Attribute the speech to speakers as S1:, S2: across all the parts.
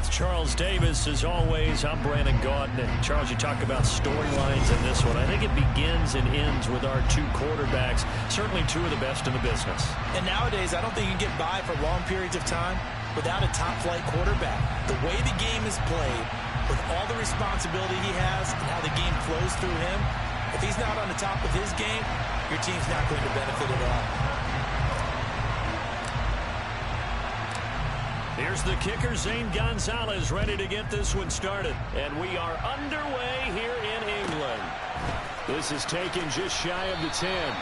S1: with Charles Davis. As always, I'm Brandon Gaudin. And Charles, you talk about storylines in this one. I think it begins and ends with our two quarterbacks, certainly two of the best in the business.
S2: And nowadays, I don't think you can get by for long periods of time without a top-flight quarterback. The way the game is played, with all the responsibility he has and how the game flows through him, if he's not on the top of his game, your team's not going to benefit at all.
S1: Here's the kicker, Zane Gonzalez, ready to get this one started. And we are underway here in England. This is taken just shy of the 10.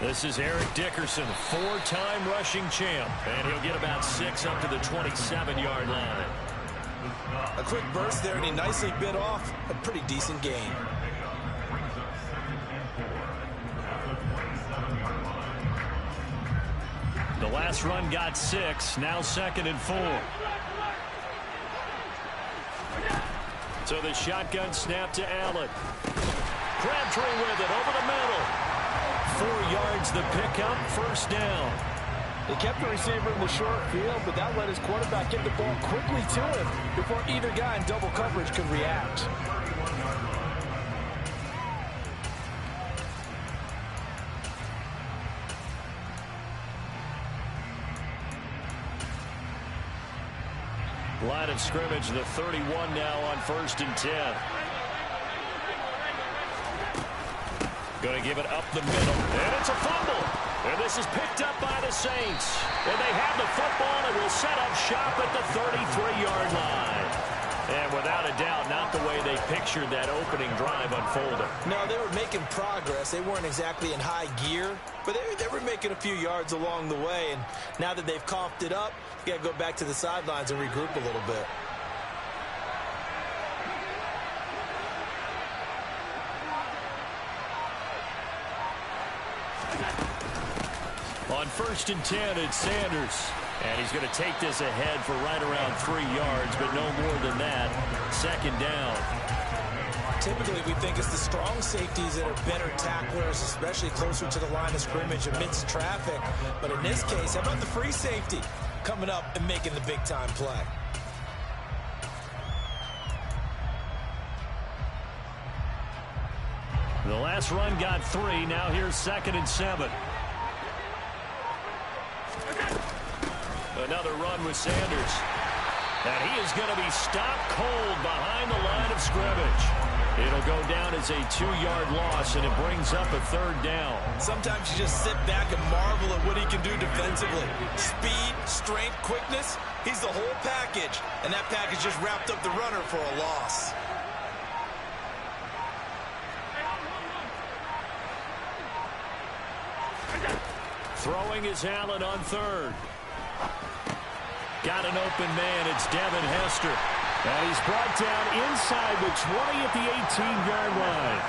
S1: This is Eric Dickerson, four-time rushing champ, and he'll get about 6 up to the 27-yard line.
S2: A quick burst there, and he nicely bit off a pretty decent gain.
S1: The last run got 6, now 2nd and 4. So the shotgun snap to Allen. Crabtree with it over the middle. 4 yards the pickup, first down.
S2: They kept the receiver in the short field, but that led his quarterback get the ball quickly to him before either guy in double coverage could react.
S1: Line of scrimmage, the 31 now on 1st and 10. Going to give it up the middle, and it's a fumble. And this is picked up by the Saints. And they have the football and will set up shop at the 33-yard line. And without a doubt, not the way they pictured that opening drive unfolding.
S2: No, they were making progress. They weren't exactly in high gear, but they were making a few yards along the way. And now that they've coughed it up, you got to go back to the sidelines and regroup a little bit.
S1: On 1st and 10, it's Sanders. And he's going to take this ahead for right around 3 yards, but no more than that. 2nd down.
S2: Typically, we think it's the strong safeties that are better tacklers, especially closer to the line of scrimmage amidst traffic. But in this case, how about the free safety coming up and making the big-time play?
S1: The last run got 3. Now here's 2nd and 7. Another run with Sanders. And he is going to be stopped cold behind the line of scrimmage. It'll go down as a 2-yard loss, and it brings up a 3rd down.
S2: Sometimes you just sit back and marvel at what he can do defensively. Speed, strength, quickness, he's the whole package. And that package just wrapped up the runner for a loss.
S1: Throwing is Allen on 3rd. Got an open man. It's Devin Hester. And he's brought down inside the 20 at the 18-yard line.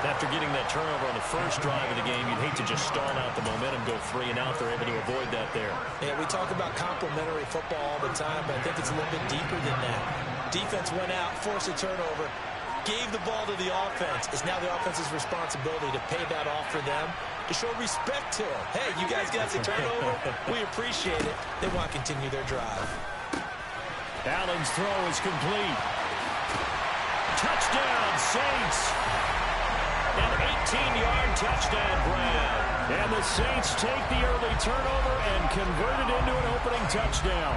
S1: After getting that turnover on the first drive of the game, you'd hate to just stall out the momentum, go 3 and out. They're able to avoid that there.
S2: Yeah, we talk about complementary football all the time, but I think it's a little bit deeper than that. Defense went out, forced a turnover, gave the ball to the offense. It's now the offense's responsibility to pay that off for them, to show respect to them. Hey, you guys got the turnover. We appreciate it. They want to continue their drive.
S1: Allen's throw is complete. Touchdown, Saints. An 18-yard touchdown grab. And the Saints take the early turnover and convert it into an opening touchdown.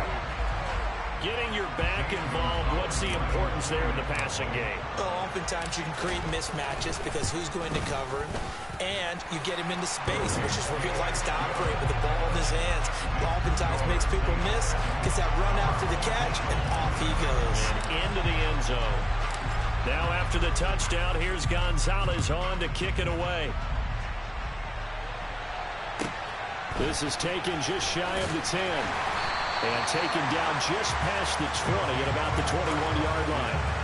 S1: Getting your back involved, what's the importance there in the passing game?
S2: Well, oftentimes you can create mismatches because who's going to cover him, and you get him into space, which is where he likes to operate with the ball in his hands. Oftentimes makes people miss, gets that run after the catch, and off he goes.
S1: And into the end zone. Now after the touchdown, here's Gonzalez on to kick it away. This is taken just shy of the 10. And taken down just past the 20 at about the 21-yard line.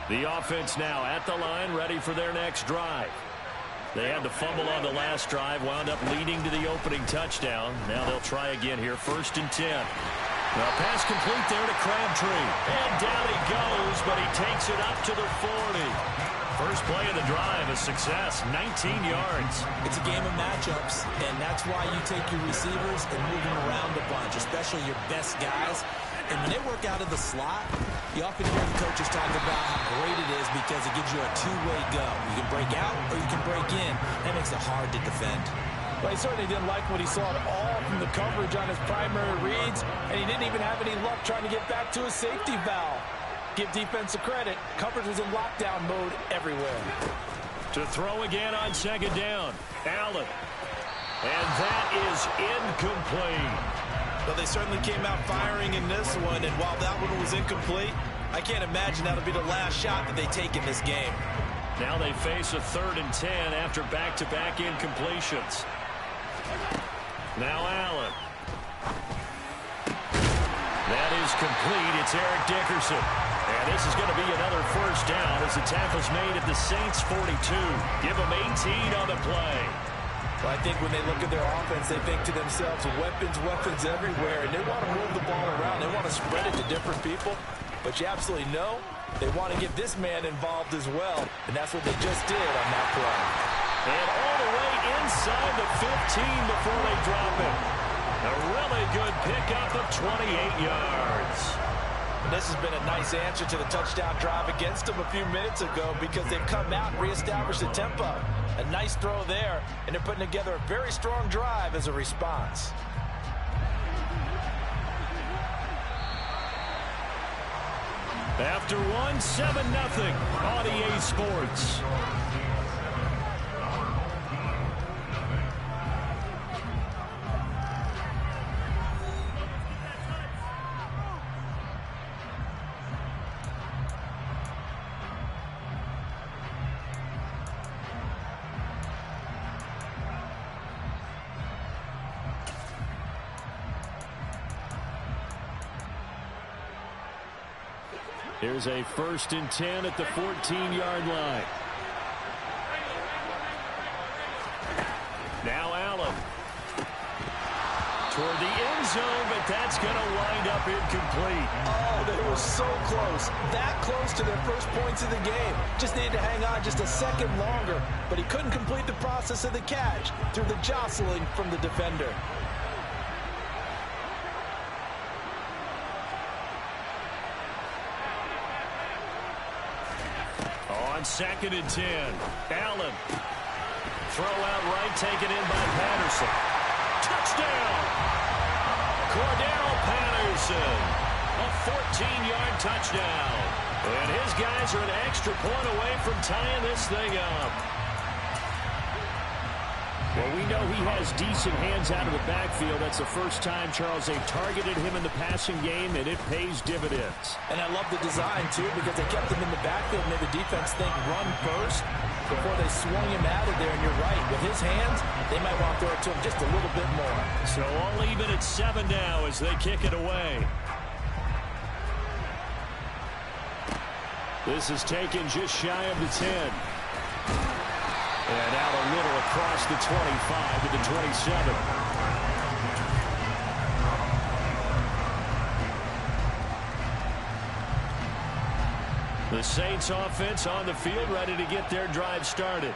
S1: The offense now at the line, ready for their next drive. They had the fumble on the last drive, wound up leading to the opening touchdown. Now they'll try again here, 1st and 10. Now pass complete there to Crabtree. And down he goes, but he takes it up to the 40. First play of the drive, a success, 19 yards.
S2: It's a game of matchups, and that's why you take your receivers and move them around a bunch, especially your best guys. And when they work out of the slot, you often hear the coaches talk about how great it is because it gives you a two-way go. You can break out or you can break in. That makes it hard to defend.
S3: Well, he certainly didn't like what he saw at all from the coverage on his primary reads, and he didn't even have any luck trying to get back to his safety valve. Give defense a credit. Coverage was in lockdown mode everywhere.
S1: To throw again on 2nd down, Allen. And that is incomplete.
S2: Well, they certainly came out firing in this one, and while that one was incomplete, I can't imagine that'll be the last shot that they take in this game.
S1: Now they face a 3rd and 10 after back-to-back incompletions. Now Allen. That is complete. It's Eric Dickerson. And this is going to be another 1st down as the tackle's made at the Saints' 42. Give them 18 on the play.
S3: Well, I think when they look at their offense, they think to themselves, weapons everywhere, and they want to move the ball around. They want to spread it to different people, but you absolutely know they want to get this man involved as well, and that's what they just did on that play.
S1: And all the way inside the 15 before they drop it. A really good pickup of 28 yards.
S3: And this has been a nice answer to the touchdown drive against them a few minutes ago because they've come out and reestablished the tempo. A nice throw there, and they're putting together a very strong drive as a response.
S1: After one, 7-0 on EA Sports. Here's a 1st and 10 at the 14-yard line. Now Allen. Toward the end zone, but that's going to wind up incomplete.
S3: Oh, they were so close. That close to their first points of the game. Just needed to hang on just a second longer, but he couldn't complete the process of the catch through the jostling from the defender.
S1: On 2nd and 10, Allen. Throw out right, taken in by Patterson. Touchdown! Cordero Patterson. A 14-yard touchdown. And his guys are an extra point away from tying this thing up. Well, we know he has decent hands out of the backfield. That's the first time, Charles, they've targeted him in the passing game, and it pays dividends.
S3: And I love the design, too, because they kept him in the backfield, made the defense think run first before they swung him out of there. And you're right, with his hands, they might want to throw it to him just a little bit more.
S1: So all even at 7 now as they kick it away. This is taken just shy of the 10. And out a little across the 25 to the 27. The Saints offense on the field ready to get their drive started.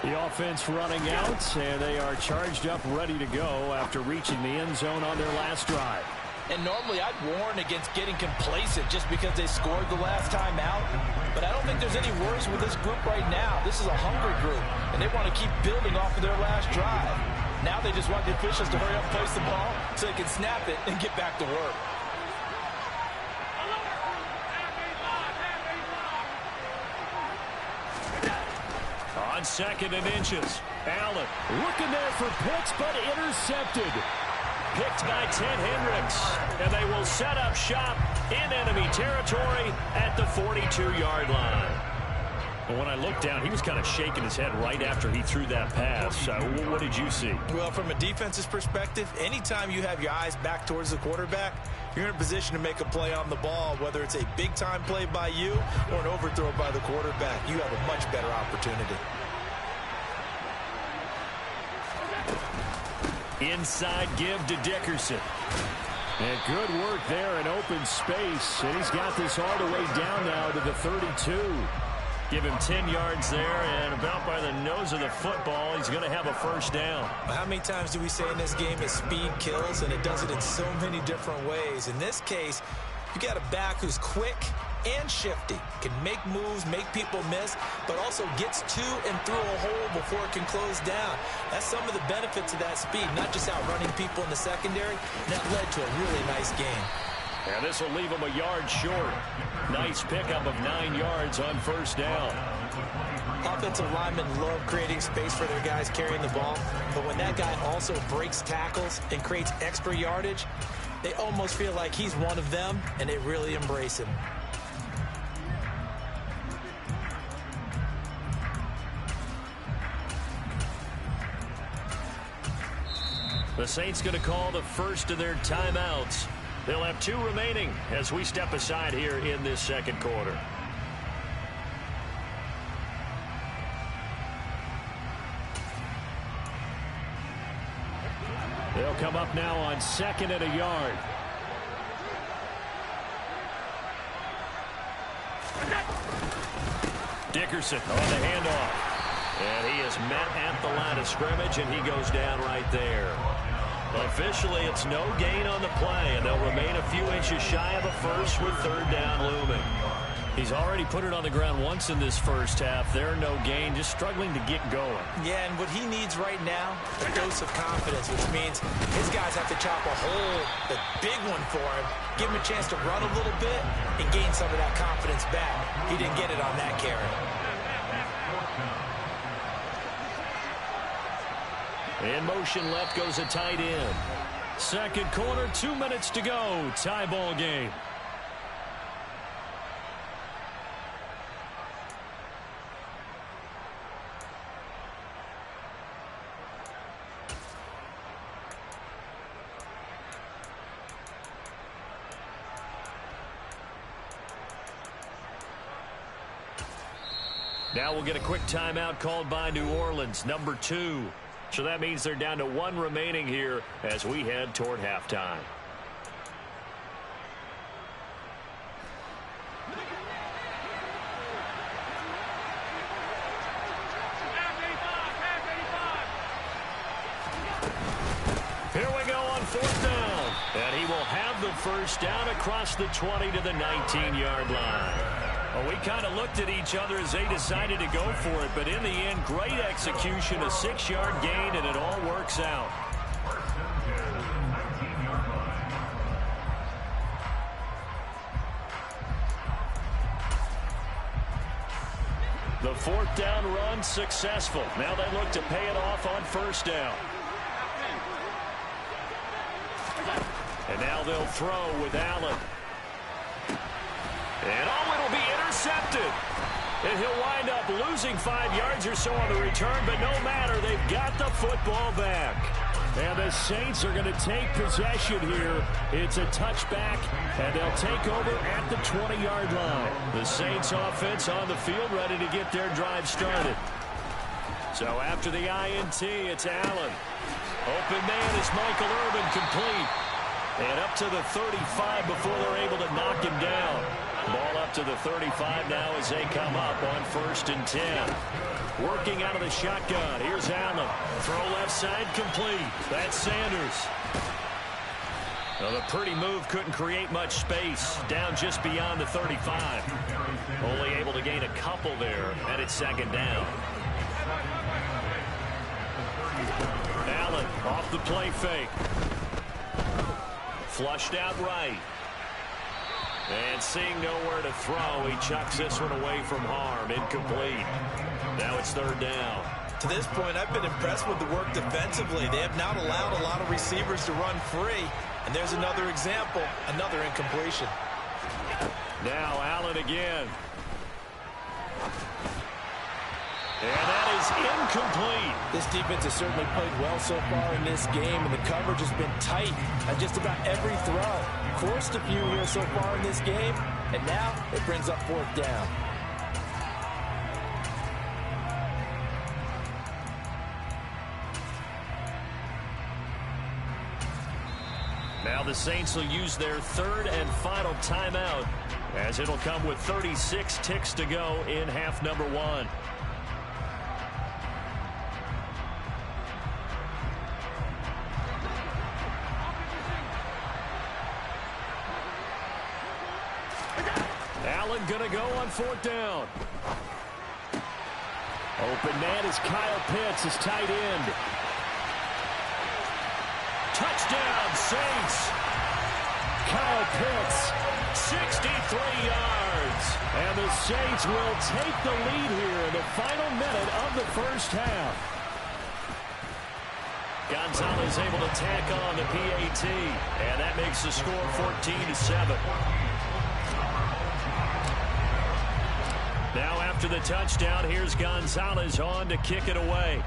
S1: The offense running out, and they are charged up, ready to go after reaching the end zone on their last drive.
S3: And normally I'd warn against getting complacent just because they scored the last time out. But I don't think there's any worries with this group right now. This is a hungry group, and they want to keep building off of their last drive. Now they just want the officials to hurry up, place the ball, so they can snap it and get back to work.
S1: On 2nd and inches, Allen looking there for Pitts, but intercepted. Picked by Ted Hendricks, and they will set up shop in enemy territory at the 42-yard line. Well, when I looked down, he was kind of shaking his head right after he threw that pass. What did you see?
S2: Well, from a defense's perspective, anytime you have your eyes back towards the quarterback, you're in a position to make a play on the ball, whether it's a big-time play by you or an overthrow by the quarterback. You have a much better opportunity.
S1: Inside give to Dickerson. And good work there in open space. And he's got this all the way down now to the 32. Give him 10 yards there, and about by the nose of the football, he's going to have a first down.
S2: How many times do we say in this game that speed kills, and it does it in so many different ways? In this case, you got a back who's quick and shifty, can make moves, make people miss, but also gets to and through a hole before it can close down. That's some of the benefits of that speed, not just outrunning people in the secondary. That led to a really nice game.
S1: And this will leave him a yard short. Nice pickup of 9 yards on first down.
S2: Offensive linemen love creating space for their guys carrying the ball, but when that guy also breaks tackles and creates extra yardage, they almost feel like he's one of them, and they really embrace him.
S1: The Saints going to call the first of their timeouts. They'll have 2 remaining as we step aside here in this second quarter. They'll come up now on 2nd and a yard. Dickerson on the handoff. And he is met at the line of scrimmage, and he goes down right there. Officially, it's no gain on the play, and they'll remain a few inches shy of a first with 3rd down looming. He's already put it on the ground once in this first half. There, no gain, just struggling to get going.
S2: Yeah, and what he needs right now, a dose of confidence, which means his guys have to chop a hole, the big one for him, give him a chance to run a little bit and gain some of that confidence back. He didn't get it on that carry.
S1: In motion left goes a tight end. Second quarter, 2 minutes to go. Tie ball game. Now we'll get a quick timeout called by New Orleans, number 2. So that means they're down to 1 remaining here as we head toward halftime. Here we go on 4th down. And he will have the first down across the 20 to the 19-yard line. Well, we kind of looked at each other as they decided to go for it, but in the end, great execution, a 6-yard gain, and it all works out. The 4th down run successful. Now they look to pay it off on 1st down. And now they'll throw with Allen. And it'll be intercepted. And he'll wind up losing 5 yards or so on the return, but no matter, they've got the football back. And the Saints are going to take possession here. It's a touchback, and they'll take over at the 20-yard line. The Saints offense on the field ready to get their drive started. So after the INT, it's Allen. Open man is Michael Irvin, complete. And up to the 35 before they're able to knock him down. Ball up up to the 35 now as they come up on 1st and 10. Working out of the shotgun. Here's Allen. Throw left side complete. That's Sanders. Well, the pretty move couldn't create much space. Down just beyond the 35. Only able to gain a couple there, and it's 2nd down. Allen off the play fake. Flushed out right. And seeing nowhere to throw, he chucks this one away from harm. Incomplete. Now it's 3rd down.
S2: To this point, I've been impressed with the work defensively. They have not allowed a lot of receivers to run free. And there's another example, another incompletion.
S1: Now Allen again. And that is incomplete.
S3: This defense has certainly played well so far in this game, and the coverage has been tight at just about every throw. Forced a few here so far in this game, and now it brings up 4th down.
S1: Now the Saints will use their 3rd and final timeout, as it'll come with 36 ticks to go in half number 1. Allen gonna go on 4th down. Open man is Kyle Pitts, his tight end. Touchdown, Saints. Kyle Pitts, 63 yards. And the Saints will take the lead here in the final minute of the 1st half. Gonzalez able to tack on the PAT, and that makes the score 14-7. Now after the touchdown, here's Gonzalez on to kick it away.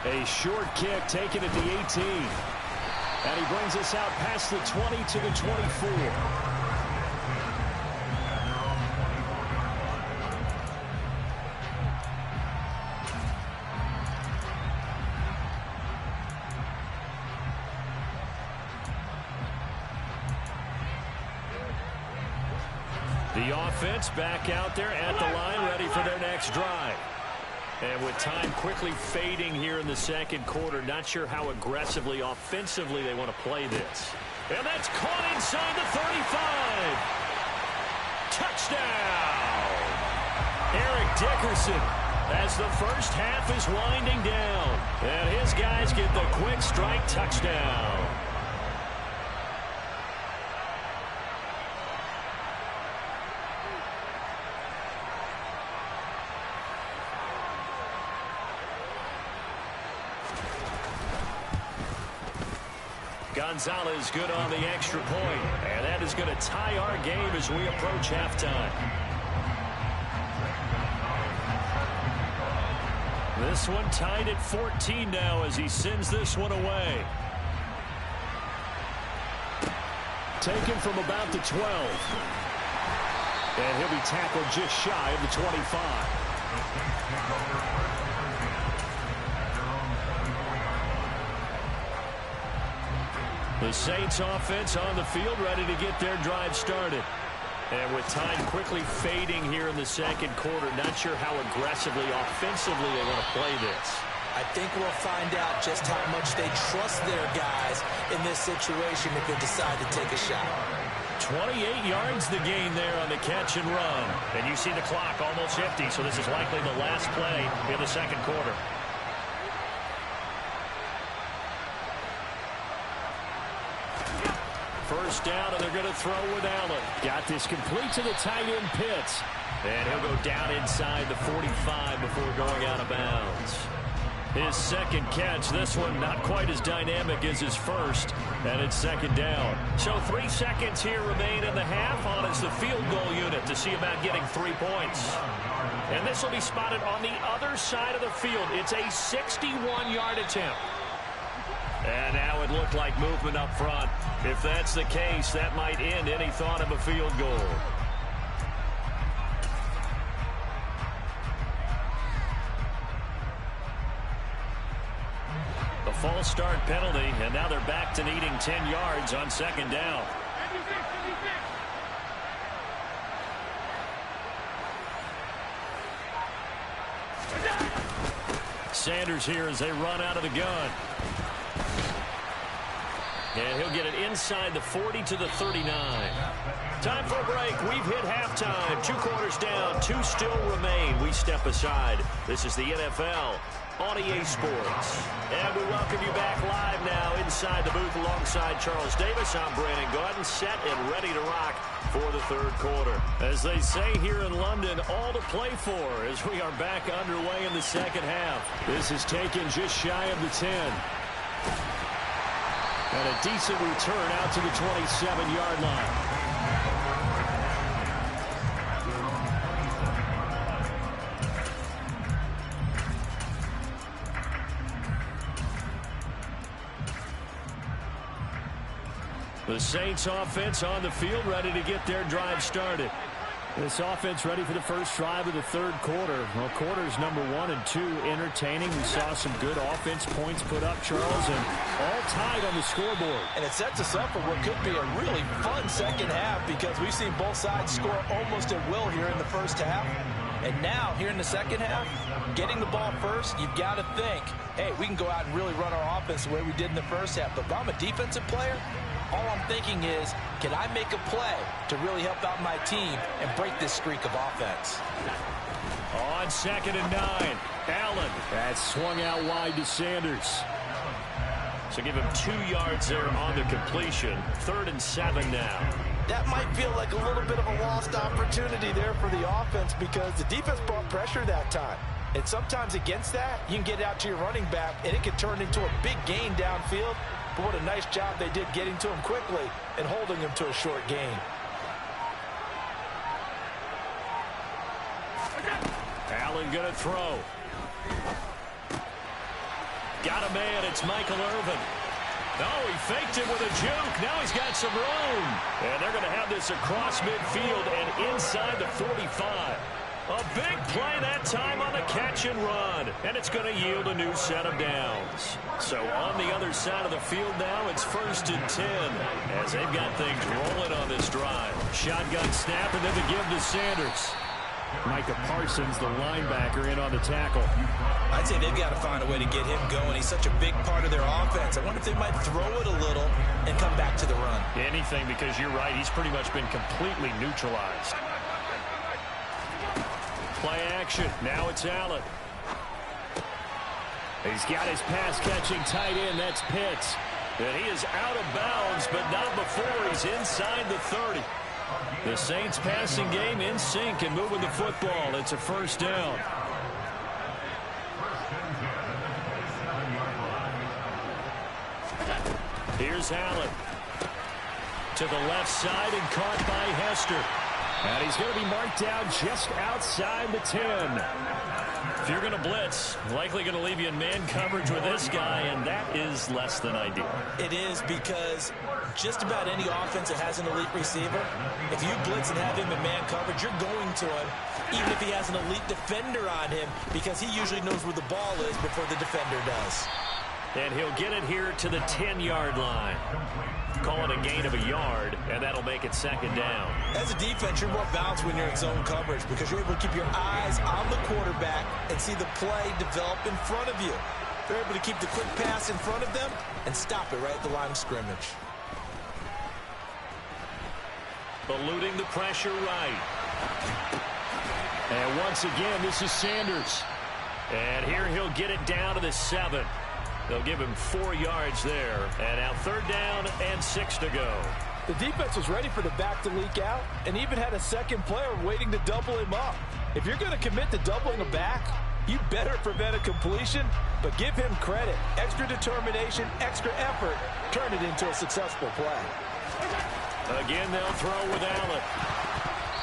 S1: A short kick taken at the 18. And he brings us out past the 20 to the 24. The offense back out there at the line, ready for their next drive. And with time quickly fading here in the 2nd quarter, not sure how aggressively, offensively they want to play this. And that's caught inside the 35. Touchdown! Eric Dickerson, as the 1st half is winding down. And his guys get the quick strike touchdown. Gonzalez good on the extra point, and that is going to tie our game as we approach halftime. This one tied at 14 now as he sends this one away. Taken from about the 12. And he'll be tackled just shy of the 25. The Saints offense on the field ready to get their drive started. And with time quickly fading here in the 2nd quarter, not sure how aggressively, offensively they want to play this.
S2: I think we'll find out just how much they trust their guys in this situation if they decide to take a shot.
S1: 28 yards the gain there on the catch and run. And you see the clock almost empty, so this is likely the last play in the 2nd quarter. First down, and they're going to throw with Allen. Got this complete to the tight end, Pitts. And he'll go down inside the 45 before going out of bounds. His 2nd catch, this one not quite as dynamic as his first, and it's 2nd down. So 3 seconds here remain in the half on as the field goal unit to see about getting 3 points. And this will be spotted on the other side of the field. It's a 61-yard attempt. And now it looked like movement up front. If that's the case, that might end any thought of a field goal. A false start penalty, and now they're back to needing 10 yards on 2nd down. Sanders here as they run out of the gun. And he'll get it inside the 40 to the 39. Time for a break. We've hit halftime. 2 quarters down. 2 still remain. We step aside. This is the NFL on EA Sports. And we welcome you back live now inside the booth alongside Charles Davis. I'm Brandon Gaudin, set and ready to rock for the 3rd quarter. As they say here in London, all to play for as we are back underway in the 2nd half. This is taken just shy of the 10. And a decent return out to the 27-yard line. The Saints offense on the field, ready to get their drive started. This offense ready for the first drive of the 3rd quarter. Well, quarters number 1 and 2 entertaining. We saw some good offense points put up, Charles, and all tied on the scoreboard.
S3: And it sets us up for what could be a really fun 2nd half because we've seen both sides score almost at will here in the 1st half. And now, here in the 2nd half, getting the ball first, you've got to think, hey, we can go out and really run our offense the way we did in the 1st half. But if I'm a defensive player, all I'm thinking is, can I make a play to really help out my team and break this streak of offense?
S1: On 2nd and 9, Allen. That swung out wide to Sanders. So give him 2 yards there on the completion. 3rd and 7 now.
S3: That might feel like a little bit of a lost opportunity there for the offense because the defense brought pressure that time. And sometimes against that, you can get out to your running back, and it can turn into a big gain downfield. But what a nice job they did getting to him quickly and holding him to a short gain.
S1: Allen going to throw. Got a man. It's Michael Irvin. Oh, he faked it with a juke. Now he's got some room. And they're going to have this across midfield and inside the 45. A big play that time on the catch and run. And it's going to yield a new set of downs. So on the other side of the field now, it's 1st and 10 as they've got things rolling on this drive. Shotgun snap and then the give to Sanders. Micah Parsons, the linebacker, in on the tackle.
S2: I'd say they've got to find a way to get him going. He's such a big part of their offense. I wonder if they might throw it a little and come back to the run.
S1: Anything, because you're right. He's pretty much been completely neutralized. Play action. Now it's Allen. He's got his pass-catching tight end. That's Pitts. And he is out of bounds, but not before he's inside the 30. The Saints passing game in sync and moving the football. It's a 1st down. Here's Allen. To the left side and caught by Hester. And he's going to be marked down just outside the 10. If you're going to blitz, likely going to leave you in man coverage with this guy, and that is less than ideal.
S2: It is because just about any offense that has an elite receiver, if you blitz and have him in man coverage, you're going to him, even if he has an elite defender on him, because he usually knows where the ball is before the defender does.
S1: And he'll get it here to the 10-yard line. Call it a gain of a yard, and that'll make it 2nd down.
S2: As a defense, you're more balanced when you're in zone coverage because you're able to keep your eyes on the quarterback and see the play develop in front of you. They're able to keep the quick pass in front of them and stop it right at the line of scrimmage.
S1: Eluding the pressure right. And once again, this is Sanders. And here he'll get it down to the 7. They'll give him 4 yards there. And now 3rd down and 6 to go.
S3: The defense was ready for the back to leak out and even had a second player waiting to double him up. If you're going to commit to doubling a back, you better prevent a completion, but give him credit. Extra determination, extra effort, turn it into a successful play.
S1: Again, they'll throw with Allen.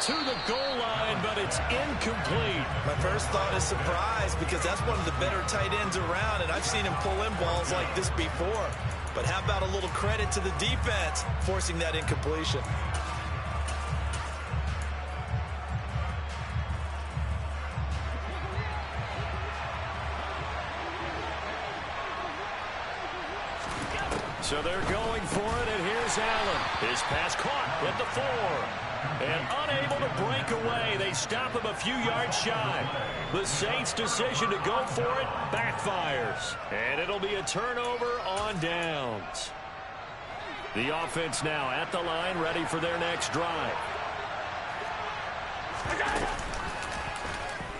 S1: To the goal line, but it's incomplete.
S2: My first thought is surprise because that's one of the better tight ends around, and I've seen him pull in balls like this before. But how about a little credit to the defense forcing that incompletion?
S1: So they're going for it, and here's Allen. His pass caught at the 4. And unable to break away. They stop him a few yards shy. The Saints' decision to go for it backfires. And it'll be a turnover on downs. The offense now at the line, ready for their next drive.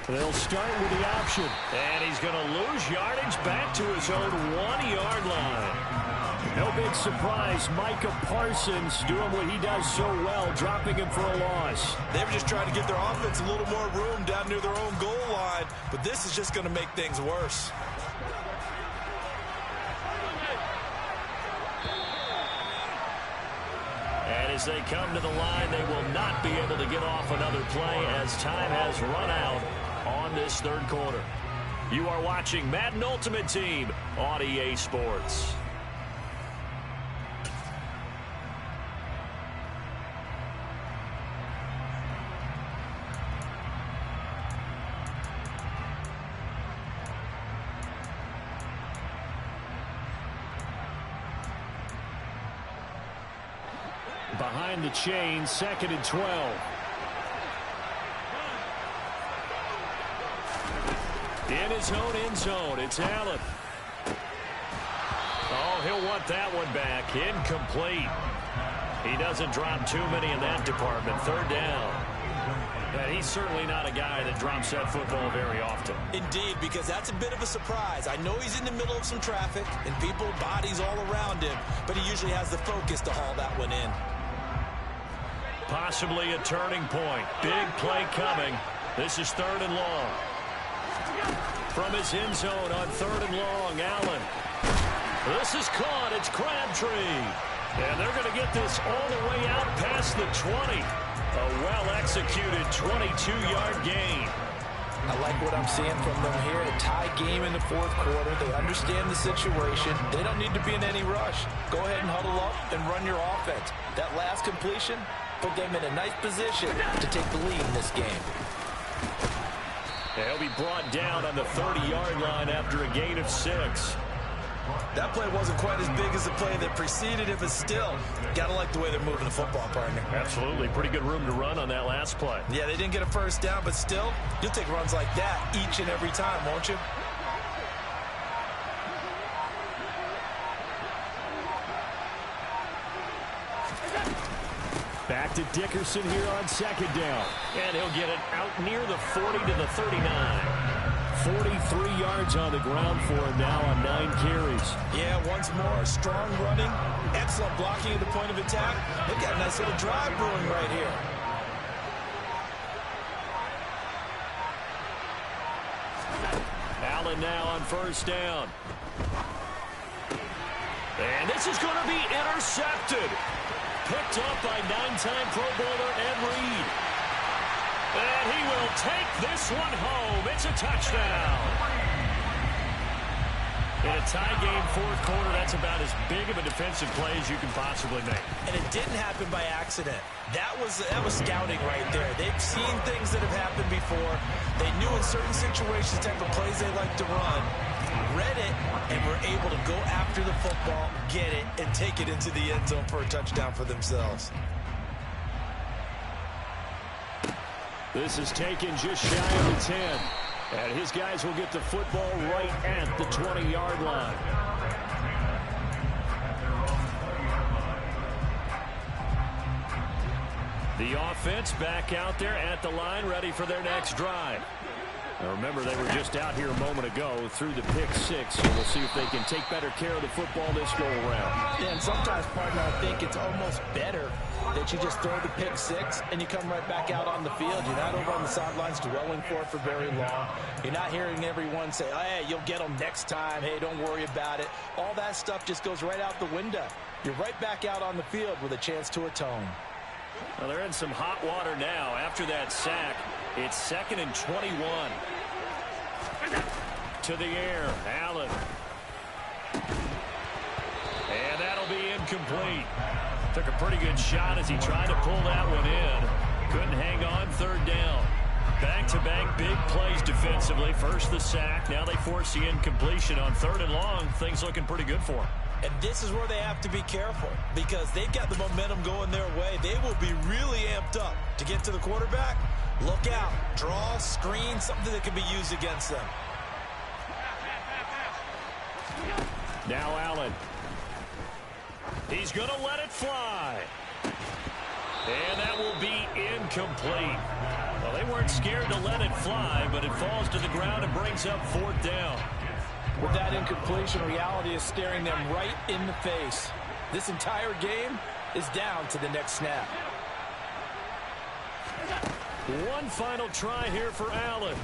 S1: They'll start with the option. And he's going to lose yardage back to his own 1-yard line. No big surprise. Micah Parsons doing what he does so well, dropping him for a loss.
S3: They were just trying to give their offense a little more room down near their own goal line, but this is just going to make things worse.
S1: And as they come to the line, they will not be able to get off another play as time has run out on this third quarter. You are watching Madden Ultimate Team on EA Sports. Behind the chain, 2nd and 12. In his own end zone, it's Allen. Oh, he'll want that one back. Incomplete. He doesn't drop too many in that department. 3rd down. And he's certainly not a guy that drops that football very often.
S2: Indeed, because that's a bit of a surprise. I know he's in the middle of some traffic and people, bodies all around him, but he usually has the focus to haul that one in.
S1: Possibly a turning point. Big play coming. This is 3rd and long. From his end zone on 3rd and long, Allen. This is caught. It's Crabtree. And they're going to get this all the way out past the 20. A well-executed 22-yard gain.
S3: I like what I'm seeing from them here. A tie game in the 4th quarter. They understand the situation. They don't need to be in any rush. Go ahead and huddle up and run your offense. That last completion put them in a nice position to take the lead in this game.
S1: He'll be brought down on the 30-yard line after a gain of 6.
S3: That play wasn't quite as big as the play that preceded it, but still, got to like the way they're moving the football, partner.
S1: Absolutely. Pretty good room to run on that last play.
S3: Yeah, they didn't get a first down, but still, you'll take runs like that each and every time, won't you?
S1: Back to Dickerson here on 2nd down. And he'll get it out near the 40 to the 39. 43 yards on the ground for him now on 9 carries.
S3: Yeah, once more, strong running, excellent blocking at the point of attack. They've got a nice little drive brewing right here.
S1: Allen now on 1st down. And this is going to be intercepted. Picked up by 9-time Pro Bowler Ed Reed. And he will take this one home. It's a touchdown. In a tie game 4th quarter, that's about as big of a defensive play as you can possibly make.
S2: And it didn't happen by accident. That was scouting right there. They've seen things that have happened before. They knew in certain situations the type of plays they like to run. Read it, and were able to go after the football, get it, and take it into the end zone for a touchdown for themselves.
S1: This is taken just shy of the 10. And his guys will get the football right at the 20-yard line. The offense back out there at the line, ready for their next drive. Now remember, they were just out here a moment ago through the pick 6, so we'll see if they can take better care of the football this go-around.
S2: Yeah, and sometimes, partner, I think it's almost better that you just throw the pick 6 and you come right back out on the field. You're not over on the sidelines dwelling for it for very long. You're not hearing everyone say, hey, you'll get them next time. Hey, don't worry about it. All that stuff just goes right out the window. You're right back out on the field with a chance to atone.
S1: Well, they're in some hot water now after that sack. It's 2nd and 21. To the air, Allen. And that'll be incomplete. Took a pretty good shot as he tried to pull that one in. Couldn't hang on. 3rd down. Back-to-back big plays defensively. First the sack. Now they force the incompletion on 3rd and long. Things looking pretty good for him.
S2: And this is where they have to be careful because they've got the momentum going their way. They will be really amped up to get to the quarterback. Look out. Draw, screen, something that can be used against them.
S1: Now Allen. He's going to let it fly. And that will be incomplete. Well, they weren't scared to let it fly, but it falls to the ground and brings up 4th down.
S3: With that incompletion, reality is staring them right in the face. This entire game is down to the next snap.
S1: One final try here for Allen.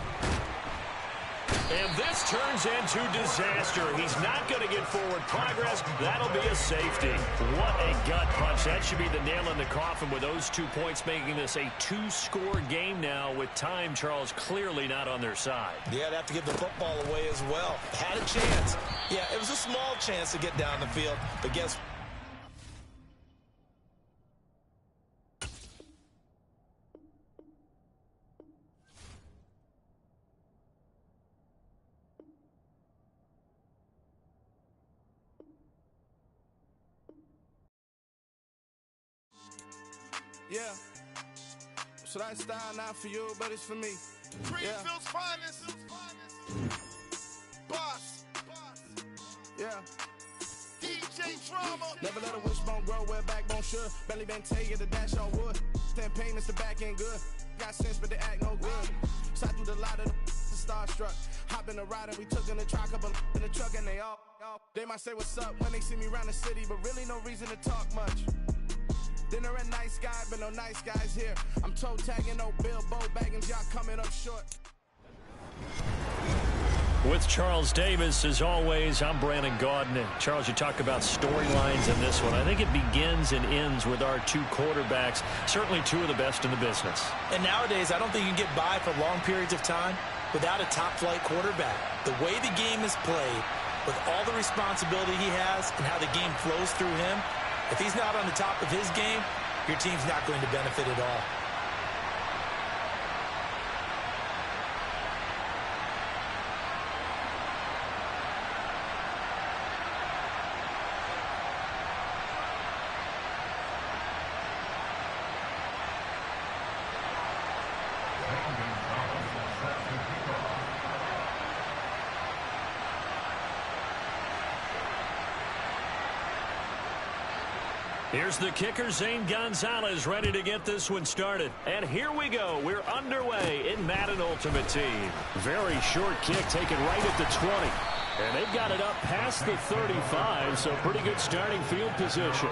S1: And this turns into disaster. He's not going to get forward progress. That'll be a safety. What a gut punch. That should be the nail in the coffin with those 2 points, making this a 2-score game now with time, Charles, clearly not on their side.
S2: Yeah, they'd have to give the football away as well. Had a chance. Yeah, it was a small chance to get down the field, but guess what?
S4: Yeah. So that style not for you, but it's for me.
S5: Greenfield's finest. Boss.
S4: Yeah.
S5: DJ Drama.
S4: Never let a wishbone grow where a backbone should. Belly been tell you the dash on wood. Then payments the back end good. Got sense, but they act no good. So I threw the lot of the starstruck. Hop in the ride and we took in the truck up in the truck and they all. They might say what's up when they see me around the city, but really no reason to talk much. Dinner a nice guy, but no nice guys here. I'm toe tagging, no Bilbo bagging, y'all coming up short.
S1: With Charles Davis, as always, I'm Brandon Gaudin. And Charles, you talk about storylines in this one. I think it begins and ends with our 2 quarterbacks, certainly 2 of the best in the business.
S2: And nowadays, I don't think you can get by for long periods of time without a top-flight quarterback. The way the game is played, with all the responsibility he has and how the game flows through him, if he's not on the top of his game, your team's not going to benefit at all.
S1: Here's the kicker, Zane Gonzalez, ready to get this one started. And here we go. We're underway in Madden Ultimate Team. Very short kick taken right at the 20. And they've got it up past the 35, so pretty good starting field position.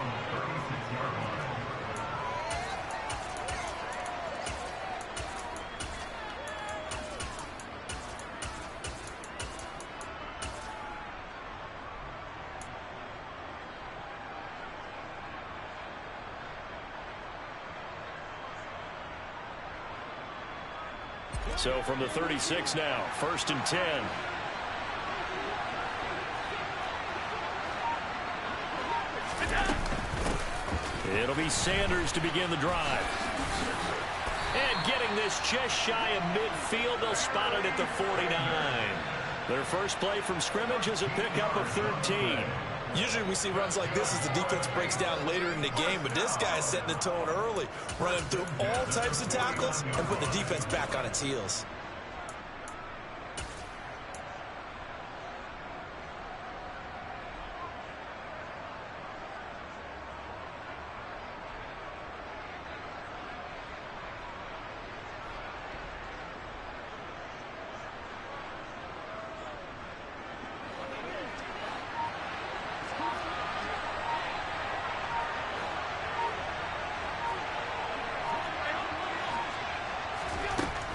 S1: So from the 36 now, 1st and 10. It'll be Sanders to begin the drive. And getting this just shy of midfield, they'll spot it at the 49. Their first play from scrimmage is a pickup of 13.
S2: Usually we see runs like this as the defense breaks down later in the game, but this guy is setting the tone early, running through all types of tackles and putting the defense back on its heels.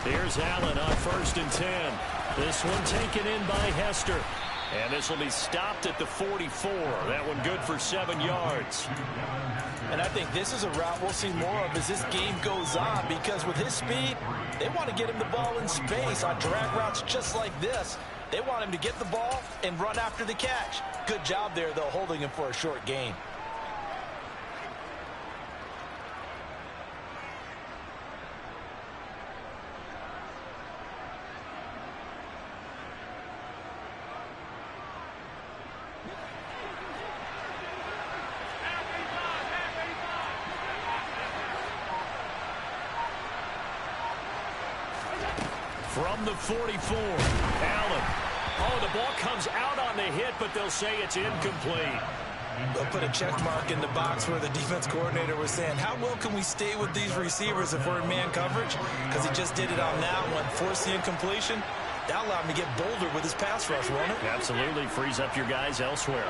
S1: Here's Allen on 1st and 10. This one taken in by Hester. And this will be stopped at the 44. That one good for 7 yards.
S3: And I think this is a route we'll see more of as this game goes on, because with his speed, they want to get him the ball in space on drag routes just like this. They want him to get the ball and run after the catch. Good job there, though, holding him for a short gain.
S1: From the 44, Allen. Oh, the ball comes out on the hit, but they'll say it's incomplete.
S2: They'll put a check mark in the box where the defense coordinator was saying, how well can we stay with these receivers if we're in man coverage? Because he just did it on that one, forced the incompletion. That allowed him to get bolder with his pass rush, won't it?
S1: Absolutely, frees up your guys elsewhere.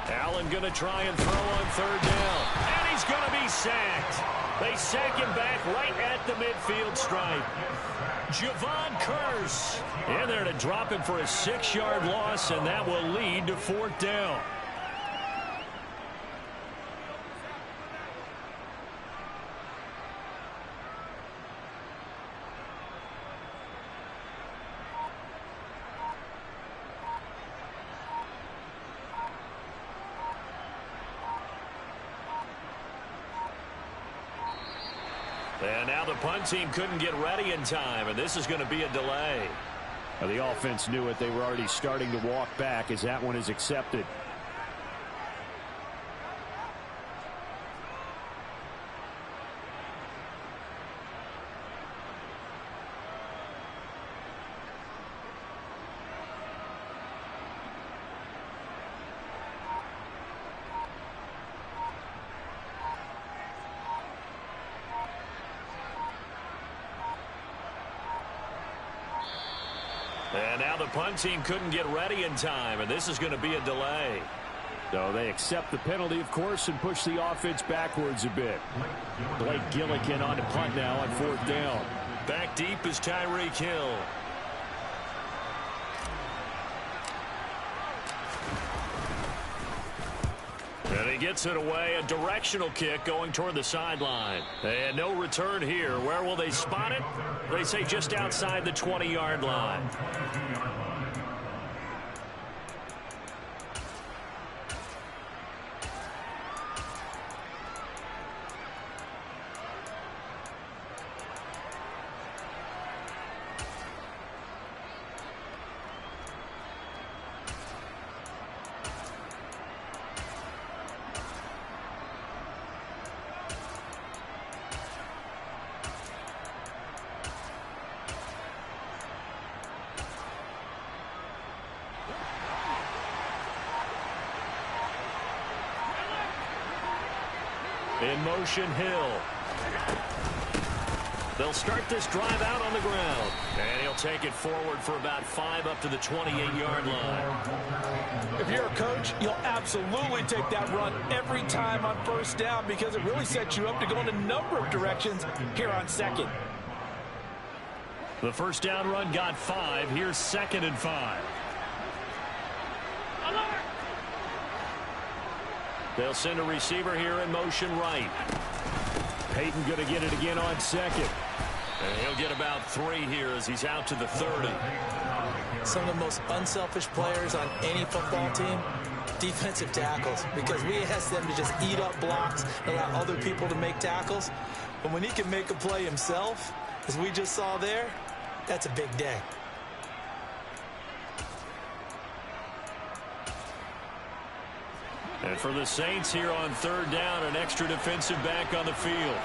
S1: Allen going to try and throw on third down. And he's going to be sacked. They sack him back right at the midfield stripe. Javon Curse in there to drop him for a 6-yard loss, and that will lead to fourth down. And now the punt team couldn't get ready in time, and this is going to be a delay.
S6: Well, the offense knew it. They were already starting to walk back as that one is accepted.
S1: And now the punt team couldn't get ready in time, and this is going to be a delay.
S6: So they accept the penalty, of course, and push the offense backwards a bit. Blake Gillikin on to punt now on fourth down.
S1: Back deep is Tyreek Hill. And he gets it away, a directional kick going toward the sideline. And no return here. Where will they spot it? They say just outside the 20-yard line. In motion, Hill. They'll start this drive out on the ground. And he'll take it forward for about 5 up to the 28-yard line.
S3: If you're a coach, you'll absolutely take that run every time on first down because it really sets you up to go in a number of directions here on second.
S1: The first down run got 5. Here's 2nd and 5. They'll send a receiver here in motion right.
S6: Peyton going to get it again on second.
S1: And he'll get about 3 here as he's out to the 30.
S2: Some of the most unselfish players on any football team, defensive tackles, because we ask them to just eat up blocks and allow other people to make tackles. But when he can make a play himself, as we just saw there, that's a big day.
S1: And for the Saints here on third down, an extra defensive back on the field.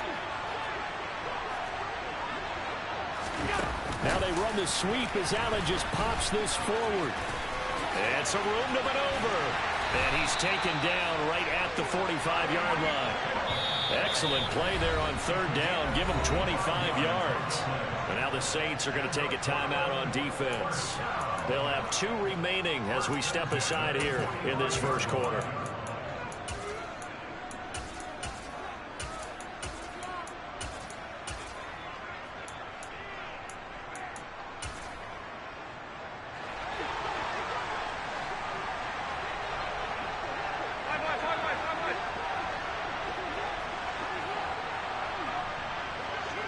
S6: Now they run the sweep as Allen just pops this forward.
S1: And some room to maneuver. And he's taken down right at the 45-yard line. Excellent play there on third down. Give him 25 yards. And now the Saints are going to take a timeout on defense. They'll have 2 remaining as we step aside here in this first quarter.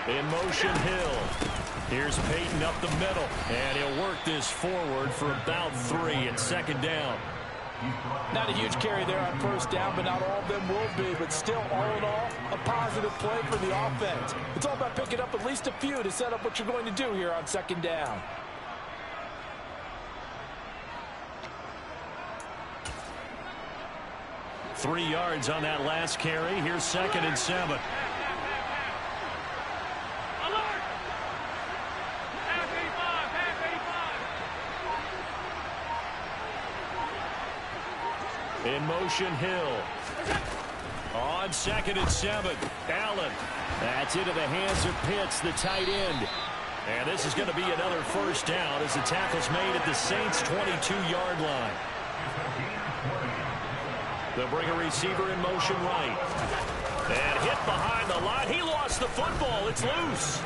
S1: In motion, Hill. Here's Peyton up the middle. And he'll work this forward for about 3 at 2nd down.
S3: Not a huge carry there on first down, but not all of them will be. But still, all in all, a positive play for the offense. It's all about picking up at least a few to set up what you're going to do here on 2nd down.
S6: 3 yards on that last carry. Here's 2nd and 7. In motion, Hill. On 2nd and 7, Allen. That's into the hands of Pitts, the tight end. And this is going to be another first down as the tackle's made at the Saints' 22-yard line. They'll bring a receiver in motion right. And hit behind the line. He lost the football. It's loose.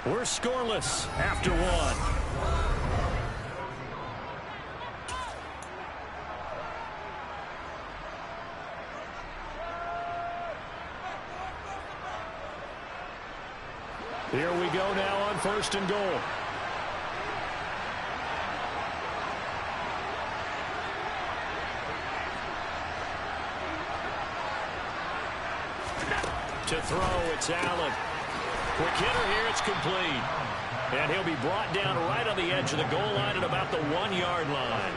S6: We're scoreless after 1. Here we go now on 1st and goal. To throw, it's Allen. Quick hitter here, it's complete. And he'll be brought down right on the edge of the goal line at about the 1-yard line.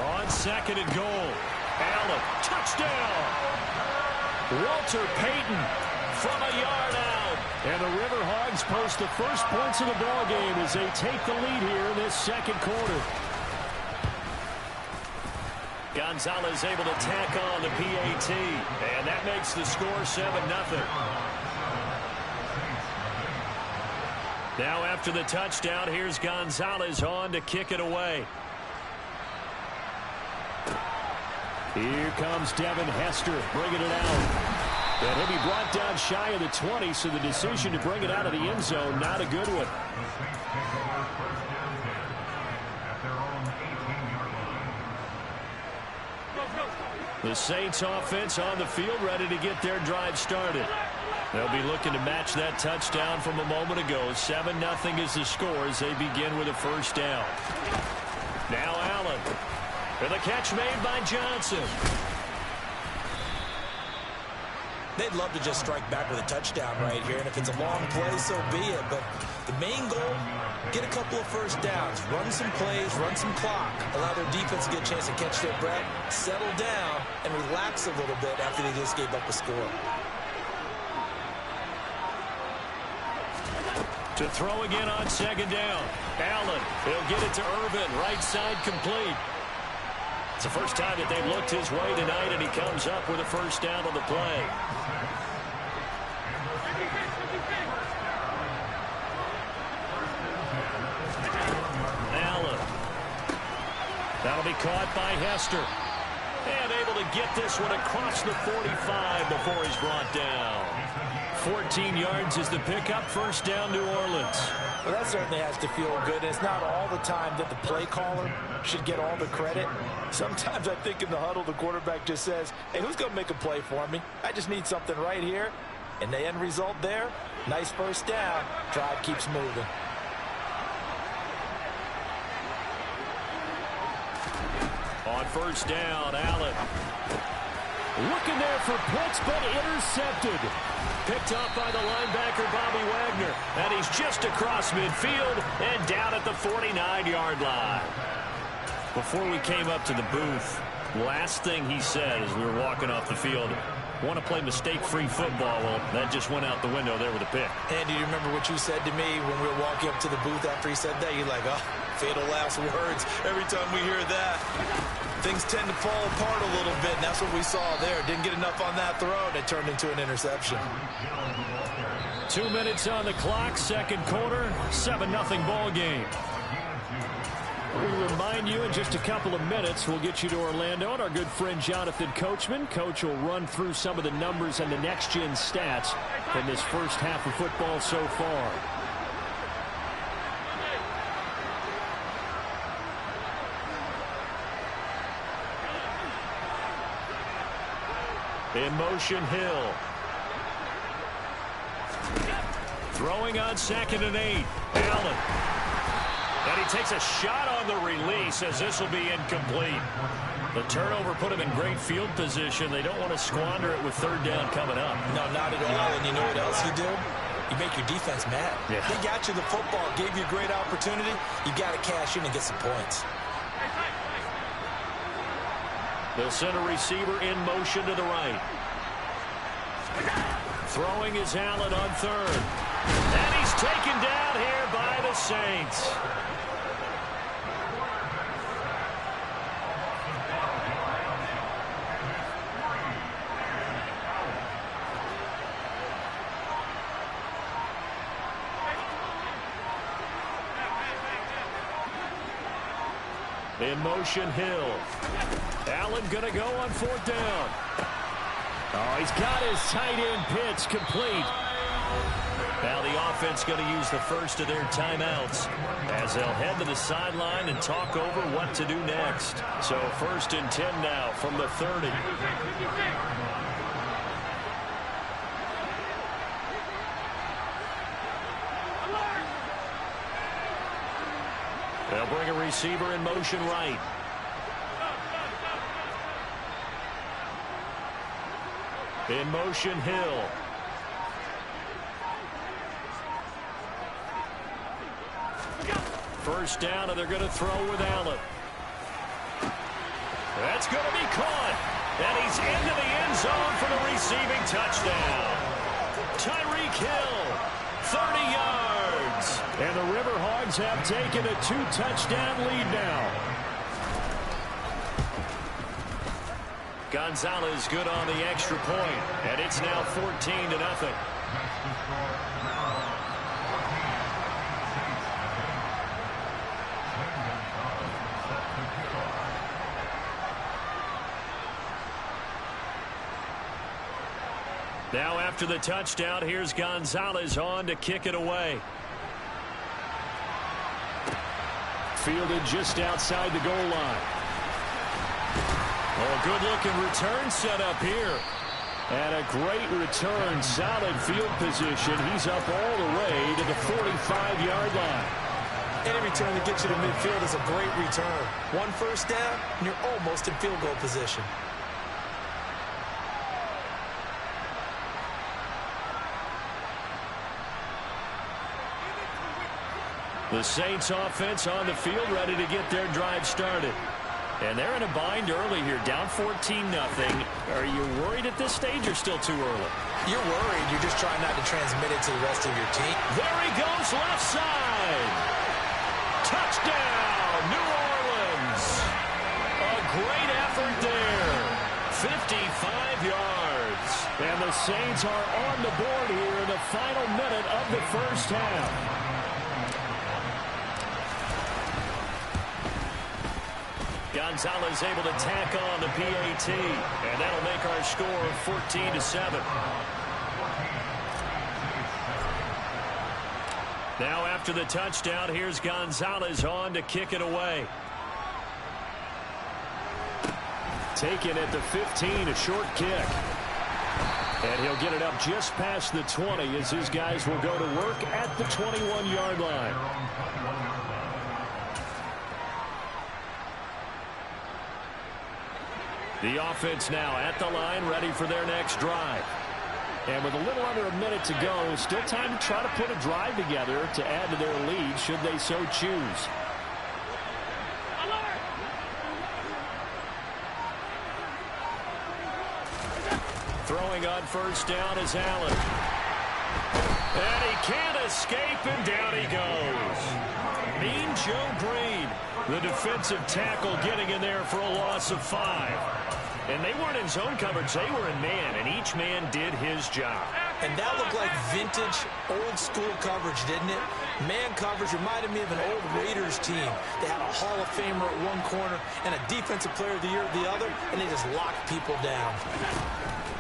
S6: On 2nd and goal, Allen, touchdown! Walter Payton from a yard out. And the Riverhogs post the first points of the ball game as they take the lead here in this 2nd quarter. Gonzalez able to tack on the PAT, and that makes the score 7-0. Now after the touchdown, here's Gonzalez on to kick it away. Here comes Devin Hester bringing it out. And he'll be brought down shy of the 20, so the decision to bring it out of the end zone, not a good one. The Saints offense on the field ready to get their drive started. They'll be looking to match that touchdown from a moment ago. 7-0 is the score as they begin with a first down. Now Allen. And the catch made by Johnson.
S2: They'd love to just strike back with a touchdown right here, and if it's a long play, so be it. But the main goal, get a couple of first downs, run some plays, run some clock, allow their defense to get a chance to catch their breath, settle down, and relax a little bit after they just gave up a score.
S6: To throw again on 2nd down. Allen, he'll get it to Irvin, right side complete. It's the first time that they've looked his way tonight, and he comes up with a first down on the play. Allen. That'll be caught by Hester. And able to get this one across the 45 before he's brought down. 14 yards is the pickup, first down, New Orleans.
S3: Well, that certainly has to feel good. It's not all the time that the play caller should get all the credit. Sometimes I think in the huddle, the quarterback just says, hey, who's going to make a play for me? I just need something right here. And the end result there, nice first down. Drive keeps moving.
S6: On first down, Allen. Looking there for Pitts, but intercepted. Picked up by the linebacker, Bobby Wagner. And he's just across midfield and down at the 49-yard line. Before we came up to the booth, last thing he said as we were walking off the field, want to play mistake-free football. Well, that just went out the window there with a pick.
S2: Andy, do you remember what you said to me when we were walking up to the booth after he said that? You're like, oh, fatal last words. Every time we hear that, things tend to fall apart a little bit, and that's what we saw there. Didn't get enough on that throw, and it turned into an interception.
S6: 2 minutes on the clock, 2nd quarter, 7-0 ball game. We remind you in just a couple of minutes, we'll get you to Orlando and our good friend Jonathan Coachman. Coach will run through some of the numbers and the next-gen stats from this first half of football so far. In motion, Hill. Throwing on 2nd and 8. Allen. And he takes a shot on the release as this will be incomplete. The turnover put him in great field position. They don't want to squander it with 3rd down coming up.
S2: No, not at all. And you know what else you do? You make your defense mad.
S6: Yeah.
S2: They got you the football, gave you a great opportunity. You got to cash in and get some points.
S6: They'll send a receiver in motion to the right. Throwing is Allen on 3rd. And he's taken down here by the Saints. In motion, Hill. Allen going to go on 4th down. Oh, he's got his tight end pitch complete. Now the offense going to use the first of their timeouts as they'll head to the sideline and talk over what to do next. So 1st and 10 now from the 30. They'll bring a receiver in motion right. In motion, Hill. First down, and they're going to throw with Allen. That's going to be caught. And he's into the end zone for the receiving touchdown. Tyreek Hill, 30 yards. And the Riverhogs have taken a 2-touchdown lead now. Gonzalez good on the extra point, and it's now 14-0. Now after the touchdown, here's Gonzalez on to kick it away. Fielded just outside the goal line. Oh, good-looking return set up here. And a great return, solid field position. He's up all the way to the 45-yard line.
S2: Any return that gets you to midfield is a great return. 1 first down, and you're almost in field goal position.
S6: The Saints offense on the field ready to get their drive started. And they're in a bind early here, down 14-0. Are you worried at this stage or still too early?
S2: You're worried. You're just trying not to transmit it to the rest of your team.
S6: There he goes, left side. Touchdown, New Orleans. A great effort there. 55 yards. And the Saints are on the board here in the final minute of the first half. Gonzalez able to tack on the PAT, and that'll make our score 14-7. Now after the touchdown, here's Gonzalez on to kick it away. Taken at the 15, a short kick. And he'll get it up just past the 20 as his guys will go to work at the 21-yard line. The offense now at the line, ready for their next drive. And with a little under a minute to go, still time to try to put a drive together to add to their lead should they so choose. Throwing on first down is Allen. And he can't escape, and down he goes. Mean Joe Green, the defensive tackle, getting in there for a loss of 5. And they weren't in zone coverage, they were in man, and each man did his job.
S2: And that looked like vintage, old-school coverage, didn't it? Man coverage reminded me of an old Raiders team. They had a Hall of Famer at one corner and a Defensive Player of the Year at the other, and they just locked people down.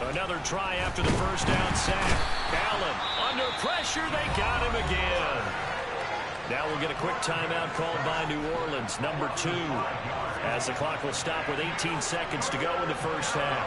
S6: Another try after the first down sack. Allen, under pressure, they got him again. Now we'll get a quick timeout called by New Orleans, number 2, as the clock will stop with 18 seconds to go in the first half.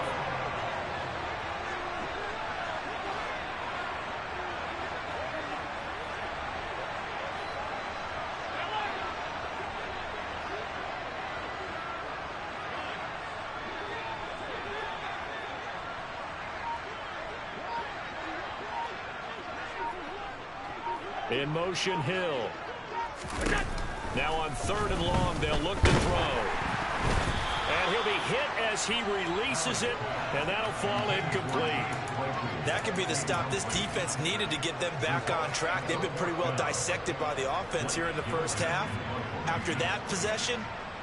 S6: In motion, Hill. Now on 3rd and long, they'll look to throw. And he'll be hit as he releases it, and that'll fall incomplete.
S3: That could be the stop this defense needed to get them back on track. They've been pretty well dissected by the offense here in the first half. After that possession,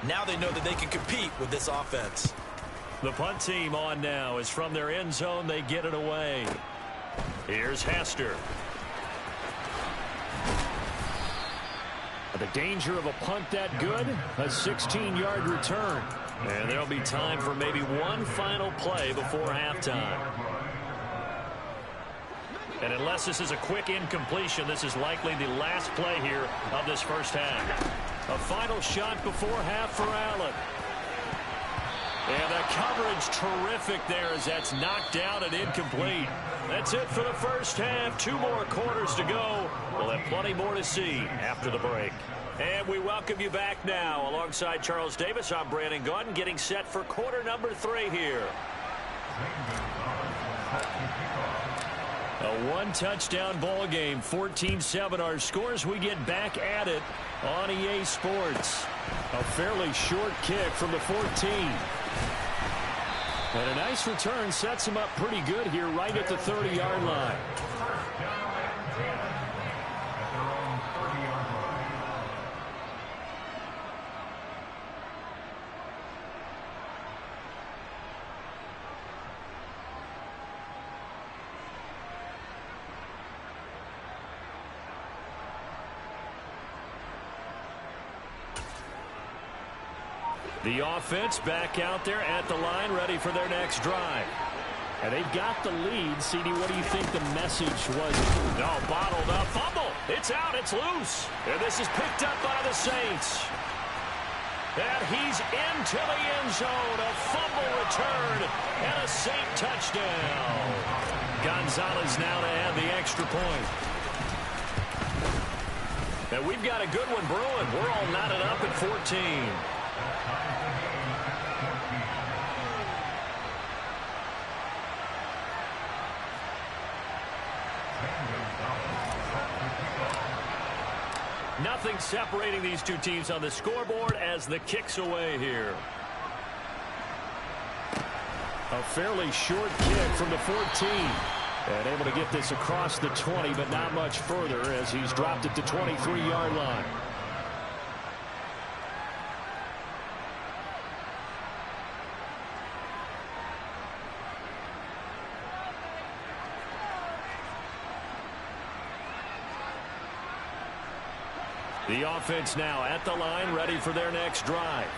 S3: now they know that they can compete with this offense.
S6: The punt team on now is from their end zone. They get it away. Here's Hester. The danger of a punt that good, a 16-yard return. And there'll be time for maybe one final play before halftime. And unless this is a quick incompletion, this is likely the last play here of this first half. A final shot before half for Allen. And the coverage terrific there as that's knocked out and incomplete. That's it for the first half. 2 more quarters to go. We'll have plenty more to see after the break. And we welcome you back now. Alongside Charles Davis, I'm Brandon Gaudin, getting set for quarter number 3 here. A 1-touchdown ball game, 14-7 our scores. We get back at it on EA Sports. A fairly short kick from the 14. And a nice return sets him up pretty good here right at the 30-yard line. The offense back out there at the line, ready for their next drive. And they've got the lead. CD, what do you think the message was? No, bottled up. Fumble. It's out. It's loose. And this is picked up by the Saints. And he's into the end zone. A fumble return and a Saint touchdown. Gonzalez now to add the extra point. And we've got a good one brewing. We're all knotted up at 14. Nothing separating these two teams on the scoreboard as the kick's away here. A fairly short kick from the 14. And able to get this across the 20, but not much further as he's dropped it to 23-yard line. The offense now at the line, ready for their next drive.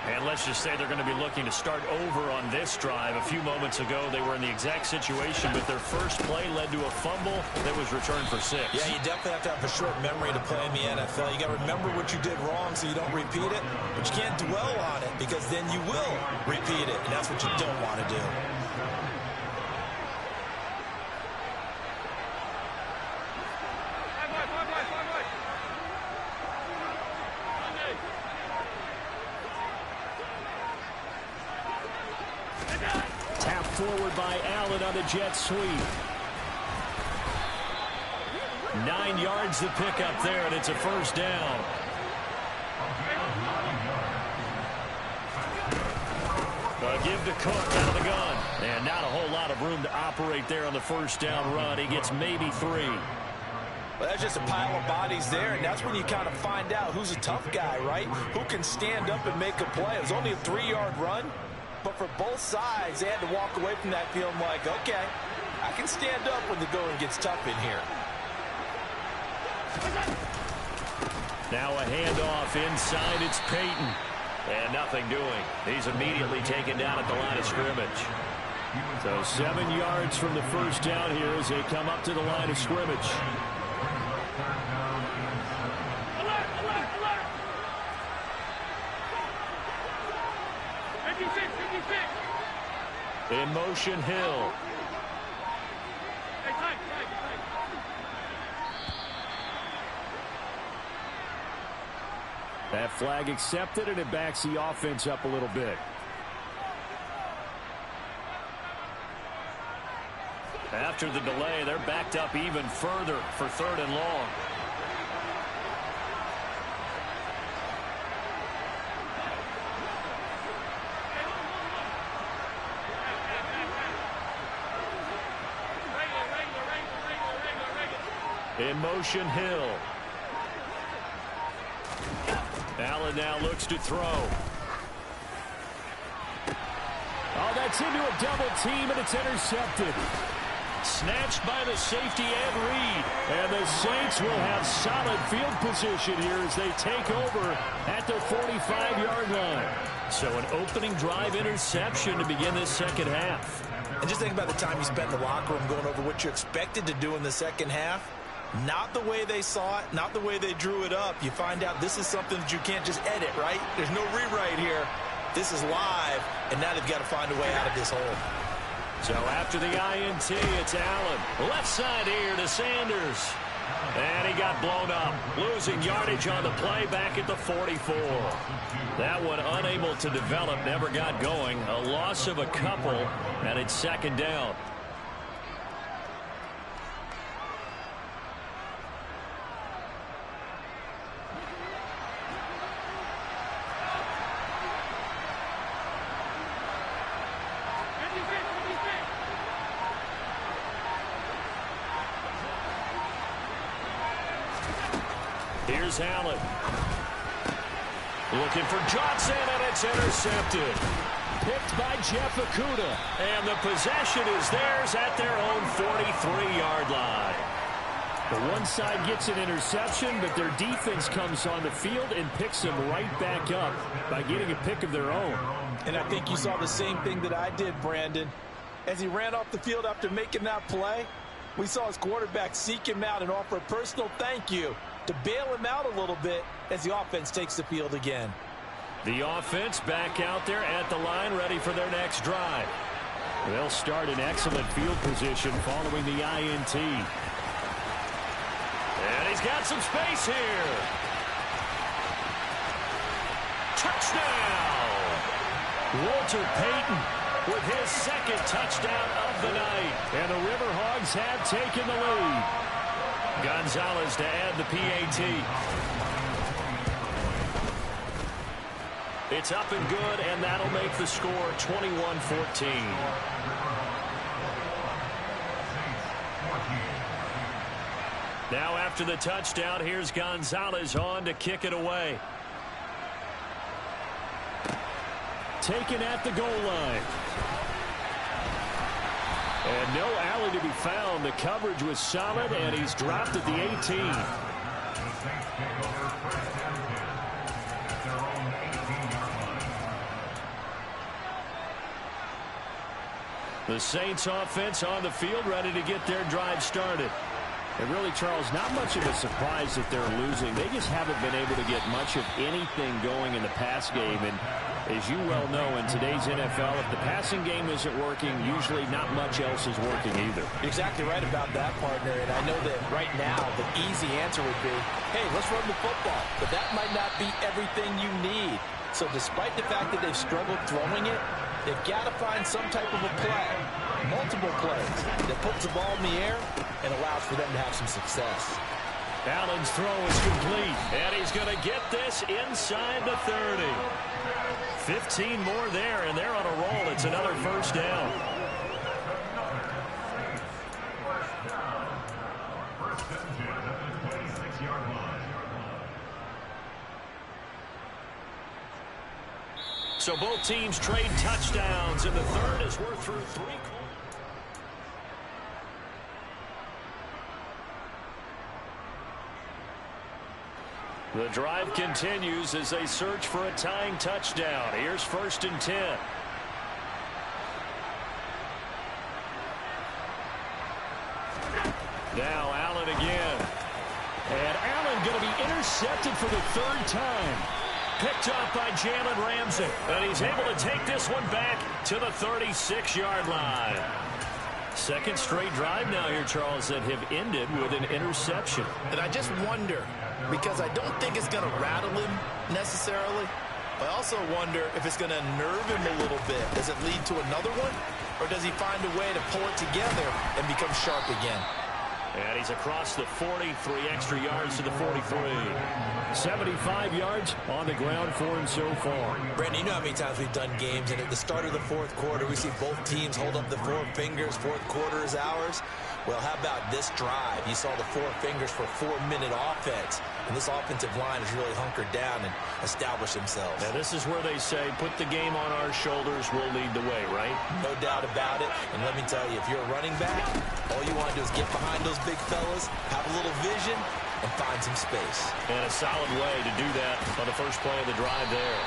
S6: And let's just say they're going to be looking to start over on this drive. A few moments ago, they were in the exact situation, but their first play led to a fumble that was returned for 6.
S3: Yeah, you definitely have to have a short memory to play in the NFL. You got to remember what you did wrong so you don't repeat it, but you can't dwell on it because then you will repeat it, and that's what you don't want to do.
S6: Forward by Allen on the jet sweep. 9 yards to pick up there, and it's a first down. Give to Cook out of the gun. And not a whole lot of room to operate there on the first down run. He gets maybe 3.
S3: Well, that's just a pile of bodies there, and that's when you kind of find out who's a tough guy, right? Who can stand up and make a play. It was only a 3-yard run. But for both sides, they had to walk away from that feeling like, okay, I can stand up when the going gets tough in here.
S6: Now a handoff inside. It's Peyton. And nothing doing. He's immediately taken down at the line of scrimmage. So 7 yards from the first down here as they come up to the line of scrimmage. In motion, Hill. That flag accepted, and it backs the offense up a little bit.
S1: After the delay, they're backed up even further for 3rd and long. In motion, Hill. Allen now looks to throw.
S6: Oh, that's into a double team, and it's intercepted.
S1: Snatched by the safety Ed Reed.
S6: And the Saints will have solid field position here as they take over at their 45-yard line.
S1: So an opening drive interception to begin this second half.
S3: And just think about the time you spent in the locker room going over what you expected to do in the second half. Not the way they saw it, not the way they drew it up. You find out this is something that you can't just edit, right? There's no rewrite here. This is live, and now they've got to find a way out of this hole.
S1: So after the INT, it's Allen. Left side here to Sanders. And he got blown up. Losing yardage on the play back at the 44. That one unable to develop, never got going. A loss of a couple, and it's 2nd down. Here's Allen. Looking for Johnson, and it's intercepted.
S6: Picked by Jeff Okudah.
S1: And the possession is theirs at their own 43-yard line.
S6: The one side gets an interception, but their defense comes on the field and picks them right back up by getting a pick of their own.
S3: And I think you saw the same thing that I did, Brandon. As he ran off the field after making that play, we saw his quarterback seek him out and offer a personal thank you to bail him out a little bit as the offense takes the field again.
S1: The offense back out there at the line, ready for their next drive.
S6: They'll start in excellent field position following the INT.
S1: And he's got some space here. Touchdown! Walter Payton with his 2nd touchdown of the night.
S6: And the Riverhogs have taken the lead.
S1: Gonzalez to add the PAT. It's up and good, and that'll make the score 21-14. Now after the touchdown, here's Gonzalez on to kick it away.
S6: Taken at the goal line. And no alley to be found. The coverage was solid, and he's dropped at the 18.
S1: The Saints offense on the field, ready to get their drive started.
S6: And really, Charles, not much of a surprise that they're losing. They just haven't been able to get much of anything going in the pass game. And as you well know, in today's NFL, if the passing game isn't working, usually not much else is working either.
S3: You're exactly right about that, partner. And I know that right now the easy answer would be, hey, let's run the football. But that might not be everything you need. So despite the fact that they've struggled throwing it, they've got to find some type of a play, multiple plays, that puts the ball in the air and allows for them to have some success.
S1: Allen's throw is complete, and he's going to get this inside the 30. 15 more there, and they're on a roll. It's another 1st down. So both teams trade touchdowns in the 3rd as we're through 3 quarters. The drive continues as they search for a tying touchdown. Here's 1st and 10. Now Allen again.
S6: And Allen going to be intercepted for the 3rd time.
S1: Picked up by Jalen Ramsey. And he's able to take this one back to the 36-yard line. 2nd straight drive now here, Charles, that have ended with an interception.
S2: And I just wonder, because I don't think it's going to rattle him necessarily. I also wonder if it's going to nerve him a little bit. Does it lead to another one?
S3: or does he find a way to pull it together and become sharp again?
S6: And he's across the 40, 3 extra yards to the 43. 75 yards on the ground for him so far.
S2: Brandon, you know how many times we've done games, and at the start of the fourth quarter, we see both teams hold up the 4 fingers, fourth quarter is ours. Well, how about this drive? You saw the 4 fingers for 4-minute offense, and this offensive line has really hunkered down and established themselves.
S6: Now, this is where they say, put the game on our shoulders, we'll lead the way, right?
S2: No doubt about it, and let me tell you, if you're a running back, all you want to do is get behind those big fellas, have a little vision, and find some space.
S6: And a solid way to do that on the first play of the drive there.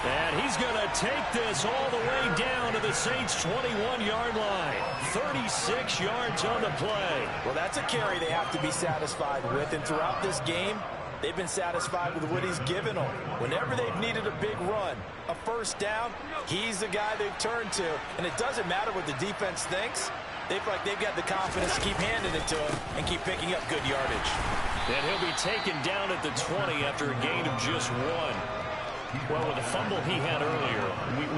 S6: And he's going to take this all the way down to the Saints' 21-yard line. 36 yards on the play.
S3: Well, that's a carry they have to be satisfied with. And throughout this game, they've been satisfied with what he's given them. Whenever they've needed a big run, a first down, he's the guy they've turned to. And it doesn't matter what the defense thinks. They feel like they've got the confidence to keep handing it to him and keep picking up good yardage.
S6: And he'll be taken down at the 20 after a gain of just 1. Well, with the fumble he had earlier,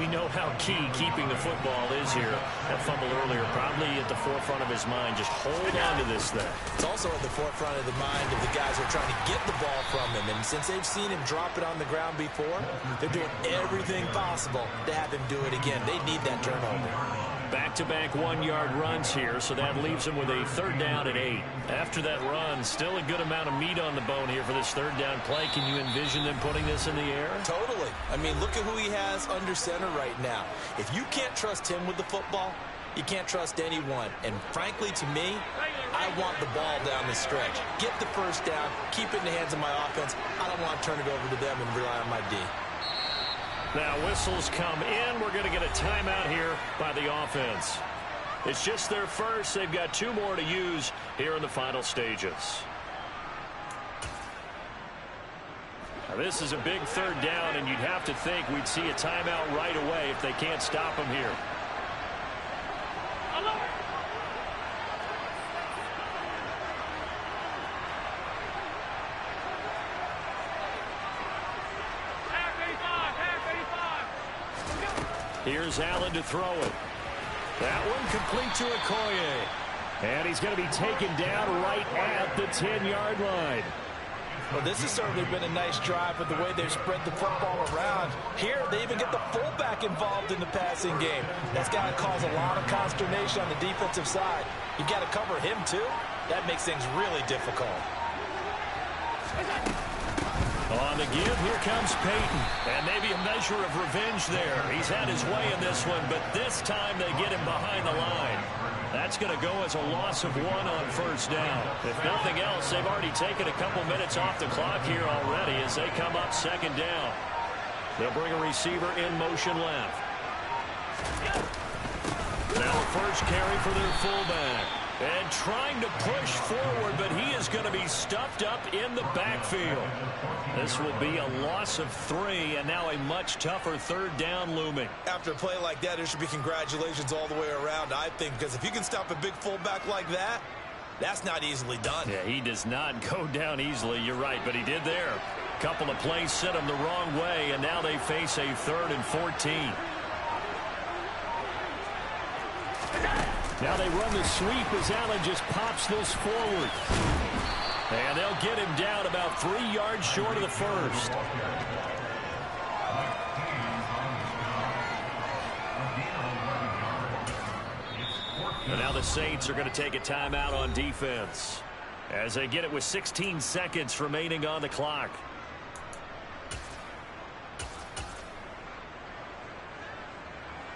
S6: we know how key keeping the football is here. That fumble earlier probably at the forefront of his mind. Just hold on to this thing.
S2: It's also at the forefront of the mind of the guys who are trying to get the ball from him. And since they've seen him drop it on the ground before, they're doing everything possible to have him do it again. They need that turnover.
S6: Back-to-back 1-yard runs here, so that leaves him with a 3rd down at 8. After that run, still a good amount of meat on the bone here for this 3rd down play. Can you envision them putting this in the air?
S2: Totally. I mean, look at who he has under center right now. If you can't trust him with the football, you can't trust anyone. And frankly, to me, I want the ball down the stretch. Get the first down, keep it in the hands of my offense. I don't want to turn it over to them and rely on my D.
S6: Now whistles come in. We're going to get a timeout here by the offense. It's just their first. They've got 2 more to use here in the final stages. Now this is a big 3rd down, and you'd have to think we'd see a timeout right away if they can't stop him here. Here's Allen to throw it. That one complete to Okoye. And he's going to be taken down right at the 10-yard line.
S3: Well, this has certainly been a nice drive with the way they've spread the football around. Here, they even get the fullback involved in the passing game. That's got to cause a lot of consternation on the defensive side. You've got to cover him, too. That makes things really difficult.
S6: On the give, here comes Peyton. And maybe a measure of revenge there. He's had his way in this one, but this time they get him behind the line. That's going to go as a loss of 1 on 1st down. If nothing else, they've already taken a couple minutes off the clock here already as they come up 2nd down. They'll bring a receiver in motion left. Now a first carry for their fullback. And trying to push forward, but he is going to be stuffed up in the backfield. This will be a loss of 3, and now a much tougher 3rd down looming.
S2: After a play like that, there should be congratulations all the way around, I think, because if you can stop a big fullback like that, that's not easily done.
S6: Yeah, he does not go down easily, you're right, but he did there. A couple of plays sent him the wrong way, and now they face a 3rd and 14. Now they run the sweep as Allen just pops this forward. And they'll get him down about 3 yards short of the first. And now the Saints are going to take a timeout on defense as they get it with 16 seconds remaining on the clock.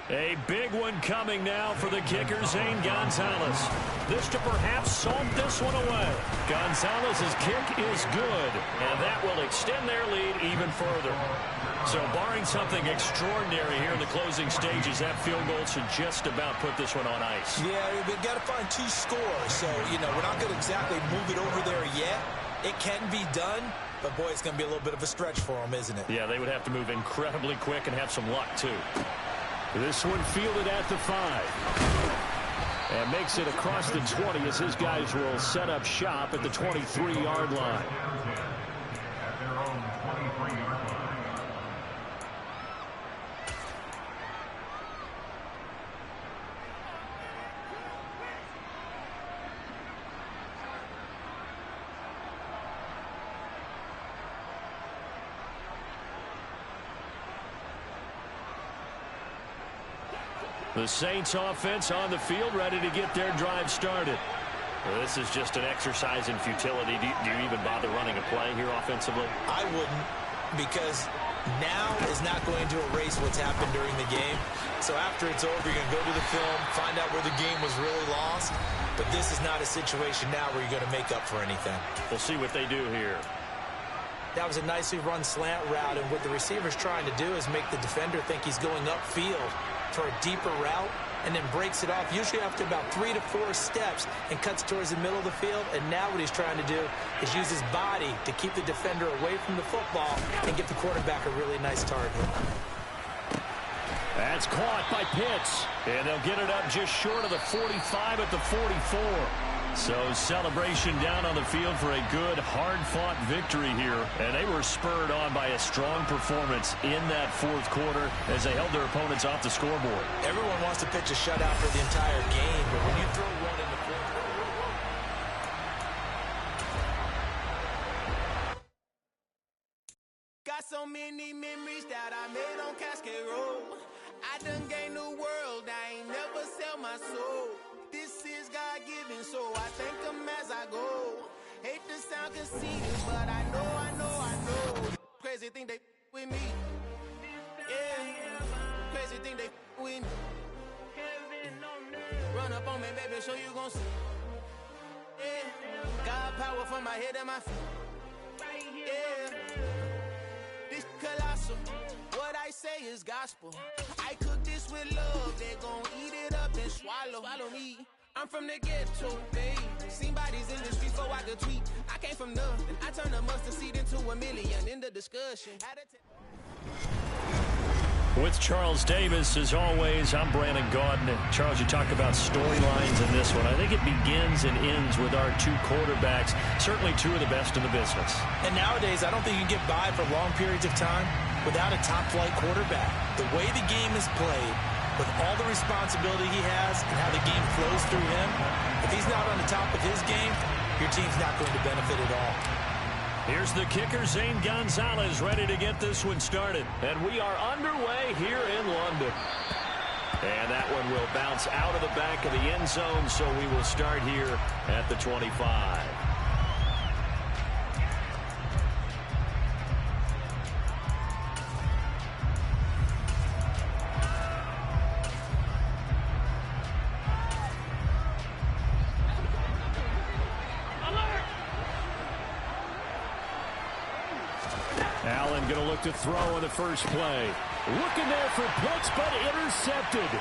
S6: A big one coming now for the kicker, Zane Gonzalez. This to perhaps salt this one away. Gonzalez's kick is good, and that will extend their lead even further. So barring something extraordinary here in the closing stages, that field goal should just about put this one on ice.
S2: Yeah, we've got to find 2 scores. So, we're not going to exactly move it over there yet. It can be done, but, boy, it's going to be a little bit of a stretch for them, isn't it?
S6: Yeah, they would have to move incredibly quick and have some luck, too. This one fielded at the 5. And makes it across the 20 as his guys will set up shop at the 23-yard line. The Saints offense on the field, ready to get their drive started.
S1: Well, this is just an exercise in futility. Do you even bother running a play here offensively?
S2: I wouldn't, because now is not going to erase what's happened during the game. So after it's over, you're going to go to the film, find out where the game was really lost. But this is not a situation now where you're going to make up for anything.
S1: We'll see what they do here.
S2: That was a nicely run slant route, and what the receiver's trying to do is make the defender think he's going upfield for a deeper route, and then breaks it off, usually after about 3 to 4 steps, and cuts towards the middle of the field. And now what he's trying to do is use his body to keep the defender away from the football and get the quarterback a really nice target.
S6: That's caught by Pitts, and they'll get it up just short of the 45 at the 44. So celebration down on the field for a good, hard-fought victory here. And they were spurred on by a strong performance in that fourth quarter as they held their opponents off the scoreboard.
S2: Everyone wants to pitch a shutout for the entire game, but when you throw one in the fourth quarter...
S4: Got so many memories that I made on Cascade Road. I done gained the world, I ain't never sell my soul. This is God-given, so I thank him as I go. Hate to sound conceited, but I know. Crazy thing they with me. Yeah, crazy thing they with me. Run up on me, baby, so you gon' see. Yeah, God power from my head and my feet. Yeah, this colossal. What I say is gospel. I cook this with love. They gon' eat it up and swallow me. I'm from the ghetto, babe. Seen bodies in the streets so I could tweet. I came from nothing. I turned a mustard seed into a million. In the discussion.
S6: With Charles Davis, as always, I'm Brandon Gaudin. Charles, you talk about storylines in this one. I think it begins and ends with our two quarterbacks, certainly two of the best in the business.
S2: And nowadays, I don't think you can get by for long periods of time without a top-flight quarterback. The way the game is played, with all the responsibility he has and how the game flows through him, if he's not on the top of his game, your team's not going to benefit at all.
S6: Here's the kicker, Zane Gonzalez, ready to get this one started. And we are underway here in London. And that one will bounce out of the back of the end zone, so we will start here at the 25. Allen going to look to throw on the first play. Looking there for Pitts, but intercepted.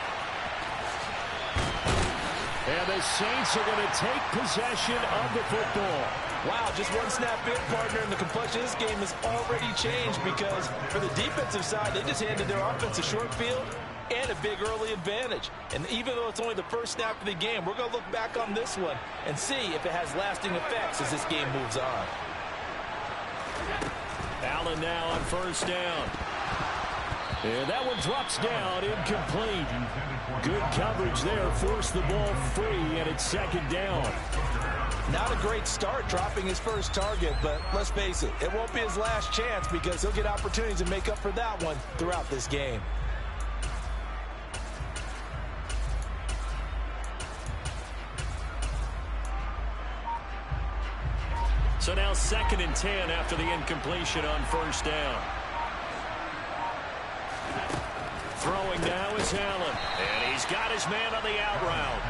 S6: And the Saints are going to take possession of the football.
S3: Wow, just one snap in, partner, and the complexion of this game has already changed because for the defensive side, they just handed their offense a short field and a big early advantage. And even though it's only the first snap of the game, we're going to look back on this one and see if it has lasting effects as this game moves on.
S6: Allen now on first down. And that one drops down, incomplete. Good coverage there, forced the ball free, and it's second down.
S3: Not a great start dropping his first target, but let's face it, it won't be his last chance because he'll get opportunities to make up for that one throughout this game.
S6: So now 2nd and 10 after the incompletion on first down. Throwing now is Allen. And he's got his man on the out route.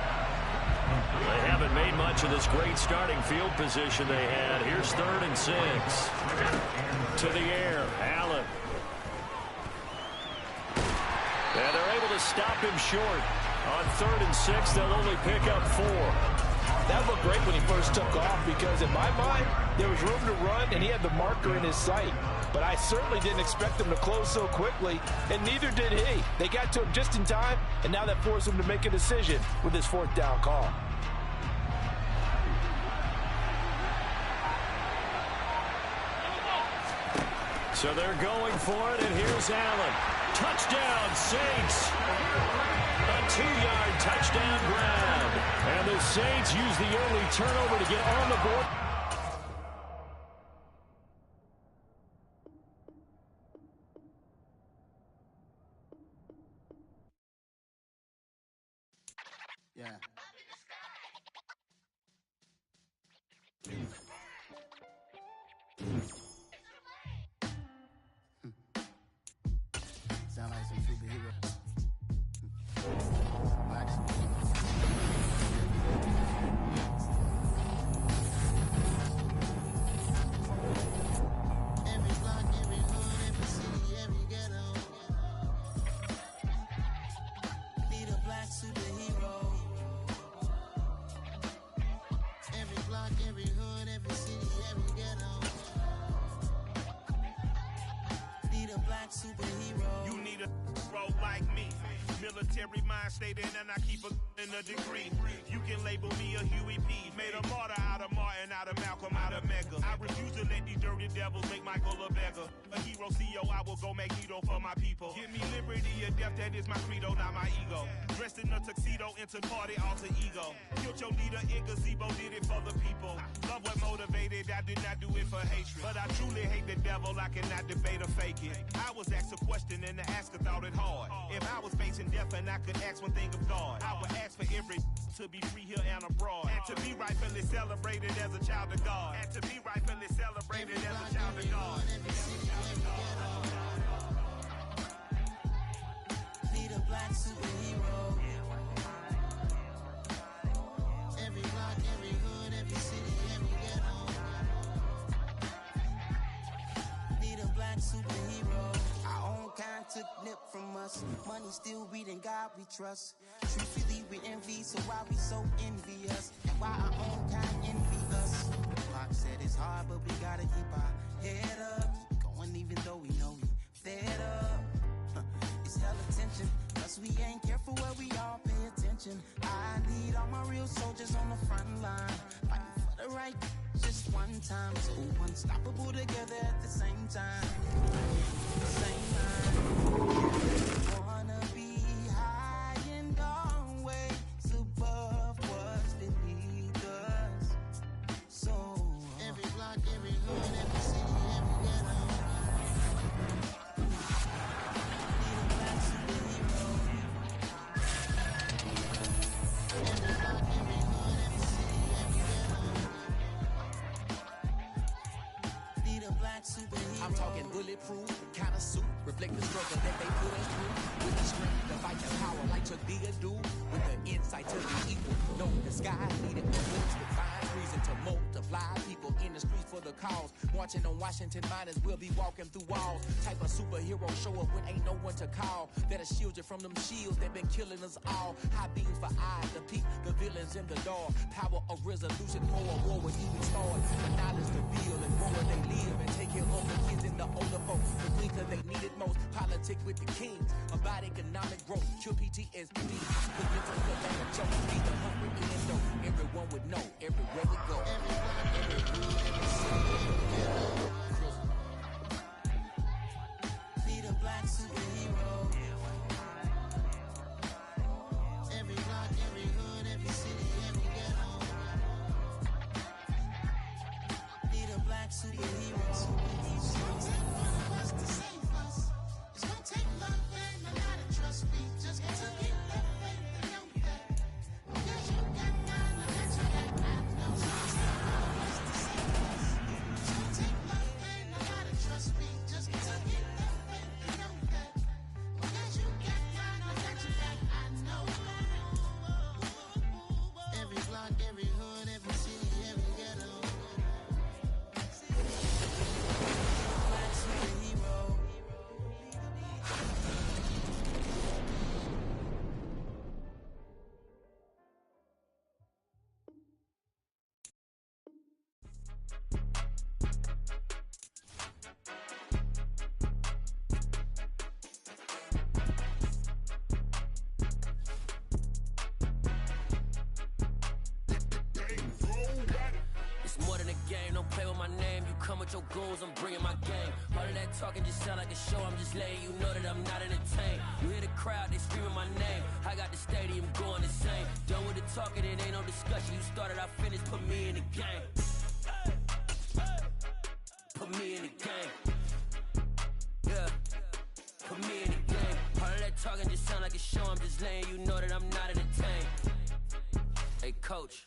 S6: They haven't made much of this great starting field position they had. Here's 3rd and 6. To the air, Allen. And they're able to stop him short. On 3rd and 6, they'll only pick up 4.
S3: That looked great when he first took off because in my mind, there was room to run and he had the marker in his sight. But I certainly didn't expect him to close so quickly, and neither did he. They got to him just in time, and now that forced him to make a decision with his 4th down call.
S6: So they're going for it, and here's Allen. Touchdown, Saints. A 2-yard touchdown grab. And the Saints use the early turnover to get on the board.
S7: Yeah. Sound like some superhero. Every block, every hood, every city, every ghetto. Need a black superhero. Every block, every hood, every city, every ghetto. Need a black superhero.
S5: You need a role like me. Military mind stated, and I keep a degree. You can label me a Huey P. Made a martyr out of Martin, out of Malcolm, out of Mega. I refuse to let these dirty devils make Michael a beggar. A hero CEO, I will go Magneto for my people. Give me liberty or death, that is my credo, not my ego. Dressed in a tuxedo, into party, alter ego. Killed your leader in gazebo, did it for the people. Love what motivated, I did not do it for hatred. But I truly hate the devil, I cannot debate or fake it. I was asked a question and the asker thought it hard. If I was facing death and I could ask one thing of God, I would ask for every to be free here and abroad. And to be rightfully celebrated as a child of God. And to be rightfully celebrated as a child of God.
S7: Need a black superhero. Every block, every hood, every city, every ghetto. Need a black superhero. Our own kind took nip from us. Money still reading, God we trust. Truthfully we envy, so why we so envious? And why our own kind envy us? Pac said it's hard, but we gotta keep our head up. Keep going even though we know we fed up. It's hella tension, plus we ain't careful where we all pay attention. I need all my real soldiers on the front line, fighting for the right just one time. So unstoppable together at the same time. Same time. Wanna be high and always above what's beneath us. So every block, every hood, every city, every ghetto. Need a black superhero. Every block, every hood, every city, every ghetto. Need a black superhero. I'm talking bulletproof, kind of suit, reflect the struggle that they put us through. With the strength to fight the power like Chuck D do. With the insight to be equal, no disguise needed. No words to find reason to multiply. People in the streets for the cause. Marching on Washington miners, we'll be walking through walls. Type of superhero show up when ain't no one to call. That'll shield you from them shields that been killing us all. High beams for eyes to peep the villains in the dark. Power of resolution for a war with even stars. The knowledge to build and grow where they live and take care of the kids and the older folks. The clean cause they need it most. Politic with the kings. About economic growth. Cure PTSD. Put mental health and a joke. Be the hungry in the dough. Everyone would know. Everywhere we go. Every block, every hood, every city, every ghetto. Need a black superhero. Every block, every hood, every city, every ghetto. Need a black superhero. It's gonna take one of us to save us. It's gonna take love and a lot of trust. We just got to get that faith and know that. Because you got mine, I got you got mine. No, it's one of us to save us. It's gonna take love and a lot of trust. We just got to get that faith and know that. Because you got mine, I got you got I know. Every block, every hood, every city, every ghetto. Black superhero.
S8: It's more than a game, don't play with my name. You come with your goons, I'm bringing my game. All of that talking just sound like a show, I'm just letting you know that I'm not entertained. You hear the crowd, they screaming my name. I got the stadium going insane. Done with the talking, it ain't no discussion. You started, I finished, put me in the game. Put me in the game. Yeah, put me in the game. All of that talking just sound like a show, I'm just letting you know that I'm not entertained. Hey, coach.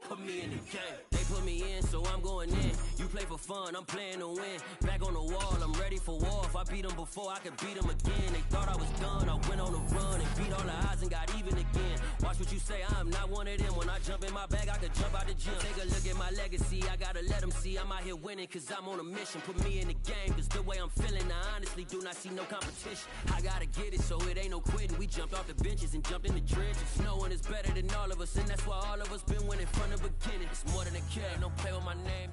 S8: Put me in the game. They put me in, so I'm going in. You play for fun, I'm playing to win. Back on the wall, I'm ready for war. If I beat them before, I could beat them again. They thought I was done, I went on a run and beat all the odds and got even again. Watch what you say, I'm not one of them. When I jump in my bag, I could jump out the gym. Take a look at my legacy, I gotta let them see I'm out here winning, cause I'm on a mission. Put me in the game, cause the way I'm feeling, I honestly do not see no competition. I gotta get it, so it ain't no quitting. We jumped off the benches and jumped in the trenches. No one is better than all of us, and that's why all of us been winning from the beginning. It's more than a game, don't play with my name.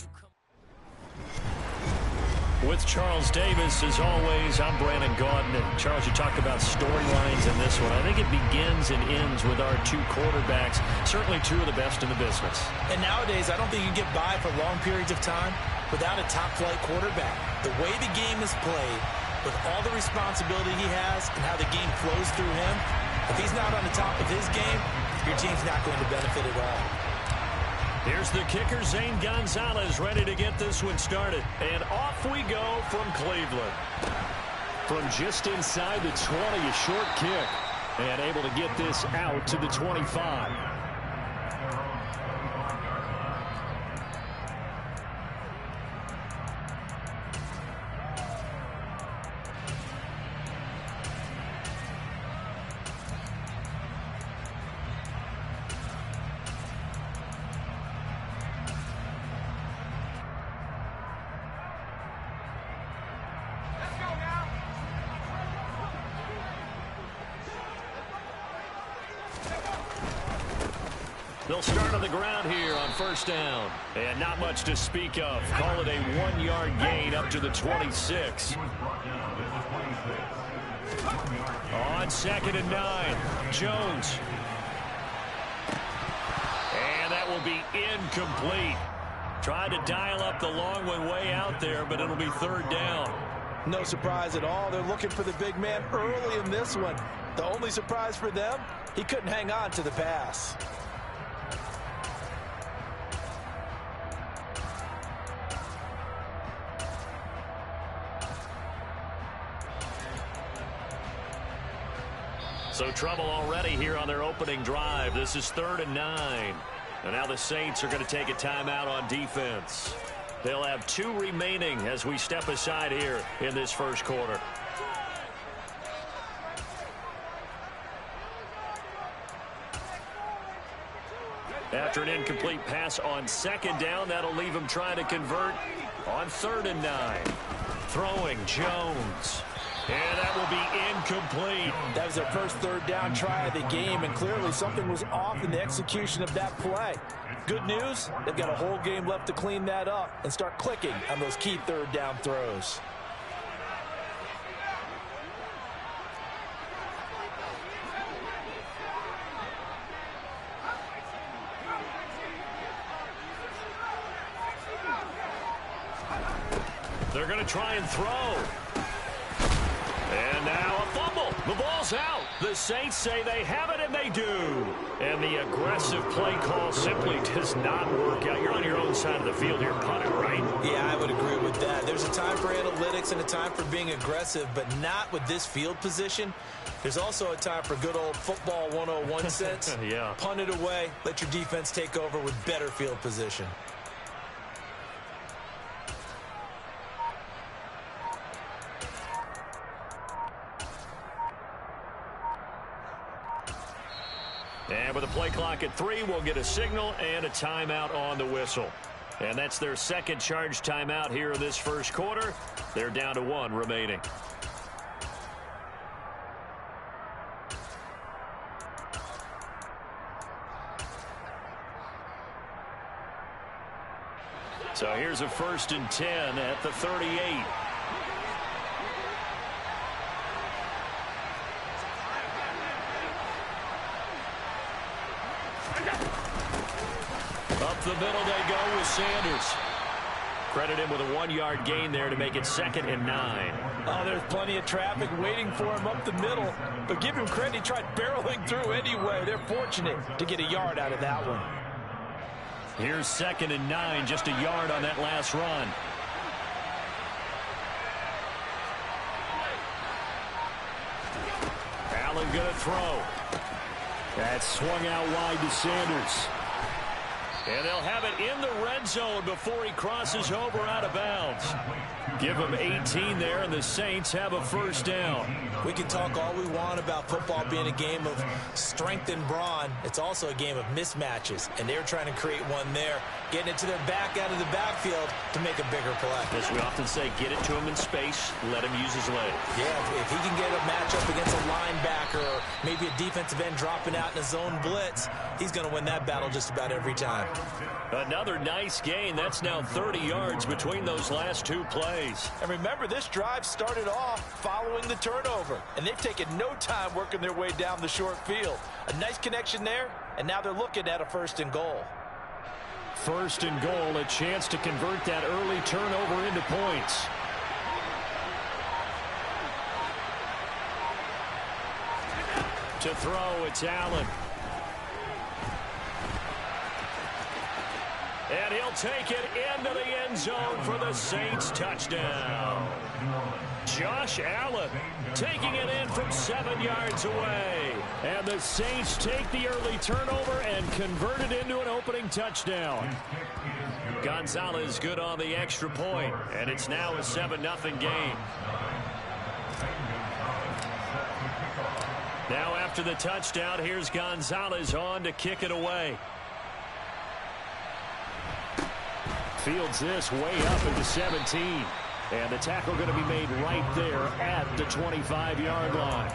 S6: With Charles Davis, as always, I'm Brandon Gaudin. And Charles, you talked about storylines in this one. I think it begins and ends with our two quarterbacks, certainly two of the best in the business.
S2: And nowadays, I don't think you can get by for long periods of time without a top-flight quarterback. The way the game is played, with all the responsibility he has and how the game flows through him, if he's not on the top of his game, your team's not going to benefit at all.
S6: Here's the kicker, Zane Gonzalez, ready to get this one started. And off we go from Cleveland. From just inside the 20, a short kick. And able to get this out to the 25. They'll start on the ground here on first down. And not much to speak of. Call it a 1-yard gain up to the 26. On 2nd and 9, Jones. And that will be incomplete. Tried to dial up the long one way out there, but it'll be 3rd down.
S3: No surprise at all. They're looking for the big man early in this one. The only surprise for them, he couldn't hang on to the pass.
S6: So trouble already here on their opening drive. This is 3rd and 9. And now the Saints are going to take a timeout on defense. They'll have 2 remaining as we step aside here in this first quarter. After an incomplete pass on 2nd down, that'll leave him trying to convert on 3rd and 9. Throwing Jones. And that will be incomplete.
S3: That was their first 3rd down try of the game, and clearly something was off in the execution of that play. Good news, they've got a whole game left to clean that up and start clicking on those key 3rd down throws.
S6: They're going to try and throw. And now a fumble. The ball's out. The Saints say they have it, and they do. And the aggressive play call simply does not work out. You're on your own side of the field here, punting, right?
S2: Yeah, I would agree with that. There's a time for analytics and a time for being aggressive, but not with this field position. There's also a time for good old football 101 sense.
S6: Yeah.
S2: Punt it away. Let your defense take over with better field position.
S6: And with a play clock at 3, we'll get a signal and a timeout on the whistle. And that's their second charge timeout here in this first quarter. They're down to 1 remaining. So here's a 1st and 10 at the 38. Up the middle they go with Sanders. Credit him with a 1-yard gain there to make it 2nd and 9.
S3: Oh, there's plenty of traffic waiting for him up the middle. But give him credit, he tried barreling through anyway. They're fortunate to get a yard out of that one.
S6: Here's 2nd and 9, just a yard on that last run. Allen going to throw. That's swung out wide to Sanders. And they'll have it in the red zone before he crosses over out of bounds. Give him 18 there, and the Saints have a first down.
S2: We can talk all we want about football being a game of strength and brawn. It's also a game of mismatches, and they're trying to create one there, getting it to their back out of the backfield to make a bigger play.
S1: As we often say, get it to him in space, let him use his legs.
S2: Yeah, if he can get a matchup against a linebacker or maybe a defensive end dropping out in a zone blitz, he's going to win that battle just about every time.
S1: Another nice gain. That's now 30 yards between those last two plays.
S3: And remember, this drive started off following the turnover, and they've taken no time working their way down the short field. A nice connection there, and now they're looking at a 1st and goal.
S6: 1st and goal, a chance to convert that early turnover into points. To throw, it's Allen. And he'll take it into the end zone for the Saints touchdown. Josh Allen taking it in from 7 yards away. And the Saints take the early turnover and convert it into an opening touchdown. Gonzalez good on the extra point, and it's now a 7-0 game. Now after the touchdown, here's Gonzalez on to kick it away. Fields this way up into 17. And the tackle going to be made right there at the 25-yard line.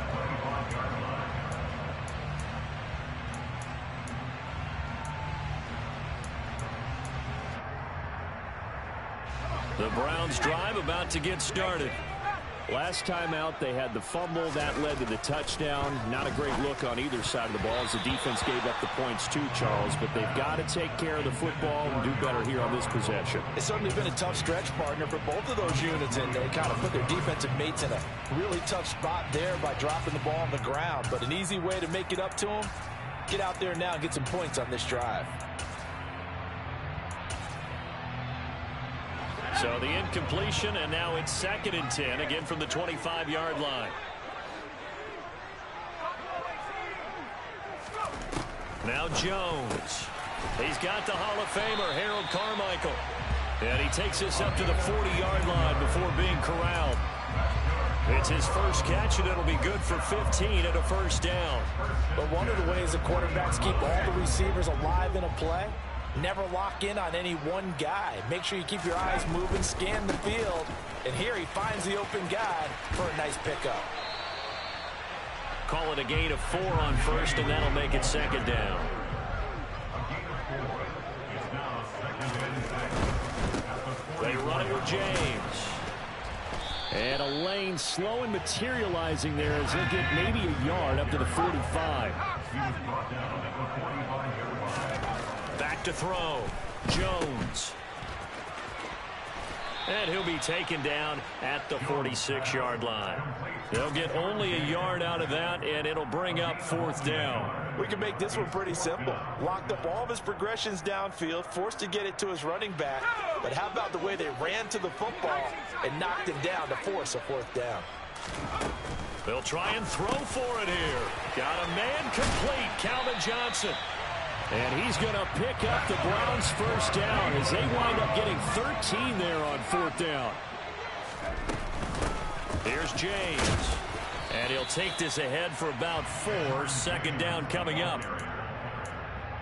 S6: The Browns drive about to get started. Last time out, they had the fumble. That led to the touchdown. Not a great look on either side of the ball as the defense gave up the points too, Charles. But they've got to take care of the football and do better here on this possession.
S3: It's certainly been a tough stretch, partner, for both of those units, and they kind of put their defensive mates in a really tough spot there by dropping the ball on the ground. But an easy way to make it up to them, get out there now and get some points on this drive.
S1: So the incompletion, and now it's 2nd and 10, again from the 25-yard line. Now Jones. He's got the Hall of Famer, Harold Carmichael. And he takes us up to the 40-yard line before being corralled. It's his first catch, and it'll be good for 15 at a first down.
S3: But one of the ways the quarterbacks keep all the receivers alive in a play, never lock in on any one guy. Make sure you keep your eyes moving, scan the field. And here he finds the open guy for a nice pickup.
S1: Call it a gain of 4 on first, and that'll make it 2nd down. They run it with James. And a lane slow and materializing there as he'll get maybe a yard up to the 45. Back to throw. Jones. And he'll be taken down at the 46-yard line. They'll get only a yard out of that, and it'll bring up 4th down.
S3: We can make this one pretty simple. Locked up all of his progressions downfield, forced to get it to his running back. But how about the way they ran to the football and knocked him down to force a 4th down?
S1: They'll try and throw for it here. Got a man complete, Calvin Johnson. And he's going to pick up the Browns' first down as they wind up getting 13 there on 4th down. Here's James. And he'll take this ahead for about 4. 2nd down coming up.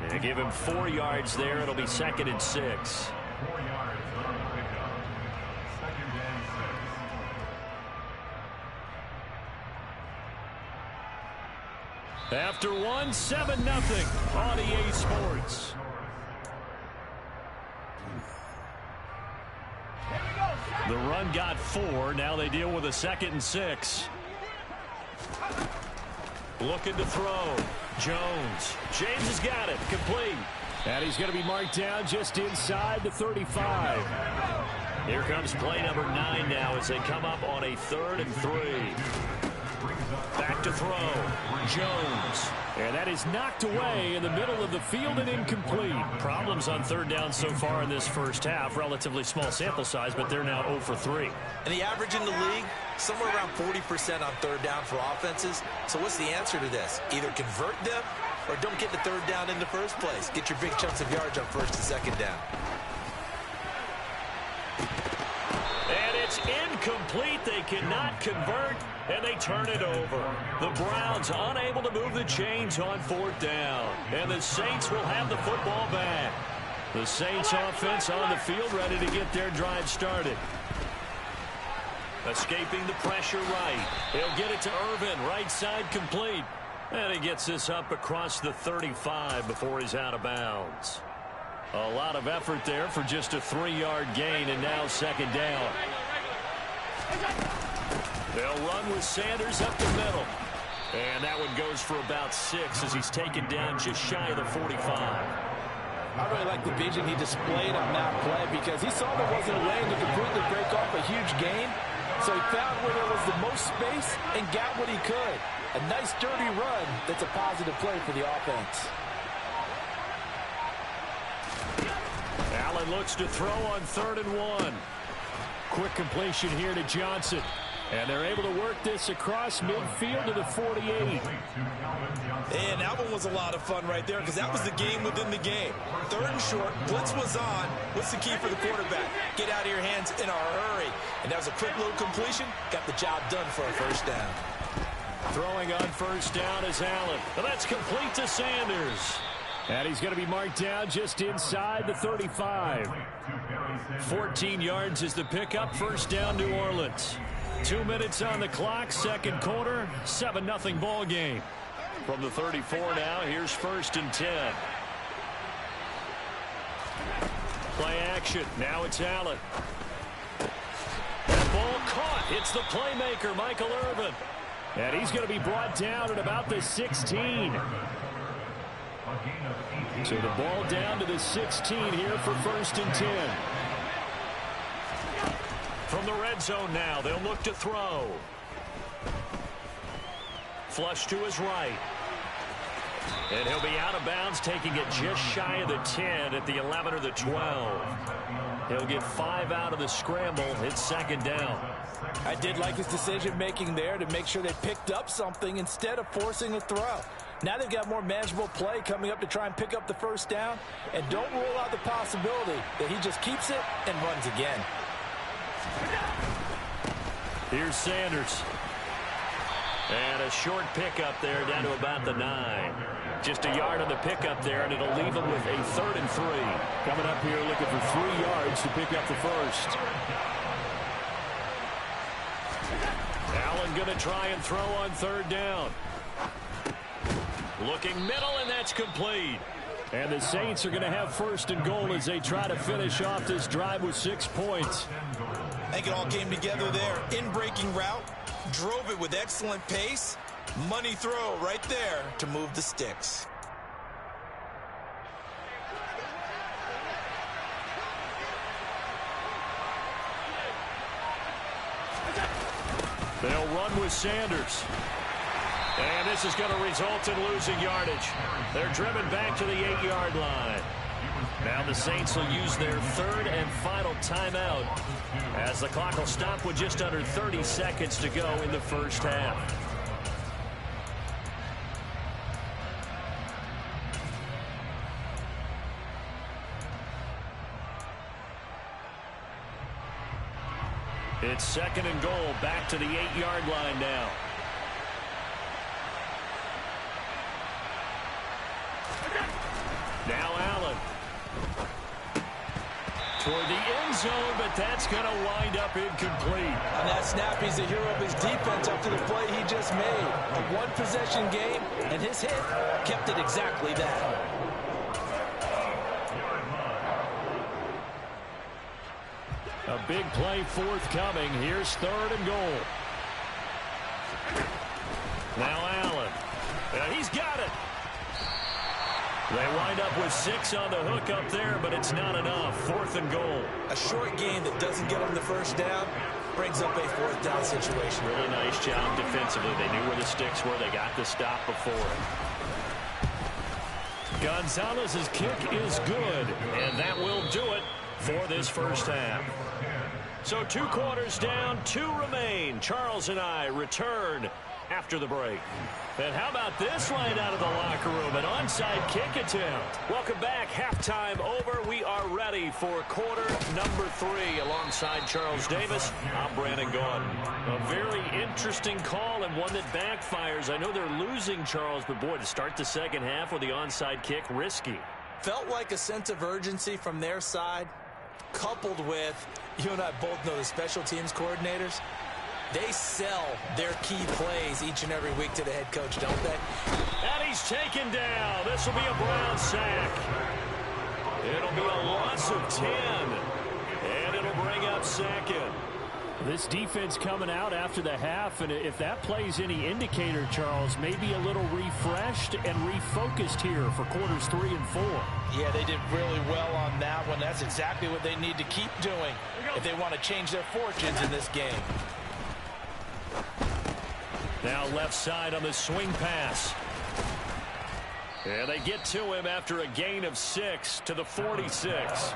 S1: And give him 4 yards there. It'll be 2nd and 6. After 1, 7-0 on EA Sports. The run got 4. Now they deal with a 2nd and 6. Looking to throw. Jones. James has got it. Complete.
S6: And he's going to be marked down just inside the 35.
S1: Here comes play number 9 now as they come up on a 3rd and 3. Back to throw. Jones.
S6: And that is knocked away in the middle of the field and incomplete.
S1: Problems on 3rd down so far in this first half. Relatively small sample size, but they're now 0 for 3.
S2: And the average in the league, somewhere around 40% on 3rd down for offenses. So what's the answer to this? Either convert them or don't get the third down in the first place. Get your big chunks of yards on first and second down.
S1: And it's incomplete. They cannot convert, and they turn it over. The Browns unable to move the chains on fourth down, and the Saints will have the football back. The Saints offense on the field ready to get their drive started. Escaping the pressure right. He'll get it to Irvin, right side complete. And he gets this up across the 35 before he's out of bounds. A lot of effort there for just a 3-yard gain, and now second down. They'll run with Sanders up the middle. And that one goes for about 6 as he's taken down just shy of the 45.
S3: I really like the vision he displayed on that play because he saw there wasn't a lane to completely break off a huge gain. So he found where there was the most space and got what he could. A nice dirty run that's a positive play for the offense.
S6: Allen looks to throw on 3rd and 1. Quick completion here to Johnson. And they're able to work this across midfield to the 48.
S2: And that one was a lot of fun right there because that was the game within the game. 3rd and short, blitz was on. What's the key for the quarterback? Get out of your hands in a hurry. And that was a quick little completion. Got the job done for a first down.
S6: Throwing on first down is Allen. And that's complete to Sanders. And he's going to be marked down just inside the 35. 14 yards is the pickup. First down, New Orleans. 2 minutes on the clock, second quarter, 7-0 ball game. From the 34 now, here's 1st and 10. Play action, now it's Allen. That ball caught, hits the playmaker, Michael Irvin. And he's going to be brought down at about the 16. So the ball down to the 16 here for 1st and 10. From the red zone now, they'll look to throw. Flush to his right. And he'll be out of bounds, taking it just shy of the 10 at the 11 or the 12. He'll get 5 out of the scramble. It's second down.
S3: I did like his decision-making there to make sure they picked up something instead of forcing a throw. Now they've got more manageable play coming up to try and pick up the first down. And don't rule out the possibility that he just keeps it and runs again.
S6: Here's Sanders. And a short pickup there down to about the 9. Just a yard on the pickup there, and it'll leave him with a 3rd and 3. Coming up here looking for 3 yards to pick up the first. Allen going to try and throw on 3rd down. Looking middle, and that's complete. And the Saints are going to have 1st and goal as they try to finish off this drive with 6 points.
S2: I think it all came together there. In-breaking route, drove it with excellent pace. Money throw right there to move the sticks.
S6: They'll run with Sanders. And this is going to result in losing yardage. They're driven back to the 8-yard line. Now the Saints will use their 3rd and final timeout as the clock will stop with just under 30 seconds to go in the first half. It's 2nd and goal, back to the 8-yard line now. Now Allen. Toward the end zone, but that's going to wind up incomplete.
S3: On that snap, he's a hero of his defense after the play he just made. A one-possession game, and his hit kept it exactly that.
S6: A big play forthcoming. Here's 3rd and goal. Now Allen. And he's got it. They wind up with 6 on the hook up there, but it's not enough. 4th and goal.
S2: A short gain that doesn't get them the first down brings up a 4th down situation.
S1: Really nice job defensively. They knew where the sticks were. They got the stop before it.
S6: Gonzalez's kick is good, and that will do it for this first half. So 2 quarters down, 2 remain. Charles and I return
S1: after the break. And how about this right out of the locker room? An onside kick attempt. Welcome back. Halftime over. We are ready for quarter number 3. Alongside Charles Davis, I'm Brandon Gaudin. A very interesting call and one that backfires. I know they're losing, Charles, but boy, to start the second half with the onside kick, risky.
S2: Felt like a sense of urgency from their side, coupled with, you and I both know the special teams coordinators. They sell their key plays each and every week to the head coach, don't they?
S1: And he's taken down. This will be a Brown sack. It'll be a loss of 10. And it'll bring up second.
S6: This defense coming out after the half, and if that plays any indicator, Charles, maybe a little refreshed and refocused here for quarters 3 and 4.
S3: Yeah, they did really well on that one. That's exactly what they need to keep doing if they want to change their fortunes in this game.
S1: Now left side on the swing pass. And they get to him after a gain of 6 to the 46.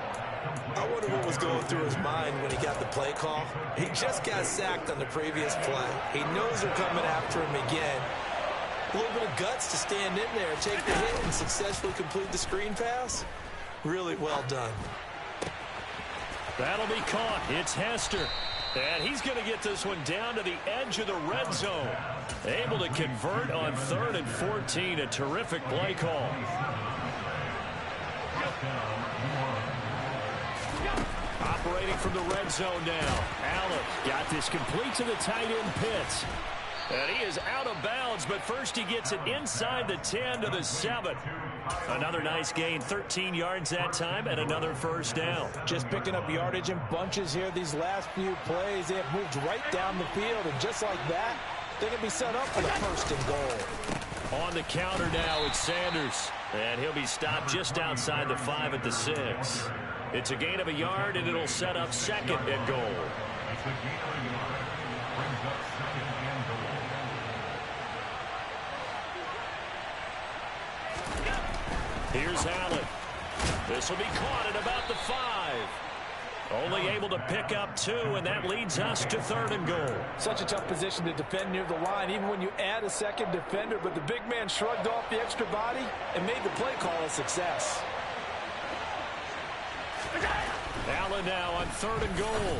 S2: I wonder what was going through his mind when he got the play call. He just got sacked on the previous play. He knows they're coming after him again. A little bit of guts to stand in there, take the hit, and successfully complete the screen pass. Really well done.
S1: That'll be caught. It's Hester. And he's going to get this one down to the edge of the red zone. Able to convert on 3rd and 14. A terrific play call. Operating from the red zone now. Allen got this complete to the tight end Pitts. And he is out of bounds, but first he gets it inside the 10 to the 7. Another nice gain, 13 yards that time, and another first down.
S3: Just picking up yardage in bunches here these last few plays. They have moved right down the field, and just like that, they can be set up for the 1st and goal.
S1: On the counter now, it's Sanders. And he'll be stopped just outside the 5 at the 6. It's a gain of a yard, and it'll set up 2nd and goal. Here's Allen. This will be caught at about the 5. Only able to pick up 2, and that leads us to 3rd and goal.
S3: Such a tough position to defend near the line, even when you add a second defender, but the big man shrugged off the extra body and made the play call a success.
S1: Allen now on 3rd and goal.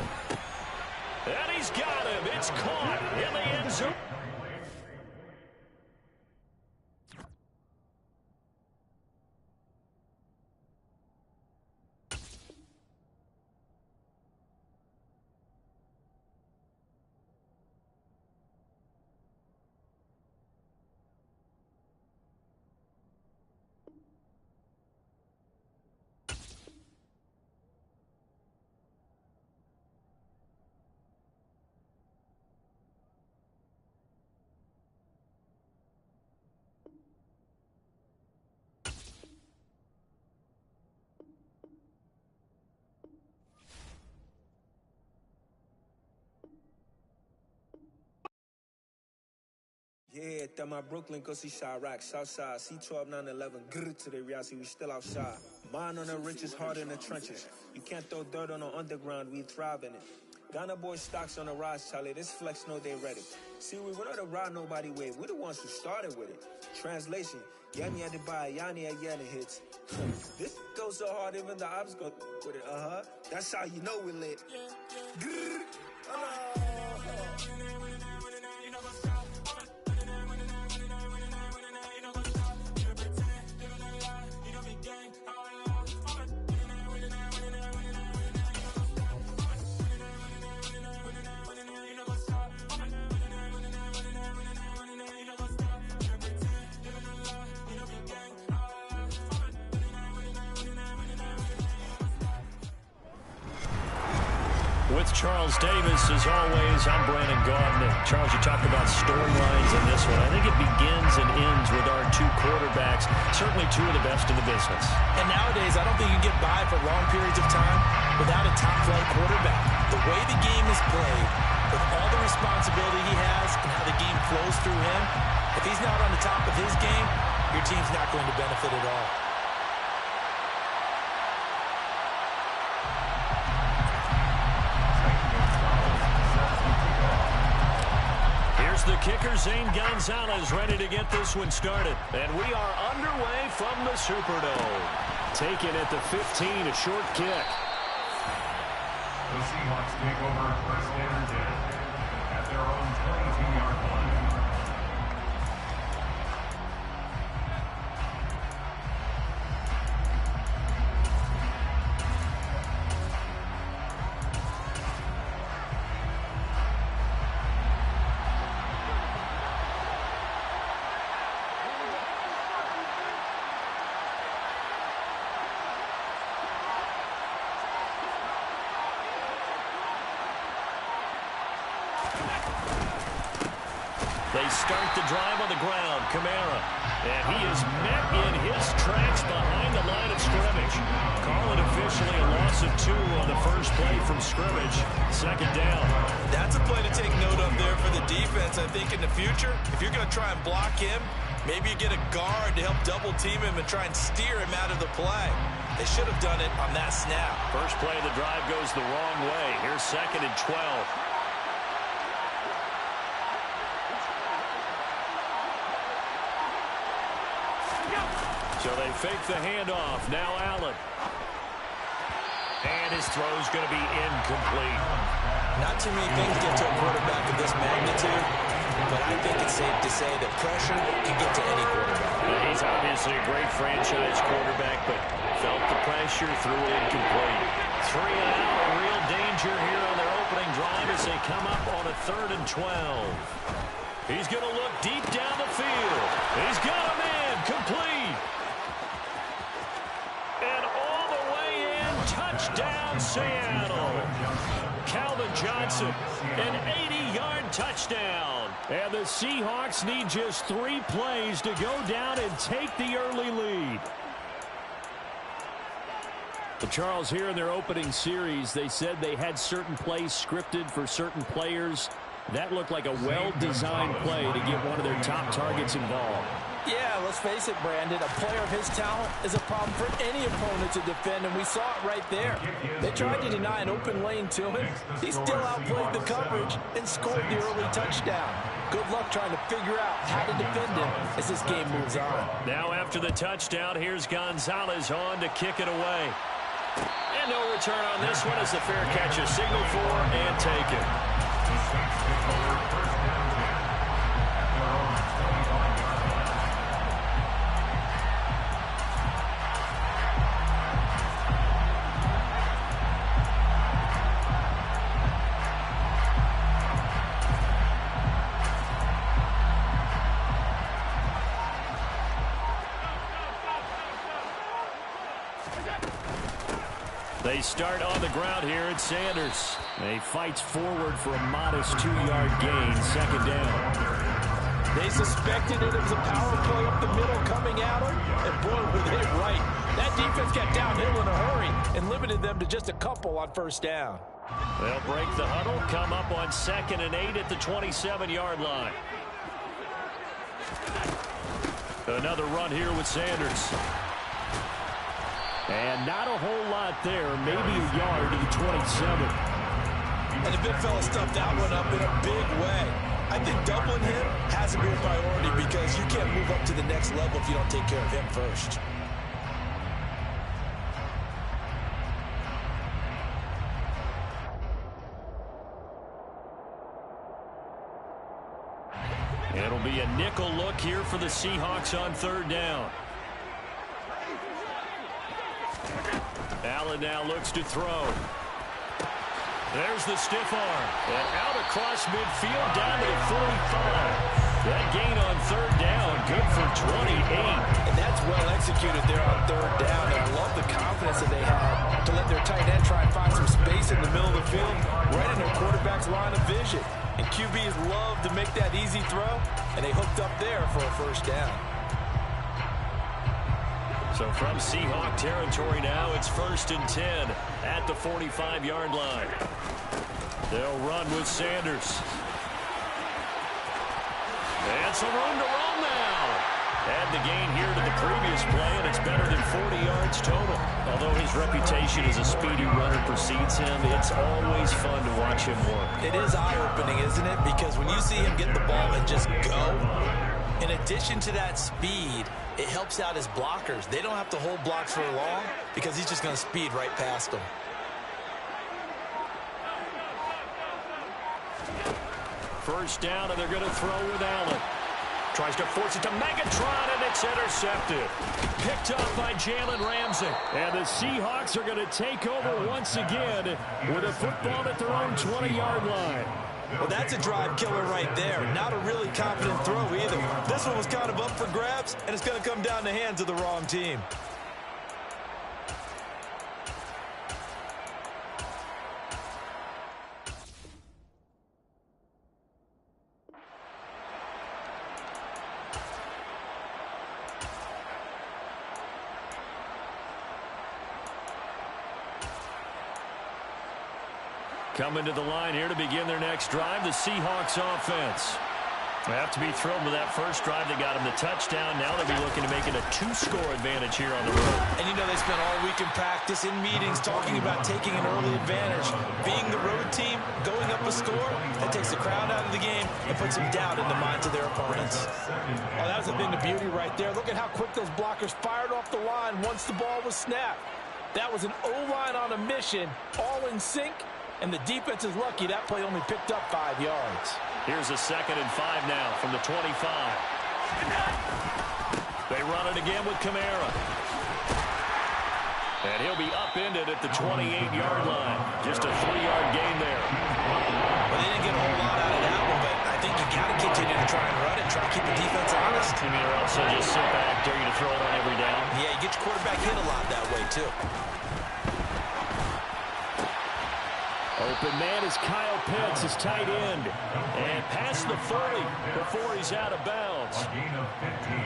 S1: And he's got him. It's caught in the end zone.
S9: Yeah, that my Brooklyn, go see Chirac, Southside, C12, 911, grrr to the reality, we still outside. Mine on the riches, heart in the trenches. You can't throw dirt on the underground, we thrive in it. Ghana boy stocks on the rise, Charlie, this flex know they ready. See, we were not to ride nobody with, we're the ones who started with it. Translation, Yanni had to buy, Yanni had Yanni hits. This goes so hard, even the ops go with it, That's how you know we lit. Grrr,
S1: With Charles Davis, as always, I'm Brandon Gaudin. Charles, you talked about storylines in this one. I think it begins and ends with our 2 quarterbacks, certainly 2 of the best in the business.
S2: And nowadays, I don't think you can get by for long periods of time without a top-flight quarterback. The way the game is played, with all the responsibility he has and how the game flows through him, if he's not on the top of his game, your team's not going to benefit at all.
S1: the kicker, Zane Gonzalez, ready to get this one started. And we are underway from the Superdome. Taken at the 15, a short kick.
S10: The Seahawks take over first and 10 at their own 22-yard line.
S1: They start the drive on the ground. Kamara. And he is met in his tracks behind the line of scrimmage. Call it officially a loss of 2 on the first play from scrimmage. Second down.
S3: That's a play to take note of there for the defense. I think in the future, if you're going to try and block him, maybe you get a guard to help double team him and try and steer him out of the play. They should have done it on that snap.
S1: First play of the drive goes the wrong way. Here's second and 12. So they fake the handoff. Now Allen. And his throw's going to be incomplete.
S2: Not too many things get to a quarterback of this magnitude, but I think it's safe to say that pressure can get to any quarterback.
S1: He's obviously a great franchise quarterback, but felt the pressure, threw it incomplete. 3 and out, a real danger here on their opening drive as they come up on a 3rd and 12. He's going to look deep down the field. He's got a man, complete. And all the way in, touchdown Seattle. Calvin Johnson, an 80-yard touchdown. And the Seahawks need just 3 plays to go down and take the early lead.
S6: Well, Charles, here in their opening series, they said they had certain plays scripted for certain players. That looked like a well-designed play to get one of their top targets involved.
S3: Yeah, let's face it, Brandon. A player of his talent is a problem for any opponent to defend, and we saw it right there. They tried to deny an open lane to him. He still outplayed the coverage and scored the early touchdown. Good luck trying to figure out how to defend him as this game moves on.
S1: Now after the touchdown, here's Gonzalez on to kick it away. And no return on this one as the fair catch is signaled for and taken. They start on the ground here at Sanders. He fights forward for a modest 2-yard gain, second down.
S3: They suspected it was a power play up the middle coming at them, and boy, were they right. That defense got downhill in a hurry and limited them to just a couple on first down.
S1: They'll break the huddle, come up on 2nd and 8 at the 27-yard line. Another run here with Sanders. And not a whole lot there, maybe a yard to the 27.
S3: And the big fella stuffed that one up in a big way. I think doubling him has to be a priority because you can't move up to the next level if you don't take care of him first.
S1: It'll be a nickel look here for the Seahawks on 3rd down. Allen now looks to throw. There's the stiff arm. And out across midfield down to the 45. That gain on 3rd down, good for 28.
S3: And that's well executed there on 3rd down. And I love the confidence that they had to let their tight end try and find some space in the middle of the field, right in their quarterback's line of vision. And QBs love to make that easy throw, and they hooked up there for a first down.
S1: So from Seahawk territory now, it's 1st and 10 at the 45-yard line. They'll run with Sanders. And some room to run now.
S6: Add the gain here to the previous play, and it's better than 40 yards total. Although his reputation as a speedy runner precedes him, it's always fun to watch him work.
S3: It is eye-opening, isn't it? Because when you see him get the ball and just go, in addition to that speed, it helps out his blockers. They don't have to hold blocks for long because he's just going to speed right past them.
S6: First down, and they're going to throw with Allen. Tries to force it to Megatron, and it's intercepted. Picked up by Jalen Ramsey. And the Seahawks are going to take over once again with a football at their own 20-yard line.
S3: Well, that's a drive killer right there. Not a really confident throw either. This one was kind of up for grabs, and it's going to come down the hands of the wrong team.
S6: Coming to the line here to begin their next drive, the Seahawks offense. They have to be thrilled with that first drive. They got him the touchdown. Now they'll be looking to make it a 2-score advantage here on the road.
S3: And you know they spent all week in practice, in meetings, talking about taking an early advantage. Being the road team, going up a score, that takes the crowd out of the game and puts some doubt in the minds of their opponents. Oh, that was a thing of beauty right there. Look at how quick those blockers fired off the line once the ball was snapped. That was an O-line on a mission, all in sync. And the defense is lucky that play only picked up 5 yards.
S6: Here's a 2nd and 5 now from the 25. They run it again with Kamara. And he'll be upended at the 28-yard line. Just a 3-yard gain there.
S3: Well, they didn't get a whole lot out of that one, but I think you got to continue to try and run it, try to keep the defense honest.
S6: You mean, or else they'll just sit back, dare you to throw it on every down?
S3: Yeah, you get your quarterback hit a lot that way, too.
S6: Open man is Kyle Pitts, his tight end. And past the 40 before he's out of bounds.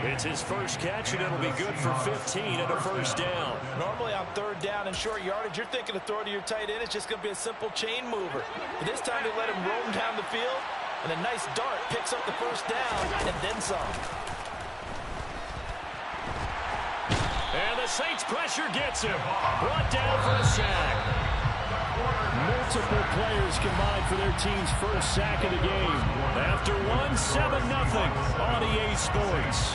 S6: It's his first catch, and it'll be good for 15 and a first down.
S3: Normally on 3rd down and short yardage, you're thinking to throw to your tight end. It's just going to be a simple chain mover. But this time they let him roam down the field, and a nice dart picks up the first down and then some.
S6: And the Saints pressure gets him. Brought down for a sack. Multiple players combined for their team's first sack of the game. After one, 7-0 on EA Sports.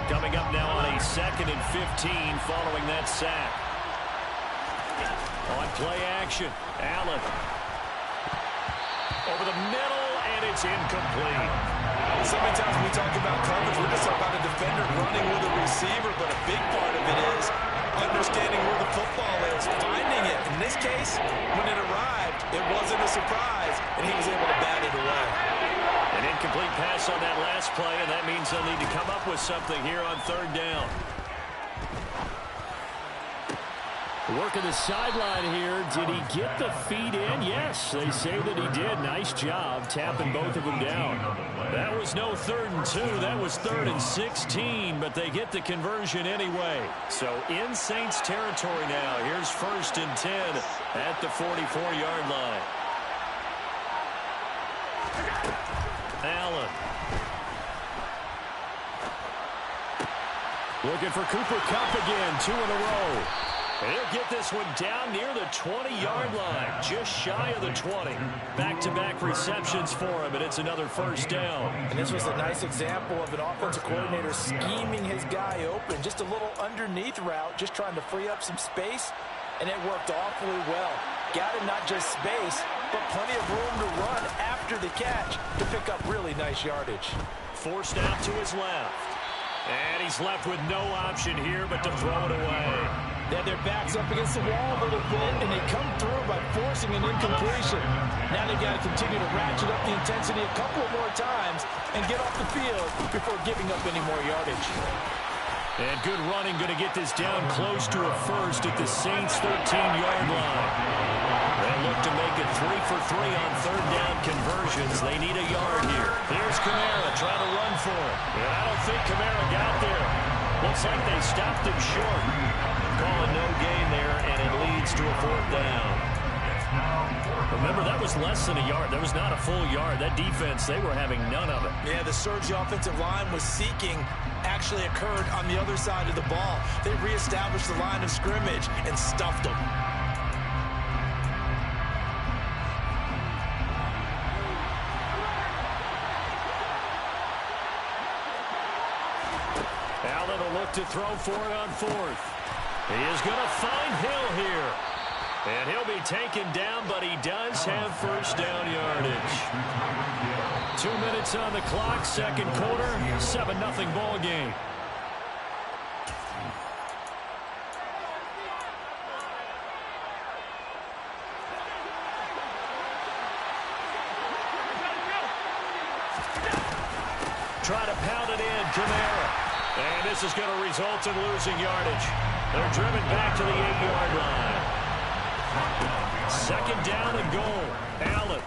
S6: Coming up now on a 2nd and 15 following that sack. On play action, Allen. Over the middle, and it's incomplete.
S3: So many times when we talk about coverage, we're just talking about a defender running with a receiver, but a big part of it is understanding where the football is, finding it. In this case, when it arrived, it wasn't a surprise, and he was able to bat it away.
S6: An incomplete pass on that last play, and that means they'll need to come up with something here on 3rd down. Working the sideline here. Did he get the feet in? Yes, they say that he did. Nice job tapping both of them down. That was no 3rd and 2. That was 3rd and 16, but they get the conversion anyway. So in Saints territory now. Here's 1st and 10 at the 44-yard line. Allen. Looking for Cooper Kupp again. 2 in a row. And he'll get this one down near the 20-yard line, just shy of the 20. Back-to-back receptions for him, and it's another first down.
S3: And this was a nice example of an offensive coordinator scheming his guy open. Just a little underneath route, just trying to free up some space, and it worked awfully well. Got him not just space, but plenty of room to run after the catch to pick up really nice yardage.
S6: Forced out to his left. And he's left with no option here but to throw it away.
S3: They had their backs up against the wall a little bit, and they come through by forcing an incompletion. Now they've got to continue to ratchet up the intensity a couple more times and get off the field before giving up any more yardage.
S6: And good running, going to get this down close to a first at the Saints' 13-yard line. They look to make it 3 for 3 on third down conversions. They need a yard here. Here's Kamara trying to run for it. And I don't think Kamara got there. Looks like they stopped him short. Calling no gain there, and it leads to a fourth down. Remember, that was less than a yard. That was not a full yard. That defense, they were having none of it.
S3: Yeah, the surge the offensive line was seeking actually occurred on the other side of the ball. They reestablished the line of scrimmage and stuffed them.
S6: Allen will look to throw for it on fourth. He is going to find Hill here. And he'll be taken down, but he does have first down yardage. 2 minutes on the clock, second quarter, 7-0 ball game. Try to pound it in, Kamara. And this is going to result in losing yardage. They're driven back to the 8-yard line. Second down and goal. Allen.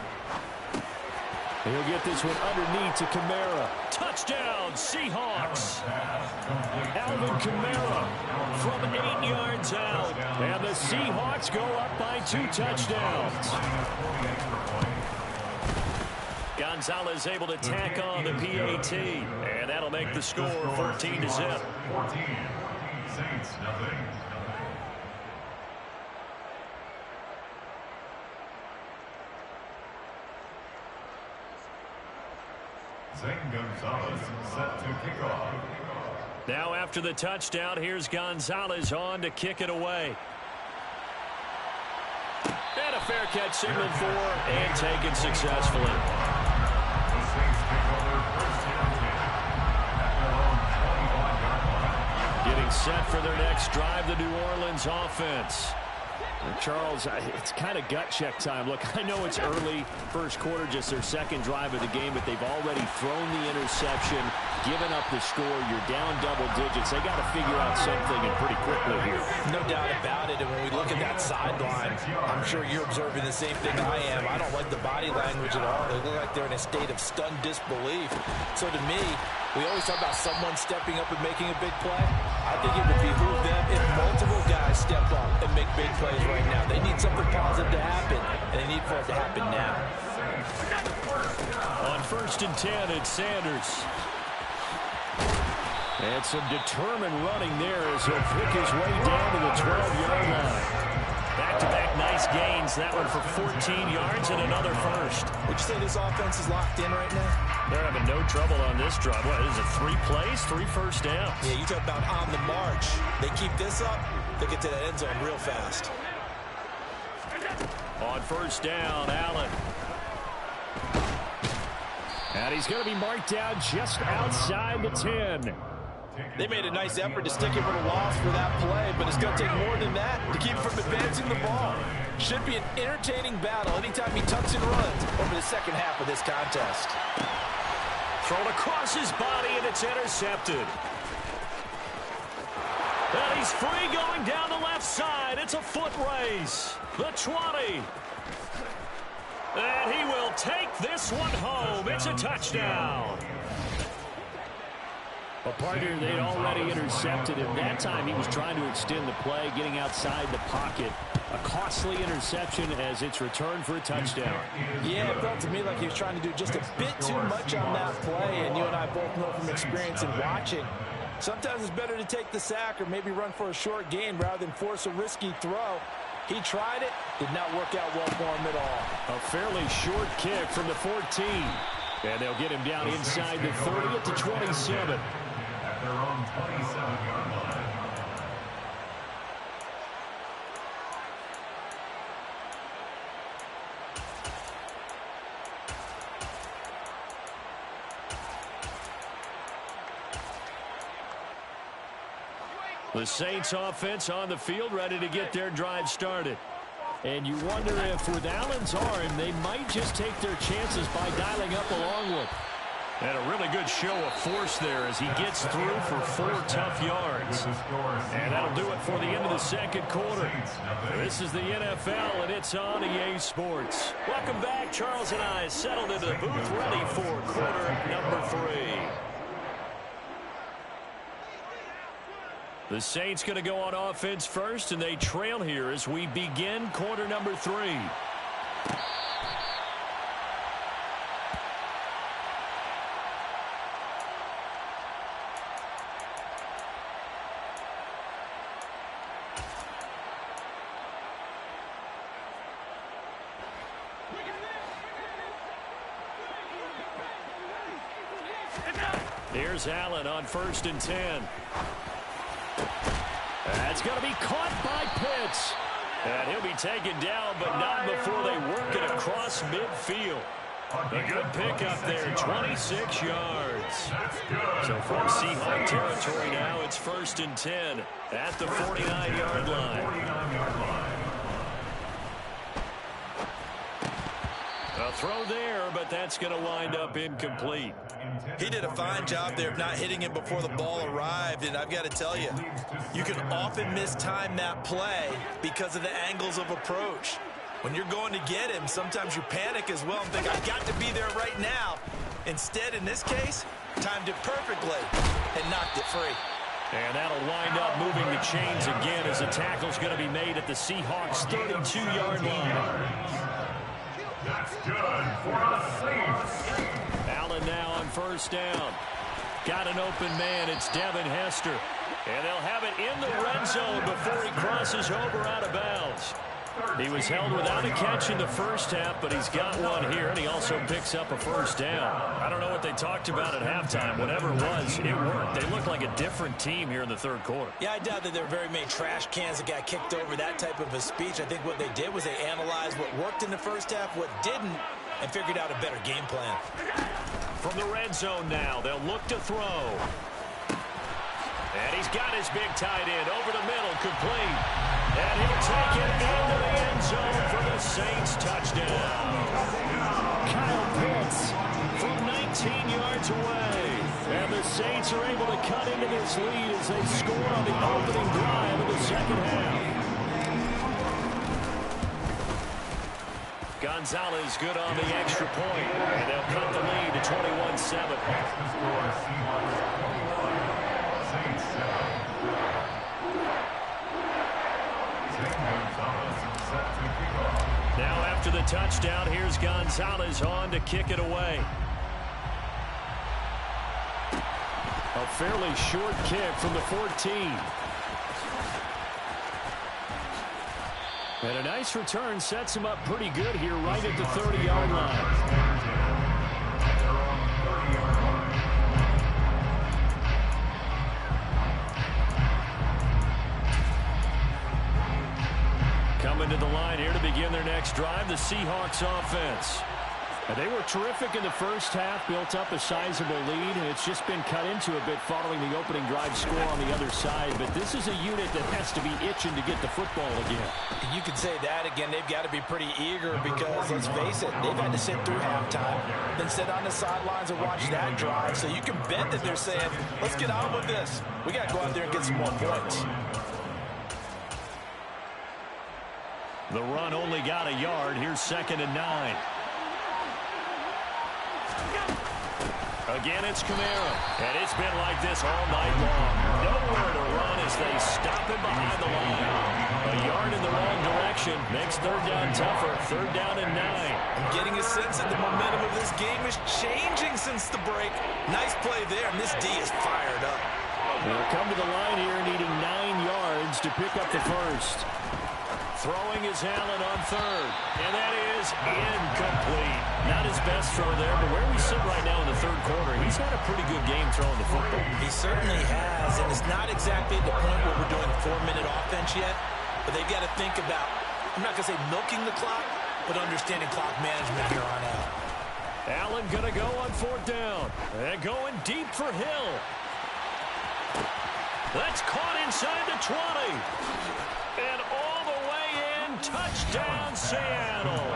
S6: He'll get this one underneath to Kamara. Touchdown, Seahawks. Alvin Kamara from 8 yards out. And the Seahawks go up by 2 touchdowns. Gonzalez able to tack on the PAT. And that'll make the score 14-0.
S10: 14. Saints, nothing. Gonzalez set to kick off.
S6: Now after the touchdown, here's Gonzalez on to kick it away. And a fair catch signaled for and taken successfully.
S10: The Saints take over first and 10 at their own 21-yard line.
S6: Getting set for their next drive, the New Orleans offense. Charles, it's kind of gut check time. Look, I know it's early, first quarter, just their second drive of the game, but they've already thrown the interception, given up the score. You're down double digits. They got to figure out something and pretty quickly here.
S3: No doubt about it. And when we look at that sideline, I'm sure you're observing the same thing I am. I don't like the body language at all. They look like they're in a state of stunned disbelief. So to me, we always talk about someone stepping up and making a big play. I think it would behoove them if multiple guys step up and make big plays right now. They need something positive to happen, and they need for it to happen now.
S6: On first and 10, it's Sanders. And some determined running there as he'll pick his way down to the 12-yard line. Back-to-back nice gains. That one for 14 yards and another first.
S3: Would you say this offense is locked in right now?
S6: They're having no trouble on this drive. What is it, 3 plays, 3 first downs?
S3: Yeah, you talk about on the march. They keep this up, they get to that end zone real fast.
S6: On first down, Allen. And he's going to be marked down just outside the 10.
S3: They made a nice effort to stick him with a loss for that play, but it's going to take more than that to keep him from advancing the ball. Should be an entertaining battle anytime he tucks and runs over the second half of this contest.
S6: Thrown across his body, and it's intercepted. And he's free going down the left side. It's a foot race. The 20. And he will take this one home. It's a touchdown. A partner they'd already intercepted him. That time he was trying to extend the play, getting outside the pocket. A costly interception as it's returned for a touchdown.
S3: Yeah, it felt to me like he was trying to do just a bit too much on that play, and you and I both know from experience in watching, sometimes it's better to take the sack or maybe run for a short gain rather than force a risky throw. He tried it, did not work out well for him at all.
S6: A fairly short kick from the 14. And they'll get him down inside the 30 at the 27.
S10: At their own 27-yard line.
S6: The Saints offense on the field ready to get their drive started. And you wonder if with Allen's arm, they might just take their chances by dialing up a long one. And a really good show of force there as he gets through for 4 tough yards. And that'll do it for the end of the second quarter. This is the NFL, and it's on EA Sports. Welcome back. Charles and I settled into the booth ready for quarter number 3. The Saints going to go on offense first, and they trail here as we begin quarter number 3. Here's Allen on 1st and 10. That's going to be caught by Pitts. And he'll be taken down, but not before they work it across midfield. A good pickup there, 26 yards. So from Seahawk territory now, it's 1st and 10 at the 49-yard line. A throw there, but that's going to wind up incomplete.
S3: He did a fine job there of not hitting him before the ball arrived, and I've got to tell you, you can often mistime that play because of the angles of approach. When you're going to get him, sometimes you panic as well and think, I've got to be there right now. Instead, in this case, timed it perfectly and knocked it free.
S6: And that'll wind up moving the chains again as the tackle's going to be made at the Seahawks' 32-yard line.
S10: That's good for the Saints.
S6: Allen now on 1st down. Got an open man. It's Devin Hester. And they'll have it in the red zone before he crosses over out of bounds. He was held without a catch in the first half, but he's got one here, and he also picks up a 1st down. I don't know what they talked about at halftime. Whatever it was, it worked. They look like a different team here in the 3rd quarter.
S2: Yeah, I doubt that there were very many trash cans that got kicked over, that type of a speech. I think what they did was they analyzed what worked in the first half, what didn't, and figured out a better game plan.
S6: From the red zone now, they'll look to throw. And he's got his big tight end over the middle, complete. And he'll take it into the end zone for the Saints touchdown. Kyle Pitts from 19 yards away. And the Saints are able to cut into this lead as they score on the opening drive of the second half. Gonzalez good on the extra point. And they'll cut the lead to 21-7. Now after the touchdown, here's Gonzalez on to kick it away. A fairly short kick from the 14. And a nice return sets him up pretty good here right at the 30-yard line. Coming to the line here to begin their next drive, the Seahawks offense. And they were terrific in the first half, built up a sizable lead, and it's just been cut into a bit following the opening drive score on the other side. But this is a unit that has to be itching to get the football again.
S2: You could say that again. They've got to be pretty eager because, let's face it, they've had to sit through halftime, then sit on the sidelines and watch that drive. So you can bet that they're saying, let's get on with this. We got to go out there and get some more points.
S6: The run only got a yard. Here's 2nd and 9. Again, it's Kamara. And it's been like this all night long. Nowhere to run as they stop him behind the line. A yard in the wrong direction makes 3rd down tougher. 3rd down and 9.
S3: I'm getting a sense that the momentum of this game is changing since the break. Nice play there, and this D is fired up.
S6: They'll come to the line here needing 9 yards to pick up the first. Throwing is Allen on 3rd. And that is incomplete. Not his best throw there, but where we sit right now in the 3rd quarter, he's had a pretty good game throwing the football.
S2: He certainly has, and it's not exactly at the point where we're doing 4-minute offense yet, but they've got to think about, I'm not going to say milking the clock, but understanding clock management here on out.
S6: Allen going to go on 4th down. And going deep for Hill. That's caught inside the 20. And all the way in, touchdown Seattle.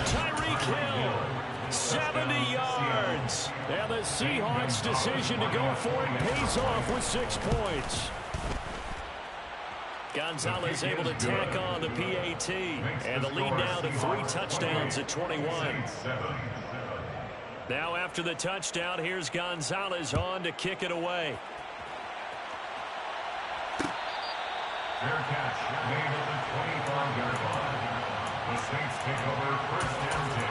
S6: Tyreek Hill, 70 yards. And the Seahawks' decision to go for it pays off with 6 points. Gonzalez able to tack on the PAT. And the lead now to 3 touchdowns at 21. Now after the touchdown, here's Gonzalez on to kick it away.
S10: Fair catch made at the 25-yard line. The Saints take over first and 10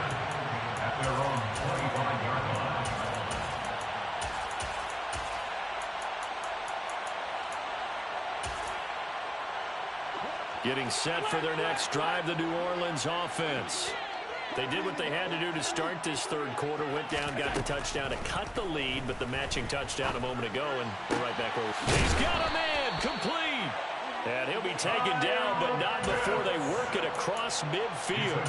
S10: at their own 25-yard line.
S6: Getting set for their next drive, the New Orleans offense. They did what they had to do to start this third quarter, went down, got the touchdown to cut the lead, but the matching touchdown a moment ago, and we're right back over. He's got a man, complete. And he'll be taken down, but not before they work it across midfield.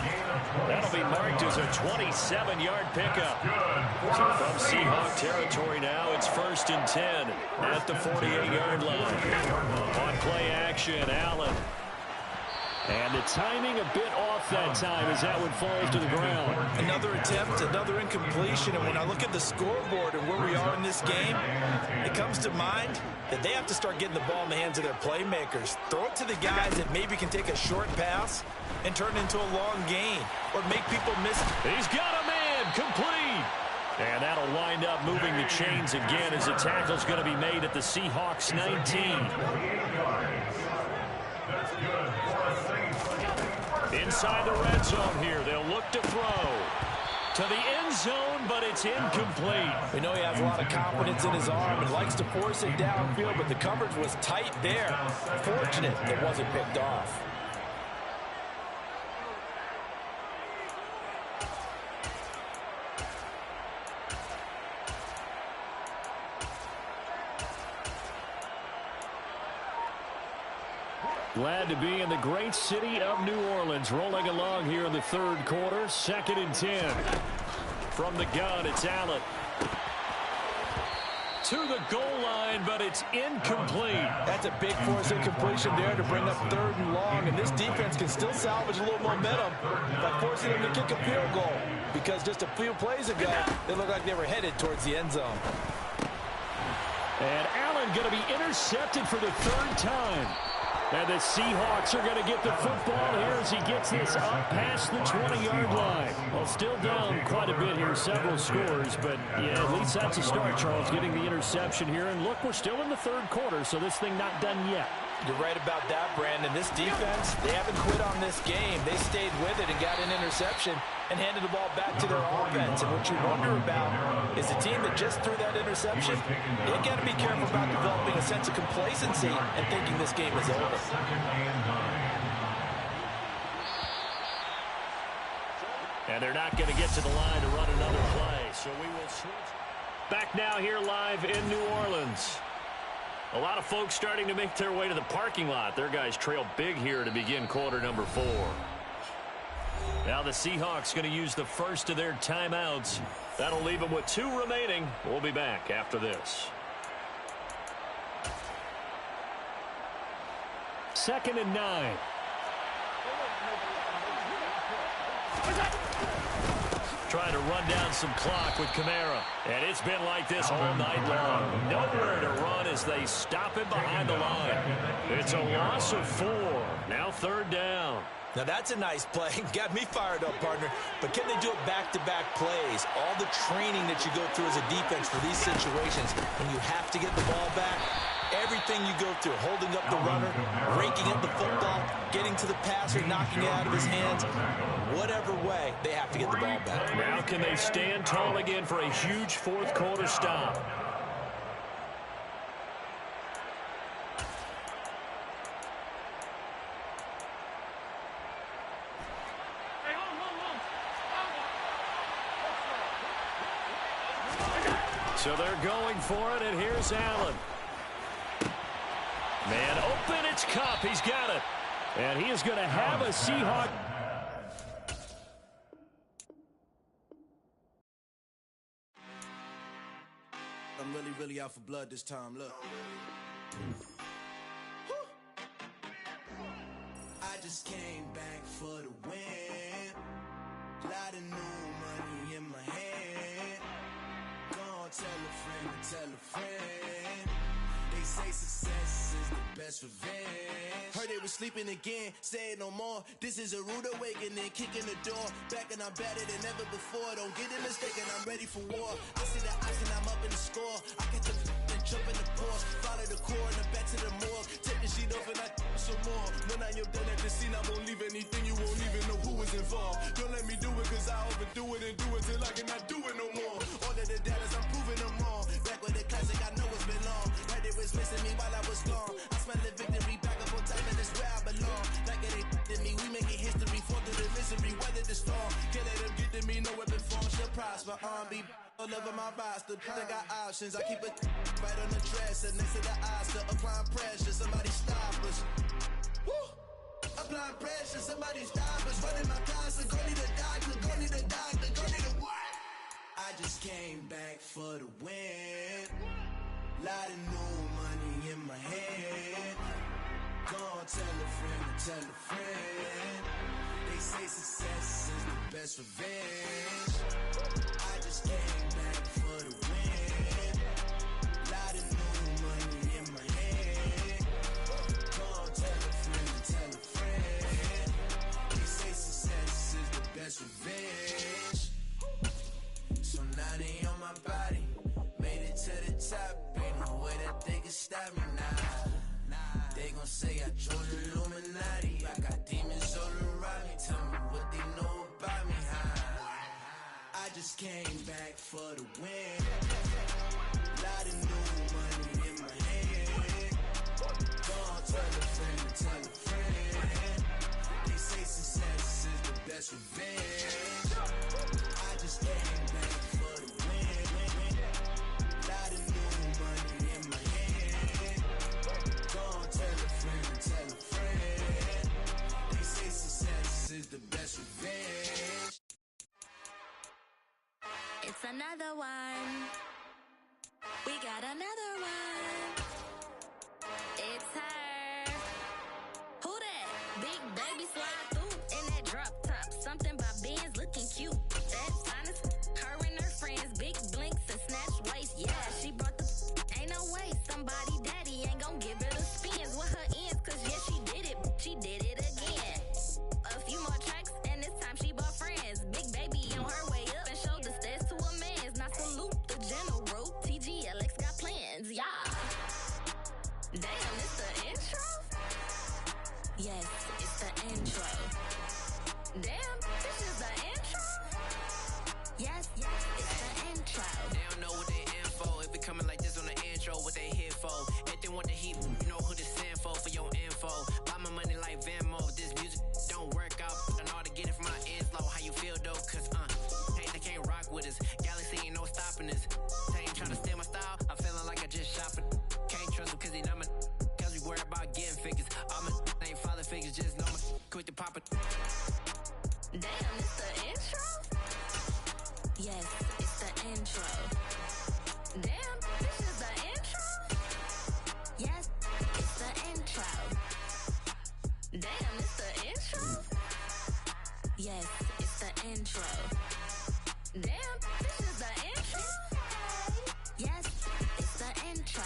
S6: That'll be marked as a 27-yard pickup. So from Seahawk territory now, it's 1st and 10 at the 48-yard line. On play action, Allen. And the timing a bit off that time as that one falls to the ground.
S3: Another attempt, another incompletion. And when I look at the scoreboard and where we are in this game, it comes to mind that they have to start getting the ball in the hands of their playmakers. Throw it to the guys that maybe can take a short pass and turn it into a long gain or make people miss.
S6: He's got a man, complete. And that'll wind up moving the chains again as the tackle's going to be made at the Seahawks 19. Inside the red zone here, they'll look to throw to the end zone, but it's incomplete.
S3: We know he has a lot of confidence in his arm and likes to force it downfield, but the coverage was tight there. Fortunate it wasn't picked off.
S6: Glad to be in the great city of New Orleans. Rolling along here in the third quarter. 2nd and 10. From the gun, it's Allen. To the goal line, but it's incomplete.
S3: That's a big force incompletion there to bring up 3rd and long. And this defense can still salvage a little momentum by forcing them to kick a field goal. Because just a few plays ago, they looked like they were headed towards the end zone.
S6: And Allen going to be intercepted for the 3rd time. And the Seahawks are going to get the football here as he gets this up past the 20-yard line. Well, still down quite a bit here, several scores, but yeah, at least that's a start, Charles, getting the interception here. And look, we're still in the third quarter, so this thing not done yet.
S3: You're right about that, Brandon. This defense, they haven't quit on this game. They stayed with it and got an interception and handed the ball back to their offense. And what you wonder about is the team that just threw that interception, they got to be careful about developing a sense of complacency and thinking this game is over.
S6: And they're not going to get to the line to run another play, so we will switch. Back now here live in New Orleans. A lot of folks starting to make their way to the parking lot. Their guys trail big here to begin quarter number 4. Now the Seahawks going to use the first of their timeouts. That'll leave them with 2 remaining. We'll be back after this. 2nd and 9. Trying to run down some clock with Kamara. And it's been like this all night long. Nowhere to run as they stop him behind the line. It's a loss of 4. Now 3rd down.
S3: Now that's a nice play. Got me fired up, partner. But can they do it back-to-back plays? All the training that you go through as a defense for these situations, when you have to get the ball back, everything you go through, holding up the runner, raking up the football, getting to the passer, knocking it out of his hands, whatever way, they have to get the ball back.
S6: Now can they stand tall again for a huge fourth quarter stop? So they're going for it, and here's Allen. Man open, it's Cup. He's got it. And he is going to have a Seahawk.
S4: I'm really out for blood this time, look. I just came back for the win. Lot of new money in my hand.
S7: friend to tell a friend. They say success is the best revenge. Heard they was sleeping again, say it no more. This is a rude awakening, kicking the door. Back and I'm better than ever before. Don't get it mistaken, I'm ready for war. I see the option, I'm up in the score. I get the and jump in the pool. Follow the core and the back to the morgue. Take the sheet off and I some more. When I am done at the scene, I won't leave anything. You won't even know who is involved. Don't let me do it, cause I overdo it and do it till I cannot do it no more. All of the doubters, I'm proving them wrong. Back with the classic, I know it's been long. Heard it was missing me while I was gone. I smell the victory back up on top, and it's where I belong. Like it ain't to me, we making history. Fall through the misery, weather the storm. Can't let them get to me, no weapon form shall prosper. Be all over my roster, I got options. I keep it right on the dresser, next to the Oscar. Applying pressure, somebody stop us. Woo! Applying pressure, somebody stop us. Running my closet, go need a doctor, go need a doctor, go need a what? I just came back for the win. Lot of new money in my head. Go on, tell a friend to tell a friend. They say success is the best revenge. I just came back for the win. Lot of new money in my head. Go on, tell a friend to tell a friend. They say success is the best revenge. So now they on my body. Made it to the top. Ain't no way that they can stop me now. They gon' say I joined the Illuminati. I got demons all around me. Tell me what they know about me, huh? I just came back for the win. Lot of new money in my head. Go on, tell a friend to tell a friend. They say success is the best revenge. I just came back for the win. Lot of new money in my head. Go on, tell a friend to tell a friend. They say success is the best revenge.
S11: It's another one. We got another one. It's her. Who that? Big baby slide through in that drop top. Something about Benz looking cute. That's honest. Her and her friends, big blinks and snatch waist. Yeah, she brought the. Ain't no way somebody daddy ain't gon' give her the spins with her ends. Cause yeah, she did it. She did it again. A few more tracks and this time she bought friends. Big baby on her way up and showed the stairs to a man's. Now salute the general. TGLX got plans, yeah. Damn, it's the intro? Yes, it's the intro. Damn, this is the intro? Yes, it's the intro.
S12: They don't know what they info. If it coming like this on the intro, what they here for? If they want the heat, you know who to send for your info. Buy my money like Venmo. This music don't work out. I know how to get it from my ends low. How you feel though? Cause they can't rock with us. Galaxy ain't no stopping us. They ain't trying to steal my style. I'm feeling like I just shot for. Can't trust them cause they not my. Cause we worry about getting figures. All my ain't father figures. Just know my quick to pop it.
S11: Damn, it's the intro? Yes, it's the intro. Damn, this is the intro? Yes, it's the intro. Damn, it's the intro? Yes, it's the intro. Damn, this is the intro? Yes, it's the intro.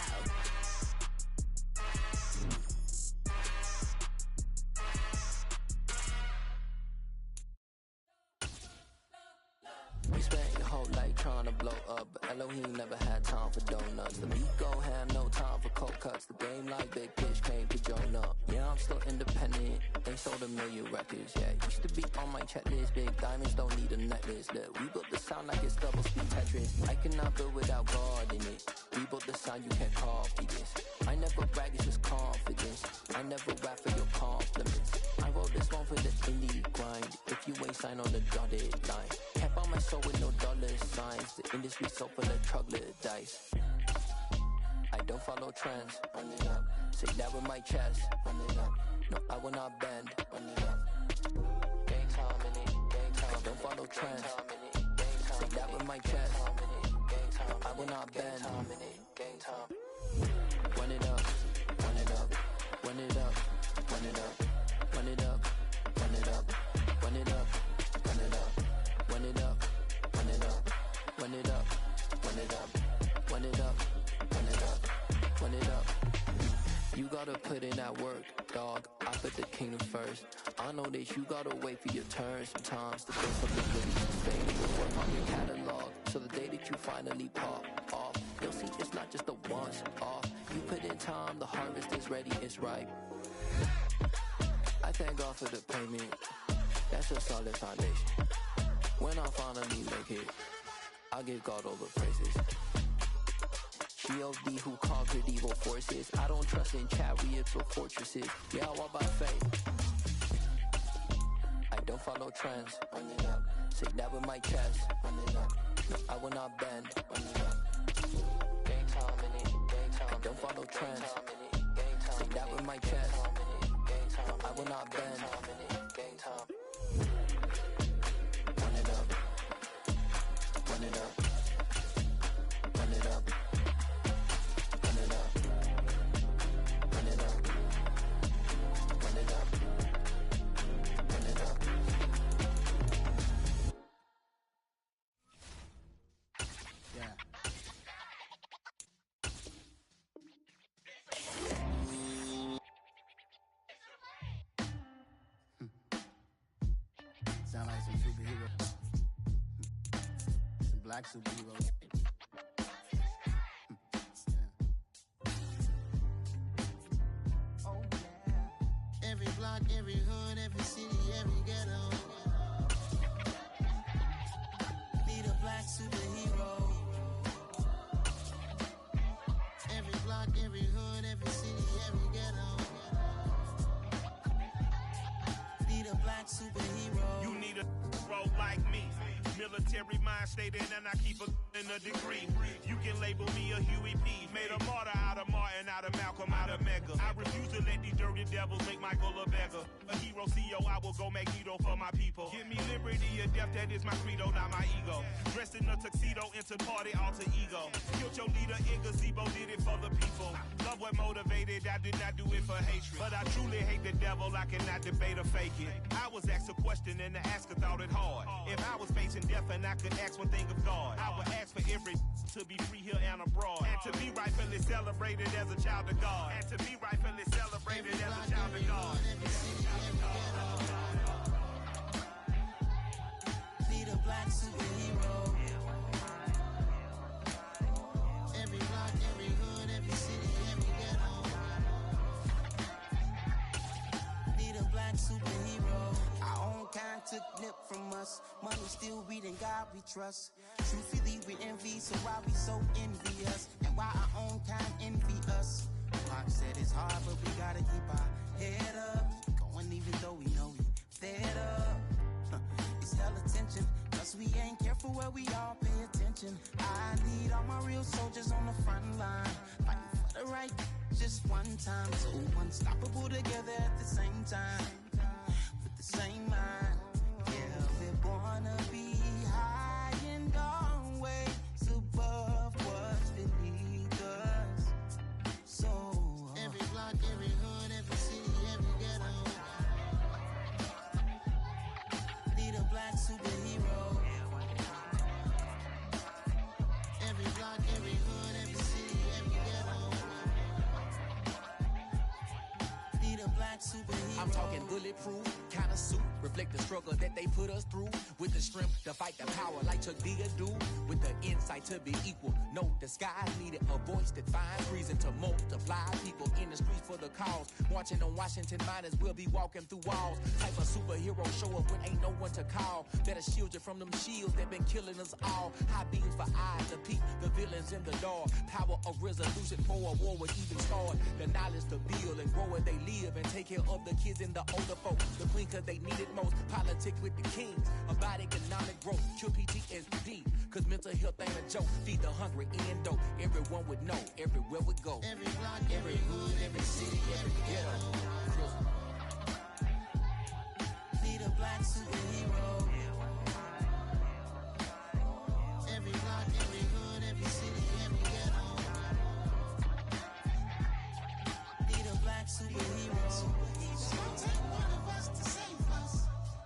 S13: You spent your whole life trying to blow up, but Elohim never had time for donuts. The beat go ham, no time for cold cuts. The game like Big Pitch came to join up. Yeah, I'm still independent. They sold 1 million records. Yeah, used to be on my checklist. Big diamonds don't need a necklace. Look, we built the sound like it's double speed Tetris. I cannot build without God in it. We built the sound, you can't copy this. I never brag, it's just confidence. I never rap for your compliments. I wrote this one for the indie grind. If you ain't signed on the dotted line, can't buy my soul with no dollar signs. The industry so full of troglodytes. I don't follow trends. Run it up. Say that with my chest. Run it up. No, I will not bend. Run it up. Gang time in it. Gang time. I don't follow trends. Say that with my chest. No, I will not bend. Gang time. Run it up. Run it up. Run it up. Run it up. Run it up. Run it up. Run it up. Run it up. Run it up. Run it up. Run it up. Run it up. Run it up. gotta put in that work, dog. I put the kingdom first. I know that you gotta wait for your turn sometimes to build something really sustainable. Work on your catalog, so the day that you finally pop off, you'll see it's not just a once off. You put in time, the harvest is ready, it's ripe. I thank God for the payment. That's a solid foundation. When I finally make it, I give God all the praises. G.O.D. who conquered evil forces. I don't trust in chariots or fortresses. Yeah, I walk by faith. I don't follow trends. Say that with my chest. No, I will not bend. I don't follow trends. Say that with my chest. No, I will not bend. Run it up. Run it up. Run it up. Run it up. Run it up. Run it up. Run it up.
S14: Yeah. Sound like some superheroes. Some black superheroes.
S15: Oh yeah. Every block, every hood, every city, every ghetto. Need a black superhero. Every block, every hood, every city, every ghetto. Need a black superhero.
S5: You need a bro like me. Military mind state in and I keep in a degree. You can label me a Huey P. Made a martyr out of Martin, out of Malcolm, out of Mega. I refuse to let these dirty devils make Michael a beggar. A hero CEO, I will go Magneto for my people. Give me liberty or death, that is my credo, not my ego. Dressed in a tuxedo, into party, alter ego. Killed your leader in gazebo, did it for the people. Love what motivated, I did not do it for hatred. But I truly hate the devil, I cannot debate or fake it. I was asked a question and the asker thought it hard. If I was facing death and I could ask one thing of God, I would ask for every to be free here and abroad, and to be rightfully celebrated as a child of God, and to be rightfully celebrated as a child of God.
S15: Need a black superhero. Every block, every hood, every city, every ghetto. Need a black superhero. Our own kind took nip from us. Money still reading God we trust. Truthfully we envy, so why we so envious? And why our own kind envy us? Pac said it's hard, but we gotta keep our head up. Going even though we know we fed up. It's hell attention, cause we ain't careful where we all pay attention. I need all my real soldiers on the front line, fighting for the right just one time. So unstoppable together at the same time, with the same mind. Yeah, we're born to be high and always above what's beneath us. So every block, every hood, every city, every ghetto. Need a black superhero. Every block, every hood, every city, every ghetto. Need a black superhero.
S7: I'm talking bulletproof, kind of suit, reflect the struggle that they put us through. With the strength to fight the power like Chuck D do. With the insight to be equal. No, the skies needed a voice that finds reason to multiply. People in the streets for the cause. Marching on Washington miners will be walking through walls. Type of superhero show up when ain't no one to call. That'll shield you from them shields that been killing us all. High beams for eyes to peep the villains in the dark. Power of resolution for a war would even start. The knowledge to build and grow where they live and take care of the kids and the older folks. The queen cause they need it most. Politics with the kings. About economic growth. Cure PTSD. Cause mental health ain't a joke. Feed the hungry and dope. Everyone would know. Everywhere we go.
S15: Every block, every hood, every city, every ghetto. Need a black superhero. Every block, every hood, every city, every ghetto. Need a black superhero. It's gonna take one of us to save us.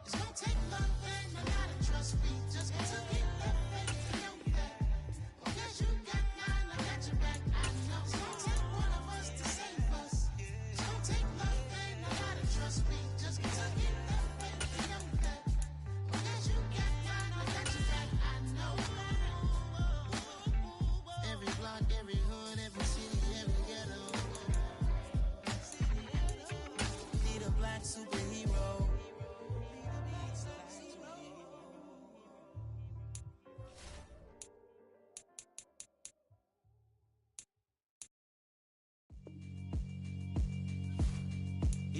S15: It's gonna take love and a lot of trust. We just took it left and to know that. Well, guess you got mine, I got your back. I know it's gonna take one of us to save us.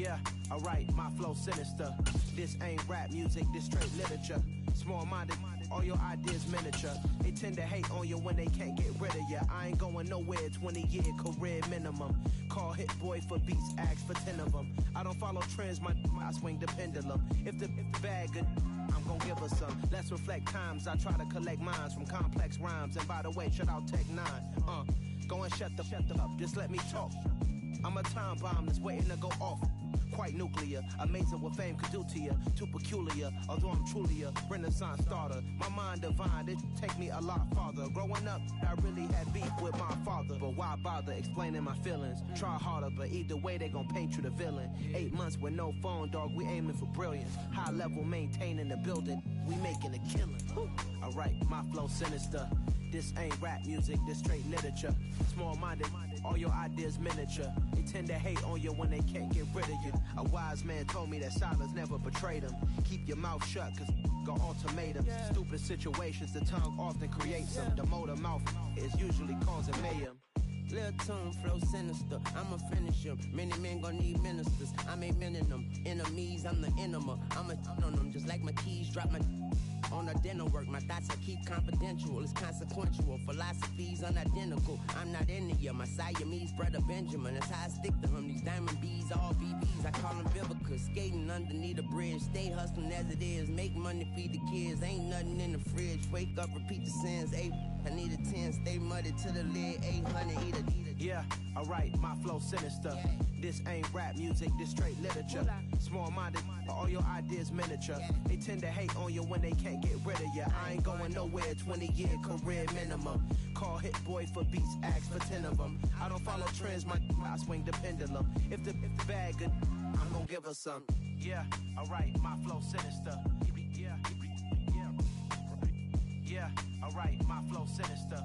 S4: Yeah, alright, my flow sinister. This ain't rap music, this straight literature. Small-minded, all your ideas miniature. They tend to hate on you when they can't get rid of you. I ain't going nowhere, 20-year career minimum. Call Hit Boy for beats, ask for 10 of them. I don't follow trends, I swing the pendulum. If the bag good, I'm gon' give her some. Let's reflect times, I try to collect minds from complex rhymes. And by the way, shout out Tech 9. Go and shut the up, just let me talk. I'm a time bomb that's waiting to go off. Quite nuclear, amazing what fame could do to you. Too peculiar, although I'm truly a renaissance starter. My mind divine, it take me a lot farther. Growing up, I really had beef with my father. But why bother explaining my feelings? Try harder, but either way they gon' paint you the villain. 8 months with no phone, dog, we aiming for brilliance. High level maintaining the building, we making a killing. Alright, my flow sinister. This ain't rap music, this straight literature. Small-minded, all your ideas miniature. They tend to hate on you when they can't get rid of you. A wise man told me that silence never betrayed him. Keep your mouth shut, cause got ultimatums. Stupid situations, the tongue often creates them. The motor mouth is usually causing mayhem.
S16: Lil' tune, flow sinister, I'ma finish him. Many men gon' need ministers, I'm a men in them. Enemies, I'm the enema. I'ma on them, just like my keys, drop my on the dinner work. My thoughts I keep confidential, it's consequential. Philosophies unidentical, I'm not into you. My Siamese brother Benjamin, that's how I stick to him. These diamond bees, all BBs, I call them Vivica. Skating underneath a bridge, stay hustling as it is. Make money, feed the kids, ain't nothing in the fridge. Wake up, repeat the sins, I need a 10, stay muddy to the lid, 800, eat a.
S4: Yeah, alright, my flow sinister. This ain't rap music, this straight literature. Small-minded, all your ideas miniature. They tend to hate on you when they can't get rid of you. I ain't going nowhere, 20-year career minimum. Call Hit Boy for beats, ask for 10 of them. I don't follow trends, I swing the pendulum. If the bag good, I'm gon' give her some. Yeah, alright, my flow sinister. Yeah, alright, my flow sinister.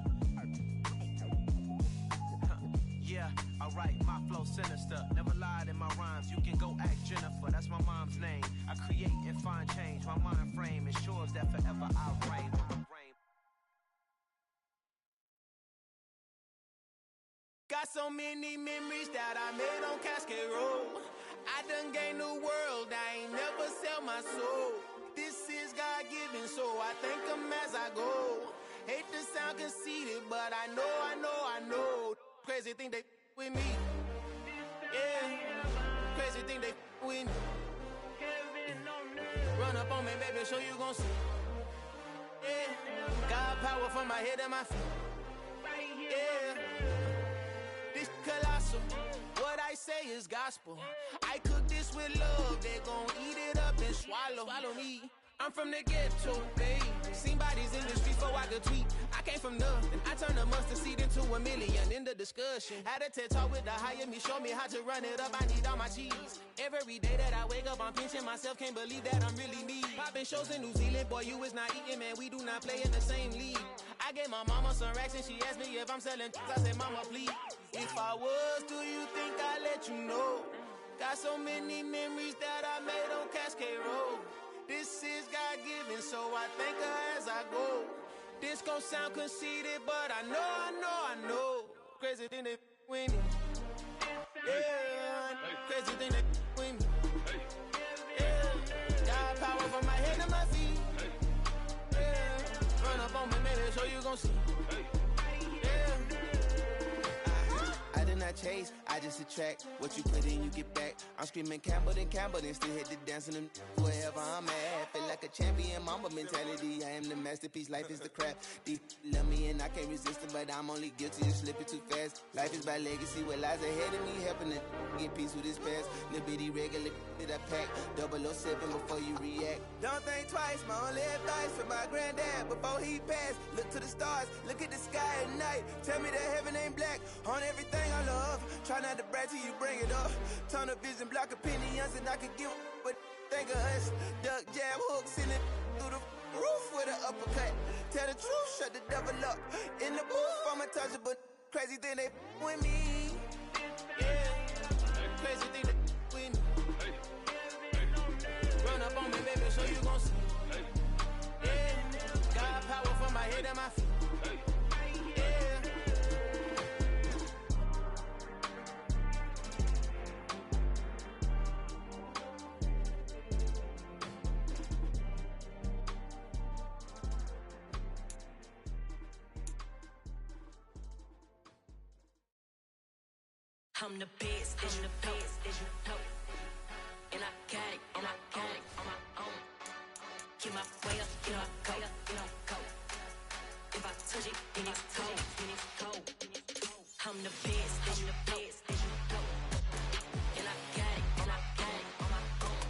S4: Yeah, alright, my flow sinister. Never lied in my rhymes, you can go ask Jennifer. That's my mom's name. I create and find change. My mind frame ensures that forever I'll reign.
S17: Got so many memories that I made on Cascade Road. I done gained the world, I ain't never sell my soul. This is God-given, so I thank him as I go. Hate to sound conceited, but I know. Crazy thing they with me. Yeah, crazy thing they with me. Run up on me, baby, so you gon' see. Yeah, God power from my head and my feet. Yeah, this colossal. What I say is gospel. I cook this with love, they gon' eat it up and swallow me. I'm from the ghetto, babe. Seen bodies in the streets before I could tweet. I came from nothing. I turned a mustard seed into a million in the discussion. Had a TED talk with the higher me, show me how to run it up. I need all my cheese. Every day that I wake up, I'm pinching myself. Can't believe that I'm really me. Popping shows in New Zealand, boy, you is not eating, man. We do not play in the same league. I gave my mama some racks and she asked me if I'm selling. I said, mama, please. If I was, do you think I'd let you know? Got so many memories that I made on Cascade Road. This is God-given, so I thank her as I go. This gon' sound conceited, but I know. Crazy thing they with me. Yeah, crazy thing they with me. Yeah, God power from my head to my feet. Yeah, run up on me, maybe, so you gon' see. Yeah.
S18: I did not chase, I just attract. What you put in, you get back. I'm screaming Campbell, then still hit the dance on them. Wherever I'm at, feel like a champion, mamba mentality. I am the masterpiece, life is the crap. These love me and I can't resist it, but I'm only guilty of slipping too fast. Life is by legacy, what lies ahead of me, helping to get peace with this past. Little bitty regular that I pack, 007 before you react.
S17: Don't think twice, my only advice for my granddad before he passed. Look to the stars, look at the sky at night. Tell me that heaven ain't black on everything I love. Try not to brag till you bring it up. Tunnel vision, block opinions, and I could give but think of us. Duck, jab, hooks in it through the roof with an uppercut. Tell the truth, shut the devil up. In the booth, I'm untouchable. Crazy thing they with me. Yeah, crazy thing they with me. Run up on me, baby, so you gon' see. Yeah, God power from my head and my feet.
S8: I'm the best, and you know. And I got it, on my own. Get my way up, get my go. If I touch it, then it's cold. I'm the best, and you know. And I got it, on my own.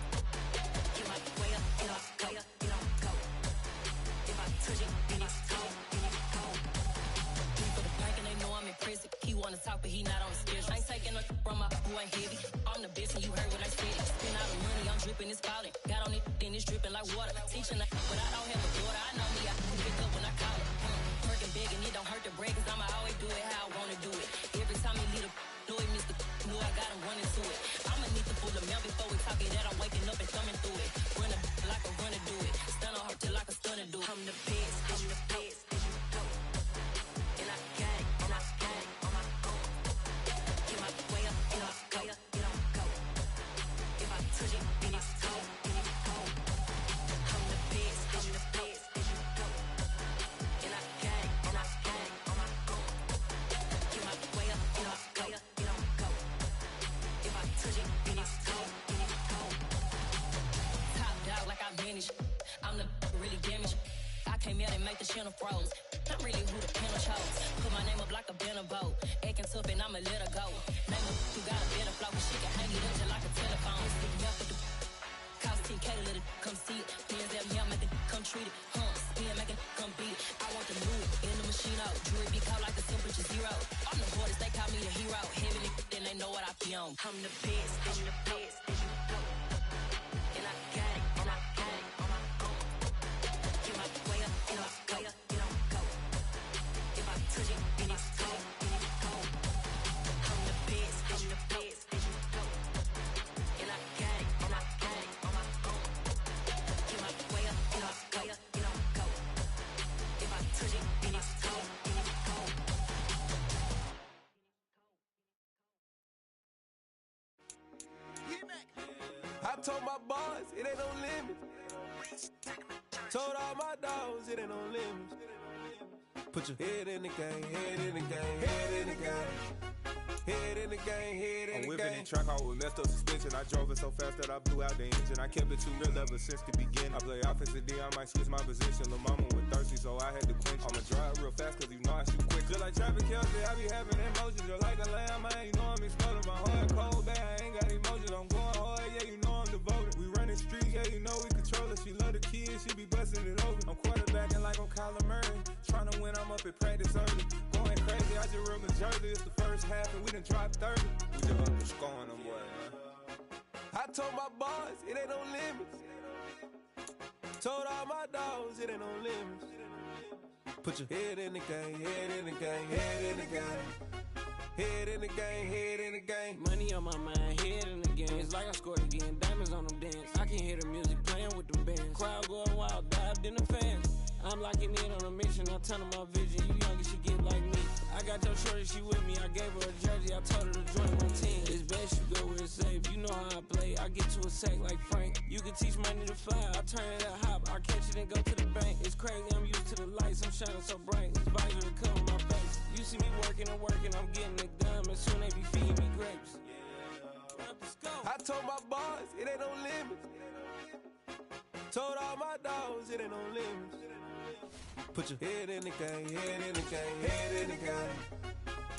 S8: Get my way up, get my go. If I touch it, then it's cold. For the bank and they know I'm in prison. He wanna talk, but he not on the schedule. I ain't taking no from my who ain't heavy. I'm the best, and you heard what I said. Spend all the money, I'm dripping, it's falling. Got on it, then it's dripping like water. Teaching that, but I don't have a daughter. I know me, I can pick up when I call it. Working big, and it don't hurt to break, cause I'ma always do it how I wanna do it. Every time he lead a know he missed the know I got him running to it. I'ma need to pull the mail before we talk it that I'm waking up and thumbing through it. Run like a runner do it. Stun on her till like a stunner do it. I'm the best, and you know. And I got it, on my own. Get my way up, get my go. If I touch it, then it's cold. I'm the best, and you know. And I got it, on my own. Get my way up, get my go. If I touch it, then it's cold. Top dog like I manage. I'm the really damaged. I came out and make the channel froze. I'm really who the panel chose. Put my name up like a banner boat. Acting tough and I'ma let her go. Name her who got a better flow, but she can hang it up just like a telephone. Stick me up with the cost 10K to let it come see it. Hands up, yeah, make it come treat it. Spin, make it come beat it. I want the loot in the machine out. Jewelry be called like a temperature zero. I'm the hardest, they call me the hero. Heavily, then they know what I be on. I'm the best, and you know. And I got it, on my own. Get my way up, get my go. If I touch it, then it's cold. I'm the best, and you know. And I got it, on my own. Get my way up, get my go. If I touch it, then it's cold.
S9: I told my boys it ain't no limits. Told all my dogs it ain't no limits. Put your head in the game, head in the game, head in the game. Head in the game, head in the game.
S19: I'm whipping and track out with messed up suspension. I drove it so fast that I blew out the engine. I kept it too real ever since the beginning. I play offensive D, I might switch my position. Lil' mama was thirsty, so I had to quench. I'ma drive real fast, cause you know I shoot quick. Just like traffic Kelsey, I be having emotions. Just like a lamb, man, you know I'm exploding. My heart cold, bad, I ain't got emotions. I'm going hard, yeah, you know I'm devoted. We running streets, yeah, you know we control it. She love the kids, she be busting it over. I'm quarterbacking like I'm Kyler Murray. Trying to win, I'm up at practice early. Going crazy, I just real Jersey. It's the first half and we done dropped 30. We just underscoring them, boy, man. I told my boys it ain't no limits. Told all my dogs it ain't no limits. Put your head in the game, head in the game, head in the game. Head in the game, head in the game.
S20: Money on my mind, head in the game. It's like I scored again, diamonds on them dance. I can hear the music playing with them bands. Crowd going wild, dived in the fans. I'm locking in on a mission, I tell her my vision. You younger, she get like me. I got your shorty, she with me. I gave her a jersey, I told her to join my team. It's best you go where it's safe. You know how I play. I get to a sack like Frank. You can teach money to fly. I turn it up hop. I catch it and go to the bank. It's crazy, I'm used to the lights. I'm shining so bright. This visor to cover my face. You see me working and working. I'm getting it done. And soon they be feeding me grapes.
S9: I told my boys it ain't no limits. Told all my dogs it ain't no limits. Put your head in the game, head in the game, head in the game.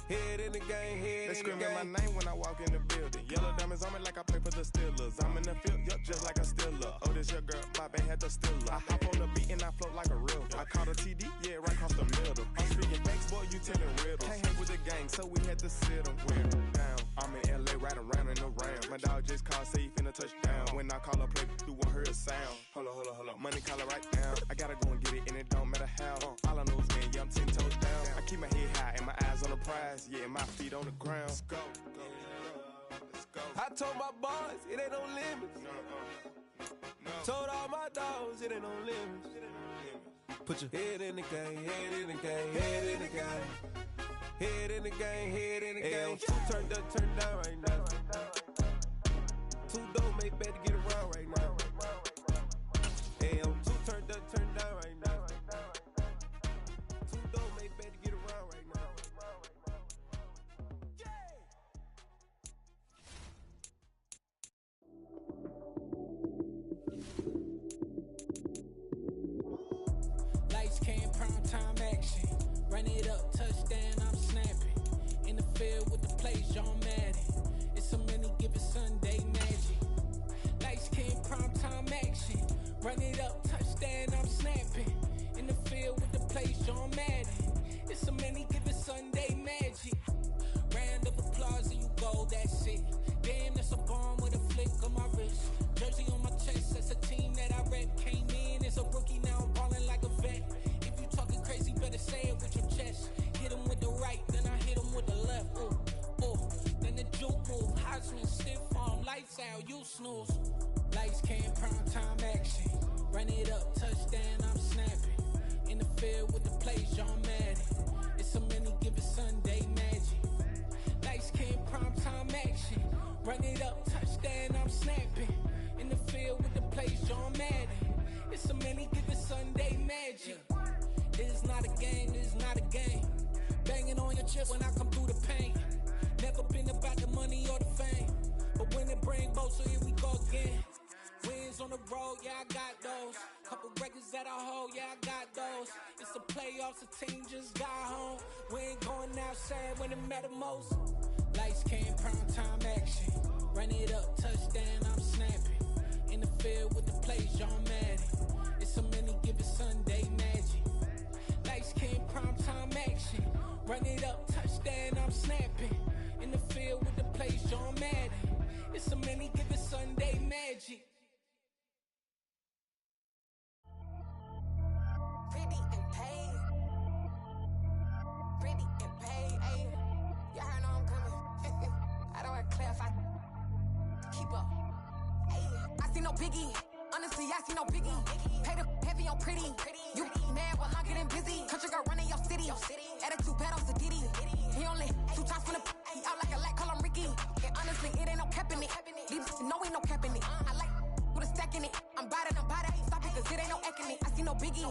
S9: Head in the game, head
S19: They
S9: in the game.
S19: screaming my name when I walk in the building. Yellow diamonds on me like I play for the Steelers. I'm in the field, yup, just like a Steeler. Oh, this your girl, my band had the Steeler. I hop on the beat and I float like a river. I caught a TD, yeah, right across the middle. I'm speaking facts, boy, you telling riddles. Can't hang with the gang, so we had to sit them down. I'm in LA, riding around and around. My dog just called, say he finna touch down. When I call a play, you won't hear a sound. Hold up. Money caller right now. I gotta go and get it, and it don't matter how. All I know is, man, yeah, I'm 10 toes down. I keep my head high and my eyes on the prize. Yeah, my feet on the ground. Let's go.
S9: I told my boys it ain't no limits. Told all my dogs it ain't no limits. Put your head in the game, head in the game, head in the game. Head in the game, head in the game. Two turned up, turned down right now. Two dope make better get around right now. Two turned up, turned down right now. Two dope make better get around right now.
S20: Run it up, touchdown, I'm snapping. In the field with the plays, John Madden. It's so many given Sunday magic. Lights came primetime action. Run it up, touchdown, I'm snapping. In the field with the plays, John Madden. It's so many given Sunday magic. Round of applause and you go, that's it. Damn, that's a bomb with a flick on my wrist. Jersey on my chest, that's a team that I rep. Came in as a rookie, now I'm ballin' like a vet. If you talking crazy, better say it with your chest. Hit him with the right, then I hit him with the left. Ooh, ooh, then the juke move. Heisman, stiff arm, lights out, you snooze. Lights came, prime time action. Run it up, touchdown, I'm snapping. In the field with the plays, John Madden. It's so many given Sunday magic. Lights came, prime time action. Run it up, touchdown, I'm snapping. In the field with the plays, John Madden. It's so many given Sunday magic. This is not a game, this is not a game. Banging on your chip when I come through the pain. Never been about the money or the fame. But when it bring both, so here we go again. Wins on the road, yeah, I got those. Couple records that I hold, yeah, I got those. It's the playoffs, the team just got home. We ain't going outside when it matter most. Lights came, prime time action. Run it up, touchdown, I'm snapping. In the field with the plays, John Madden. It's so many given Sunday magic. Lights came, prime time action. Run it up, touchdown, I'm snapping. In the field with the plays, John Madden. It's so many given Sunday magic.
S21: Pretty and paid. Pretty and paid, ayy. Y'all heard know I'm coming. I don't want to clarify. Keep up. Ayy. I see no biggie. Honestly, I see no biggie. Pay the heavy on pretty. You mad while I'm getting busy. Country girl running your city. Attitude bad on Diddy. He only 2 times from the he out like a light, call him Ricky. And honestly, it ain't no cap in it. These no ain't no cap in it. I like with a stack in it. I'm bad. Stop it, cause it ain't no acting it. I see no biggie.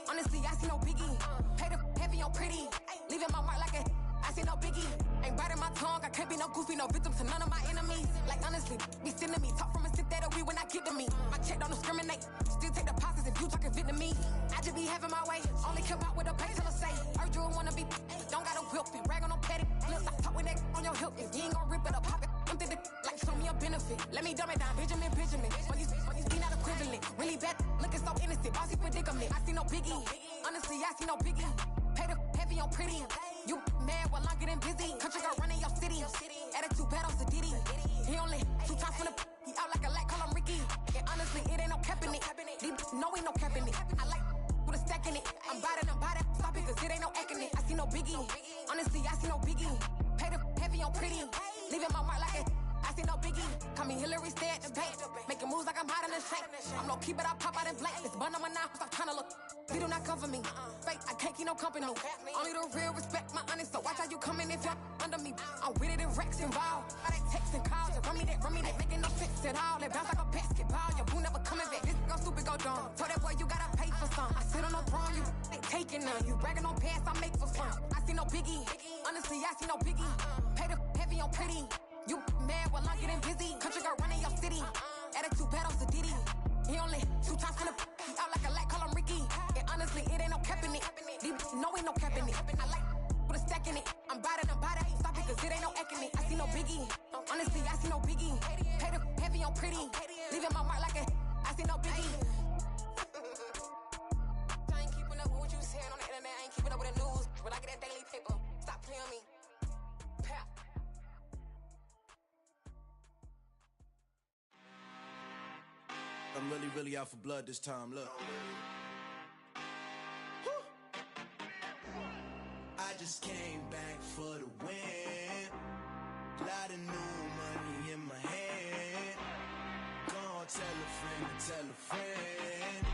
S21: Honestly, I see no biggie. Pay the heavy on pretty. Leaving my mark like a I see no biggie. Ain't biting my tongue. I can't be no goofy, no victim to none of my enemies. Like honestly, be sending me. Talk from a sip that we when I get to me. My check don't discriminate. Still take deposits if you talking Vietnamese. I just be having my way. Only come out with a pay till I say. Urge you wanna be. Don't gotta whip it. Rag on no petty. Flips. I talk with that on your hip. If you ain't gon' rip it up, pop it. Empty the like show me a benefit. Let me dumb it down. Benjamin. When you be not equivalent. Really bad. Looking so innocent. Bossy predicament. I see no biggie. Honestly, I see no biggie. Pay the heavy on pretty. You mad while I'm getting busy. Country girl running your city. Attitude bad on Diddy. He only 2 times from the he out like a light, call him Ricky. And honestly, it ain't no cap in it. These no ain't no cap in it. I like with a stack in it. I'm bad. Stop it, cause it ain't no acting it. I see no biggie. Honestly, I see no biggie. Pay the heavy on pretty. Leaving my mark like it. I see no biggie. Call me Hillary, stay at the bank. Making moves like I'm hiding the shank. I'm low key, but I pop out in blank. It's bun on my knife, stop trying to look. You do not come for me. Fake, I can't keep no company. Only the real respect my honest. So watch how you coming if you're under me. I'm with it and Rex involved. All that text and calls. Run me that making no sense at all. They bounce like a basketball. Your boo never coming back. This go stupid, go dumb. Told that boy you gotta pay for some. I sit on no throne, you ain't taking none. You bragging on past, I make for fun. I see no biggie. Honestly, I see no biggie. Pay the heavy on pretty. You mad while I'm getting busy. Country girl running your city. Attitude bad on Diddy. He only 2 times from the he out like a light, call him Ricky. And honestly, it ain't no cap in it. These no ain't no cap in it. I like with a stack in it. I'm bad. Stop it, cause it ain't no acting it. I see no biggie. Honestly, I see no biggie. Pay the heavy on pretty. Leaving my mark like a I see no biggie. I ain't keeping up with what you saying on the internet. I ain't keeping up with the news. When I get that daily paper, stop playing me. Pap.
S22: I'm really out for blood this time, look. I just came back for the win. Lot of new money in my hand. Gonna tell a friend to tell a friend.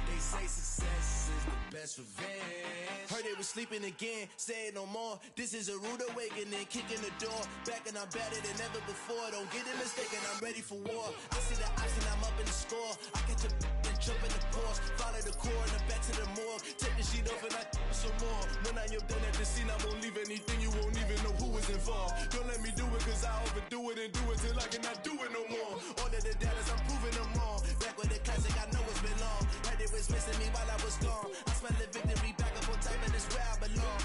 S22: They say success is the best revenge. Heard they was sleeping again, say it no more. This is a rude awakening, kicking the door. Back and I'm better than ever before. Don't get it mistaken, I'm ready for war. I see the option, I'm up in the score. I catch a and jump in the course. Follow the core and the back to the morgue. Take the sheet off and I some more. When I am done at the scene, I won't leave anything. You won't even know who is involved. Don't let me do it, cause I overdo it and do it till I cannot do it no more. All of the doubters, I'm proving them wrong. Back with the classic, I know it's been long. Heard it was missing me while I was gone. I smell the victory back up on top, and it's where I belong.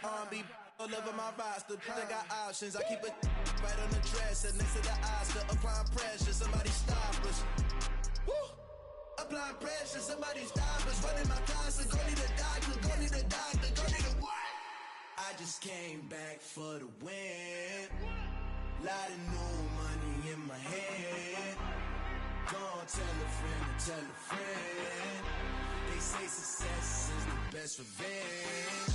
S4: my R&B all over my roster. They got options. I keep it right on the dresser next to the Oscar. Applying pressure, somebody stop us. Woo! Applying pressure, somebody stop us. Running my closet, go need a doctor, go need a doctor, go need a what?
S22: I just came back for the win. Lot of new money in my hand. Gonna tell a friend to tell a friend. They say success is the best revenge.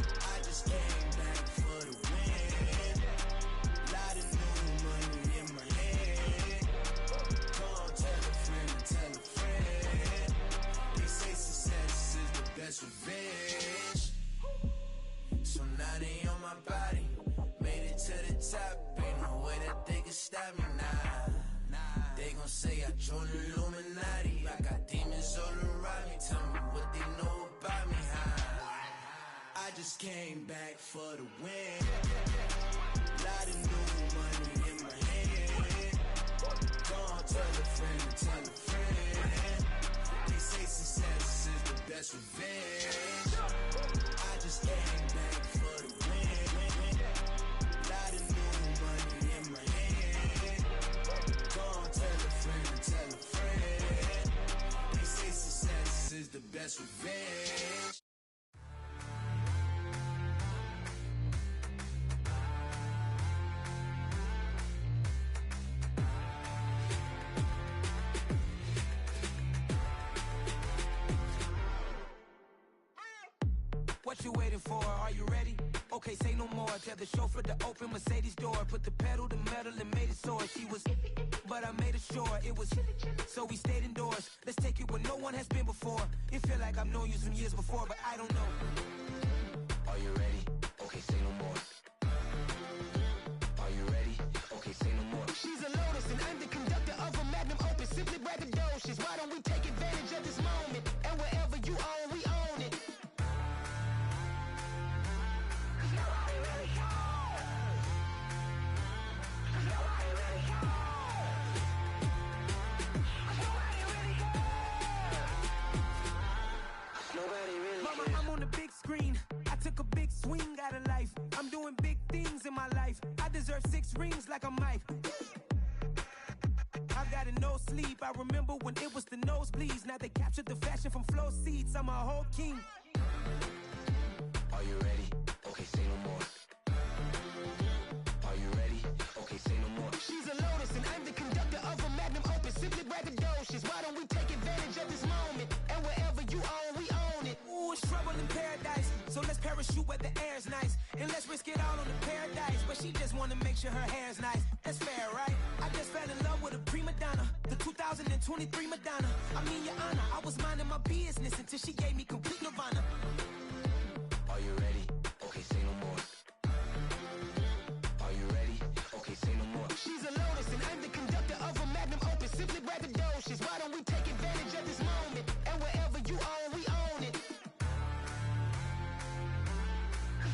S22: I just came back for the win. Lot of new money in my hand. Gonna tell a friend to tell a friend. They say success is the best revenge. So now they on my body. Made it to the top. Ain't no way that they can stop me now. They gon' say I joined the Illuminati. I got demons all around me. Tell me what they know about me, huh? I just came back for the win. Lot of new money in my hand. Gonna tell a friend to tell a friend. They say success is the best revenge. I just came back for the win. Lot of new money in my hand. Gonna tell a friend to tell a friend. They say success is the best revenge.
S16: What you waiting for? Are you ready? Okay, say no more. Tell the chauffeur to open Mercedes door. Put the pedal to metal and made it soar. She was, but I made it sure it was. So we stayed indoors. Let's take it where no one has been before. It feel like I've known you some years before, but I don't know. Are you ready? Okay, say no more. Are you ready? Okay, say no more. She's a Lotus and I'm the conductor of a magnum opus. Simply braggadocious. Why don't we take advantage of this moment? And wherever you own, we own it. Mama, I'm on the big screen. I took a big swing out of life. I'm doing big things in my life. I deserve 6 rings like I'm Mike. I've got a no sleep. I remember when it was the nosebleeds. Now they captured the fashion from flow seats. I'm a whole king. Are you ready? Okay, say no more. Are you ready? Okay, say no more. She's a Lotus and I'm the conductor of a magnum opus. Simply braggadocious. Why don't we take advantage of this moment? And wherever you own, we own it. Ooh, it's trouble in paradise. So let's parachute where the air's nice. And let's risk it all on the paradise. But she just wanna make sure her hair's nice. That's fair, right? I just fell in love with a prima donna. The 2023 Madonna. I mean, your honor, I was minding my business until she gave me complete nirvana. Are you ready? Okay, say no more. Are you ready? Okay, say no more. She's a Lotus and I'm the conductor of a magnum opus. Simply braggadocious. Why don't we take advantage of this moment? And wherever you own, we own it.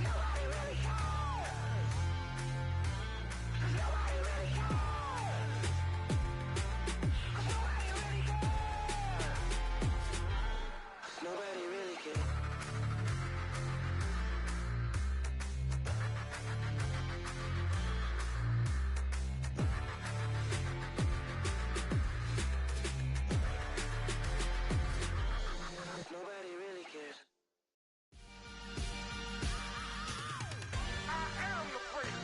S16: Nobody really cares. Nobody really cares. Nobody really cares. Nobody really cares. Nobody really cares. I am the freak.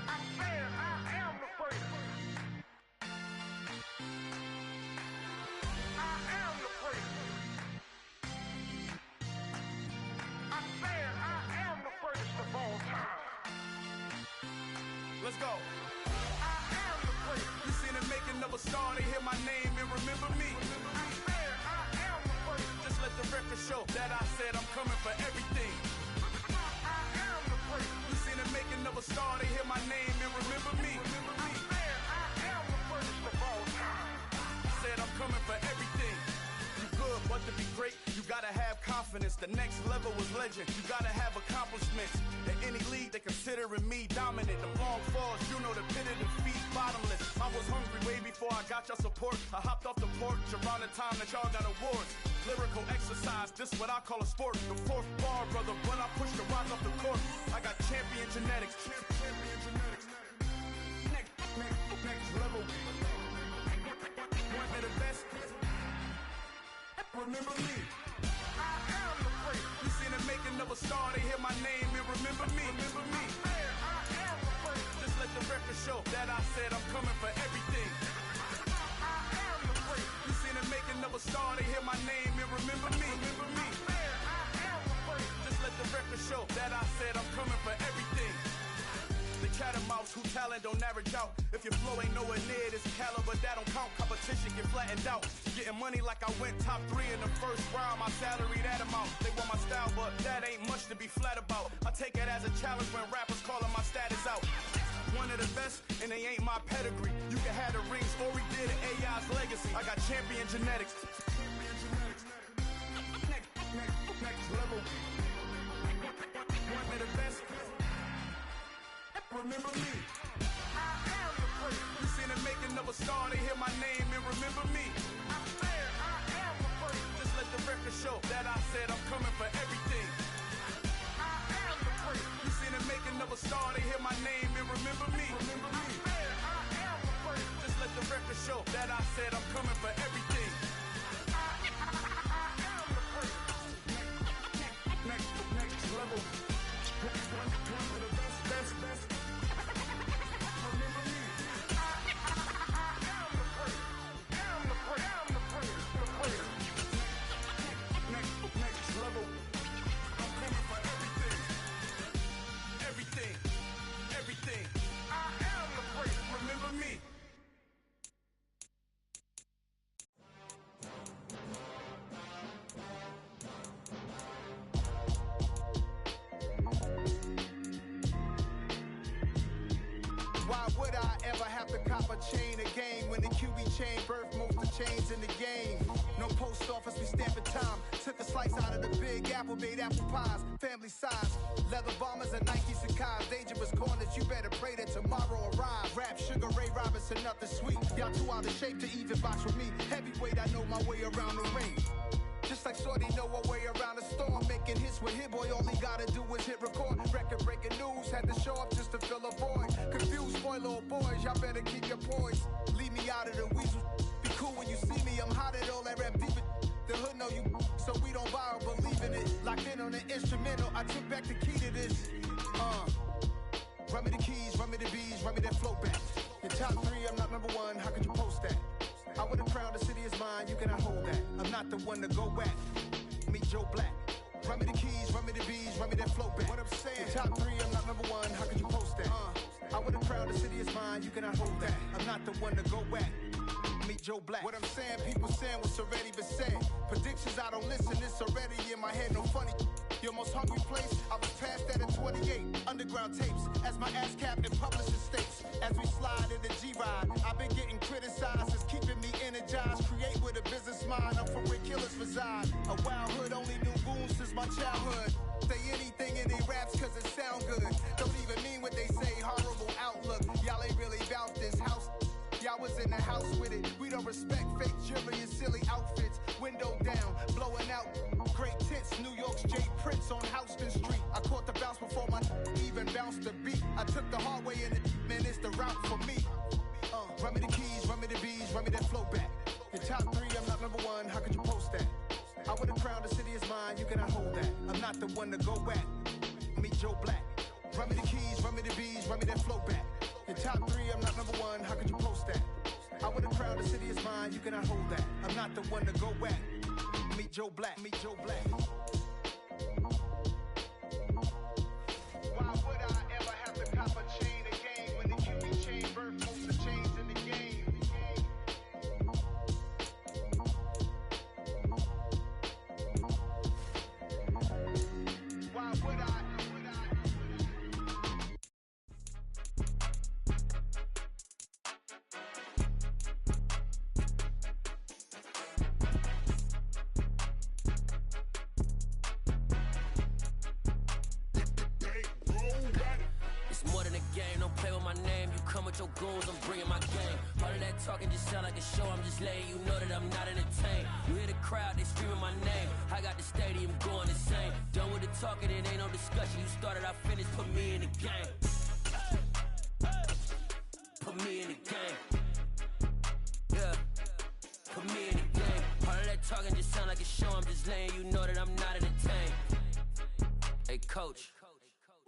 S16: I said I am the freak. I am the freak. I said I am the freakest of all time.
S17: Let's go. I am the freak. You seen it making of a star, they hear my name and remember me.
S4: I said I am the freak.
S17: Just let the record show that I said I'm coming for everything.
S4: I am the freak.
S17: You seen it making of a star, they hear my name and remember me.
S4: I said I am the freakest of all time.
S17: Said I'm coming for everything. You good, but to be great, you gotta have confidence. The next level was legend. You gotta have accomplishments. In any league, they considering me dominant. The long falls, you know the pit of defeat, bottomless. I was hungry way before
S4: I got your support. I hopped off the porch around the time that y'all got awards. Lyrical exercise, this what I call a sport. The fourth bar, brother, when I push the rock off the court. I got champion genetics. Champion genetics. Next level. One of the best. Remember me. I am the great. You seen the making of a star, they hear my name and remember me. Remember me. I am the great. Just let the record show that I said I'm coming for everything. I am the great. You seen the making of a star, they hear my name and remember me. Remember me. I am the great. Just let the record show that I said I'm coming for everything. The cat and mouse who talent don't average out. If your flow ain't nowhere near this caliber, that don't count. Competition get flattened out. Getting money like I went top 3 in the first round. My salary that amount. They want my style, but that ain't much to be flat about. I take it as a challenge when rappers calling my status out. One of the best, and they ain't my pedigree. You can have the rings, or we did it, AI's legacy. I got champion genetics. Next level. One of the best. Remember me. I am the great. You seen the making of a star, they hear my name and remember me. I am the great. Just let the record show that I said I'm coming for everything. I am the great. You seen the making of a star, they hear my name and remember me. Remember me. I am the great. Just let the record show that I said I'm coming for everything. I am the great. Next level. One of the best. Remember me. I am the great. I'm the great. Next level. I'm coming for everything. I am the great. Remember me. Why would I ever have to cop a chain again when the QB chain birthed most of the chains in the game? No post office, we stamping time. Took a slice out of the big apple, made apple pies, family size. Leather bombers and Nike Sacai's, dangerous corners, you better pray that tomorrow arrives. Rap Sugar Ray Robinson, nothing sweet. Y'all too out of shape to even box with me. Heavyweight, I know my way around the ring. Just like Shorty know her way around the storm. Making hits with Hit Boy, all he gotta do is hit record. Record breaking news, had to show up just to fill a void. Confused boy, little boys, y'all better keep your poise. Leave me out of the weasel. Be cool when you see me, I'm hot at all that rap deep. The hood know you, so we don't borrow, believe in it. Locked in on the instrumental, I took back the key to this. Run me the keys, run me the bees, run me that flow back. Your top 3, I'm not number 1, how could you post that? I would have crowned the city is mine, you cannot hold that. I'm not the one to go back. Meet Joe Black. Run me the keys, run me the bees, run me that flow back. What I'm saying, your top 3, I'm not number 1, how could you post that? I would have crowned the city is mine, you cannot hold that. I'm not the one to go back. Meet Joe Black. What I'm saying, people saying what's already been said. Predictions, I don't listen, it's already in my head, no funny. Your most hungry place, I was past that at 28. Underground tapes, as my ass cap in publishing states. As we slide in the G-Ride, I've been getting criticized, it's keeping me energized. Create with a business mind, I'm from where killers reside. A wild hood, only knew goons since my childhood. Say anything in they raps cause it sound good. Don't even mean what they say, horrible outlook. Y'all ain't really about this house. Y'all was in the house with it. We don't respect fake jewelry and silly outfits. Window down, blowing out. Great tits, New York's J. Prince on Houston Street. I caught the bounce before my even bounced the beat. I took the hard way in it, man, it's the route for me. Run me the keys, run me the bees, run me that flow back. Your top 3, I'm not number 1, how could you post that? I would have crowned the city is mine, you cannot hold that. I'm not the one to go back. Meet Joe Black. Run me the keys, run me the bees, run me that flow back. Your top 3, I'm not number 1, how could you post that? I would have crowned the city is mine, you cannot hold that. I'm not the one to go back. Meet Joe Black, meet Joe Black. Why would I ever have to cop a chain again when the QB chain birthed most of the chains in the game? Why would I?
S8: It's more than a game, don't play with my name. You come with your goons, I'm bringing my game. All of that that talking just sound like a show. I'm just letting you know that I'm not entertained. You hear the crowd, they screaming my name. I got the stadium going insane. Done with the talking, it ain't no discussion. You started, I finished, put me in the game. Put me in the game. Yeah. Put me in the game. All of that talking just sound like a show. I'm just letting you know that I'm not entertained. Hey, coach.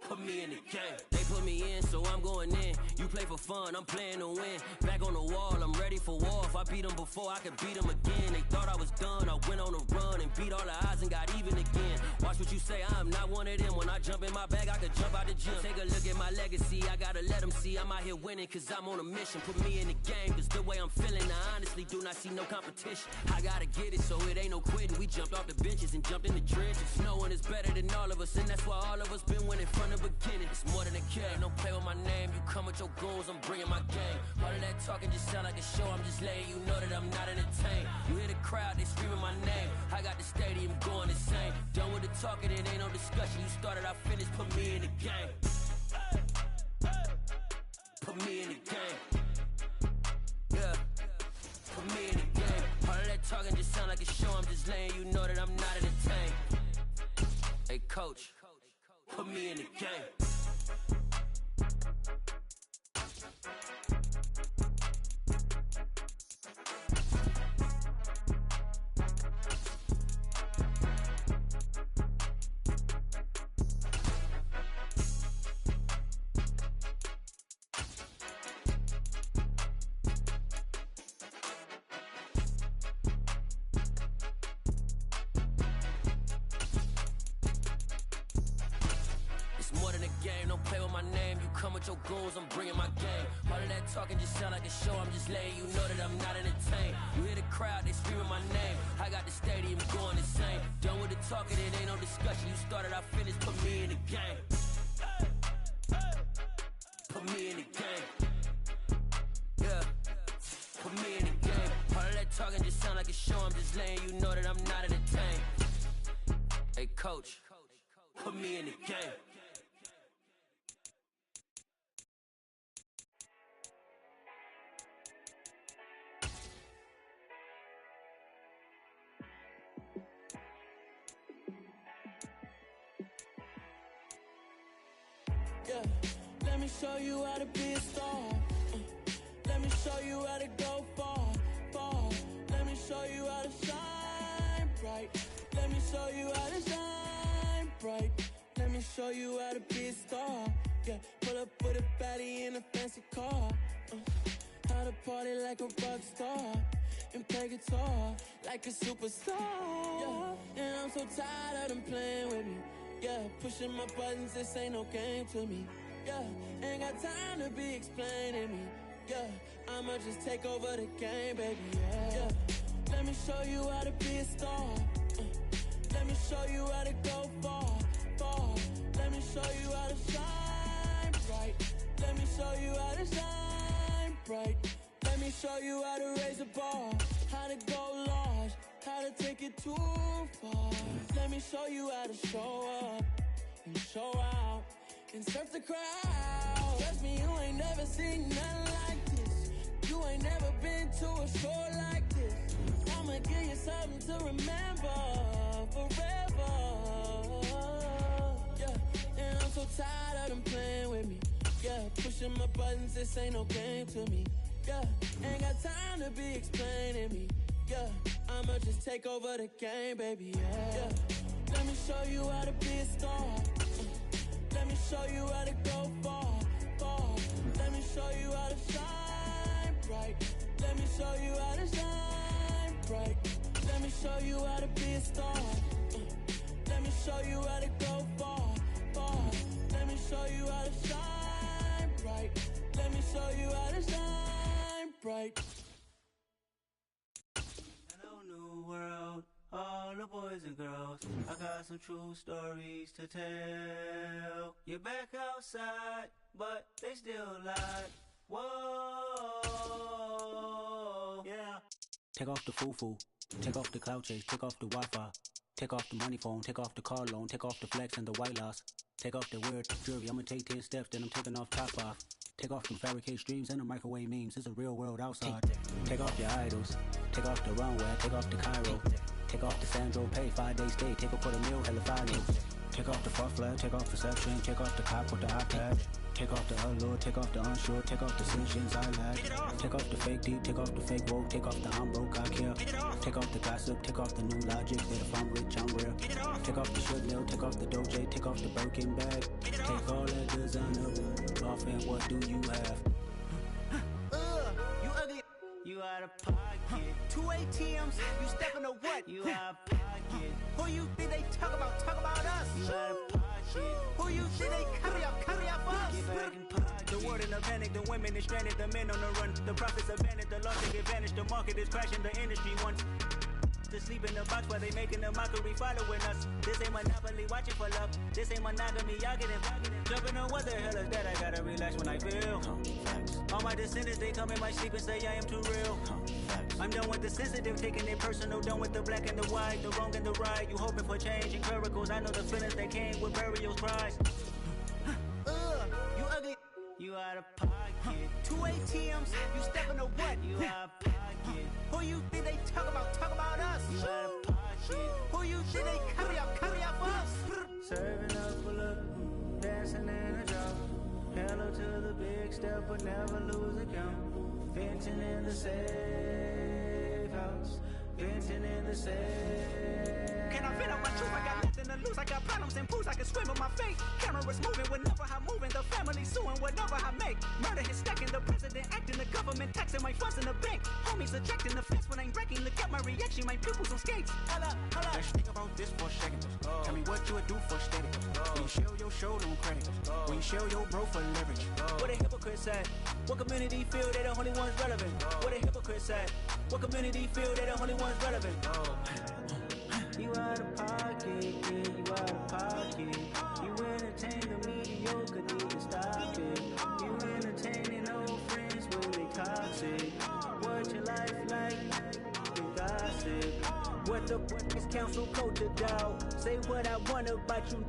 S8: Put me in the game. They put me in, so I'm going in. You play for fun, I'm playing to win. Back on the wall, I'm ready for war. If I beat them before, I could beat them again. They thought I was done, I went on a run and beat all the odds and got even again. Watch what you say, I'm not one of them. When I jump in my bag, I could jump out the gym. Take a look at my legacy, I gotta let them see I'm out here winning, cause I'm on a mission. Put me in the game, cause the way I'm feeling, I honestly do not see no competition. I gotta get it, so it ain't no quitting. We jumped off the benches and jumped in the trenches. No one is better than all of us, and that's why all of us been winning from the beginning. It's more than a game, don't play with my name. You come with your goons, I'm bringing my game. All of that talking just sound like a show. I'm just letting you know that I'm not entertained. You hear the crowd, they screaming my name. I got the stadium going insane. Done with the talking, it ain't no discussion. You started, I finished, put me in the game. Put me in the game. Yeah. Put me in the game. All of that talking just sound like a show. I'm just letting you know that I'm not entertained. Hey, coach. Put me in the game. Your goals, I'm bringing my game. All of that talking just sound like a show. I'm just letting you know that I'm not entertained. You hear the crowd, they screaming my name. I got the stadium going insane. Done with the talking, it ain't no discussion. You started, I finished, put me in the game. Put me in the game. Yeah. Put me in the game. All of that talking just sound like a show. I'm just letting you know that I'm not entertained. Hey, coach. Put me in the game.
S1: Yeah, let me show you how to be a star. Let me show you how to go far, far. Let me show you how to shine bright. Let me show you how to shine bright. Let me show you how to be a star. Yeah, pull up with a baddie in a fancy car. How to party like a rock star and play guitar like a superstar. Yeah, and I'm so tired of them playing with me. Yeah, pushing my buttons, this ain't no game to me. Yeah, ain't got time to be explaining me. Yeah, I'ma just take over the game, baby. Yeah, let me show you how to be a star. Let me show you how to go far, far. Let me show you how to shine bright. Let me show you how to shine bright. Let me show you how to raise a bar, how to go large, how to take it too far. Let me show you how to show up and show out and surf the crowd. Trust me, you ain't never seen nothing like this. You ain't never been to a show like this. I'ma give you something to remember forever. Yeah, and I'm so tired of them playing with me. Yeah, pushing my buttons, this ain't no game to me. Yeah, ain't got time to be explaining me. Yeah, I'ma just take over the game, baby. Yeah, let me show you how to be a star. Let me show you how to go far, far. Let me show you how to shine bright. Let me show you how to shine bright. Let me show you how to be a star. Let me show you how to go far, far. Let me show you how to shine bright. Let me show you how to shine bright.
S2: Hello, new world, all the boys and girls. I got some true stories to tell. You're back outside, but they still lie. Whoa, yeah.
S14: Take off the foo-foo, take off the cloud chase, take off the Wi-Fi. Take off the money phone, take off the car loan, take off the flex and the white loss. Take off the weird jewelry, I'ma take 10 steps, then I'm taking off top off. Take off them fabricated streams and the microwave memes. It's a real world outside. Take off your idols. Take off the runway. Take off the Cairo. Take off the Sandro Pay. 5 days stay. Take off for the meal. Hella finals. Take off the fuck flag. Take off perception. Take off the cop with the iPad. Take off the allure. Take off the unsure. Take off the sentience I lack. Take off the fake deep. Take off the fake woke. Take off the I'm broke. I care. Take off the gossip. Take off the new logic. That if I'm rich, I'm real. Take off the should know. Take off the Doja. Take off the Birkin bag. Take all that designer off and what do you have?
S2: You ugly. You out of pocket.
S16: 2 ATMs, you stepping to what?
S2: You out of pocket.
S16: Who you think they talk about? Talk about us.
S2: You out of pocket.
S16: Who you think they carry up us?
S2: Get back in pocket.
S20: The word in the panic, the women is stranded, the men on the run. The profits abandoned, the loss take advantage. The market is crashing, the industry wants to sleep in the box while they making a mockery following us. This ain't Monopoly, watching for love. This ain't monogamy, y'all getting jumping on what the hell is that? I gotta relax when I feel. All my descendants, they come in my sleep and say I am too real. I'm done with the sensitive, taking it personal. Done with the black and the white, the wrong and the right. You hoping for change and miracles. I know the feelings that came with burial cries.
S16: You ugly.
S2: You out of pocket.
S16: 2 ATMs, you stepping to what?
S2: You out of pocket.
S16: Who you think they talk about? Talk about us.
S2: You out of pocket.
S16: Who you think they carry up us?
S2: Serving up for look, dancing in a drop. Hello to the big step, but never lose a count. Venting in the safe house. Venting in the safe.
S20: Can I fit out my truth? I got nothing to lose. I got problems and pools. I can swim with my fate. Cameras moving whenever I'm moving. The family suing whatever I make. Murder is stacking. The president acting. The government taxing my funds in the bank. Homies ejecting the fence when I'm breaking. Look at my reaction. My pupils on skates.
S16: Hold up.
S20: Let's think about this for a second. Tell me what you would do for steady. When you show your show, no credit. When you show your bro for leverage. What a hypocrite said. What community feel they the only ones relevant? What a hypocrite said. What community feel they the only ones relevant?
S2: You out of pocket, yeah, you out of pocket. You entertain the mediocre, need to stop it. You entertaining old friends when they toxic. What your life like? You gossip.
S20: What the fuck is council culture, dog? Say what I want about you,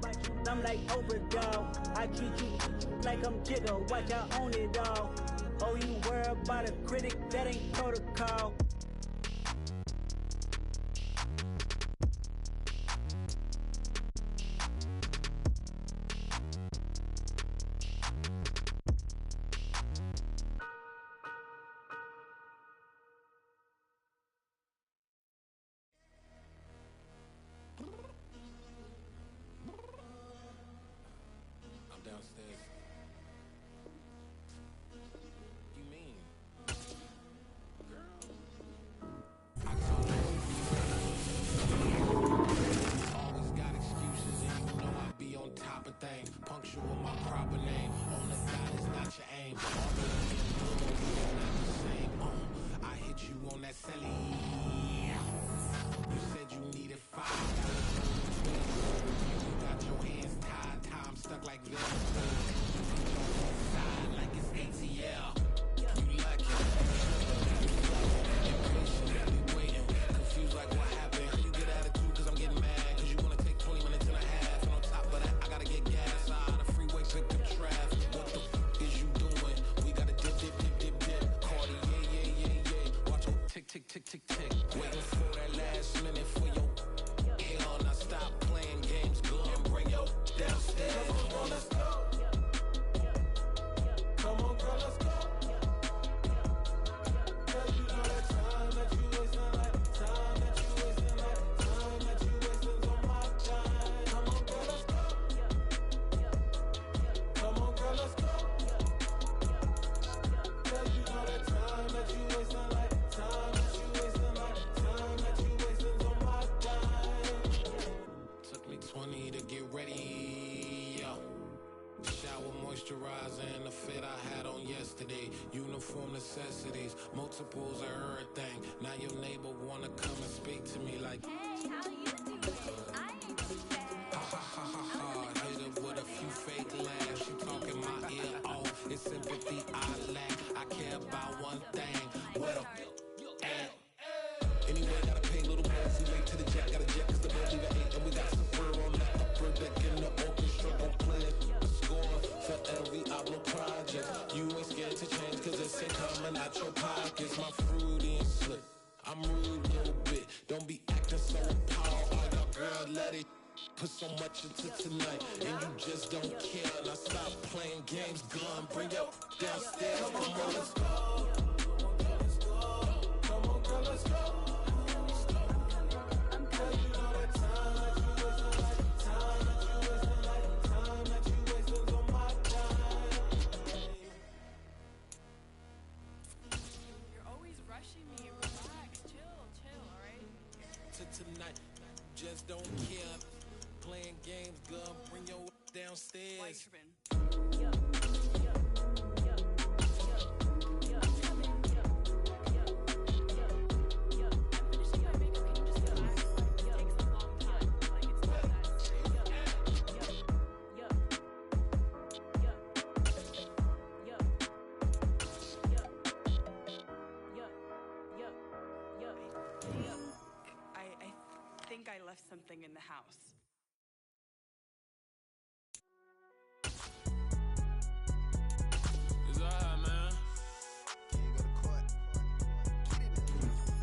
S20: I'm like overdog. I treat you like I'm Jigga, watch I own it all. Oh, you worry about a critic, that ain't protocol.
S3: Downstairs. You mean? Girl. I told you. Always got excuses and you know I be on top of things. Punctual with my proper name. On the dot is not your aim. All the is not the same. I hit you on that celly. You said you needed 5. You got your hands tied. Time stuck like this. Side like it's ATL. You like it. Impatient, waiting. Confused like what happened. You get attitude cause I'm getting mad. Cause you wanna take 20 minutes and a half. And on top of that, I gotta get gas. Out of the freeway, pick up traffic. What the f is you doing? We gotta dip. Cardi, yeah. Watch your tick. Waiting for that last minute for your hell. Now stop playing games, girl, and bring your downstairs. Come on, let's go. Come on, girl, let's go. Girl, you know that time that you wasting, like time that you wasting, like time that you wasting on my time. Come on, girl, let's go. Come on, girl, let's go. Girl, you know that time that you wasting, like time that you wasting, like time that you wasting on my time. Took me 20 to get ready, yo. Shower moisturizer and the fit I had on yesterday. Uniform necessities, multiples of everything. Now your neighbor wanna come and speak to me like, hey, how you doing? I ain't hit her with a few fake laughs. She talking my ear off. It's sympathy I lack. I care about one thing. What up? Anyway, gotta pay a little more. See, late to the jet, got a jet, cause the bed leave at 8. And we got some fur on the upper deck in the orchestra. Don't play it. Score for every Ablo project. You put so much into tonight, and you just don't care. Now stop playing games, gun, bring your downstairs. Come on, let's go. Come on, girl, let's go. Tonight, just don't care. Playing games, girl, bring your downstairs.
S6: I left something in the house.
S20: It's alright, man.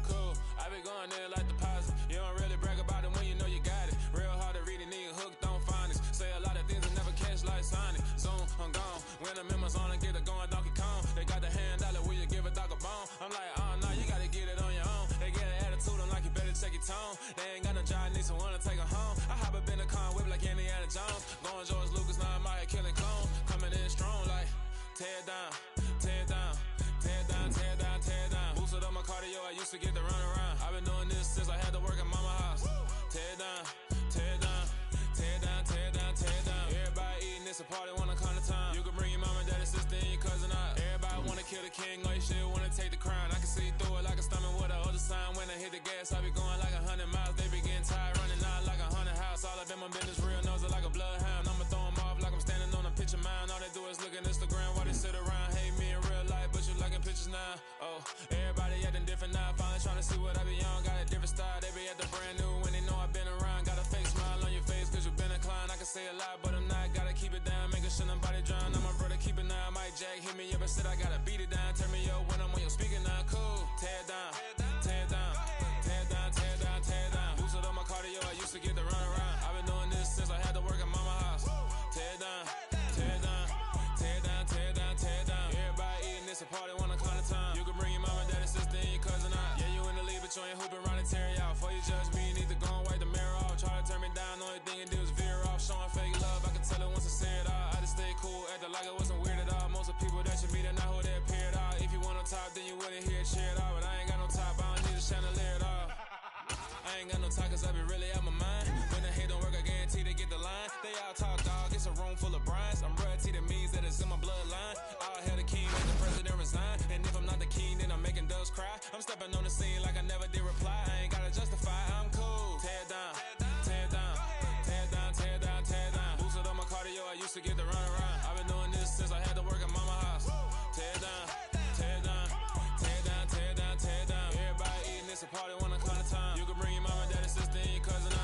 S20: Cool, I be going there like deposit. You don't really brag about it when you know you got it. Real hard to read a nigga hooked on phonics. Say a lot of things and never catch like Sonic. Zoom, I'm gone. When the members on and get it going Donkey Kong. They got the hand dollar, will you give a dog a bone? I'm like, oh no, you gotta get it on your own. They get an attitude, I'm like, you better check your tone. They ain't got no job, need someone to take her home. I hop up in the car, whip like Indiana Jones. Going George Lucas, now I'm out here killing clones. Coming in strong like, tear down, tear down, tear down, tear down, tear down. Boosted up my cardio, I used to get to run around. I've been doing this since I had to work at mama house. Tear down, tear down, tear down, tear down, tear down. Everybody eating, it's a party, wanna come to time. You can bring your mama, daddy, sister, and your cousin out. Everybody wanna kill the king, or you shit wanna take the crown. I can see through it like a stomach with a other sign. When I hit the gas, I be going like 100 miles. They be getting tired, running out like 100 house. All up in my business, real nose like a bloodhound. I'ma throw them off like I'm standing on a picture mound. All they do is look at Instagram while they sit around. Hate me in real life, but you liking pictures now. Oh, everybody acting different now. Finally trying to see what I be on. Got a different style, they be at the brand new when they know I've been around. Got a fake smile on your face cause you been inclined. I can say a lot, but I'm not. Gotta keep it down, making sure nobody drown. Now my brother keep it now. Mike Jack hit me up and said I gotta beat it down. Turn me up when I'm on your speaker now. Cool, tear down, tear down, tear down, tear down, tear down. Boosted up my cardio, I used to get to run around. I've been doing this since I had to work at mama house. Tear down, tear down, tear down, tear down, tear down. Everybody eating, it's a party, wanna come to time. You can bring your mama, daddy, sister, and your cousin out. Yeah, you in the league, but you ain't hooping around and tear you out. Before you judge me, you need to go and wipe the mirror off. Try to turn me down, only thing you do is veer off. Showing fake love, I can tell it once I say it all. I just stay cool, acting like it wasn't weird at all. Most of the people that you meet are not who they appear at all. If you want on top, then you wouldn't hear it cheer at all. But I ain't got no top, I don't need a chandelier at all. I ain't got no talk cause I be really out my mind. When the hate don't work, I guarantee they get the line. They all talk dog, it's a room full of brinds. I'm royalty, that means that it's in my bloodline. All hail the king, make the president resign. And if I'm not the king, then I'm making doves cry. I'm stepping on the scene like I never did reply. I ain't gotta justify, I'm cool. Tear down, tear down, tear down, tear down, tear down. Boosted up my cardio, I used to get to run around. I've been doing this since I had to work at mama house. Tear down, tear down, tear down, tear down, tear down. Everybody eating, it's a party, wanna come to time. You can bring your mama, daddy, sister, and your cousin out.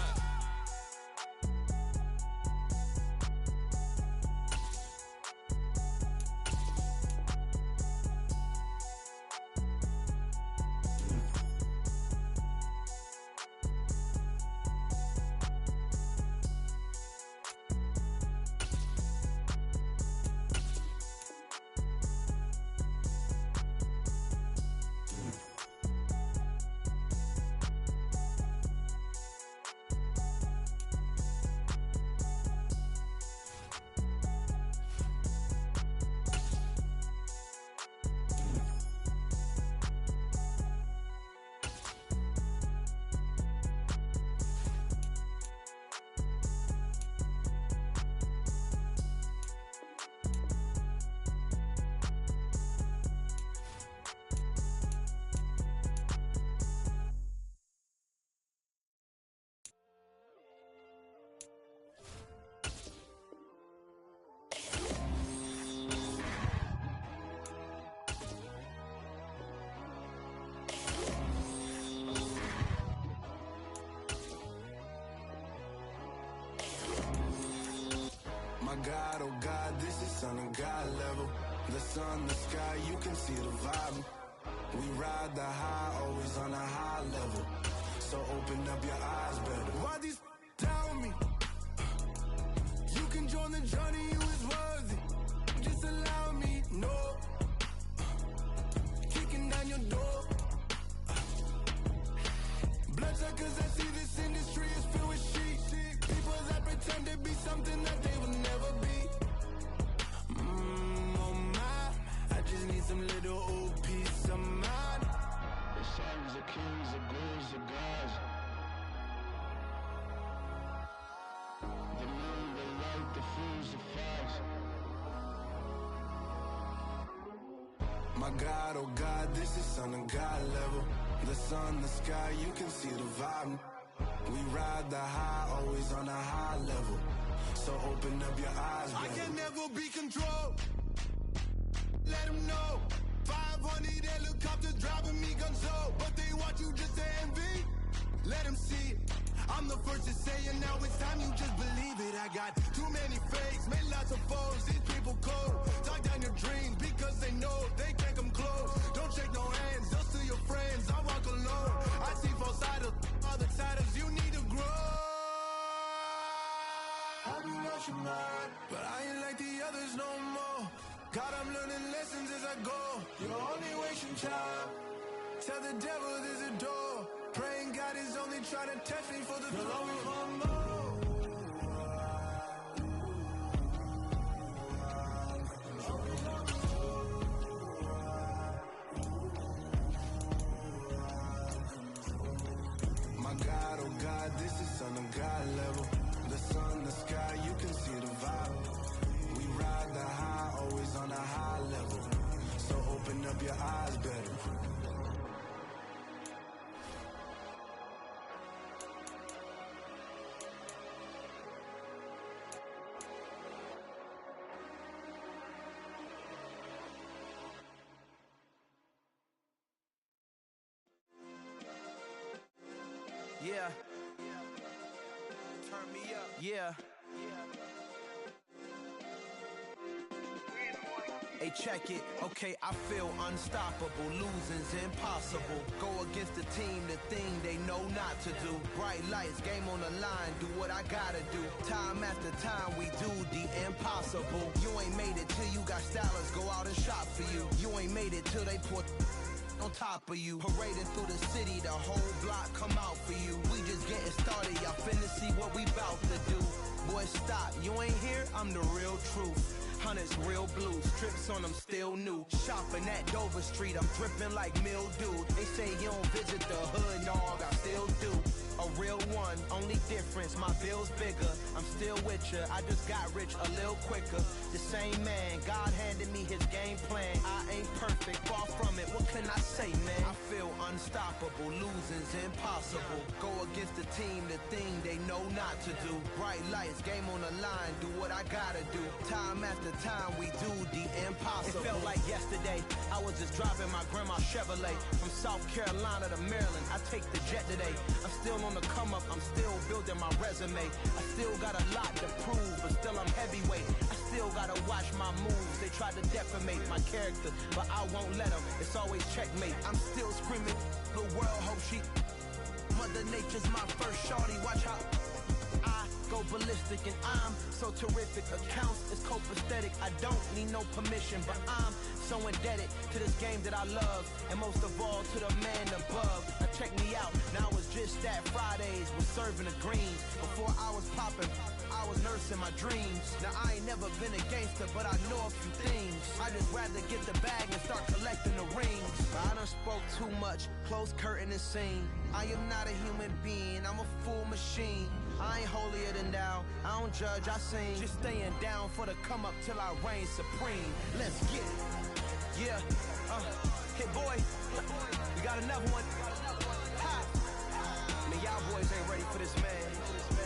S22: God, oh God, this is son of God level. The sun, the sky, you can see the vibe. We ride the high, always on a high level. So open up your eyes better. Why these tell me? can join the journey, you is worthy. Just allow me, no. Kicking down your door. Bloodsuckers, I see this industry is filled with sheep. People that pretend to be something that they will never be. Oh my, I just need some little old peace of mind.
S10: The sons of kings, the ghouls, the gods. The moon, the light, the fools, the facts.
S22: My God, oh God, this is son of God level. The sun, the sky, you can see the vibe. We ride the high, always on a high level. So open up your eyes, baby. I can never be controlled. Let them know. 500 helicopters driving me gunso. But they want you just to envy. Let them see it. I'm the first to say it, now it's time you just believe it. I got too many fakes, made lots of foes. These people cold. Talk down your dreams because they know they can't come close. Don't shake no hands, they'll steal your friends. I walk alone. I see false idols, other titles. You need to grow. Have you lost your mind? But I ain't like the others no more. God, I'm learning lessons as I go. You're only wasting time. Tell the devil there's a door. Praying God is only trying to test me for the glory of more. My God, oh God, this is son of God level. The sun, the sky, you can see the vibe. We ride the high, always on a high level. So open up your eyes better.
S17: Yeah. Turn me up. Yeah. Hey, check it. Okay, I feel unstoppable. Losing's impossible. Go against the team, the thing they know not to do. Bright lights, game on the line. Do what I gotta do. Time after time, we do the impossible. You ain't made it till you got stylists go out and shop for you. You ain't made it till they put on top of you. Parading through the city, the whole block come out for you. We just getting started, y'all finna see what we bout to do. Boy, stop, you ain't here, I'm the real truth. Hunters, real blues, strips on them still new. Shopping at Dover Street, I'm dripping like mildew. They say you don't visit the hood, dog, I still do. A real one, only difference, my bill's bigger. I'm still with ya, I just got rich a little quicker. The same man, God handed me his game plan. I ain't perfect, far from it, what can I say, man? I feel unstoppable, losing's impossible. Go against the team, the thing they know not to do. Bright lights, game on the line, do what I gotta do. Time after time, we do the impossible. It felt like yesterday, I was just driving my grandma's Chevrolet. From South Carolina to Maryland, I take the jet today. I'm still on the come up, I'm still building my resume. I still got a lot to prove, but still I'm heavyweight. I still gotta watch my moves, they tried to defamate my character, but I won't let them, it's always checkmate. I'm still screaming, the world hope she Mother Nature's my first shorty, watch how I go ballistic and I'm so terrific. Accounts is copacetic, I don't need no permission, but I'm so indebted to this game that I love, and most of all to the man above. Now check me out, now it's just that Fridays was serving the greens. Before I was popping, I was nursing my dreams. Now I ain't never been a gangster, but I know a few things. I just rather get the bag and start collecting the rings. I done spoke too much, close curtain and scene. I am not a human being, I'm a full machine. I ain't holier than thou, I don't judge, I sing. Just staying down for the come up till I reign supreme. Let's get it. Yeah, hit boy, we got another one. Ha! Man, y'all boys ain't ready for this, man.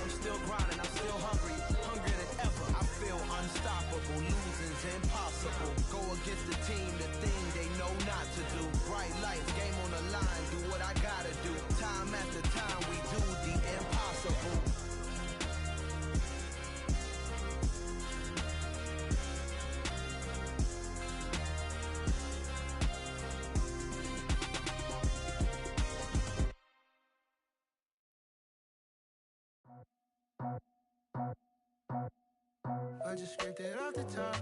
S17: I'm still grinding, I'm still hungry, hungrier than ever. I feel unstoppable, losing's impossible. Go against the team, the thing they know not to do. Bright lights, game on the line, do what I gotta do. Time after time, we do the impossible.
S22: just scraped it off the top.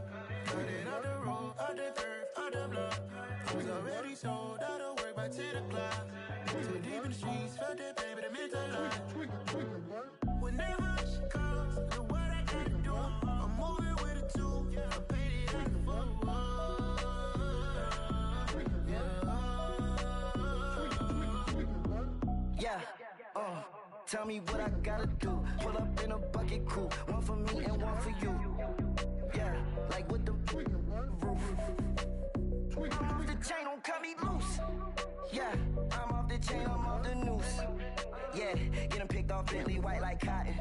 S22: Got it out the road, out the dirt, out the block. I was already sold, out of work by 10 o'clock. Too deep in the streets, felt that pain, but it meant a lot. Whenever she calls, do what I gotta do. I'm moving with a two, I paid it out the full.
S11: Yeah, tell me what I gotta do. Pull up in a bucket crew, one for me and one for you. Yeah, like with the roof. I'm off the chain, don't cut me loose. Yeah, I'm off the chain, I'm off the noose. Yeah, getting picked off Bentley white like cotton.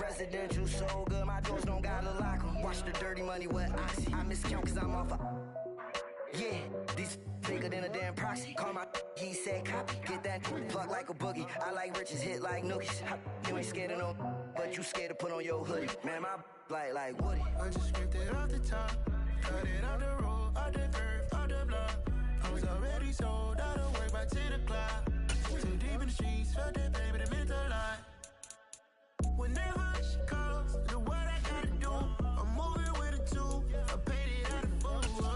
S11: Residential so good, my doors don't gotta lock 'em. Watch the dirty money with oxy. I miscount cause I'm off a. Yeah, these bigger than a damn proxy. Call my he said copy. Get that plug like a boogie. I like riches, hit like nookies. You ain't scared of no, but you scared to put on your hoodie. Man, my like Woody.
S22: I just scraped it off the top. Cut it out the road, out the curve, out the block. I was already sold, out of work by 10 o'clock. Too deep in the streets, felt that pain, but it meant a lot. Whenever she calls, do what I gotta do. I'm moving with a two, I paid it out the full.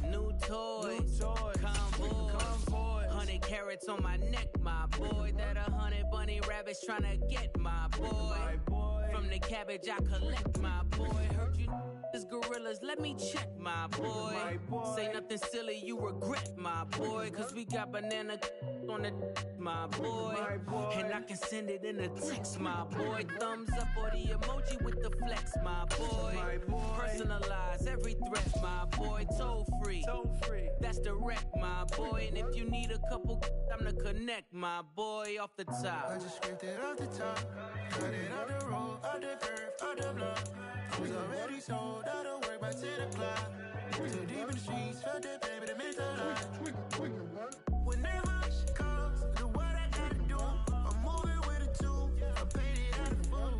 S16: New toys, convoy, 100 carats on my neck, my boy. That 100 bunny rabbits tryna get my boy. From the cabbage I collect, my boy. Heard you is gorillas, let me check, my boy. Say nothing silly, you regret, my boy. Cause we got banana on the my boy. And I can send it in a text, my boy. Thumbs up or the emoji with the flex, my boy. Personalize every threat, my boy. Toll free, that's direct, my boy. And if you need a couple, I'm the connect, my boy. Off the top,
S22: I just scraped it off the top. Cut it out the road, out the curve, out the block. I was already sold, out of work by 10 o'clock. Too deep in the streets, felt that pain, but it meant a lot. Whenever she calls, do what I gotta do. I'm moving with a two, I paid it out the full.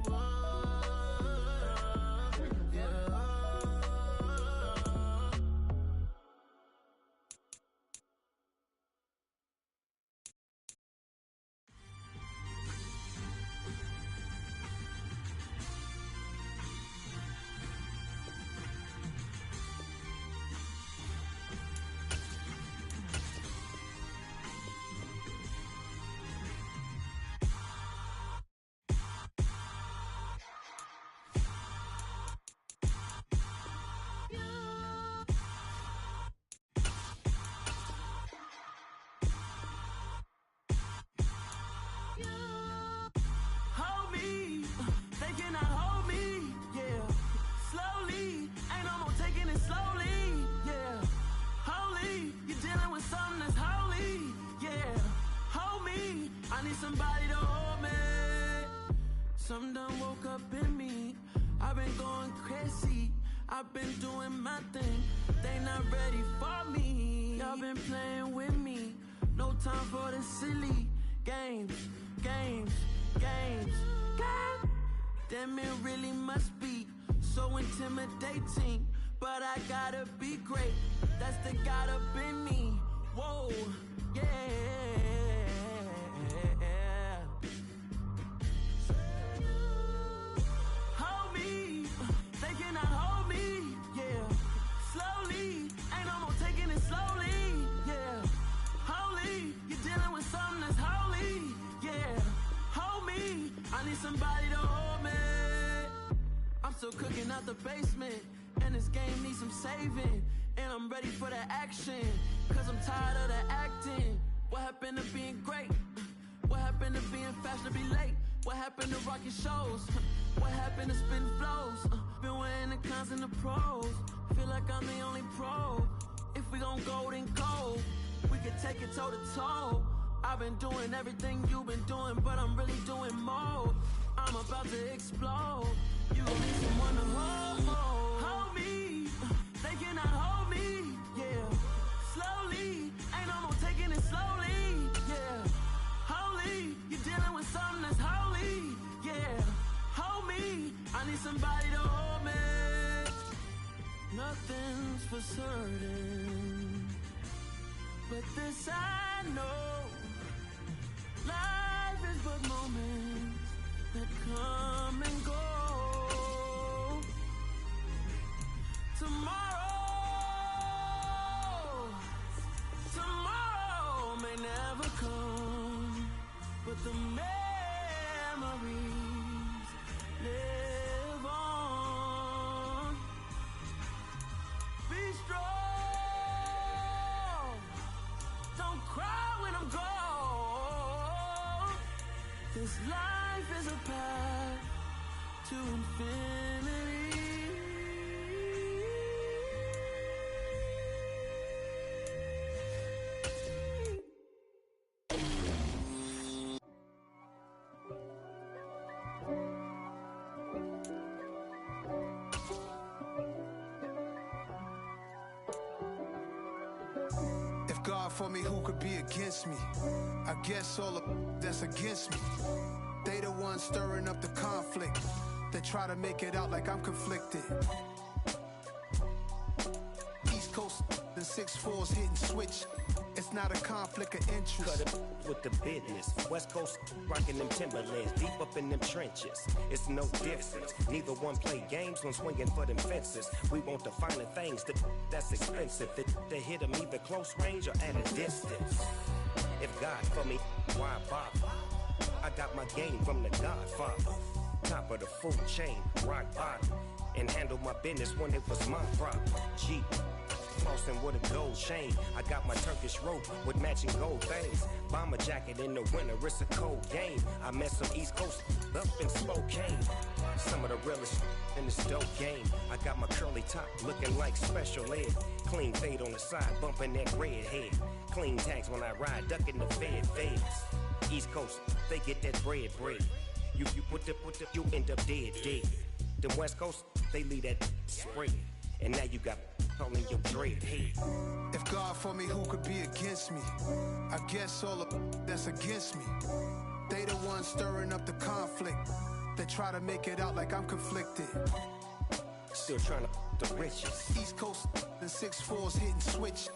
S16: hold me, they cannot hold me, yeah. Slowly, ain't no more taking it slowly, yeah. Holy, you're dealing with something that's holy, yeah. Hold me, I need somebody to hold me. Something done woke up in me, I've been going crazy, I've been doing my thing, they not ready for me. Y'all been playing with me, no time for the silly games. Damn, it really must be so intimidating, but I gotta be great, that's the God up in me. Whoa, yeah. Hold me, they cannot hold me, yeah. Slowly, ain't no more taking it slowly, yeah. Holy, you're dealing with something that's holy, yeah. Hold me, I need somebody to hold me. I'm still cooking out the basement, and this game needs some saving. And I'm ready for the action, cause I'm tired of the acting. What happened to being great? What happened to being fashionably late? What happened to rocking shows? What happened to spitting flows? Been wearing the cons and the pros. Feel like I'm the only pro. If we gon' go, then go. We could take it toe to toe. I've been doing everything you've been doing, but I'm really doing more. I'm about to explode. You gon' need someone to hold me. They cannot hold me, yeah. Slowly, ain't no more taking it slowly, yeah. Holy, you're dealing with something that's holy, yeah. Hold me, I need somebody to hold me. Nothing's for certain, but this I know. Life is but moments.
S1: come and go. Tomorrow may never come, but the memories live on. Be strong, don't cry when I'm gone, 'cause life is a path to infinity.
S12: God for me, who could be against me? I guess all of that's against me. They the ones stirring up the conflict. They try to make it out like I'm conflicted. East Coast and 6'4's hitting switch. It's not a conflict of interest.
S13: Cut it with the business. West Coast rocking them Timberlands, deep up in them trenches. It's no difference. Neither one play games when swinging for them fences. We want the finer things that's expensive. They hit them either close range or at a distance. If God for me, why bother? I got my game from the Godfather. Top of the food chain, rock bottom. And handle my business when it was my problem. G. Flossing with a gold chain. I got my Turkish rope with matching gold things. Bomber jacket in the winter, it's a cold game. I met some East Coast up in Spokane. Some of the realest in this dope game. I got my curly top looking like special ed. Clean fade on the side, bumping that red head. Clean tags when I ride, ducking the feds. East Coast, they get that bread. You put the, you end up dead. The West Coast, they leave that spread. And now you got on your dread head.
S12: If God for me, who could be against me? I guess all of that's against me. They the ones stirring up the conflict. They try to make it out like I'm conflicted.
S13: Still trying to the riches.
S12: East Coast and 6'4's hitting switch.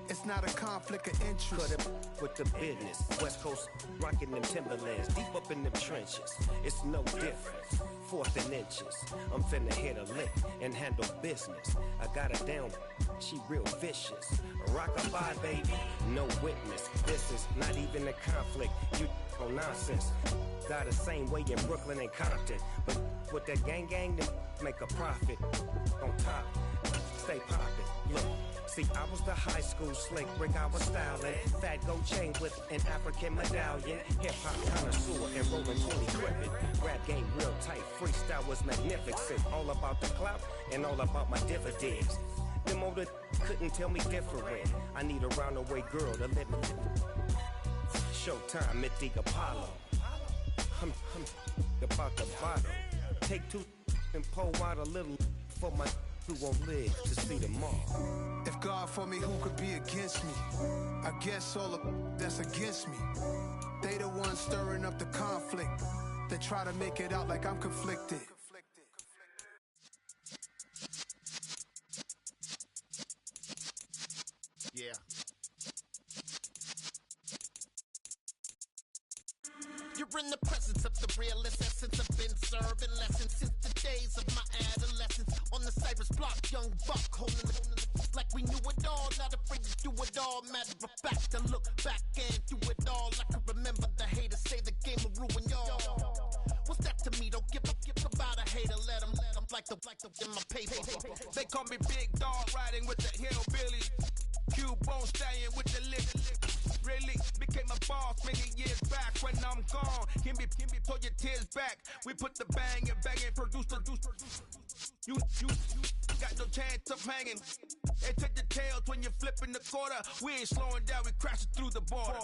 S12: It's not a conflict of interest.
S13: Cut it with the business. West Coast rocking them Timberlands, deep up in them trenches. It's no difference. 4th and inches. I'm finna hit a lick and handle business. I got her down, she real vicious. Rock-a-bye, baby, no witness. This is not even a conflict. You on nonsense. Got the same way in Brooklyn and Compton. But with that gang, then make a profit. On top, stay poppin'. Look. See, I was the high school slick Rick, I was styling. Fat gold chain with an African medallion. Hip-hop connoisseur and rolling 20 crippin'. Rap game real tight, freestyle was magnificent. All about the clout and all about my dividends. Them older couldn't tell me different. I need a roundaway girl to let me. Showtime at the Apollo. I'm about the bottom. Take 2 and pour out a little for my who won't live to see tomorrow.
S12: If God for me, who could be against me? I guess all of that's against me. They the ones stirring up the conflict. They try to make it out like I'm conflicted.
S5: Yeah.
S23: You're in the presence of the realest essence. I've been serving lessons since the days of my adolescence. On the Cypress block, young buck holding it like we knew it all. Not afraid to do it all. Matter of fact, to look back and do it all. I can remember the haters say the game will ruin y'all. What's that to me? Don't give about a hater. Let them like the in my paper.
S24: They call me Big Dog, riding with the hillbilly. Q-Bone staying with the lip. Really became a boss many years back. When I'm gone, can be pull your tears back. We put the bang and produce. You got no chance of hanging. They take the tails when you're flipping the quarter. We ain't slowing down, we crashing through the border.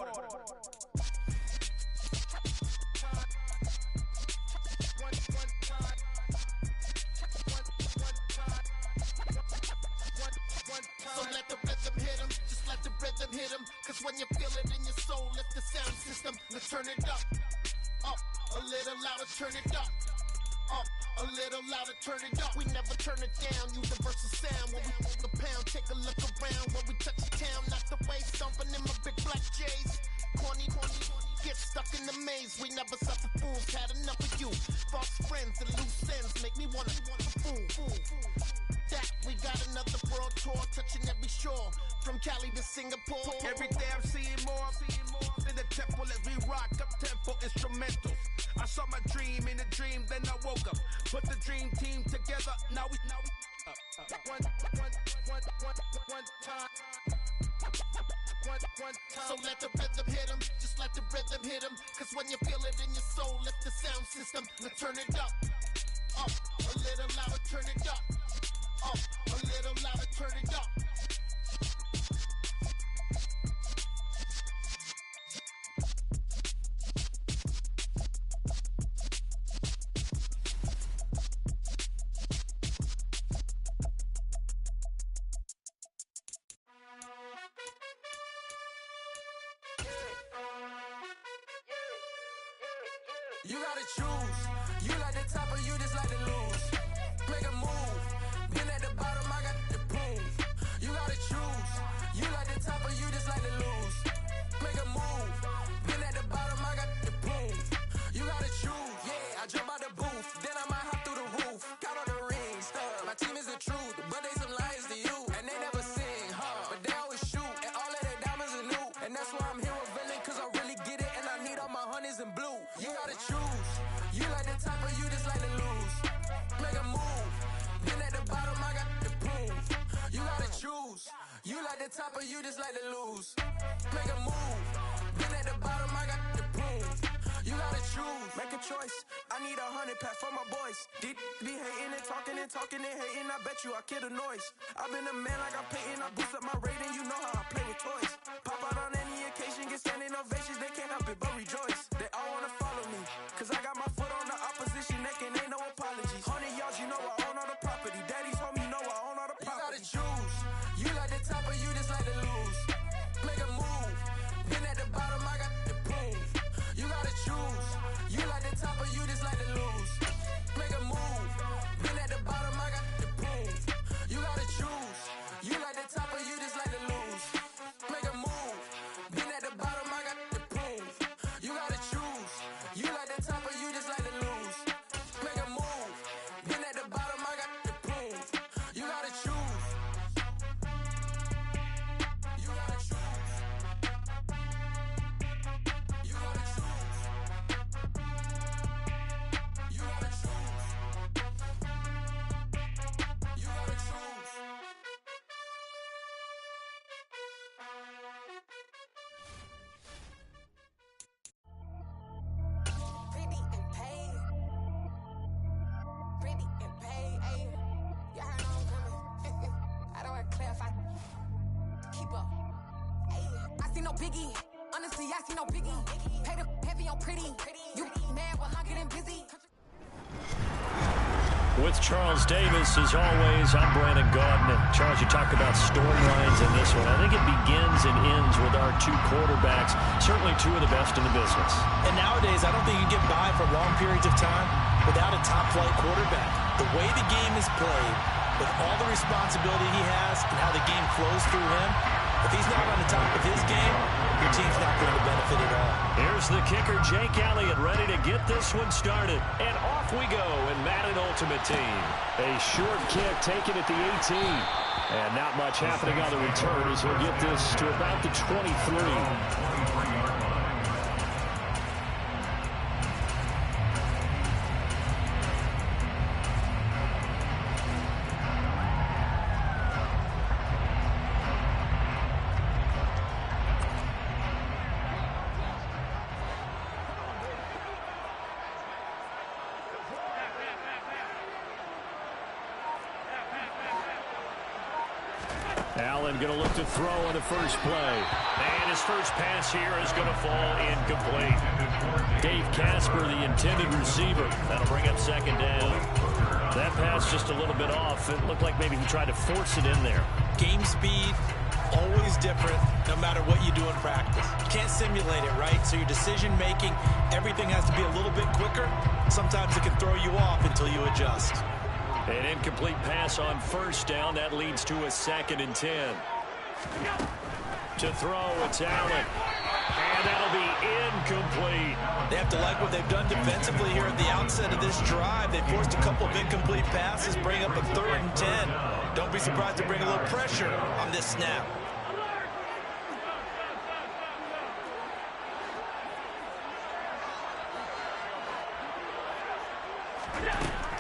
S23: So let the rhythm hit him, just let the rhythm hit him. Cause when you feel it in your soul, it's the sound system. Let's turn it up, a little louder, turn it up, a little louder, turn it up. We never turn it down, universal sound. When we hold the pound, take a look around. When we touch the town, not the way, stomping in my big black J's. Corny, get stuck in the maze. We never suffer fools, had enough of you. Fall wanna fool. That we got another world tour touching every shore from Cali to Singapore.
S24: Every day I'm seeing more in the temple as we rock up tempo instrumentals. I saw my dream in a dream, then I woke up. Put the dream team together. Now we one time.
S23: So let the rhythm hit 'em, just let the rhythm hit 'em. Cause when you feel it in your soul, lift the sound system. Now turn it up, a little louder, turn it up, a little louder, turn it up.
S1: You gotta choose. You like the top or you just like to lose. Make a move. Been at the bottom, I got the prove. You gotta choose. You like the top or you just like to lose. Make a move. Been at the bottom, I got the prove. You gotta choose. Yeah, I jump out the booth, then I might hop through the roof. Count all the rings, my team is the truth, but they some liars to you, and they never sing, but they always shoot, and all of their diamonds are new, and that's why I'm here revealing, cause I really get it, and I need all my honeys in blue. You gotta choose. You like the top or you just like to lose. Make a move. Been at the bottom, I got the proof. You gotta choose. You like the top or you just like to lose. Make a move. Been at the bottom, I got the proof. You gotta choose. Make a choice. I need 100 pack for my boys. Be hating and talking and hating. I bet you I kill the noise. I've been a man like I'm Peyton. I boost up my rating. You know how I play with toys. Pop out on any occasion, get standing ovations. They can't help it but rejoice. They all wanna follow me, cause I got my foot on the opposition neck and ain't no apologies. 100 yards, you know I own all the property. Daddy's home, you know I own all the property. You gotta choose. You like the top or you just like to lose. Make a move. Been at the bottom, I got the proof. You gotta choose. You like the top or you just like to lose. Make a move. Been at the bottom, I got the proof. You gotta choose. You like the top or you just like to lose. Make a move. Been at the bottom, I got the proof. You gotta choose. You like the top or you just like to lose. Make a move. Been at the bottom, I got the proof. You gotta choose. You gotta choose. You gotta choose. You gotta choose. You gotta choose. Pretty and paid. Pretty and paid. Ayy. Y'all heard I'm coming. I don't want to clarify. Keep up. Ayy. I see no biggie. Honestly, I see no biggie. Pay the heavy on pretty. You mad while I'm getting busy.
S7: With Charles Davis, as always, I'm Brandon Gaudin. Charles, you talk about storylines in this one. I think it begins and ends with our two quarterbacks, certainly two of the best in the business.
S15: And nowadays, I don't think you get by for long periods of time without a top-flight quarterback. The way the game is played, with all the responsibility he has and how the game flows through him, if he's not on the top of his game, your team's not going to benefit at all.
S7: Here's the kicker, Jake Elliott, ready to get this one started. And off we go in Madden Ultimate Team. A short kick taken at the 18. And not much happening on the return as he'll get this to about the 23. Allen going to look to throw on the first play. And his first pass here is going to fall incomplete. Dave Casper, the intended receiver. That'll bring up second down. That pass just a little bit off. It looked like maybe he tried to force it in there.
S15: Game speed, always different no matter what you do in practice. You can't simulate it, right? So your decision-making, everything has to be a little bit quicker. Sometimes it can throw you off until you adjust.
S7: An incomplete pass on first down. That leads to a 2nd and 10. To throw, it's Allen. And that'll be incomplete.
S15: They have to like what they've done defensively here at the outset of this drive. They forced a couple of incomplete passes, bring up a 3rd and 10. Don't be surprised to bring a little pressure on this snap.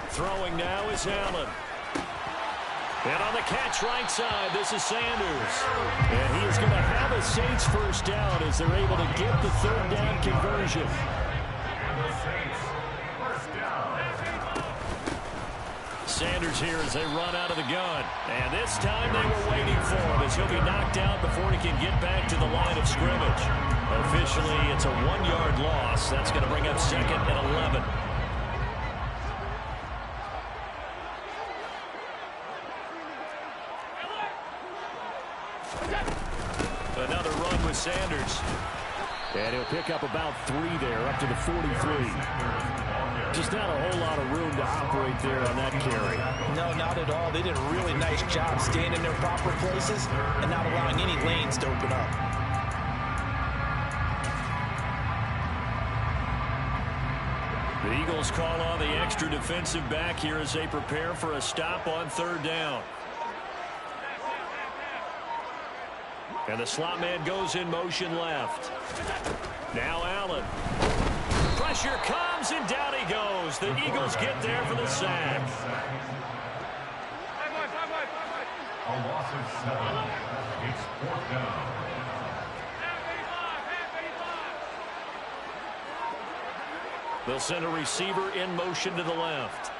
S7: Throwing now is Allen. And on the catch right side, this is Sanders. And he is going to have a Saints first down as they're able to get the 3rd down conversion. Sanders here as they run out of the gun. And this time they were waiting for him as he'll be knocked out before he can get back to the line of scrimmage. Officially, it's a 1-yard loss. That's going to bring up 2nd and 11. Another run with Sanders. And he'll pick up about 3 there, up to the 43. Just not a whole lot of room to operate there on that carry.
S15: No, not at all. They did a really nice job staying in their proper places and not allowing any lanes to open up.
S7: The Eagles call on the extra defensive back here as they prepare for a stop on 3rd down. And the slot man goes in motion left. Now Allen. Pressure comes, and down he goes. The Eagles get there for the sack.
S9: A loss of 7. It's 4th down.
S7: They'll send a receiver in motion to the left.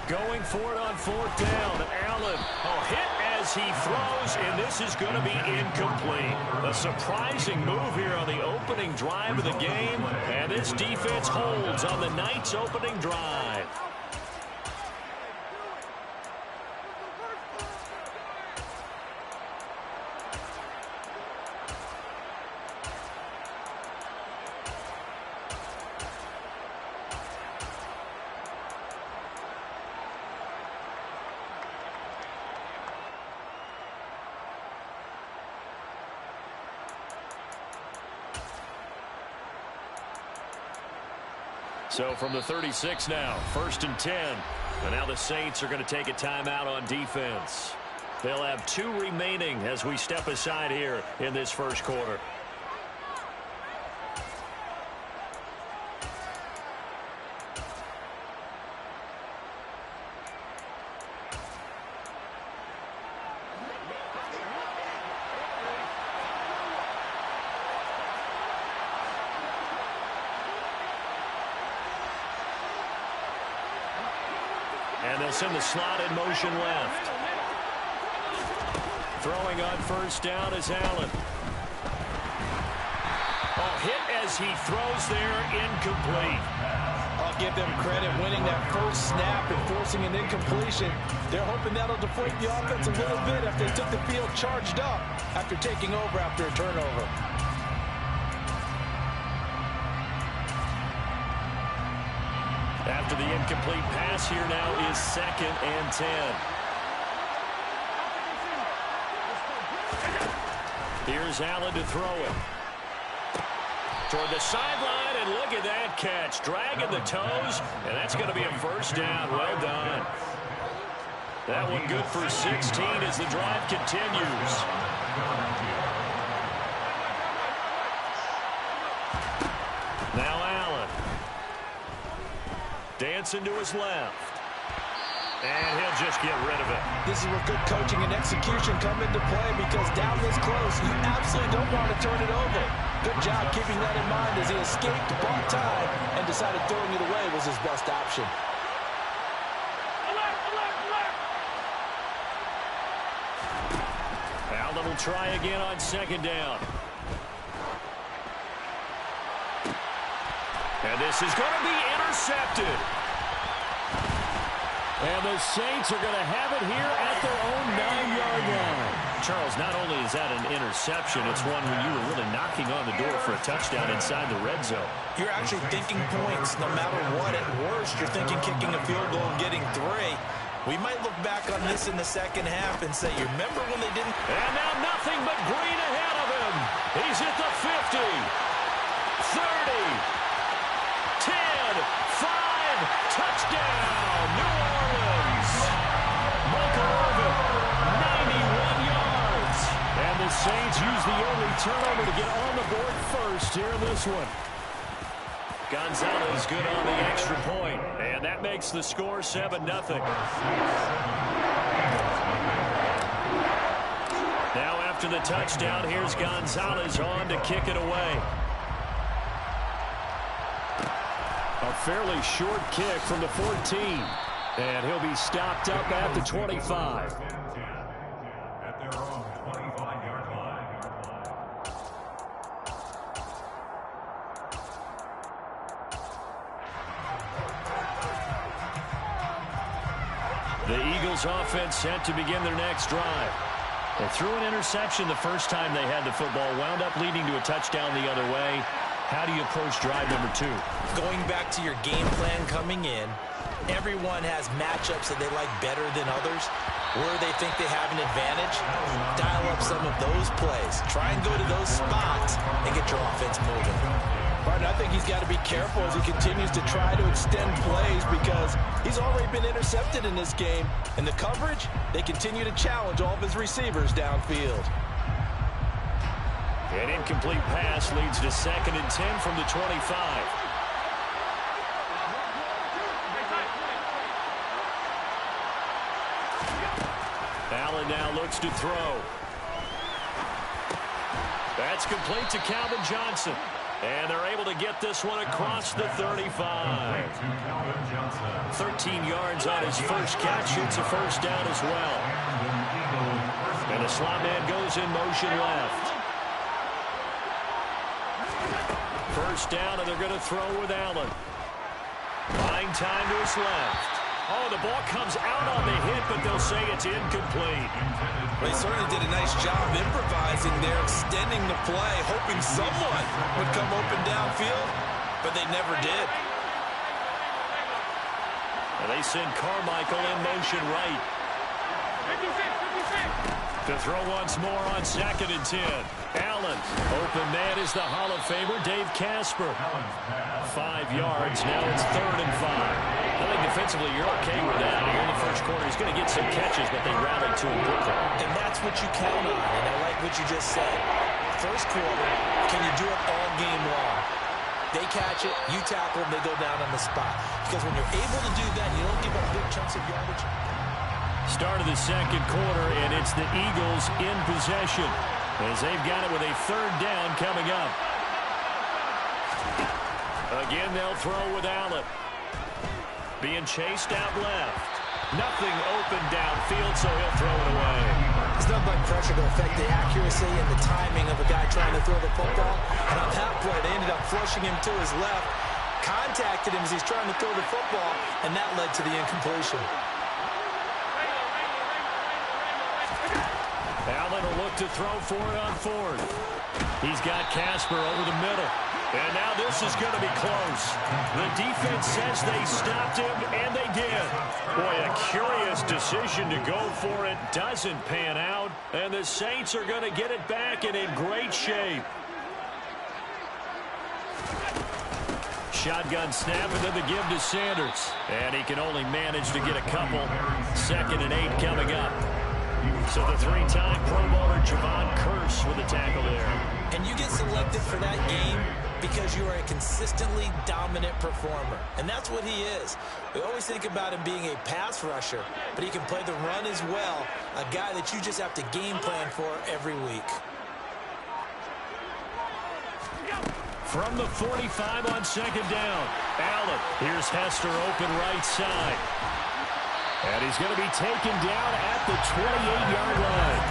S7: Going for it on 4th down. Allen. Hit as he throws, and this is going to be incomplete. A surprising move here on the opening drive of the game, and this defense holds on the Knights' opening drive. So from the 36 now, 1st and 10. And now the Saints are going to take a timeout on defense. They'll have 2 remaining as we step aside here in this first quarter. And they'll send the slot in motion left. Throwing on 1st down is Allen. Hit as he throws there, incomplete.
S15: I'll give them credit winning that first snap and forcing an incompletion. They're hoping that'll deflate the offense a little bit if they took the field charged up after taking over after a turnover.
S7: After the incomplete pass, here now is 2nd and 10. Here's Allen to throw it. Toward the sideline, and look at that catch. Dragging the toes, and that's going to be a 1st down. Well done. That one good for 16 as the drive continues. Now Allen. Dancing to his left. And he'll just get rid of it.
S15: This is where good coaching and execution come into play, because down this close, you absolutely don't want to turn it over. Good job keeping that in mind as he escaped, bought time, and decided throwing it away was his best option.
S7: Allen will try again on 2nd down. And this is going to be intercepted. And the Saints are going to have it here at their own 9-yard line. Charles, not only is that an interception, it's one when you were really knocking on the door for a touchdown inside the red zone.
S15: You're actually thinking points no matter what. At worst, you're thinking kicking a field goal and getting 3. We might look back on this in the second half and say, you remember when they didn't?
S7: And now nothing but green ahead of him. He's at the 50, 30, 10, 5, touchdown, New Orleans. Michael Irvin, 91 yards. And the Saints use the only turnover to get on the board first here in this one. Gonzalez good on the extra point, and that makes the score 7-0. Now after the touchdown, here's Gonzalez on to kick it away. A fairly short kick from the 14, and he'll be stopped up at the 25.
S9: At their own 25-yard line.
S7: The Eagles offense set to begin their next drive. They threw an interception the first time they had the football, wound up leading to a touchdown the other way. How do you approach drive number 2?
S15: Going back to your game plan coming in, everyone has matchups that they like better than others. Where they think they have an advantage, dial up some of those plays. Try and go to those spots and get your offense moving.
S4: Martin, I think he's got to be careful as he continues to try to extend plays because he's already been intercepted in this game. And the coverage, they continue to challenge all of his receivers downfield.
S7: An incomplete pass leads to 2nd and 10 from the 25. Allen now looks to throw. That's complete to Calvin Johnson. And they're able to get this one across the 35. 13 yards on his first catch. Shoots a first down as well. And the slot man goes in motion left. First down, and they're going to throw with Allen. Buying time to his left. Oh, the ball comes out on the hit, but they'll say it's incomplete.
S15: They certainly did a nice job improvising there, extending the play, hoping someone would come open downfield, but they never did.
S7: And they send Carmichael in motion right. To throw once more on 2nd and 10. Allen, open man is the Hall of Famer, Dave Casper. 5 yards, now it's 3rd and 5. I think defensively you're okay with that. Here in the first quarter, he's going to get some catches, but they rallied to him quickly.
S15: And that's what you count on, and I like what you just said. First quarter, can you do it all game long? They catch it, you tackle them, they go down on the spot. Because when you're able to do that, you don't give up big chunks of yardage.
S7: Start of the second quarter, and it's the Eagles in possession as they've got it with a 3rd down coming up. Again, they'll throw with Allen. Being chased out left. Nothing open downfield, so he'll throw it away.
S15: It's nothing like pressure to affect the accuracy and the timing of a guy trying to throw the football. And on that play, they ended up flushing him to his left, contacted him as he's trying to throw the football, and that led to the incompletion.
S7: Allen will look to throw for it on 4th. He's got Casper over the middle. And now this is going to be close. The defense says they stopped him, and they did. Boy, a curious decision to go for it. Doesn't pan out, and the Saints are going to get it back and in great shape. Shotgun snap, and then the give to Sanders. And he can only manage to get a couple. 2nd and 8 coming up. So the 3-time Pro Bowler Javon Curse with a tackle there.
S15: And you get selected for that game because you are a consistently dominant performer. And that's what he is. We always think about him being a pass rusher, but he can play the run as well. A guy that you just have to game plan for every week.
S7: From the 45 on 2nd down. Allen. Here's Hester open right side. And he's going to be taken down at the 28-yard line.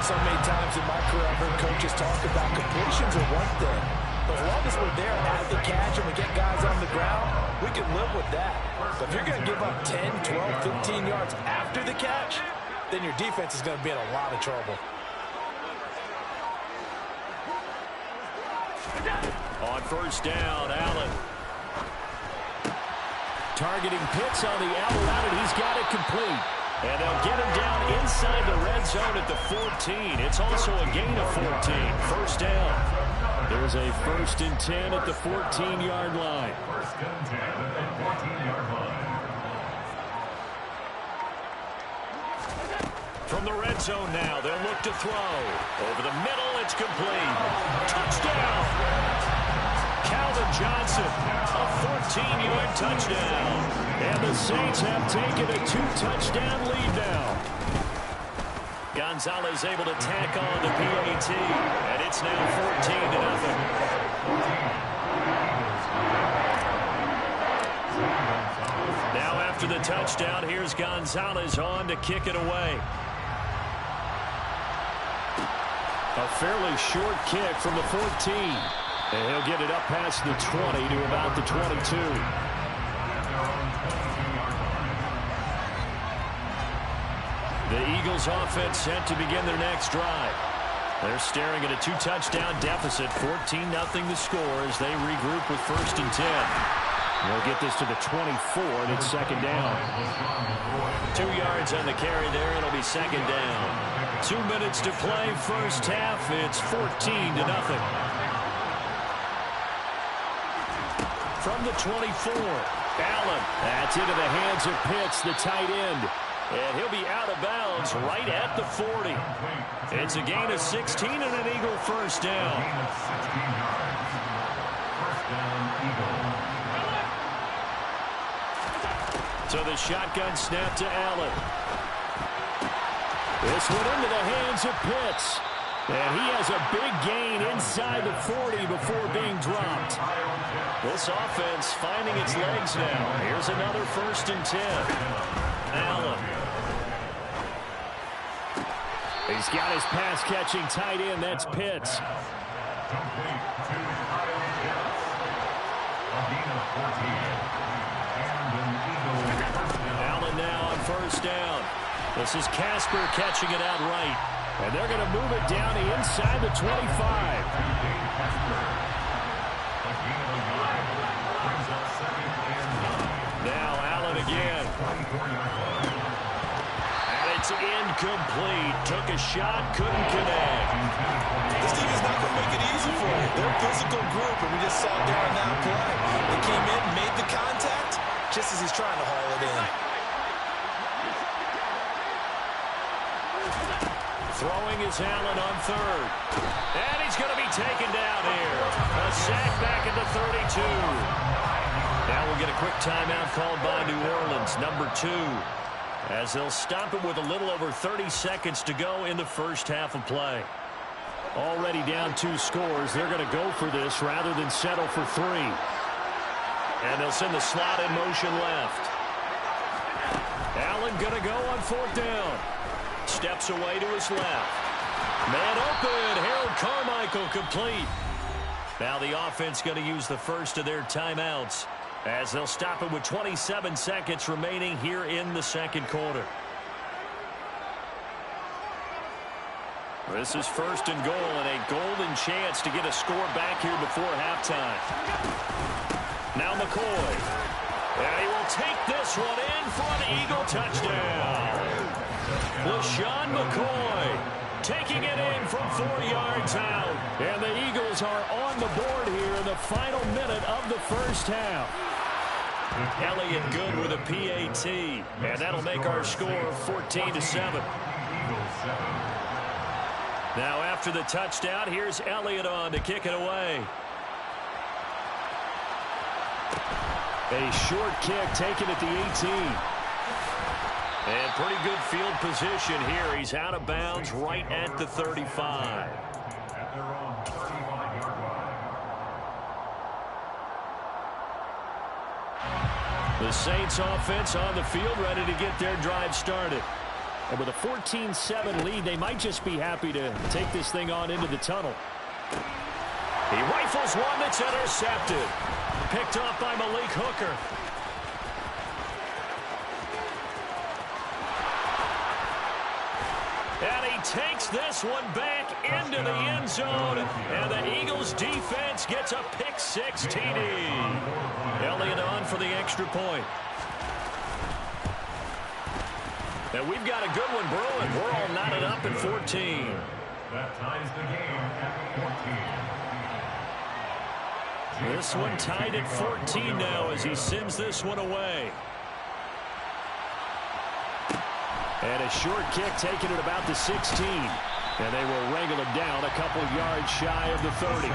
S4: So many times in my career, I've heard coaches talk about completions are one thing. But as long as we're there at the catch and we get guys on the ground, we can live with that. But if you're going to give up 10, 12, 15 yards after the catch, then your defense is going to be in a lot of trouble.
S7: On 1st down, Allen. targeting Pitts on the out route, and he's got it complete. And they'll get him down inside the red zone at the 14. It's also a gain of 14. First down. There's a 1st and 10 at the 14-yard line.
S9: 1st and 10 at the 14-yard line.
S7: From the red zone now, they'll look to throw. Over the middle, it's complete. Touchdown! Calvin Johnson, a 14-yard touchdown. And the Saints have taken a 2-touchdown lead now. Gonzalez able to tack on the PAT, and it's now 14-0. Now after the touchdown, here's Gonzalez on to kick it away. A fairly short kick from the 14. And he'll get it up past the 20 to about the 22. The Eagles offense set to begin their next drive. They're staring at a 2-touchdown deficit, 14-0 the score as they regroup with 1st and 10. They'll get this to the 24, and it's 2nd down. 2 yards on the carry there. It'll be 2nd down. 2 minutes to play, first half. It's 14-0. From the 24, Allen. That's into the hands of Pitts, the tight end. And he'll be out of bounds right at the 40. It's a gain of 16 and an Eagle first down. So the shotgun snap to Allen. This went into the hands of Pitts. And he has a big gain inside the 40 before being dropped. This offense finding its legs now. Here's another 1st and 10. Allen. He's got his pass-catching tight end. That's Pitts. Allen now on 1st down. This is Casper catching it out right. And they're going to move it down to inside the 25. Now Allen again. And it's incomplete. Took a shot, couldn't connect.
S15: This team is not going to make it easy for you. They're a physical group, and we just saw it there on that play. They came in, made the contact, just as he's trying to haul it in.
S7: Throwing is Allen on 3rd. And he's going to be taken down here. A sack back at the 32. Now we'll get a quick timeout called by New Orleans, number 2. As they'll stop it with a little over 30 seconds to go in the first half of play. Already down 2 scores. They're going to go for this rather than settle for 3. And they'll send the slot in motion left. Allen going to go on 4th down. Steps away to his left. Man open. Harold Carmichael complete. Now the offense going to use the first of their timeouts as they'll stop it with 27 seconds remaining here in the second quarter. This is 1st and goal and a golden chance to get a score back here before halftime. Now McCoy. And he will take this one in for an Eagle touchdown. LaShawn McCoy taking it in from 4 yards out. And the Eagles are on the board here in the final minute of the first half. Elliott good with a PAT. And that'll make our score 14-7. Now after the touchdown, here's Elliott on to kick it away. A short kick taken at the 18. And pretty good field position here. He's out of bounds right at the 35. The Saints offense on the field ready to get their drive started. And with a 14-7 lead, they might just be happy to take this thing on into the tunnel. He rifles one that's intercepted. Picked off by Malik Hooker. And he takes this one back into the end zone. And the Eagles defense gets a pick-6 TD. Elliott on for the extra point. And we've got a good one brewing. We're all knotted up at 14.
S9: That ties the game at 14.
S7: This one tied at 14 now as he sends this one away. And a short kick taken at about the 16. And they will wrangle him down a couple yards shy of the 30.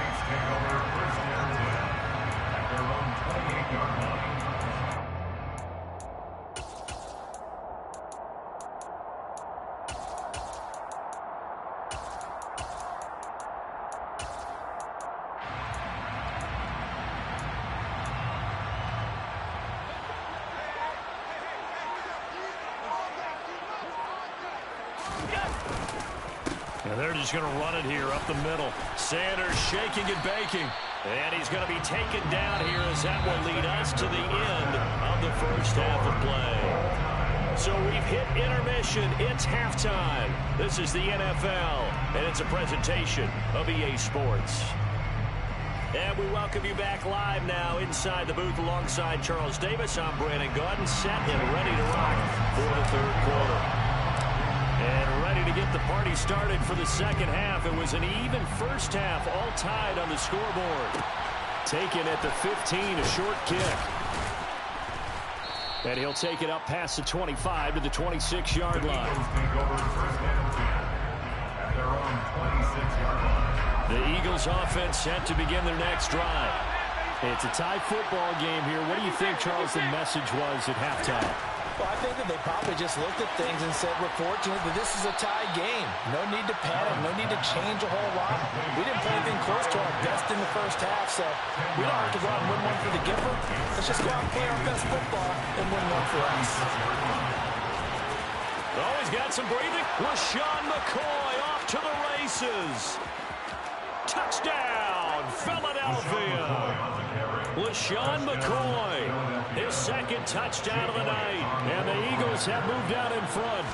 S7: And they're just going to run it here up the middle. Sanders shaking and baking. And he's going to be taken down here as that will lead us to the end of the first half of play. So we've hit intermission. It's halftime. This is the NFL, and it's a presentation of EA Sports. And we welcome you back live now inside the booth alongside Charles Davis. I'm Brandon Gaudin, set and ready to rock for the third quarter. And ready to get the party started for the second half. It was an even first half, all tied on the scoreboard. Taken at the 15, a short kick. And he'll take it up past the 25 to the 26-yard line. The Eagles offense set to begin their next drive. It's a tie football game here. What do you think, Charles, the message was at halftime?
S4: Well, I think that they probably just looked at things and said, we're fortunate that this is a tie game. No need to panic. No need to change a whole lot. We didn't play anything close to our best in the first half, so we don't have to go out and win one for the giver. Let's just go out and play our best football and win one for us.
S7: Oh, he's got some breathing. LaShawn McCoy off to the races. Touchdown, Philadelphia. LaShawn McCoy, his second touchdown of the night. And the Eagles have moved out in front.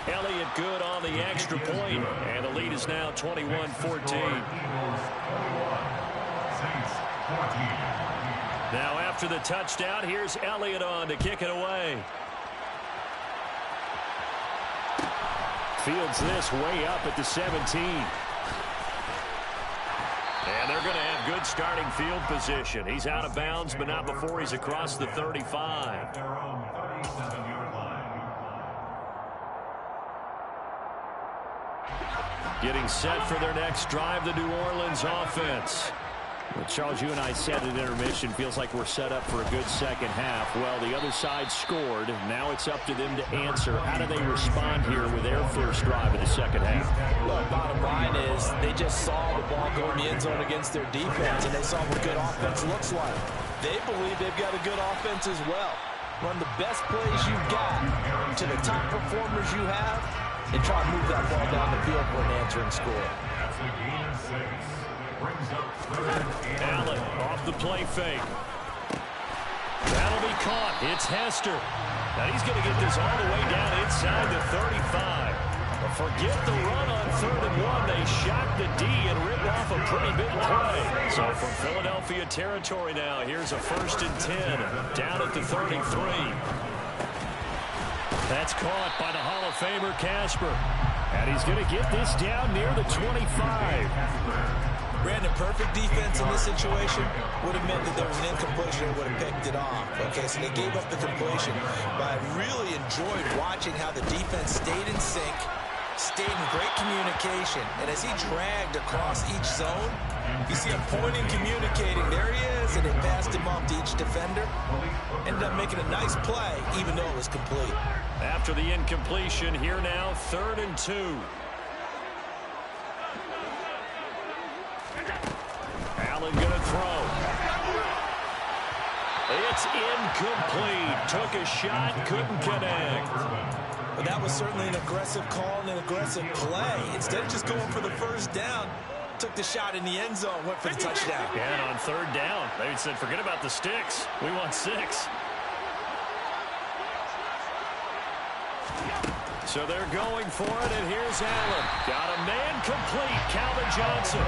S7: Elliott good on the extra point. And the lead is now 21-14. Now after the touchdown, here's Elliott on to kick it away. Fields this way up at the 17. And they're going to have good starting field position. He's out of bounds, but not before he's across the 35. Getting set for their next drive, the New Orleans offense. Well, Charles, you and I said at intermission, feels like we're set up for a good second half. Well, the other side scored. Now it's up to them to answer. How do they respond here with their first drive in the second half?
S4: Well, bottom line is they just saw the ball go in the end zone against their defense, and they saw what good offense looks like. They believe they've got a good offense as well. Run the best plays you've got to the top performers you have, and try to move that ball down the field for an answering score.
S9: That's a gain of 6.
S7: Allen off the play fake. That'll be caught. It's Hester. Now he's going to get this all the way down inside the 35. But forget the run on 3rd and 1. They shot the D and ripped off a pretty big play. So from Philadelphia territory now, here's a 1st and 10 down at the 33. That's caught by the Hall of Famer Casper. And he's going to get this down near the 25.
S4: Brandon, perfect defense in this situation would have meant that there was an incompletion and would have picked it off. Okay, so they gave up the completion. But I really enjoyed watching how the defense stayed in sync, stayed in great communication. And as he dragged across each zone, you see him pointing, communicating. There he is, and it passed him off to each defender. Ended up making a nice play, even though it was complete.
S7: After the incompletion, here now, 3rd and 2. Allen going to throw. It's incomplete. Took a shot, couldn't connect.
S4: But that was certainly an aggressive call and an aggressive play. Instead of just going for the first down, took the shot in the end zone, went for the touchdown.
S7: And on 3rd down, they said, forget about the sticks. We want 6. So they're going for it, and here's Allen. Got a man complete, Calvin Johnson.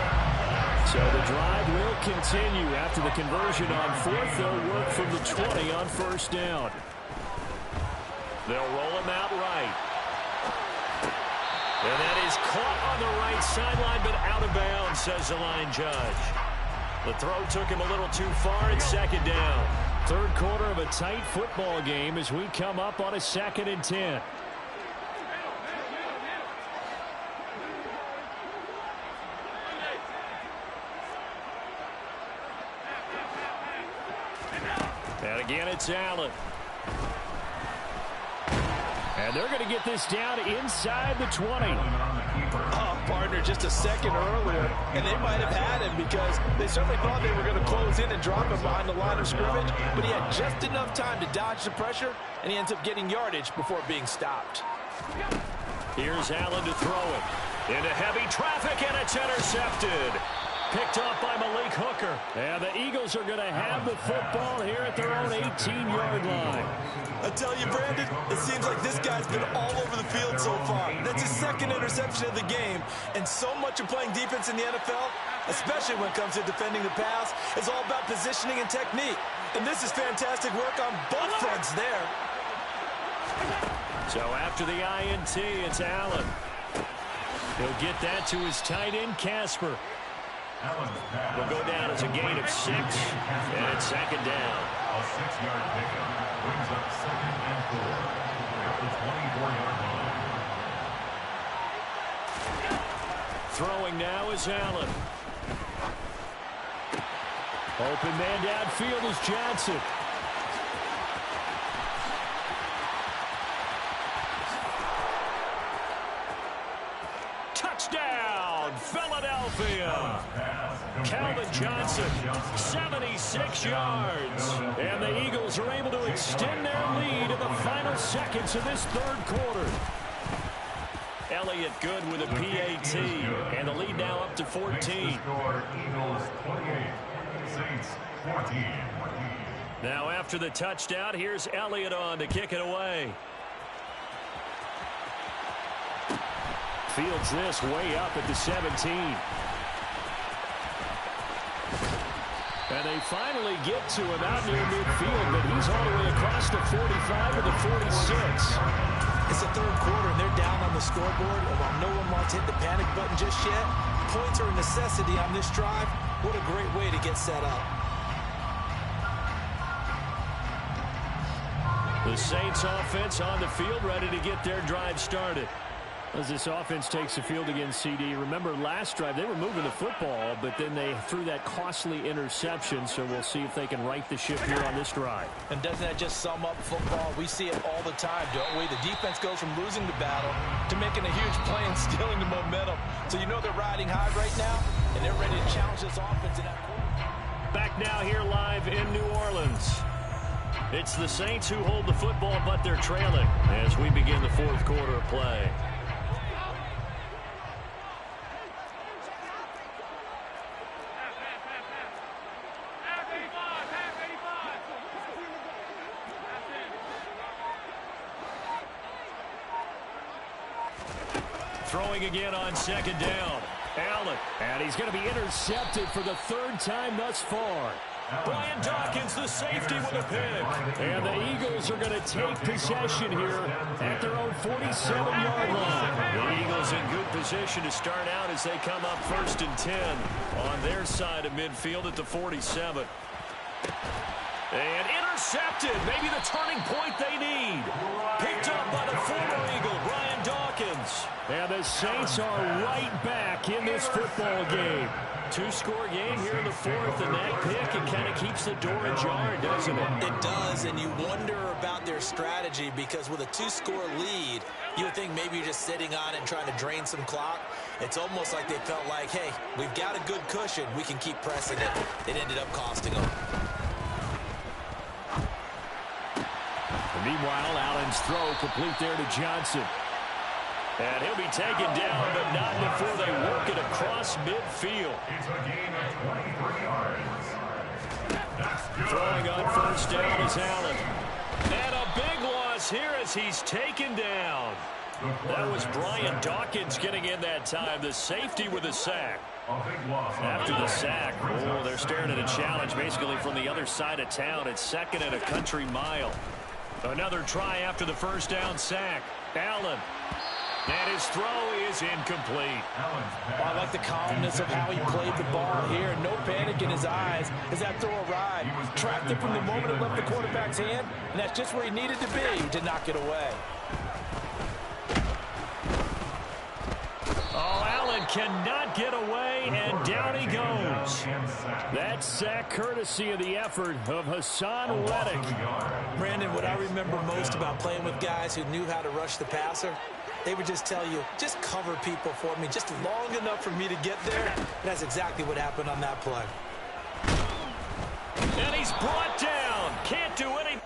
S7: So the drive will continue after the conversion on 4th. They'll work from the 20 on 1st down. They'll roll him out right. And that is caught on the right sideline, but out of bounds, says the line judge. The throw took him a little too far. It's second down. Third quarter of a tight football game as we come up on a 2nd and 10. And again, it's Allen. And they're going to get this down inside the 20.
S4: Oh, partner, just a second earlier, and they might have had him because they certainly thought they were going to close in and drop him behind the line of scrimmage, but he had just enough time to dodge the pressure, and he ends up getting yardage before being stopped.
S7: Here's Allen to throw it. Into heavy traffic, and it's intercepted. Picked off by Malik Hooker. And the Eagles are going to have the football here at their own 18-yard line.
S8: I tell you, Brandon, it seems like this guy's been all over the field so far. That's his second interception of the game. And so much of playing defense in the NFL, especially when it comes to defending the pass, is all about positioning and technique. And this is fantastic work on both fronts there.
S7: So after the INT, it's Allen. He'll get that to his tight end, Casper. Will go down as a gain of 6, and it's second down.
S9: A 6-yard pickup brings up 2nd and 4 at the 24-yard line.
S7: Throwing now is Allen. Open man downfield is Johnson. Touchdown, Philadelphia. Calvin Johnson, 76 yards. And the Eagles are able to extend their lead in the final seconds of this third quarter. Elliott good with a PAT. And the lead now up to 14.
S9: Eagles 28, Saints 14.
S7: Now after the touchdown, here's Elliott on to kick it away. Fields this way up at the 17. And they finally get to him out near midfield, but he's all the way across the 45 to the 46.
S4: It's the third quarter, and they're down on the scoreboard. And while no one wants to hit the panic button just yet, points are a necessity on this drive. What a great way to get set up.
S7: The Saints offense on the field, ready to get their drive started. As this offense takes the field against CD. Remember last drive, they were moving the football, but then they threw that costly interception, so we'll see if they can right the ship here on this drive.
S4: And doesn't that just sum up football? We see it all the time, don't we? The defense goes from losing the battle to making a huge play and stealing the momentum. So you know they're riding high right now, and they're ready to challenge this offense in that quarter.
S7: Back now here live in New Orleans. It's the Saints who hold the football, but they're trailing as we begin the fourth quarter of play. Throwing again on second down. Allen. And he's going to be intercepted for the third time thus far. Brian Dawkins, the safety, with a pick. And the Eagles are going to take possession here at their own 47-yard line. The Eagles in good position to start out as they come up 1st and 10 on their side of midfield at the 47. And intercepted. Maybe the turning point they need. Picked up by the former Eagle, Brian Dawkins. And the Saints are right back in this football game. 2-score game here in the fourth, and that pick, it kind of keeps the door ajar, doesn't it?
S4: It does, and you wonder about their strategy because with a 2-score lead, you would think maybe you're just sitting on it and trying to drain some clock. It's almost like they felt like, hey, we've got a good cushion. We can keep pressing it. It ended up costing them.
S7: Meanwhile, Allen's throw complete there to Johnson. And he'll be taken down, but not before they work it across midfield.
S9: It's a gain of 23 yards.
S7: Throwing on first down is Allen. And a big loss here as he's taken down. That was Brian Dawkins getting in that time, the safety with a sack. After the sack, they're staring at a challenge basically from the other side of town. It's 2nd and a country mile. Another try after the first down sack. Allen. And his throw is incomplete.
S15: Well, I like the calmness of how he played the ball here. No panic in his eyes as that throw arrived. Tracked it from the moment it left the quarterback's hand, and that's just where he needed to be to knock it away.
S7: Oh, Allen cannot get away, and down he goes. That sack courtesy of the effort of Hassan Reddick.
S15: Brandon, what I remember most about playing with guys who knew how to rush the passer, they would just tell you, just cover people for me, just long enough for me to get there. And that's exactly what happened on that play.
S7: And he's brought down. Can't do anything.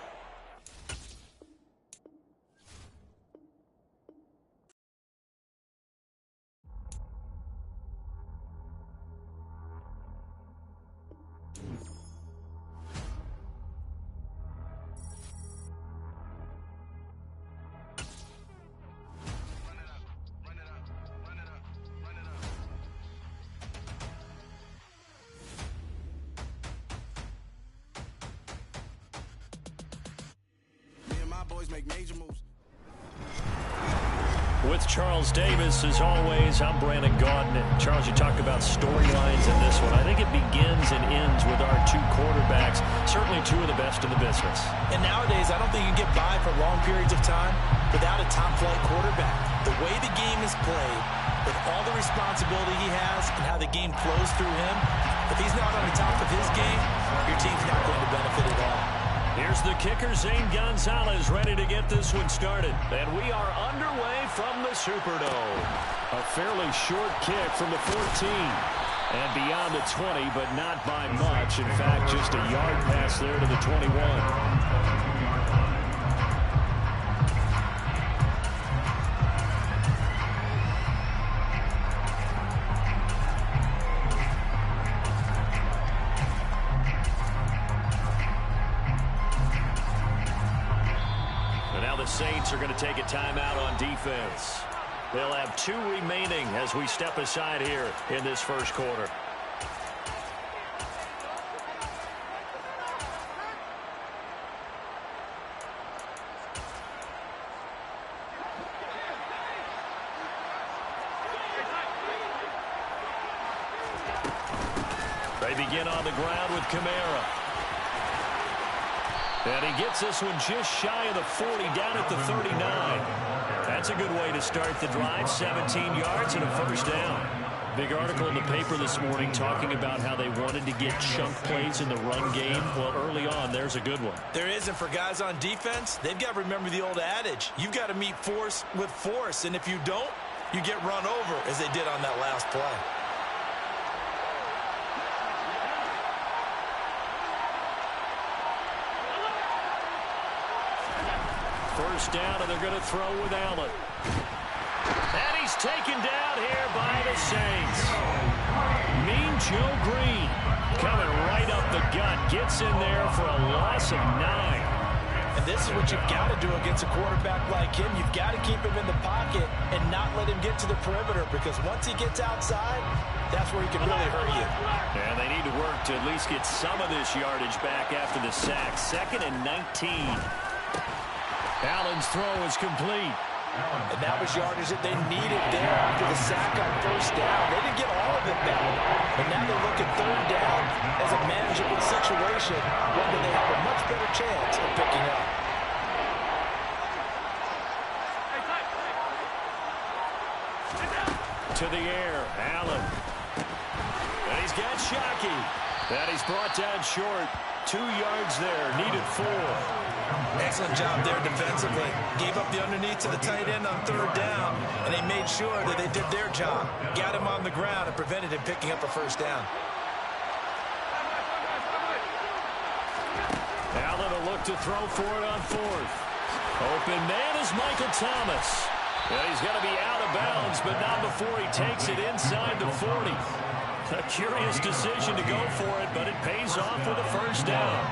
S24: Make major moves.
S7: With Charles Davis, as always, I'm Brandon Gaudin. Charles, you talk about storylines in this one. I think it begins and ends with our two quarterbacks, certainly two of the best in the business.
S15: And nowadays, I don't think you can get by for long periods of time without a top-flight quarterback. The way the game is played, with all the responsibility he has and how the game flows through him, if he's not on the top of his game, your team's not going to benefit at all.
S7: Here's the kicker, Zane Gonzalez, ready to get this one started. And we are underway from the Superdome. A fairly short kick from the 14. And beyond the 20, but not by much. In fact, just a yard pass there to the 21. Saints are going to take a timeout on defense. They'll have 2 remaining as we step aside here in this first quarter. They begin on the ground with Kamara. And he gets this one just shy of the 40, down at the 39. That's a good way to start the drive. 17 yards and a first down. Big article in the paper this morning talking about how they wanted to get chunk plays in the run game. Well, early on, there's a good one.
S15: There is, and for guys on defense, they've got to remember the old adage. You've got to meet force with force, and if you don't, you get run over, as they did on that last play.
S7: First down, and they're going to throw with Allen. And he's taken down here by the Saints. Mean Joe Green coming right up the gut. Gets in there for a loss of 9.
S15: And this is what you've got to do against a quarterback like him. You've got to keep him in the pocket and not let him get to the perimeter, because once he gets outside, that's where he can really hurt you.
S7: And they need to work to at least get some of this yardage back after the sack. 2nd and 19. Allen's throw is complete.
S15: And that was yardage that they needed there after the sack on first down. They didn't get all of it back. But now they're looking 3rd down as a manageable situation, one that they have a much better chance of picking up.
S7: To the air, Allen. And he's got Shockey. And he's brought down short. 2 yards there, needed 4.
S15: Excellent job there defensively. Gave up the underneath to the tight end on 3rd down, and they made sure that they did their job. Got him on the ground and prevented him picking up a first down.
S7: Allen will look to throw for it on 4th. Open man is Michael Thomas. And he's going to be out of bounds, but not before he takes it inside the 40. A curious decision to go for it, but it pays off with a first down.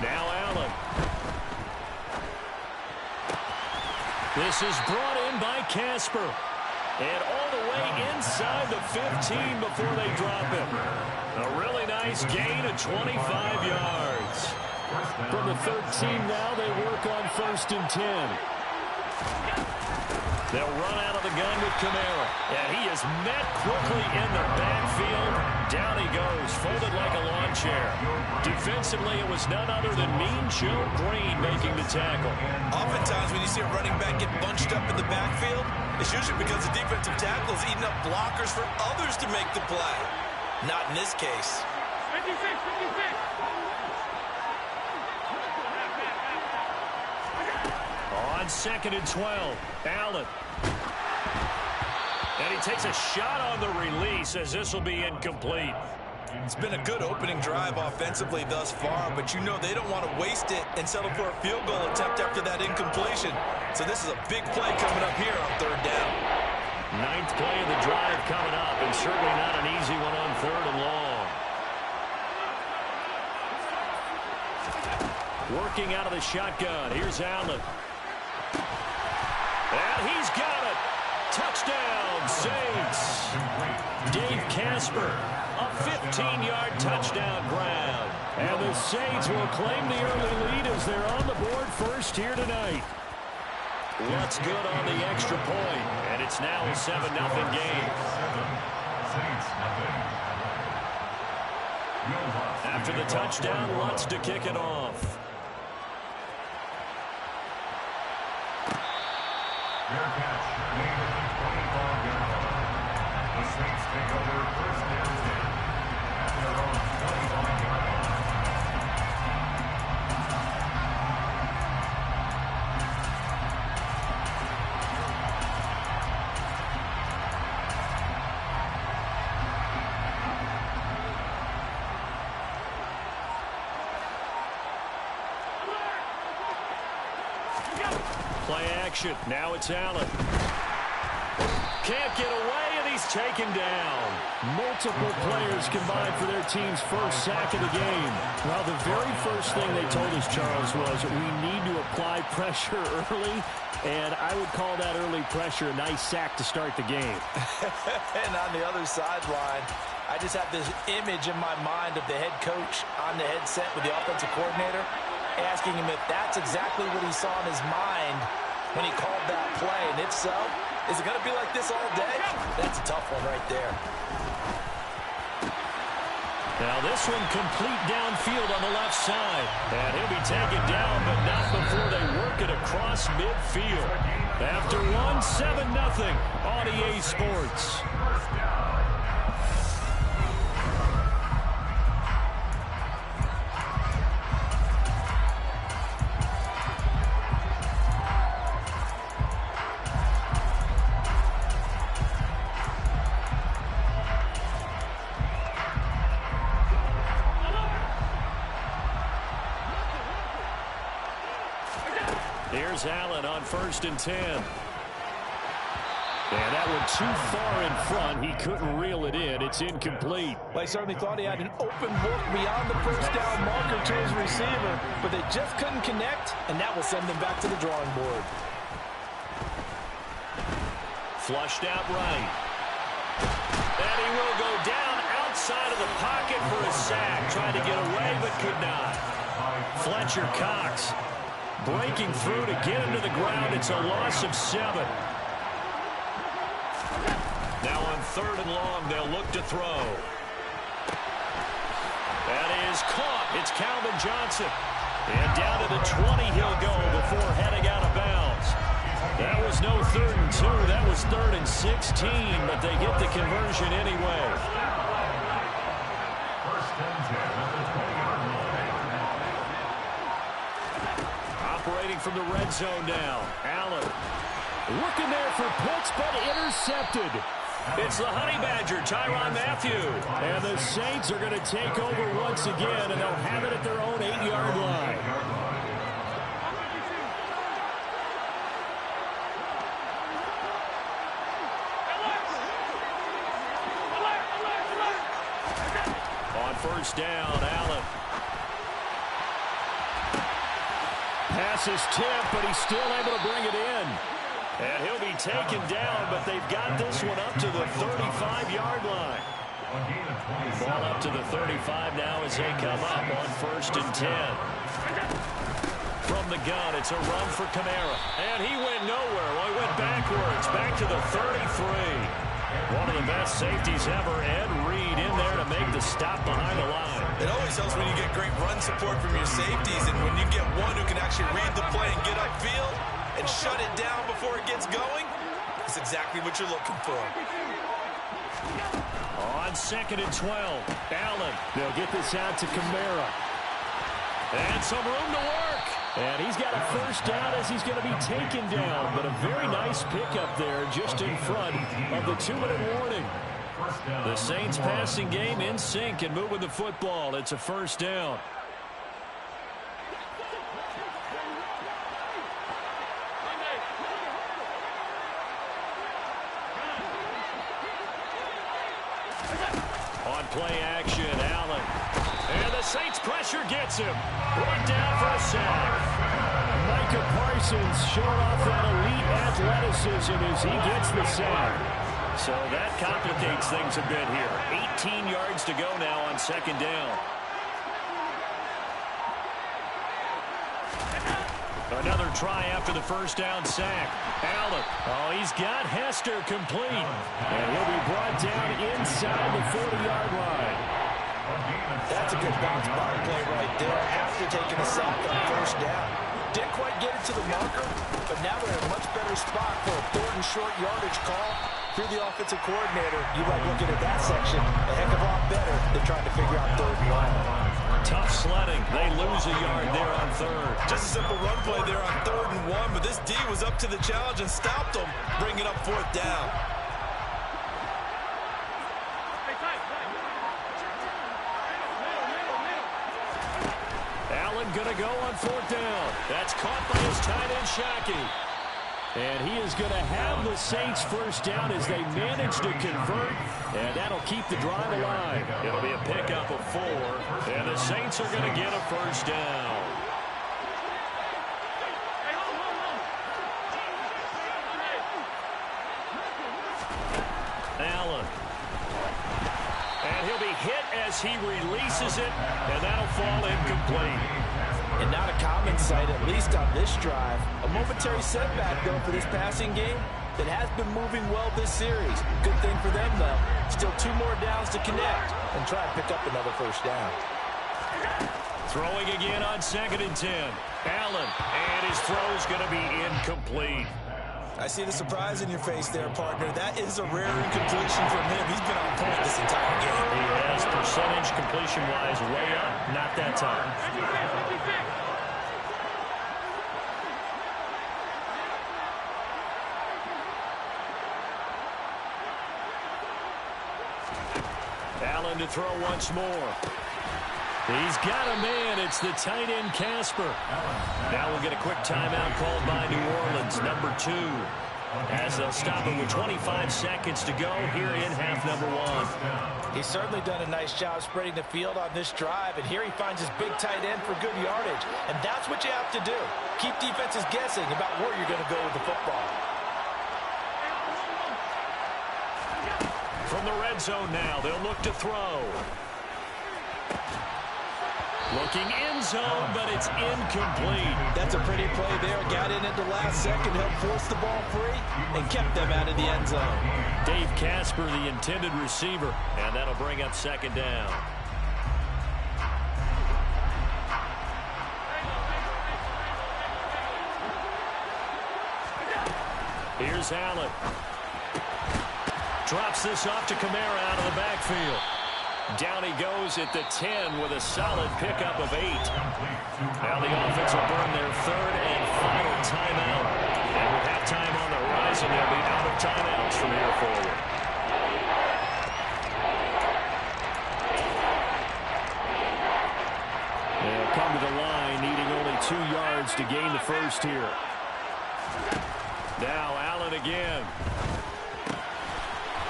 S7: Now Allen. This is brought in by Casper. And all the way inside the 15 before they drop him. A really nice gain of 25 yards.
S4: From the 13 now, they work on 1st and 10.
S7: They'll run out of the gun with Kamara. And he is met quickly in the backfield. Down he goes, folded like a lawn chair. Defensively, it was none other than Mean Joe Green making the tackle.
S8: Oftentimes, when you see a running back get bunched up in the backfield, it's usually because the defensive tackle is eating up blockers for others to make the play. Not in this case.
S9: 56.
S7: On 2nd and 12, Allen. And he takes a shot on the release as this will be incomplete.
S8: It's been a good opening drive offensively thus far, but you know they don't want to waste it and settle for a field goal attempt after that incompletion. So this is a big play coming up here on 3rd down.
S7: 9th play of the drive coming up, and certainly not an easy one on 3rd and long. Working out of the shotgun. Here's Allen. And he's got it. Touchdown, Saints. Dave Casper, a 15-yard touchdown grab. And the Saints will claim the early lead as they're on the board first here tonight. What's good on the extra point, and it's now a 7-0 game. After the touchdown, Lutz to kick it off.
S9: Fair catch, made at the 25-yard line. The Saints take over 1st and 10 at their own 25-yard line.
S7: Play action. Now it's Allen. Can't get away, and he's taken down.
S4: Multiple players combined for their team's first sack of the game. Well, the very first thing they told us, Charles, was we need to apply pressure early, and I would call that early pressure a nice sack to start the game.
S8: And on the other sideline, I just have this image in my mind of the head coach on the headset with the offensive coordinator asking him if that's exactly what he saw in his mind when he called that play. And if so, is it going to be like this all day? That's a tough one right there.
S7: Now this one complete downfield on the left side. And he'll be taken down, but not before they work it across midfield. After 7-0 on EA Sports. Here's Allen on 1st and 10. And that one too far in front. He couldn't reel it in. It's incomplete.
S8: Well, I certainly thought he had an open look beyond the first down marker to his receiver, but they just couldn't connect, and that will send them back to the drawing board.
S7: Flushed out right. And he will go down outside of the pocket for a sack. Tried to get away, but could not. Fletcher Cox breaking through to get him to the ground. It's a loss of 7. Now on 3rd and long, they'll look to throw. That is caught. It's Calvin Johnson. And down to the 20 he'll go before heading out of bounds. That was no 3rd and 2. That was 3rd and 16, but they get the conversion anyway.
S9: 1st and 10 at the 20-yard line.
S7: Operating from the red zone now. Allen looking there for Pitts, but intercepted. It's the Honey Badger, Tyrann Mathieu.
S4: And the Saints are going to take over once again, and they'll have it at their own 8-yard line.
S7: On 1st down, Allen.
S4: Pass is tipped, but he's still able to bring it in.
S7: And he'll be taken down, but they've got this one up to the 35-yard line. Ball up to the 35 now as they come up on 1st and 10. From the gun, it's a run for Kamara. And he went nowhere. Well, he went backwards, back to the 33. One of the best safeties ever, Ed Reed, in there to make the stop behind the line.
S8: It always helps when you get great run support from your safeties, and when you get one who can actually read the play and get upfield and shut it down before it gets going, it's exactly what you're looking for.
S7: On 2nd and 12, Allen. They'll get this out to Kamara. And some room to work. And he's got a first down as he's going to be taken down. But a very nice pickup there just in front of the 2-minute warning. The Saints passing game in sync and moving the football. It's a first down. On play action, Allen. And the Saints pressure gets him. Brought down for a sack. Micah Parsons showing off that elite athleticism as he gets the sack. So that complicates things a bit here. 18 yards to go now on 2nd down. Another try after the first down sack. Allen. Oh, he's got Hester complete. And he'll be brought down inside the 40-yard line.
S4: That's a good bounce back play right there after taking a sack on 1st down. Didn't quite get it to the marker, but now they're in a much better spot for a 3rd and short yardage call. Through the offensive coordinator, you like looking at that section a heck of a lot better than trying to figure out 3rd and 1.
S7: Tough sledding. They lose a yard there on 3rd.
S8: Just a simple run play there on 3rd and 1, but this D was up to the challenge and stopped them, bringing up 4th down.
S7: Allen gonna go on 4th down. That's caught by his tight end, Shockey. And he is going to have the Saints first down as they manage to convert, and that'll keep the drive alive. It'll be a pickup of 4, and the Saints are going to get a first down. Allen. And he'll be hit as he releases it, and that'll fall incomplete.
S4: And not a common sight, at least on this drive. A momentary setback, though, for this passing game that has been moving well this series. Good thing for them, though. Still 2 more downs to connect and try and pick up another first down.
S7: Throwing again on 2nd and 10. Allen, and his throw's going to be incomplete.
S8: I see the surprise in your face there, partner. That is a rare incompletion from him. He's been on point this entire game.
S7: He has percentage completion-wise way up. Not that time. Allen to throw once more. He's got a man. It's the tight end, Casper. Now we'll get a quick timeout called by New Orleans, number 2. As they'll stop it with 25 seconds to go here in half number 1.
S4: He's certainly done a nice job spreading the field on this drive, and here he finds his big tight end for good yardage. And that's what you have to do. Keep defenses guessing about where you're going to go with the football.
S7: From the red zone now, they'll look to throw. Looking end zone, but it's incomplete.
S4: That's a pretty play there. Got in at the last second, helped force the ball free, and kept them out of the end zone.
S7: Dave Casper, the intended receiver, and that'll bring up 2nd down. Here's Allen. Drops this off to Kamara out of the backfield. Down he goes at the 10 with a solid pickup of 8. Now the offense will burn their 3rd and final timeout. And with halftime on the horizon, they'll be out of timeouts from here forward. They'll come to the line, needing only 2 yards to gain the first here. Now Allen again.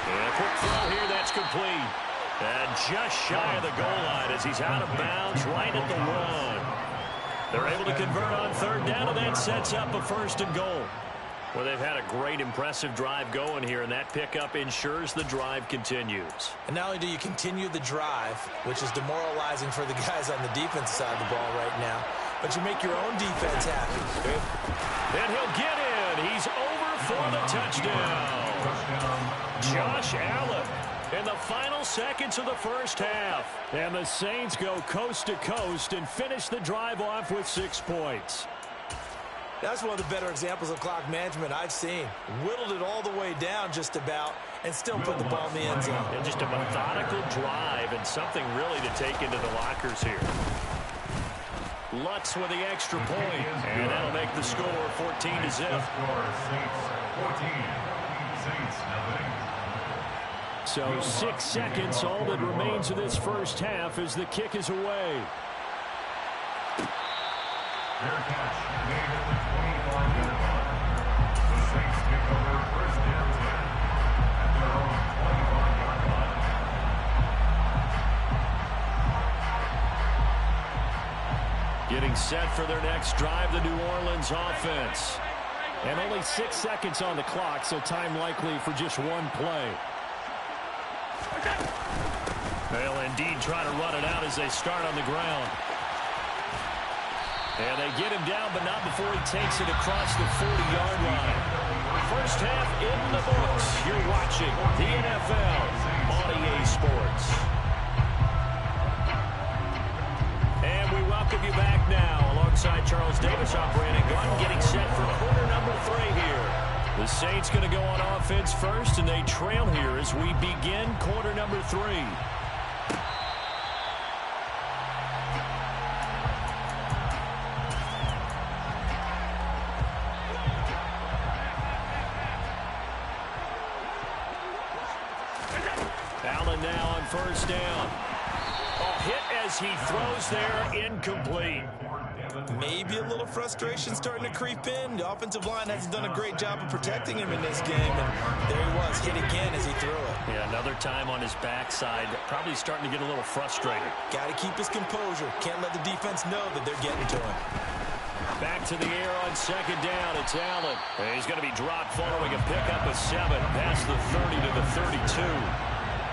S7: And a quick throw here, that's complete. And just shy of the goal line as he's out of bounds right at the 1. They're able to convert on 3rd down, and that sets up a 1st and goal. Well, they've had a great, impressive drive going here, and that pickup ensures the drive continues.
S15: And not only do you continue the drive, which is demoralizing for the guys on the defensive side of the ball right now, but you make your own defense happy.
S7: And he'll get in. He's over for the touchdown. Josh Allen in the final seconds of the first half. And the Saints go coast to coast and finish the drive off with 6 points.
S15: That's one of the better examples of clock management I've seen. Whittled it all the way down just about and still put the ball in the end zone.
S7: And just a methodical drive and something really to take into the lockers here. Lutz with the extra point, and that'll make the score 14-0. So 6 seconds, all that remains of this first half as the kick is away.
S9: Fair catch made at the 25-yard line. The Saints take over first and 10 at their own 25-yard line.
S7: Getting set for their next drive, the New Orleans offense. And only 6 seconds on the clock, so time likely for just one play. They'll indeed try to run it out as they start on the ground. And they get him down, but not before he takes it across the 40-yard line. First half in the books. You're watching the NFL on EA Sports. And we welcome you back now alongside Charles Davis, operating gun, getting set for quarter number 3 here. The Saints going to go on offense first, and they trail here as we begin quarter number 3. Allen now on first down. Hit as he throws there, incomplete.
S15: Maybe a little frustration starting to creep in. The offensive line hasn't done a great job of protecting him in this game, and there he was, hit again as he threw it.
S7: Yeah, another time on his backside, probably starting to get a little frustrated.
S15: Got to keep his composure. Can't let the defense know that they're getting to him.
S7: Back to the air on second down. It's Allen. He's going to be dropped following a pickup of 7 past the 30 to the 32.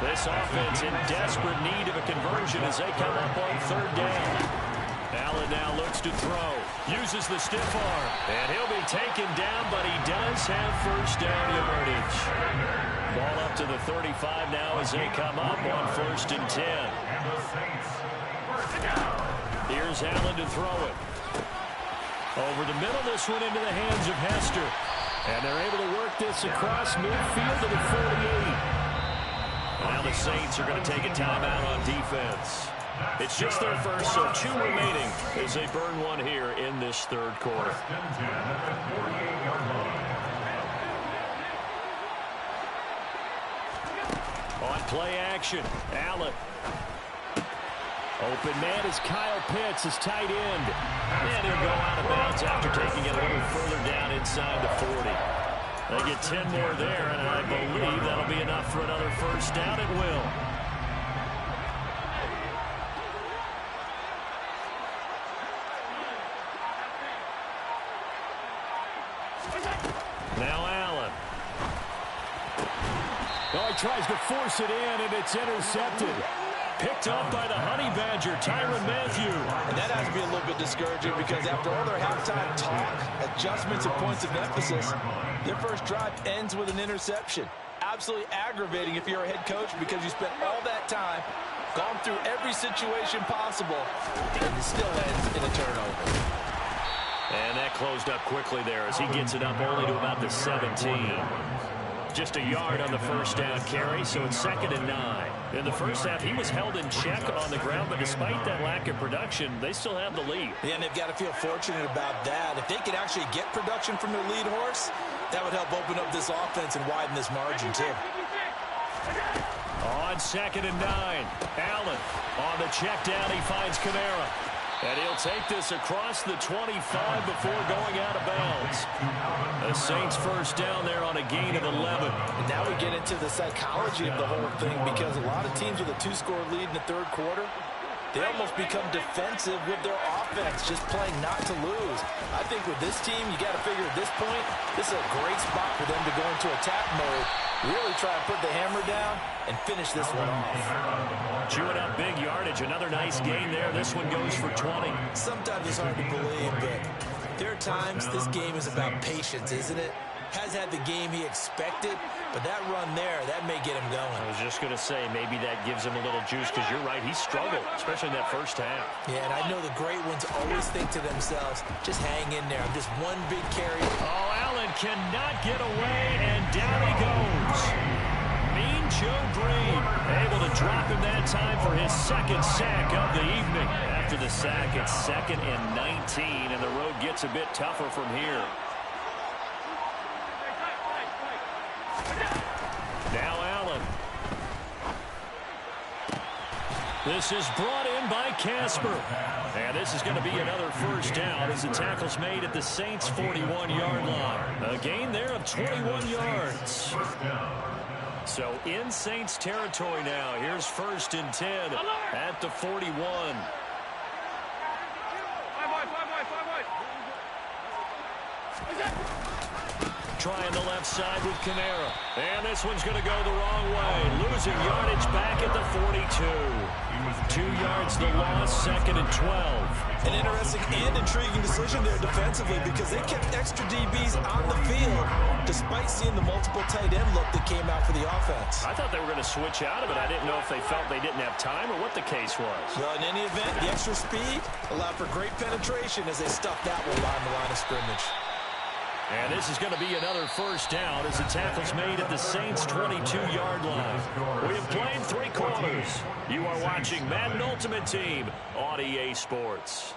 S7: This offense in desperate need of a conversion as they come up on third down. Allen now looks to throw. Uses the stiff arm. And he'll be taken down, but he does have first down yardage. Ball up to the 35 now as they come up on first and 10. Here's Allen to throw it. Over the middle, this one into the hands of Hester. And they're able to work this across midfield to the 48. Now the Saints are going to take a timeout on defense. It's just their first, so 2 remaining as they burn one here in this third quarter. On play action, Allen. Open man is Kyle Pitts, his tight end. And he'll go out of bounds after taking it a little further down inside the 40. They get 10 more there, and I believe that'll be enough for another first down. It will. Now Allen. Oh, he tries to force it in, and it's intercepted. Picked up by the Honey Badger, Tyrann Mathieu.
S15: And that has to be a little bit discouraging because after all their halftime talk, adjustments, and points of emphasis, their first drive ends with an interception. Absolutely aggravating if you're a head coach because you spent all that time, gone through every situation possible, and it still ends in a turnover.
S7: And that closed up quickly there as he gets it up only to about the 17. Just a yard on the first down carry, so it's 2nd and 9. In the first half, he was held in check on the ground, but despite that lack of production, they still have the lead.
S15: Yeah, and they've got to feel fortunate about that. If they could actually get production from their lead horse, that would help open up this offense and widen this margin, too.
S7: On 2nd and 9, Allen on the check down, he finds Kamara. And he'll take this across the 25 before going out of bounds. The Saints first down there on a gain of 11.
S15: And now we get into the psychology of the whole thing because a lot of teams with a 2-score lead in the third quarter,
S4: they almost become defensive with their offense, just playing not to lose. I think with this team, you got to figure at this point, this is a great spot for them to go into attack mode, really try and put the hammer down and finish this one off.
S7: Chewing up big yardage. Another nice gain there. This one goes for 20.
S15: Sometimes it's hard to believe, but there are times this game is about patience, isn't it? Has had the game he expected, but that run there, that may get him going.
S7: I was just going to say, maybe that gives him a little juice, because you're right, he struggled, especially in that first half.
S15: Yeah, and I know the great ones always think to themselves, just hang in there. I'm just one big carry.
S7: Oh, Allen cannot get away, and down he goes. Mean Joe Green able to drop him that time for his second sack of the evening. After the sack, it's 2nd and 19, and the road gets a bit tougher from here. Now Allen. This is brought in by Casper. And this is going to be another first down as the tackle's made at the Saints' 41-yard line. A gain there of 21 yards. So in Saints territory now. Here's 1st and 10 at the 41. Trying the left side with Kamara. And this one's going to go the wrong way. Losing yardage back at the 42. 2 yards the loss, 2nd and 12.
S15: An interesting and intriguing decision there defensively, because they kept extra DBs on the field despite seeing the multiple tight end look that came out for the offense.
S7: I thought they were going to switch out of it. I didn't know if they felt they didn't have time or what the case was.
S15: Well, in any event, the extra speed allowed for great penetration as they stuffed that one behind the line of scrimmage.
S7: And this is going to be another first down as the tackle's made at the Saints' 22-yard line. We have played 3 quarters. You are watching Madden Ultimate Team on EA Sports.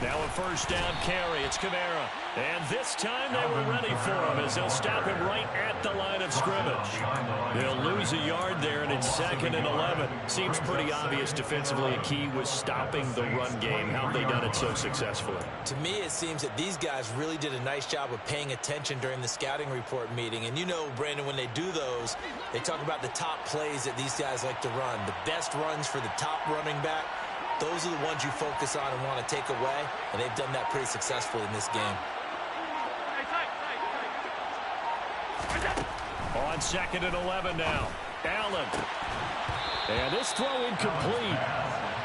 S7: Now a first down carry. It's Kamara. And this time they were ready for him as they'll stop him right at the line of scrimmage. They'll lose a yard there, and it's 2nd and 11. Seems pretty obvious defensively a key was stopping the run game. How have they done it so successfully?
S15: To me, it seems that these guys really did a nice job of paying attention during the scouting report meeting. And you know, Brandon, when they do those, they talk about the top plays that these guys like to run. The best runs for the top running back. Those are the ones you focus on and want to take away, and they've done that pretty successfully in this game.
S7: On 2nd and 11 now. Allen. And this throw incomplete.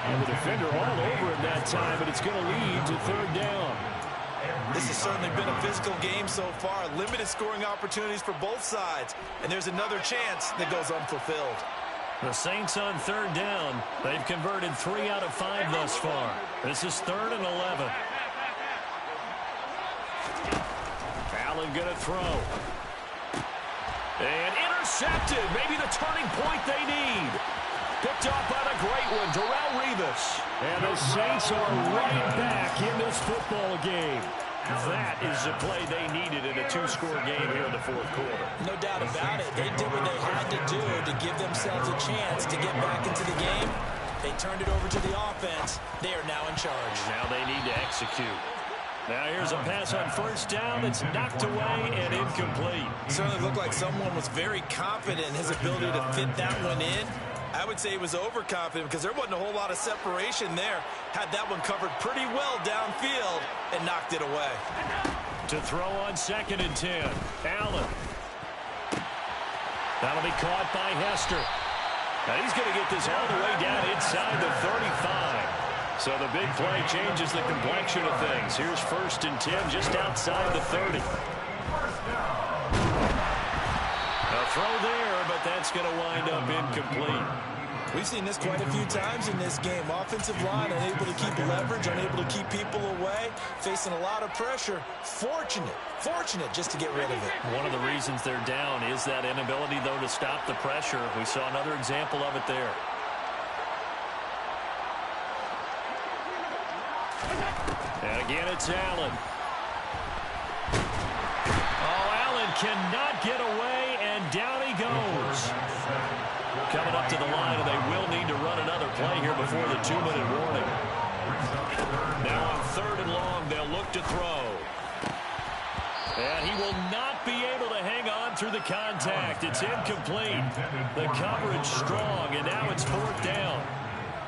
S7: And the defender all over him that time, but it's going to lead to 3rd down.
S15: This has certainly been a physical game so far. Limited scoring opportunities for both sides. And there's another chance that goes unfulfilled.
S7: The Saints on 3rd down. They've converted 3 out of 5 thus far. This is 3rd and 11. Allen going to throw. And intercepted. Maybe the turning point they need. Picked off by the great one, Darrelle Revis. And the Saints are right back in this football game. That is the play they needed in a 2-score game here in the 4th quarter.
S15: No doubt about it. They did what they had to do to give themselves a chance to get back into the game. They turned it over to the offense. They are now in charge.
S7: Now they need to execute. Now here's a pass on 1st down that's knocked away and incomplete.
S15: Certainly looked like someone was very confident in his ability to fit that one in. I would say he was overconfident because there wasn't a whole lot of separation there. Had that one covered pretty well downfield and knocked it away.
S7: To throw on 2nd and 10. Allen. That'll be caught by Hester. Now he's going to get this all the way down inside the 35. So the big play changes the complexion of things. Here's 1st and 10 just outside the 30. A throw there, but that's going to wind up incomplete.
S15: We've seen this quite a few times in this game. Offensive line unable to keep leverage, unable to keep people away, facing a lot of pressure. Fortunate just to get rid of it.
S7: One of the reasons they're down is that inability, though, to stop the pressure. We saw another example of it there. And again, it's Allen. Oh, cannot get away, and down he goes. Coming up to the line, and they will need to run another play here before the 2-minute warning. Now on 3rd and long, they'll look to throw. And he will not be able to hang on through the contact. It's incomplete. The coverage strong, and now it's 4th down.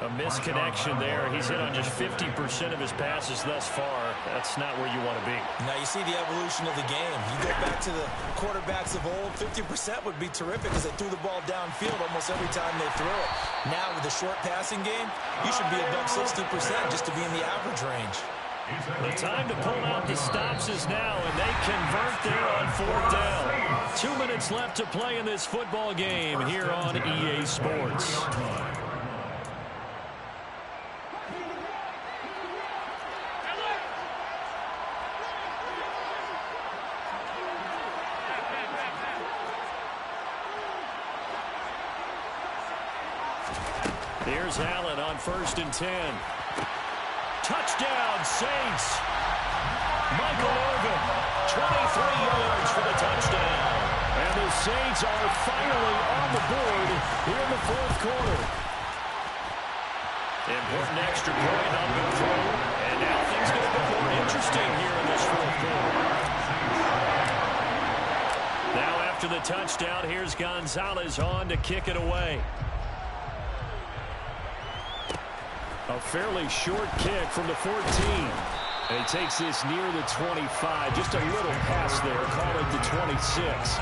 S7: A misconnection there. He's hit on just 50% of his passes thus far. That's not where you want to be.
S15: Now you see the evolution of the game. You go back to the quarterbacks of old, 50% would be terrific because they threw the ball downfield almost every time they threw it. Now with the short passing game, you should be above 60% just to be in the average range.
S7: The time to pull out the stops is now, and they convert there on 4th down. 2 minutes left to play in this football game here on EA Sports. Here's Allen on 1st and 10. Touchdown, Saints. Michael Irvin, 23 yards for the touchdown. And the Saints are finally on the board here in the 4th quarter. Important extra point on the throw. And now things get a bit more interesting here in this 4th quarter. Now after the touchdown, here's Gonzalez on to kick it away. A fairly short kick from the 14. And he takes this near the 25. Just a little pass there. Call it the 26.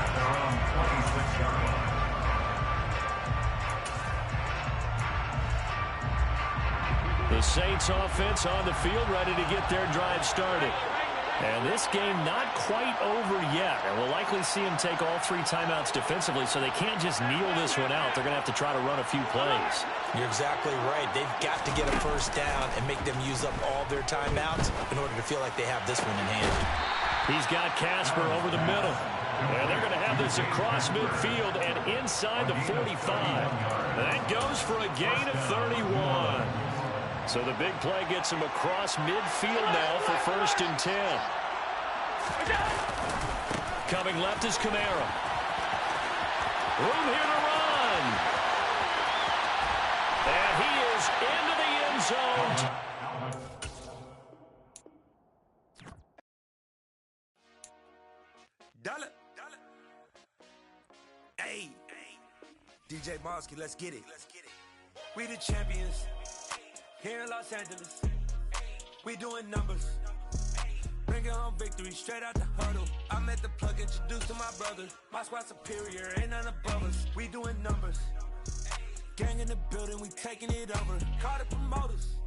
S7: The Saints offense on the field ready to get their drive started. And this game not quite over yet. And we'll likely see them take all 3 timeouts defensively, so they can't just kneel this one out. They're going to have to try to run a few plays.
S15: You're exactly right. They've got to get a 1st down and make them use up all their timeouts in order to feel like they have this one in hand.
S7: He's got Casper over the middle. And they're going to have this across midfield and inside the 45. That goes for a gain of 31. So the big play gets him across midfield now for 1st and 10. Coming left is Kamara. Room here to run. And he is into the end zone.
S24: Dollar. Hey. DJ Mosky, let's get it. We the champions. Here in Los Angeles, we doing numbers. Bringing home victory straight out the huddle. I met the plug, introduced to my brother. My squad superior, ain't none above us. We doing numbers. Gang in the building, we taking it over. Call the promoters.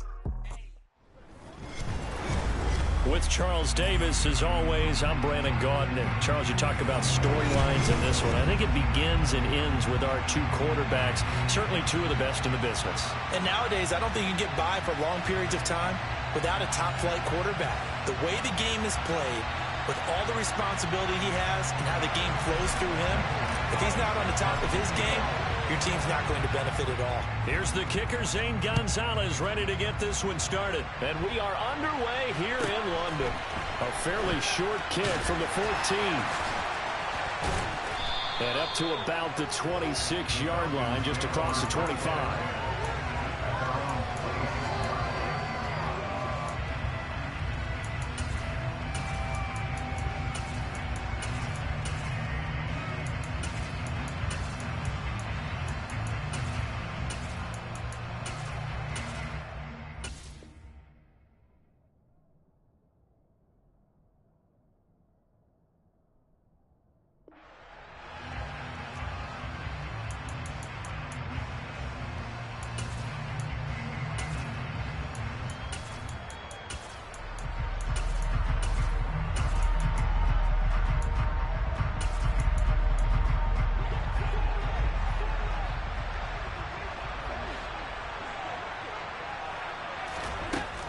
S7: With Charles Davis, as always, I'm Brandon Gaudin. And Charles, you talked about storylines in this one. I think it begins and ends with our 2 quarterbacks, certainly 2 of the best in the business.
S15: And nowadays, I don't think you can get by for long periods of time without a top-flight quarterback. The way the game is played, with all the responsibility he has and how the game flows through him, if he's not on the top of his game, your team's not going to benefit at all.
S7: Here's the kicker, Zane Gonzalez, ready to get this one started. And we are underway here in London. A fairly short kick from the 14. And up to about the 26-yard line, just across the 25.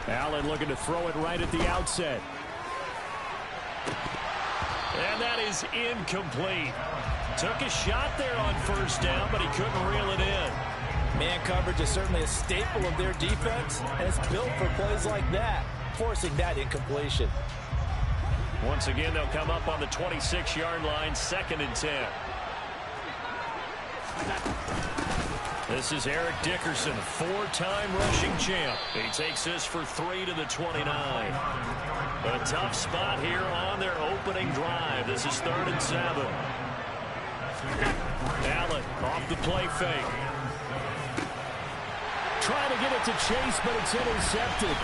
S7: Allen looking to throw it right at the outset. And that is incomplete. Took a shot there on 1st down, but he couldn't reel it in.
S15: Man coverage is certainly a staple of their defense, and it's built for plays like that, forcing that incompletion.
S7: Once again, they'll come up on the 26-yard line, 2nd and 10. This is Eric Dickerson, 4-time rushing champ. He takes this for 3 to the 29. A tough spot here on their opening drive. This is 3rd and 7. Allen off the play fake.
S14: Trying to get it to Chase, but it's intercepted.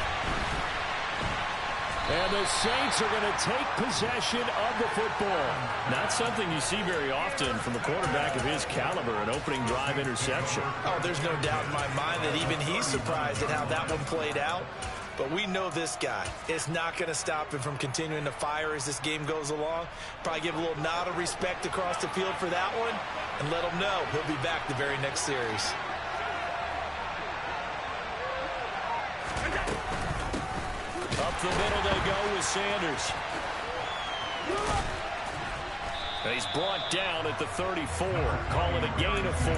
S14: And the Saints are going to take possession of the football.
S7: Not something you see very often from a quarterback of his caliber, an opening drive interception.
S4: Oh, there's no doubt in my mind that even he's surprised at how that one played out. But we know this guy is not going to stop him from continuing to fire as this game goes along. Probably give a little nod of respect across the field for that one and let him know he'll be back the very next series.
S7: Up the middle they go with Sanders. He's brought down at the 34. Call it a gain of 4.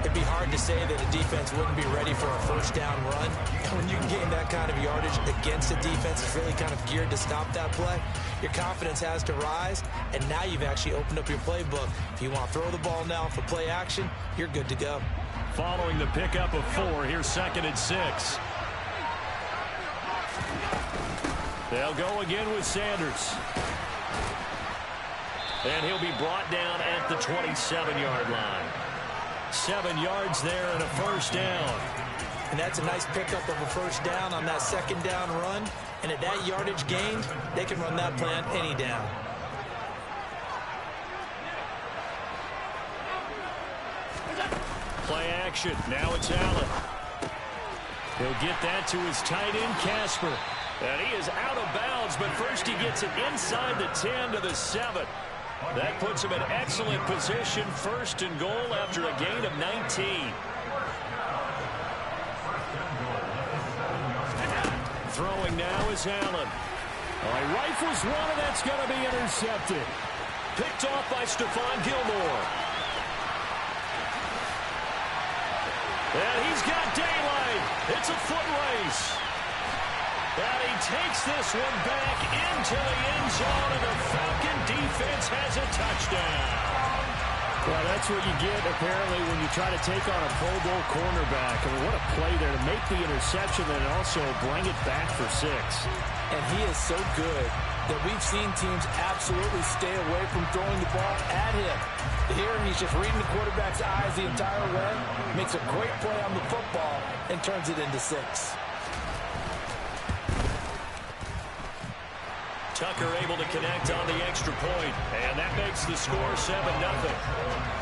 S4: It'd be hard to say that a defense wouldn't be ready for a first down run. When you can gain that kind of yardage against a defense that's really kind of geared to stop that play, your confidence has to rise, and now you've actually opened up your playbook. If you want to throw the ball now for play action, you're good to go.
S7: Following the pickup of 4, here's 2nd and 6. They'll go again with Sanders. And he'll be brought down at the 27-yard line. 7 yards there and a first down.
S4: And that's a nice pickup of a first down on that 2nd down run. And at that yardage gained, they can run that play on any down.
S7: Play action. Now it's Allen. He'll get that to his tight end, Casper. And he is out of bounds, but first he gets it inside the 10 to the 7. That puts him in excellent position, 1st and goal after a gain of 19. Throwing now is Allen.
S14: He rifles one, and that's going to be intercepted.
S7: Picked off by Stephon Gilmore. And he's got daylight. It's a foot race. And he takes this one back into the end zone, and the Falcon defense has a touchdown.
S14: Well, that's what you get, apparently, when you try to take on a Pro Bowl cornerback. I mean, what a play there to make the interception and also bring it back for 6.
S4: And he is so good that we've seen teams absolutely stay away from throwing the ball at him. Here, he's just reading the quarterback's eyes the entire way, makes a great play on the football, and turns it into 6.
S7: Tucker able to connect on the extra point, and that makes the score 7-0.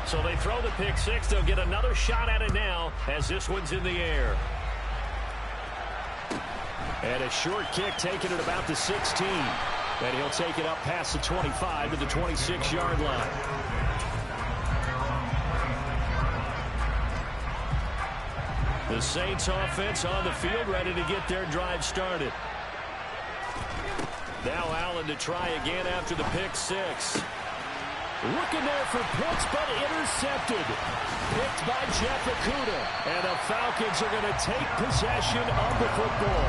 S7: So they throw the pick 6. They'll get another shot at it now as this one's in the air. And a short kick taken at about the 16. And he'll take it up past the 25 to the 26-yard line. The Saints offense on the field, ready to get their drive started. Now Allen to try again after the pick 6.
S14: Looking there for Pitts, but intercepted. Picked by Jeff Okudah. And the Falcons are going to take possession of the football.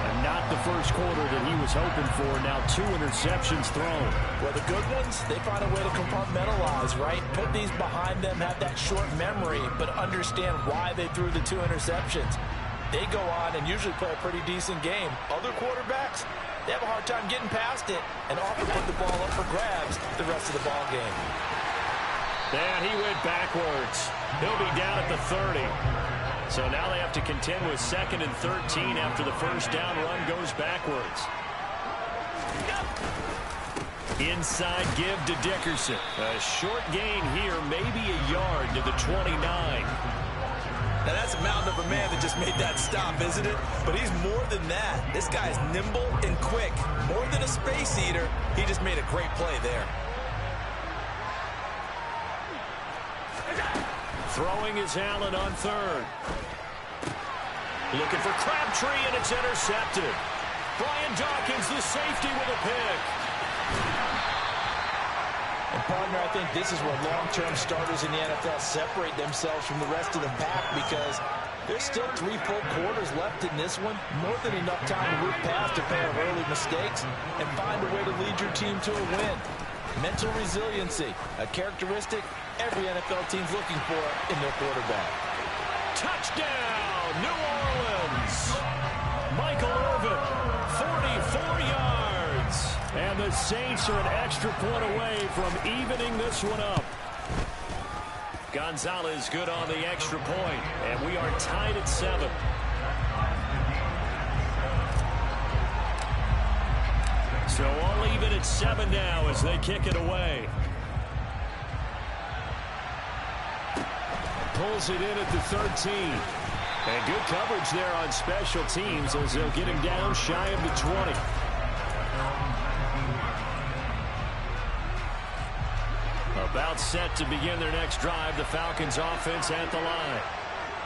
S14: And not the first quarter that he was hoping for. Now 2 interceptions thrown.
S4: Well, the good ones, they find a way to compartmentalize, right? Put these behind them, have that short memory, but understand why they threw the 2 interceptions. They go on and usually play a pretty decent game. Other quarterbacks, they have a hard time getting past it and often put the ball up for grabs the rest of the ball game.
S7: And he went backwards. He'll be down at the 30. So now they have to contend with 2nd and 13 after the first down run goes backwards. Inside give to Dickerson. A short gain here, maybe a yard to the 29.
S4: Now, that's a mountain of a man that just made that stop, isn't it? But he's more than that. This guy is nimble and quick. More than a space eater, he just made a great play there.
S7: Throwing is Allen on third. Looking for Crabtree, and it's intercepted. Brian Dawkins, the safety, with a pick.
S4: And, partner, I think this is where long-term starters in the NFL separate themselves from the rest of the pack, because there's still 3 full quarters left in this one. More than enough time to move past a pair of early mistakes and find a way to lead your team to a win. Mental resiliency, a characteristic every NFL team's looking for in their quarterback.
S7: Touchdown, New Orleans! Michael Irvin, 44 yards. And the Saints are an extra point away from evening this one up. Gonzalez good on the extra point, and we are tied at 7. So all even at 7 now as they kick it away. Pulls it in at the 13. And good coverage there on special teams as they'll get him down shy of the 20. About set to begin their next drive, the Falcons offense at the line.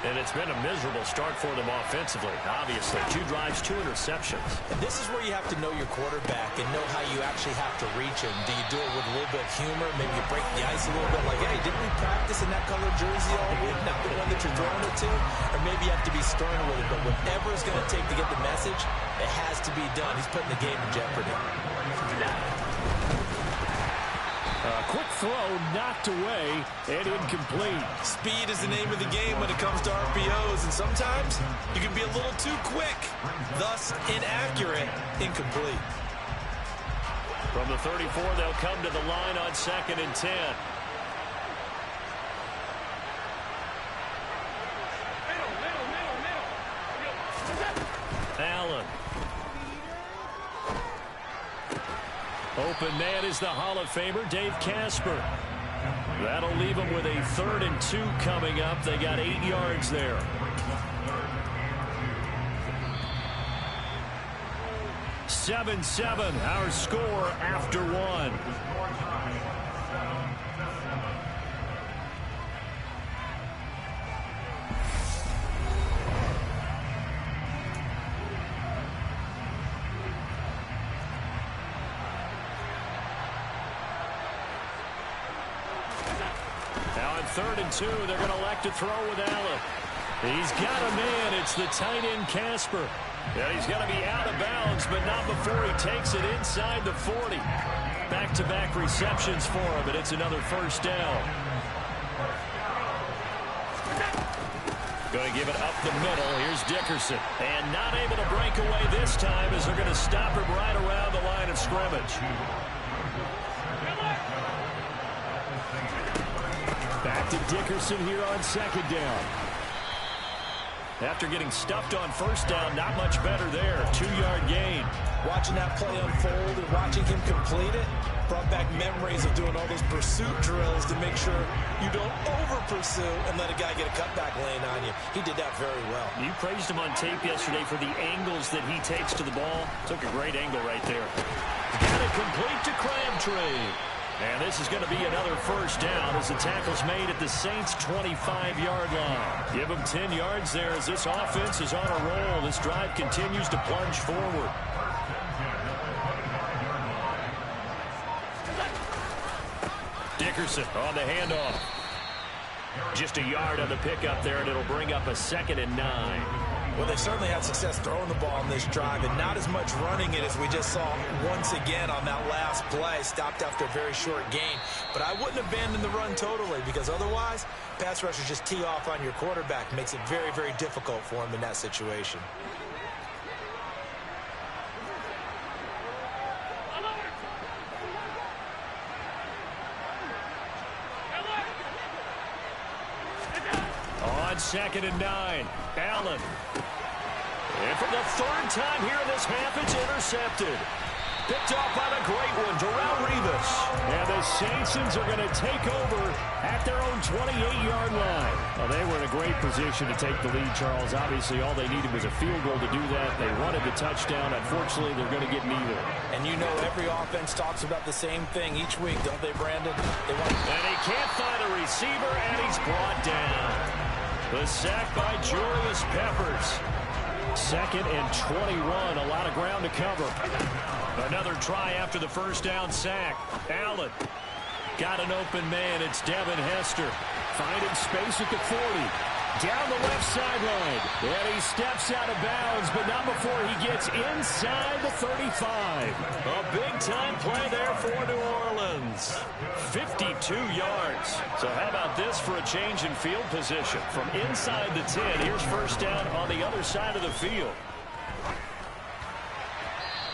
S7: And it's been a miserable start for them offensively, obviously. 2 drives, 2 interceptions.
S15: And this is where you have to know your quarterback and know how you actually have to reach him. Do you do it with a little bit of humor? Maybe you break the ice a little bit, like, hey, didn't we practice in that color jersey all week? Not the one that you're throwing it to. Or maybe you have to be stern with it. But whatever it's going to take to get the message, it has to be done. He's putting the game in jeopardy.
S7: A quick throw knocked away and incomplete.
S8: Speed is the name of the game when it comes to RPOs, and sometimes you can be a little too quick, thus inaccurate, incomplete.
S7: From the 34, they'll come to the line on 2nd and 10. Allen. Open man is the Hall of Famer, Dave Casper. That'll leave them with a 3rd and 2 coming up. They got 8 yards there. (7-7), our score after 1. Now on 3rd and 2, they're going to elect to throw with Allen. He's got a man. It's the tight end, Casper. Yeah, he's going to be out of bounds, but not before he takes it inside the 40. Back-to-back receptions for him, and it's another first down. Going to give it up the middle. Here's Dickerson. And not able to break away this time as they're going to stop him right around the line of scrimmage. Back to Dickerson here on 2nd down. After getting stuffed on 1st down, not much better there. 2-yard gain.
S8: Watching that play unfold and watching him complete it brought back memories of doing all those pursuit drills to make sure you don't over-pursue and let a guy get a cutback lane on you. He did that very well.
S7: You praised him on tape yesterday for the angles that he takes to the ball. Took a great angle right there. Got it complete to Crabtree. And this is going to be another first down as the tackle's made at the Saints' 25-yard line. Give them 10 yards there as this offense is on a roll. This drive continues to plunge forward. Dickerson on the handoff. Just a yard on the pickup there, and it'll bring up a 2nd and 9.
S8: Well, they certainly had success throwing the ball in this drive, and not as much running it as we just saw once again on that last play. Stopped after a very short gain. But I wouldn't abandon the run totally, because otherwise, pass rushers just tee off on your quarterback. Makes it very, very difficult for him in that situation.
S7: On 2nd and 9, Allen. And for the 3rd time here in this half, it's intercepted.
S14: Picked off by the great one, Darrelle Revis. And the Saints are going to take over at their own 28-yard line. Well, they were in a great position to take the lead, Charles. Obviously, all they needed was a field goal to do that. They wanted the touchdown. Unfortunately, they're going to get neither.
S15: And you know every offense talks about the same thing each week, don't they, Brandon?
S14: And he can't find a receiver, and he's brought down. The sack by Julius Peppers. 2nd and 21, a lot of ground to cover. Another try after the first down sack. Allen got an open man. It's Devin Hester finding space at the 40. Down the left sideline. And he steps out of bounds, but not before he gets inside the 35. A big-time play there for New Orleans. 52 yards. So how about this for a change in field position? From inside the 10, here's first down on the other side of the field.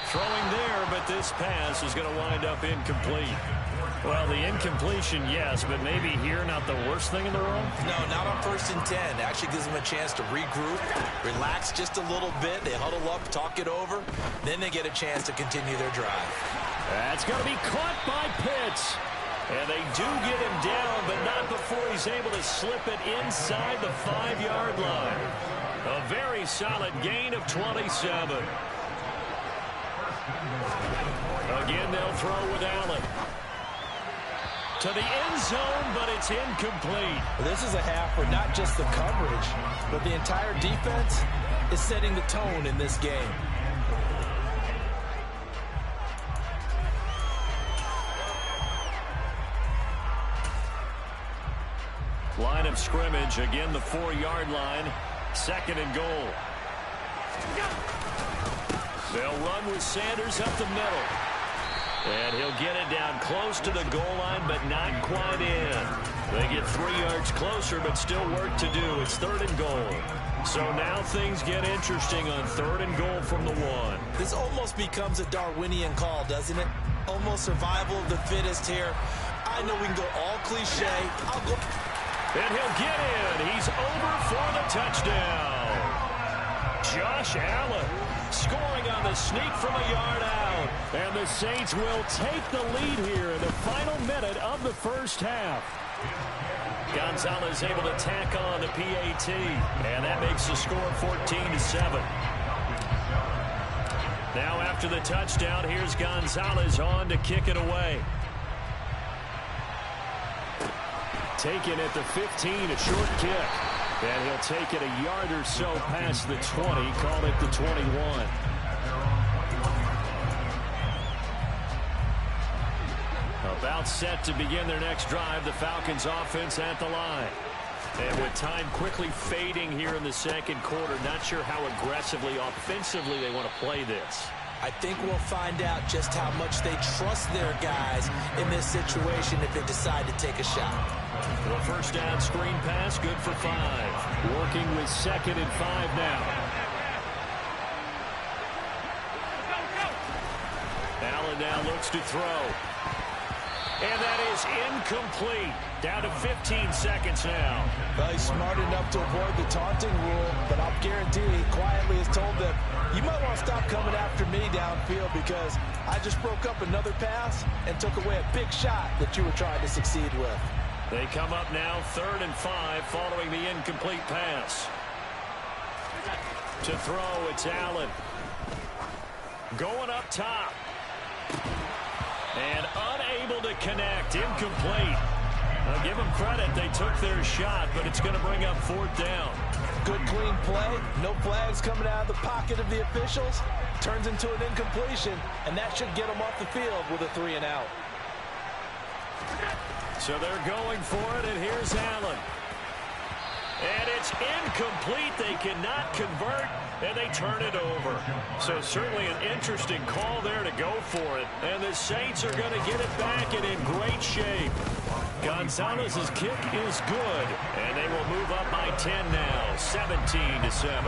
S14: Throwing there, but this pass is going to wind up incomplete. Well, the incompletion, yes, but maybe here not the worst thing in the world?
S15: No, not on 1st and 10. Actually gives them a chance to regroup, relax just a little bit. They huddle up, talk it over. Then they get a chance to continue their drive.
S14: That's going to be caught by Pitts. And they do get him down, but not before he's able to slip it inside the 5-yard line. A very solid gain of 27. Again, they'll throw with Allen. To the end zone, but it's incomplete.
S15: This is a half where not just the coverage, but the entire defense is setting the tone in this game.
S14: Line of scrimmage, again the 4-yard line. 2nd and goal. They'll run with Sanders up the middle. And he'll get it down close to the goal line, but not quite in. They get 3 yards closer, but still work to do. It's 3rd and goal. So now things get interesting on 3rd and goal from the 1.
S15: This almost becomes a Darwinian call, doesn't it? Almost survival of the fittest here. I know we can go all cliche. I'll go.
S14: And he'll get in. He's over for the touchdown. Josh Allen scoring on the sneak from a yard out. And the Saints will take the lead here in the final minute of the first half. Gonzalez able to tack on the PAT. And that makes the score 14-7. Now after the touchdown, here's Gonzalez on to kick it away. Taken at the 15, a short kick. And he'll take it a yard or so past the 20, call it the 21. About set to begin their next drive, the Falcons offense at the line. And with time quickly fading here in the 2nd quarter, not sure how aggressively, offensively they want to play this.
S15: I think we'll find out just how much they trust their guys in this situation if they decide to take a shot.
S14: The first down screen pass, good for 5. Working with 2nd and 5 now. Allen now looks to throw. And that is incomplete. Down to 15 seconds now.
S15: Well, he's smart enough to avoid the taunting rule, but I'll guarantee he quietly has told them, you might want to stop coming after me downfield because I just broke up another pass and took away a big shot that you were trying to succeed with.
S14: They come up now 3rd and 5 following the incomplete pass. To throw, it's Allen. Going up top. And unable to connect. Incomplete. I'll give them credit. They took their shot, but it's going to bring up 4th down.
S15: Good, clean play. No flags coming out of the pocket of the officials. Turns into an incompletion, and that should get them off the field with a 3 and out.
S14: So they're going for it, and here's Allen. And it's incomplete. They cannot convert, and they turn it over. So certainly an interesting call there to go for it. And the Saints are going to get it back and in great shape. Gonzalez's kick is good, and they will move up by 10 now, 17-7.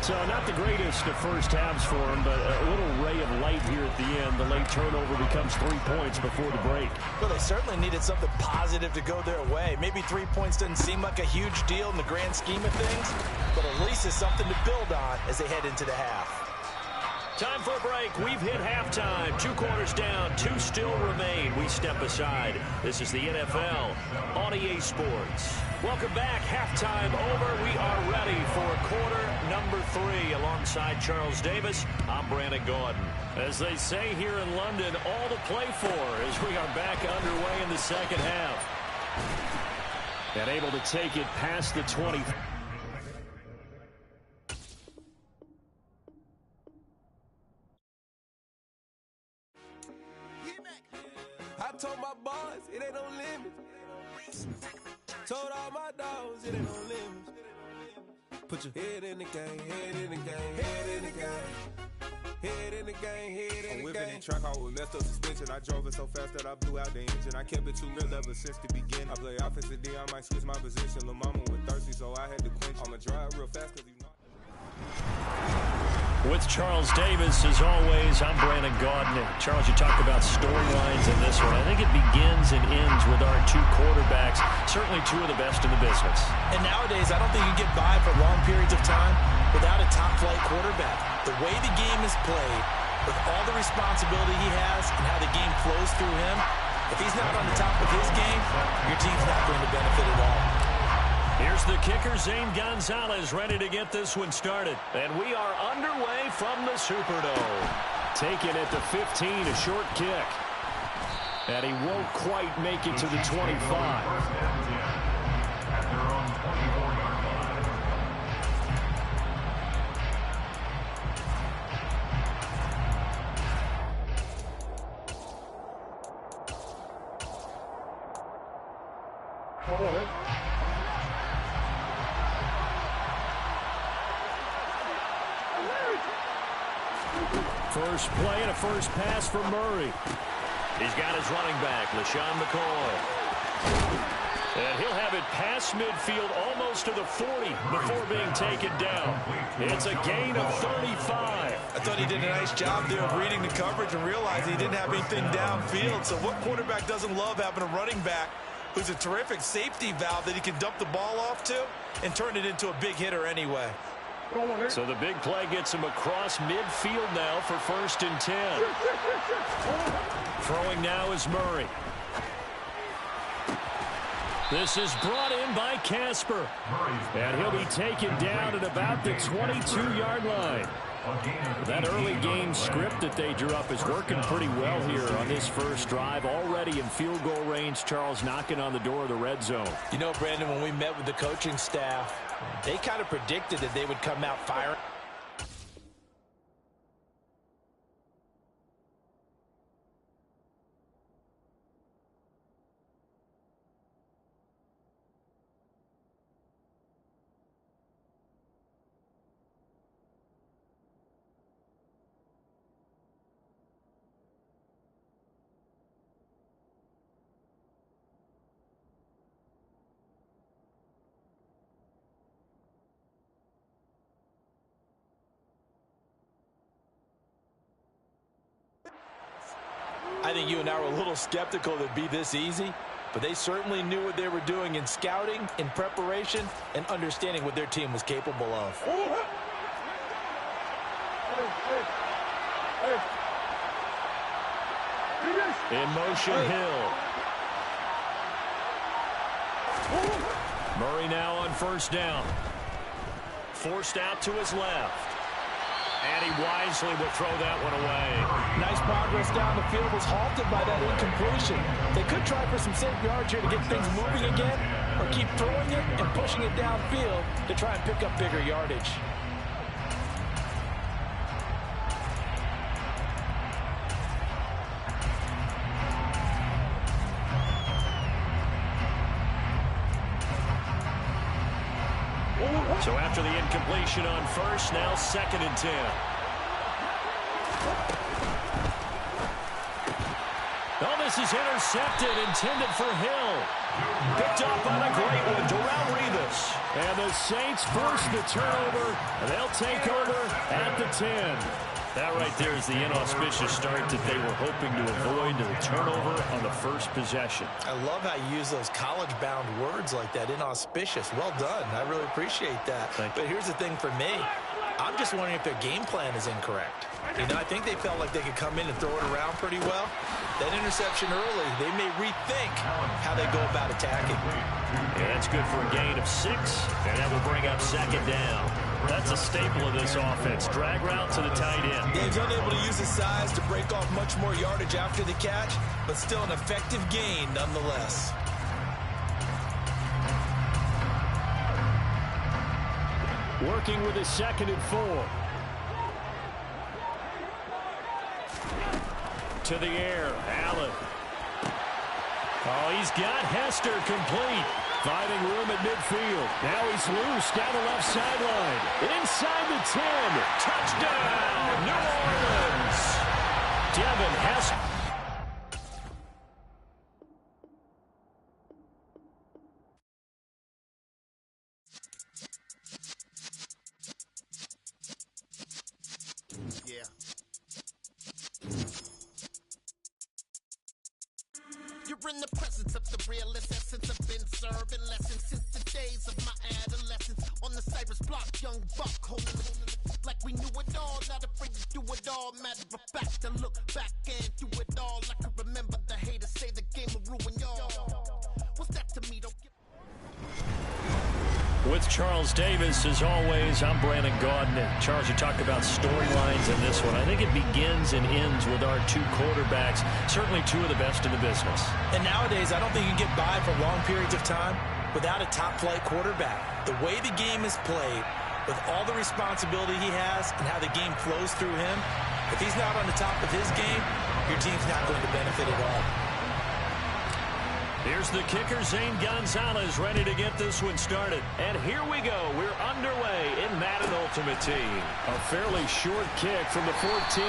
S14: So not the greatest of first halves for him, but a little ray of light here at the end. The late turnover becomes 3 points before the break.
S15: Well, they certainly needed something positive to go their way. Maybe 3 points doesn't seem like a huge deal in the grand scheme of things, but at least it's something to build on as they head into the half.
S7: Time for a break. We've hit halftime. 2 quarters down. 2 still remain. We step aside. This is the NFL on EA Sports. Welcome back. Halftime over. We are ready for quarter number 3. Alongside Charles Davis, I'm Brandon Gordon. As they say here in London, all to play for as we are back underway in the second half. And able to take it past the 20.
S2: I told my boys it ain't no limits. Told all my dogs it ain't no limits. Put your head in the game, head in the game, head in the game. Head in the game, head in the game. I'm whipping in track hall with messed up suspension. I drove it so fast that I blew out the engine. I kept it too real ever since the beginning. I play offensive D, I might switch my position. Lil' mama was thirsty, so I had to quench. I'ma drive real fast cause you know.
S7: With Charles Davis, as always, I'm Brandon Gordon. Charles, you talked about storylines in this one. I think it begins and ends with our 2 quarterbacks, certainly 2 of the best in the business.
S15: And nowadays, I don't think you can get by for long periods of time without a top-flight quarterback. The way the game is played, with all the responsibility he has and how the game flows through him, if he's not on the top of his game, your team's not going to benefit at all.
S7: Here's the kicker, Zane Gonzalez, ready to get this one started. And we are underway from the Superdome. Taken at the 15, a short kick. And he won't quite make it to the 25.
S9: At their own 24-yard line.
S7: First play and a first pass for Murray. He's got his running back, LaShawn McCoy. And he'll have it past midfield almost to the 40 before being taken down. It's a gain of 35.
S8: I thought he did a nice job there of reading the coverage and realizing he didn't have anything downfield. So what quarterback doesn't love having a running back who's a terrific safety valve that he can dump the ball off to and turn it into a big hitter anyway?
S7: So the big play gets him across midfield now for 1st and 10. Throwing now is Murray. This is brought in by Casper. And he'll be taken down at about the 22-yard line. That early game script that they drew up is working pretty well here on this first drive. Already in field goal range, Charles knocking on the door of the red zone.
S15: You know, Brandon, when we met with the coaching staff, they kind of predicted that they would come out firing. I think you and I were a little skeptical that it'd be this easy, but they certainly knew what they were doing in scouting, in preparation, and understanding what their team was capable of.
S7: In motion, Hill. Murray now on 1st down. Forced out to his left. And he wisely will throw that one away.
S15: Nice progress down the field, was halted by that incompletion. They could try for some safe yards here to get things moving again, or keep throwing it and pushing it downfield to try and pick up bigger yardage.
S7: So after the incompletion on 1st, now 2nd and 10. Oh, this is intercepted, intended for Hill. Picked up on a great one, Darrelle Revis. And the Saints force the turnover, and they'll take over at the 10. That right there is the inauspicious start that they were hoping to avoid, the turnover on the first possession.
S15: I love how you use those college-bound words like that, inauspicious. Well done. I really appreciate that. But here's the thing for me. I'm just wondering if their game plan is incorrect. You know, I think they felt like they could come in and throw it around pretty well. That interception early, they may rethink how they go about attacking.
S7: Yeah, that's good for a gain of 6, and that will bring up second down. That's a staple of this offense. Drag route to the tight end.
S8: He's unable to use his size to break off much more yardage after the catch, but still an effective gain nonetheless.
S14: Working with his 2nd and 4. To the air, Allen. Oh, he's got Hester complete. Finding room at midfield. Now he's loose down the left sideline. Inside the 10. Touchdown, New Orleans. Devin Hester.
S23: You're in the presence of the realest essence. I've been serving lessons since the days of my adolescence. On the Cypress block, young buck holding it like we knew it all. Not afraid to do it all. Matter of fact, to look back and do it all. I can remember the haters say the game will ruin y'all. What's that to me? Don't give.
S7: With Charles Davis, as always, I'm Brandon Gaudin. Charles, you talked about storylines in this one. I think it begins and ends with our 2 quarterbacks, certainly 2 of the best in the business.
S15: And nowadays, I don't think you can get by for long periods of time without a top-flight quarterback. The way the game is played, with all the responsibility he has and how the game flows through him, if he's not on the top of his game, your team's not going to benefit at all.
S7: Here's the kicker, Zane Gonzalez, ready to get this one started. And here we go. We're underway in Madden Ultimate Team.
S14: A fairly short kick from the 14.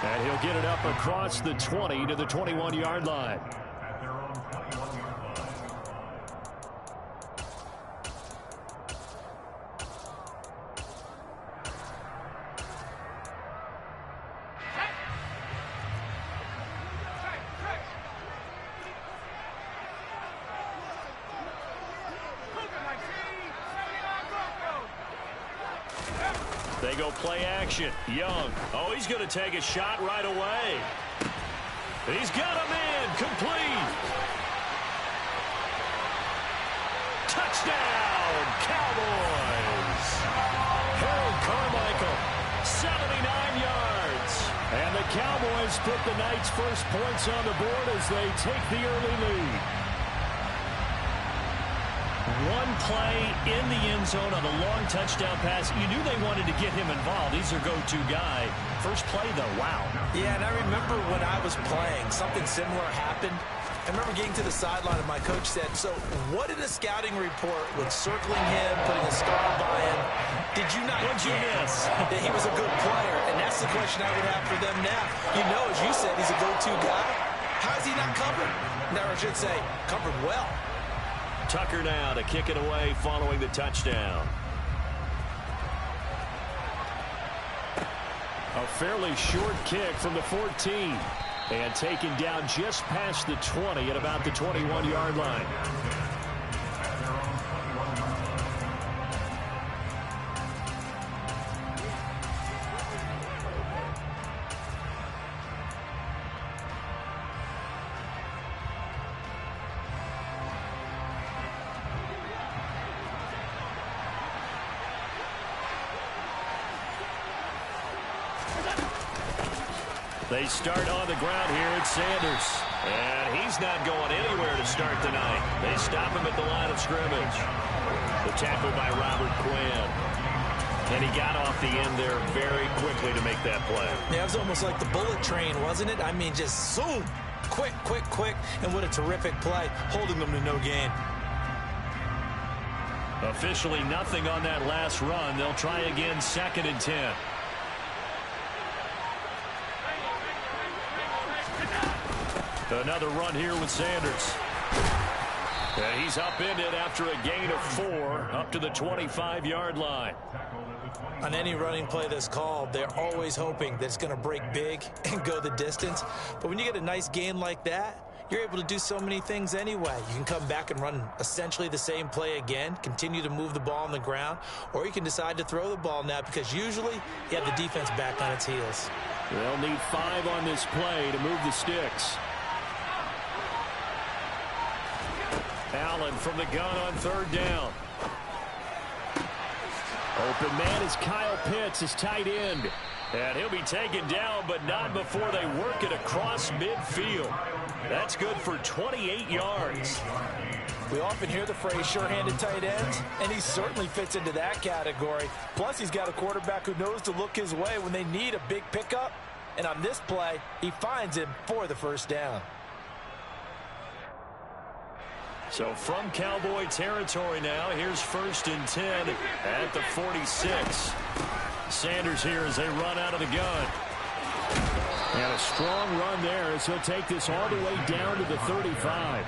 S14: And he'll get it up across the 20 to the 21-yard line.
S9: At their own 21-yard line.
S7: They go play action. Young. Oh, he's going to take a shot right away. He's got him in. Complete. Touchdown, Cowboys. Harold Carmichael, 79 yards.
S14: And the Cowboys put the Knights' first points on the board as they take the early lead.
S7: One play in the end zone on a long touchdown pass. You knew they wanted to get him involved. He's their go-to guy. First play, though, wow.
S15: Yeah, and I remember when I was playing, something similar happened. I remember getting to the sideline and my coach said, so what did a scouting report with circling him, putting a star by him, did you not guess that he was a good player? And that's the question I would have for them now. You know, as you said, he's a go-to guy. How is he not covered? Now, I should say, covered well.
S7: Tucker now to kick it away following the touchdown.
S14: A fairly short kick from the 14. And taken down just past the 20 at about the 21-yard line.
S7: They start on the ground here at Sanders. And he's not going anywhere to start tonight. They stop him at the line of scrimmage. The tackle by Robert Quinn. And he got off the end there very quickly to make that play.
S15: Yeah, it was almost like the bullet train, wasn't it? I mean, just zoom. Quick, quick, quick. And what a terrific play, holding them to no gain.
S7: Officially nothing on that last run. They'll try again, 2nd and 10. Another run here with Sanders. And he's upended after a gain of 4 up to the 25-yard line.
S15: On any running play that's called, they're always hoping that it's going to break big and go the distance. But when you get a nice gain like that, you're able to do so many things anyway. You can come back and run essentially the same play again, continue to move the ball on the ground, or you can decide to throw the ball now because usually you have the defense back on its heels.
S14: They'll need 5 on this play to move the sticks. Allen from the gun on 3rd down. Open man is Kyle Pitts, his tight end. And he'll be taken down, but not before they work it across midfield. That's good for 28 yards.
S4: We often hear the phrase sure-handed tight ends, and he certainly fits into that category. Plus, he's got a quarterback who knows to look his way when they need a big pickup. And on this play, he finds him for the 1st down.
S7: So from Cowboy territory now, here's 1st and 10 at the 46. Sanders here as they run out of the gun.
S14: And a strong run there as he'll take this all the way down to the 35.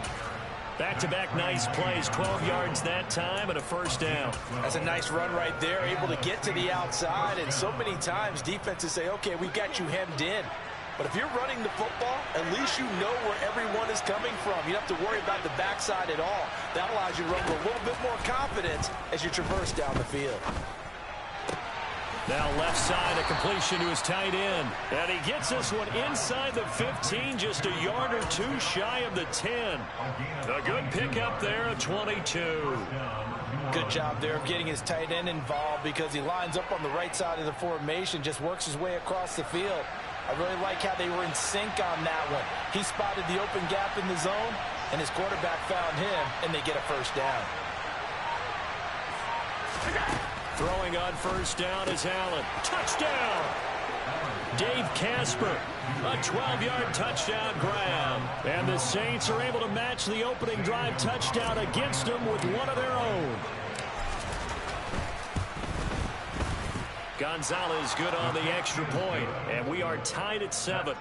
S7: Back-to-back nice plays, 12 yards that time and a 1st down.
S4: That's a nice run right there, able to get to the outside. And so many times defenses say, okay, we got you hemmed in. But if you're running the football, at least you know where everyone is coming from. You don't have to worry about the backside at all. That allows you to run with a little bit more confidence as you traverse down the field.
S7: Now left side, a completion to his tight end. And he gets this one inside the 15, just a yard or 2 shy of the 10. A good pickup there, a 22.
S4: Good job there of getting his tight end involved because he lines up on the right side of the formation, just works his way across the field. I really like how they were in sync on that one. He spotted the open gap in the zone, and his quarterback found him, and they get a 1st down.
S7: Throwing on 1st down is Allen. Touchdown! Dave Casper, a 12-yard touchdown grab.
S14: And the Saints are able to match the opening drive touchdown against them with one of their own.
S7: Gonzalez good on the extra point, and we are tied at 7.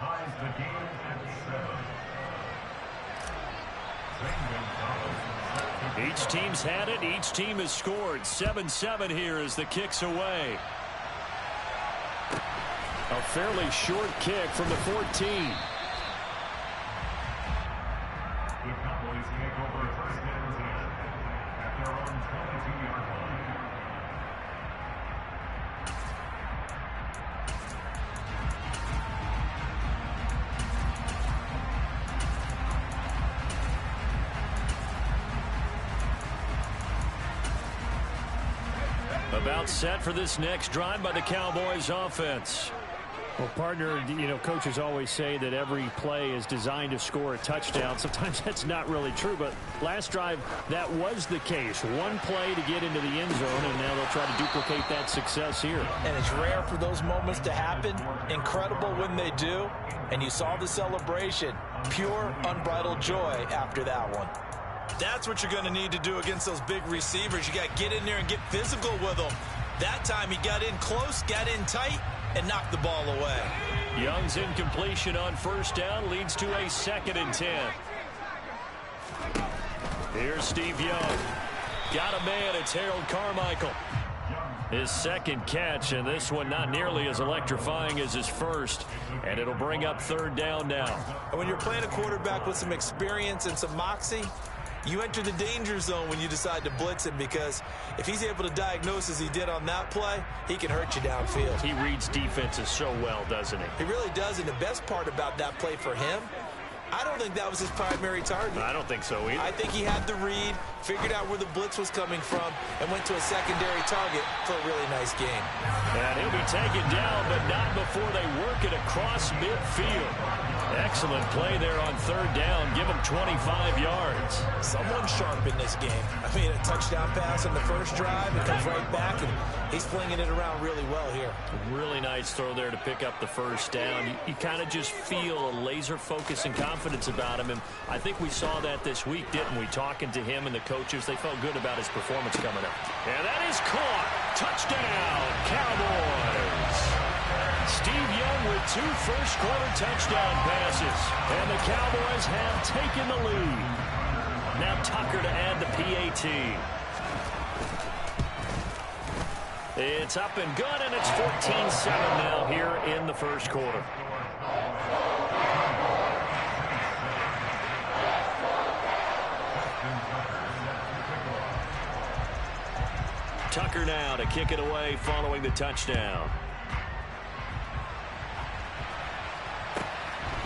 S7: Each team's had it. Each team has scored. 7-7 here as the kick's away.
S14: A fairly short kick from the 14.
S9: The Cowboys take over 1st and 10 at their own 22-yard line.
S7: About set for this next drive by the Cowboys offense.
S14: Well, partner, you know, coaches always say that every play is designed to score a touchdown. Sometimes that's not really true, but last drive, that was the case. One play to get into the end zone, and now they'll try to duplicate that success here.
S4: And it's rare for those moments to happen. Incredible when they do. And you saw the celebration. Pure, unbridled joy after that one.
S15: That's what you're going to need to do against those big receivers. You got to get in there and get physical with them. That time he got in close, got in tight, and knocked the ball away.
S7: Young's incompletion on 1st down leads to a 2nd and 10. Here's Steve Young. Got a man. It's Harold Carmichael. His 2nd catch, and this one not nearly as electrifying as his 1st. And it'll bring up 3rd down now.
S15: And when you're playing a quarterback with some experience and some moxie, you enter the danger zone when you decide to blitz him, because if he's able to diagnose as he did on that play, he can hurt you downfield.
S7: He reads defenses so well, doesn't he?
S15: He really does, and the best part about that play for him, I don't think that was his primary target.
S7: I don't think so either.
S15: I think he had the read, figured out where the blitz was coming from, and went to a secondary target for a really nice game.
S7: And he'll be taken down, but not before they work it across midfield. Excellent play there on 3rd down. Give him 25 yards.
S15: Someone sharp in this game. I mean, a touchdown pass on the 1st drive. It comes right back, and he's flinging it around really well here.
S7: Really nice throw there to pick up the 1st down. You kind of just feel a laser focus and confidence about him, and I think we saw that this week, didn't we? Talking to him and the coaches, they felt good about his performance coming up. And that is caught. Touchdown, Cowboys. Steve Young with 2 first-quarter touchdown passes. And the Cowboys have taken the lead. Now Tucker to add the PAT. It's up and good, and it's 14-7 now here in the 1st quarter. Tucker now to kick it away following the touchdown.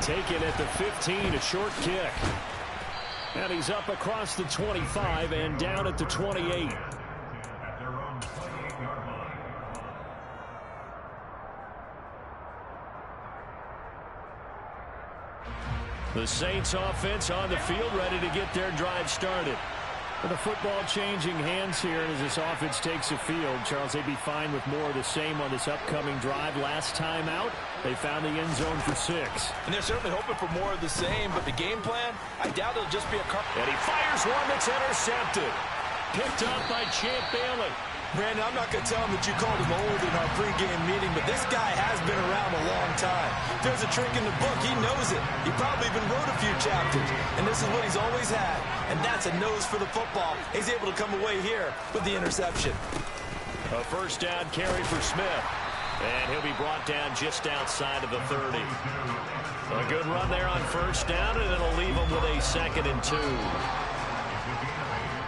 S7: Taken at the 15, a short kick. And he's up across the 25 and down at the 28. The Saints offense on the field, ready to get their drive started. With the football changing hands here, and as this offense takes the field, Charles, they'd be fine with more of the same on this upcoming drive. Last time out, they found the end zone for 6.
S8: And they're certainly hoping for more of the same, but the game plan, I doubt it'll just be a car.
S7: And he fires one that's intercepted. Picked up by Champ Bailey.
S8: Brandon, I'm not going to tell him that you called him old in our pregame meeting, but this guy has been around a long time. If there's a trick in the book, he knows it. He probably even wrote a few chapters, and this is what he's always had, and that's a nose for the football. He's able to come away here with the interception.
S7: A first down carry for Smith, and he'll be brought down just outside of the 30. A good run there on first down, and it'll leave him with a 2nd and 2.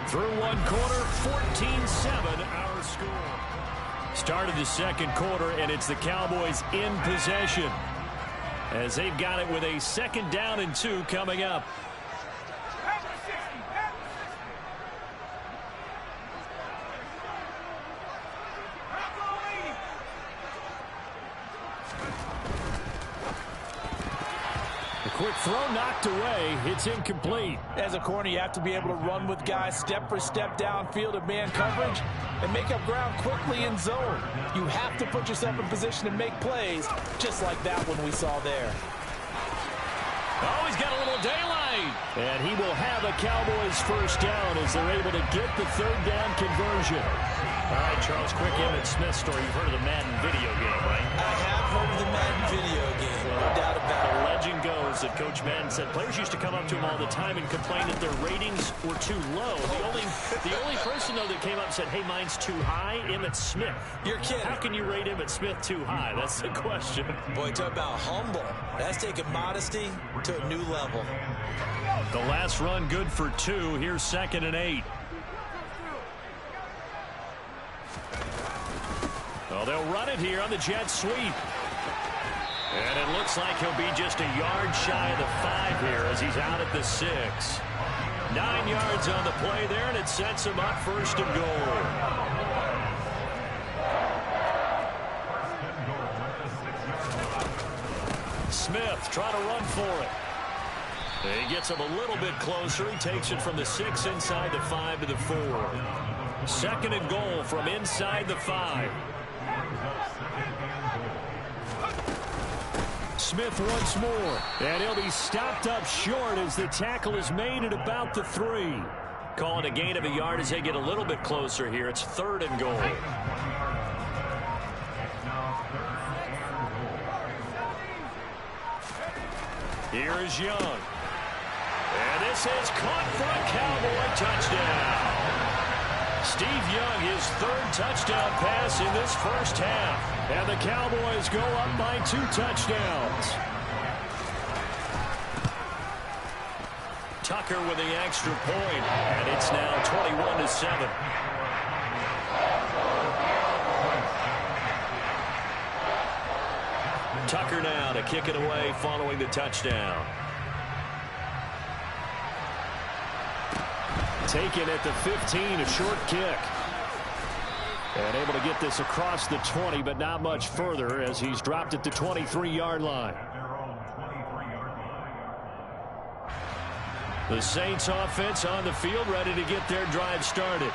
S7: Through one quarter, 14-7 our score. Started the second quarter, and it's the Cowboys in possession as they've got it with a 2nd down and 2 coming up. Quick throw knocked away. It's incomplete.
S15: As a corner, you have to be able to run with guys step for step downfield of man coverage and make up ground quickly in zone. You have to put yourself in position to make plays, just like that one we saw there.
S7: Oh, he's got a little daylight. And he will have a Cowboys first down as they're able to get the 3rd down conversion. All right, Charles, quick Emmitt Smith story. You've heard of the Madden video game, right?
S15: I have heard of the Madden video game, no doubt about it.
S7: The legend goes that Coach Madden said players used to come up to him all the time and complain that their ratings were too low. The only person, though, that came up and said, hey, mine's too high, Emmitt Smith.
S15: You're kidding.
S7: How can you rate Emmitt Smith too high? That's the question.
S15: Boy, talk about humble. That's taking modesty to a new level.
S7: The last run good for 2. Here's 2nd and 8. Well, they'll run it here on the jet sweep. And it looks like he'll be just a yard shy of the 5 here as he's out at the 6. 9 yards on the play there, and it sets him up 1st and goal. Smith trying to run for it. He gets him a little bit closer. He takes it from the 6 inside the 5 to the 4. 2nd and goal from inside the 5. Smith once more, and he'll be stopped up short as the tackle is made at about the 3. Calling a gain of a yard as they get a little bit closer here. It's 3rd and goal. Here is Young. And this is caught for a Cowboy touchdown. Steve Young, his 3rd touchdown pass in this first half. And the Cowboys go up by 2 touchdowns. Tucker with the extra point, and it's now 21-7. Tucker now to kick it away following the touchdown. Taken at the 15, a short kick. And able to get this across the 20, but not much further as he's dropped at the 23-yard line. The Saints offense on the field ready to get their drive started.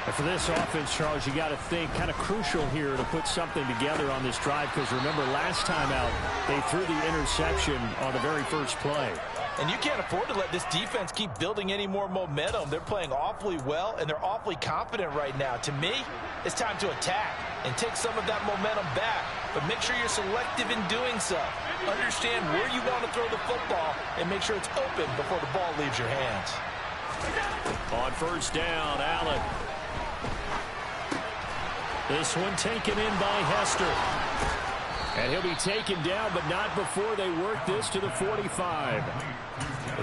S7: And for this offense, Charles, you got to think kind of crucial here to put something together on this drive because remember last time out they threw the interception on the very first play.
S15: And you can't afford to let this defense keep building any more momentum. They're playing awfully well, and they're awfully confident right now. To me, it's time to attack and take some of that momentum back. But make sure you're selective in doing so. Understand where you want to throw the football and make sure it's open before the ball leaves your hands.
S7: On first down, Allen. This one taken in by Hester. And he'll be taken down, but not before they work this to the 45.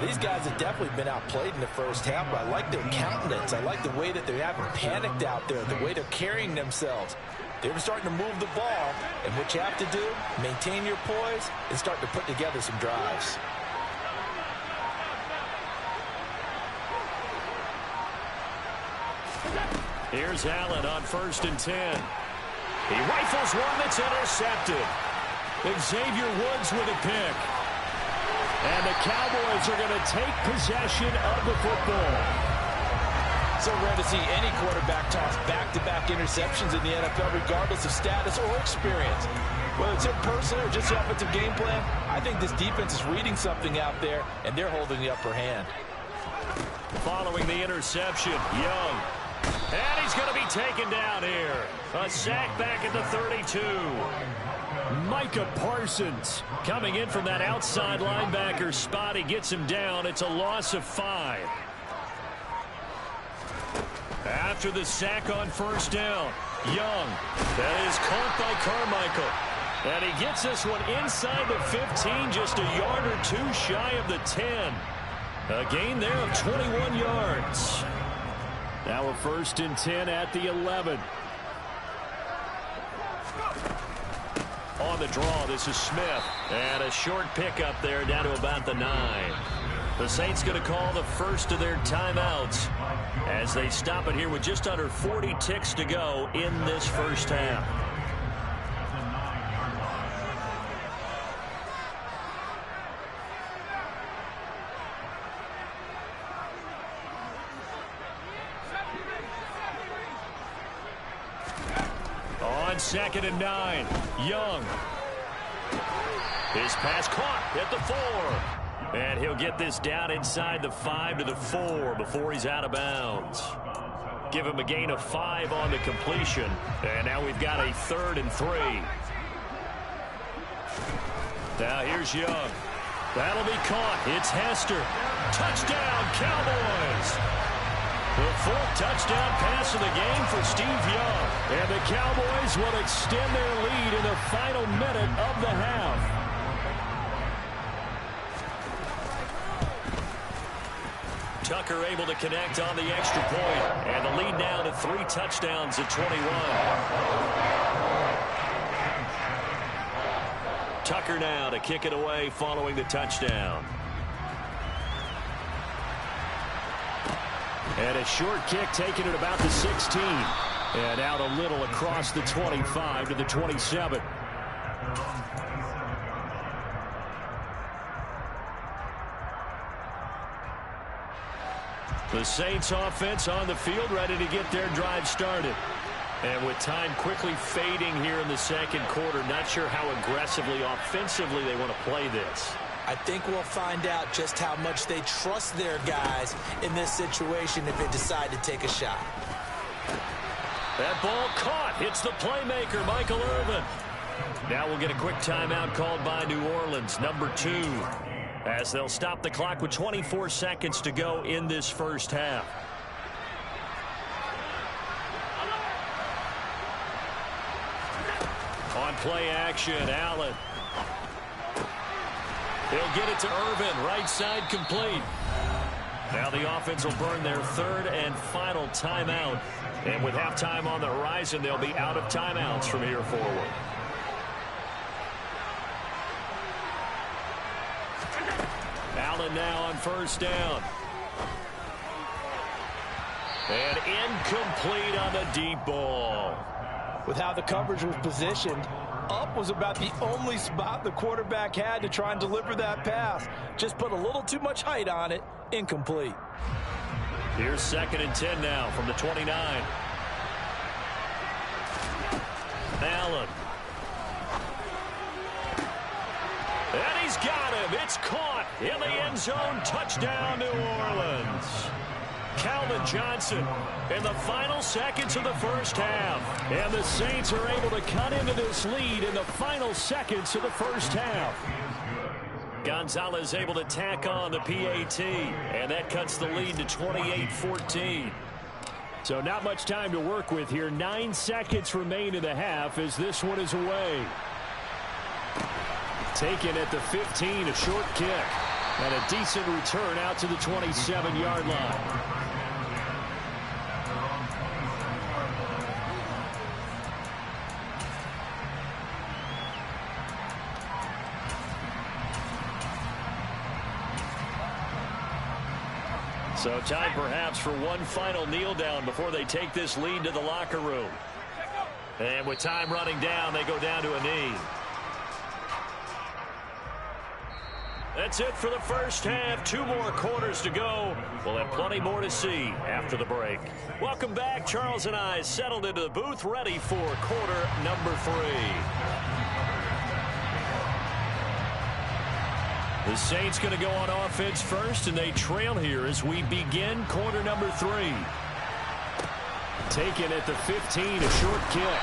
S4: These guys have definitely been outplayed in the first half, but I like their countenance. I like the way that they haven't panicked out there, the way they're carrying themselves. They're starting to move the ball, and what you have to do, maintain your poise and start to put together some drives.
S14: Here's Allen on 1st and 10. He rifles one that's intercepted. Xavier Woods with a pick. And the Cowboys are going to take possession of the football.
S8: So rare to see any quarterback toss back-to-back interceptions in the NFL, regardless of status or experience. Whether it's him personally or just the offensive game plan, I think this defense is reading something out there, and they're holding the upper hand.
S14: Following the interception, Young. And he's going to be taken down here. A sack back at the 32. Micah Parsons coming in from that outside linebacker spot. He gets him down. It's a loss of 5. After the sack on 1st down, Young. That is caught by Carmichael. And he gets this one inside the 15, just a yard or two shy of the 10. A gain there of 21 yards. Now a 1st and 10 at the 11. On the draw, this is Smith. And a short pickup there down to about the 9. The Saints going to call the first of their timeouts as they stop it here with just under 40 ticks to go in this first half. On 2nd and 9, Young. His pass caught at the 4. And he'll get this down inside the 5 to the 4 before he's out of bounds. Give him a gain of 5 on the completion. And now we've got a 3rd and 3. Now here's Young. That'll be caught. It's Hester. Touchdown, Cowboys. The 4th touchdown pass of the game for Steve Young. And the Cowboys will extend their lead in the final minute of the half. Tucker able to connect on the extra point. And the lead now to 3 touchdowns at 21. Tucker now to kick it away following the touchdown. And a short kick taken at about the 16. And out a little across the 25 to the 27. The Saints offense on the field ready to get their drive started. And with time quickly fading here in the second quarter, not sure how aggressively, offensively they want to play this.
S8: I think we'll find out just how much they trust their guys in this situation if they decide to take a shot.
S14: That ball caught. Hits the playmaker, Michael Irvin. Now we'll get a quick timeout called by New Orleans, number 2, as they'll stop the clock with 24 seconds to go in this first half. On play action, Allen. He'll get it to Irvin, right side complete. Now the offense will burn their 3rd and final timeout. And with halftime on the horizon, they'll be out of timeouts from here forward. Allen now on 1st down. And incomplete on the deep ball.
S8: With how the coverage was positioned, up was about the only spot the quarterback had to try and deliver that pass. Just put a little too much height on it. Incomplete.
S14: Here's 2nd and 10 now from the 29. Allen. And he's got him. It's caught in the end zone. Touchdown, New Orleans. Calvin Johnson in the final seconds of the first half. And the Saints are able to cut into this lead in the final seconds of the first half. Gonzalez able to tack on the PAT. And that cuts the lead to 28-14. So not much time to work with here. 9 seconds remain in the half as this one is away. Taken at the 15, a short kick. And a decent return out to the 27-yard line. So time perhaps for one final kneel down before they take this lead to the locker room. And with time running down, they go down to a knee. That's it for the first half. 2 more quarters to go. We'll have plenty more to see after the break. Welcome back. Charles and I settled into the booth, ready for quarter number 3. The Saints going to go on offense first, and they trail here as we begin quarter number 3. Taken at the 15, a short kick.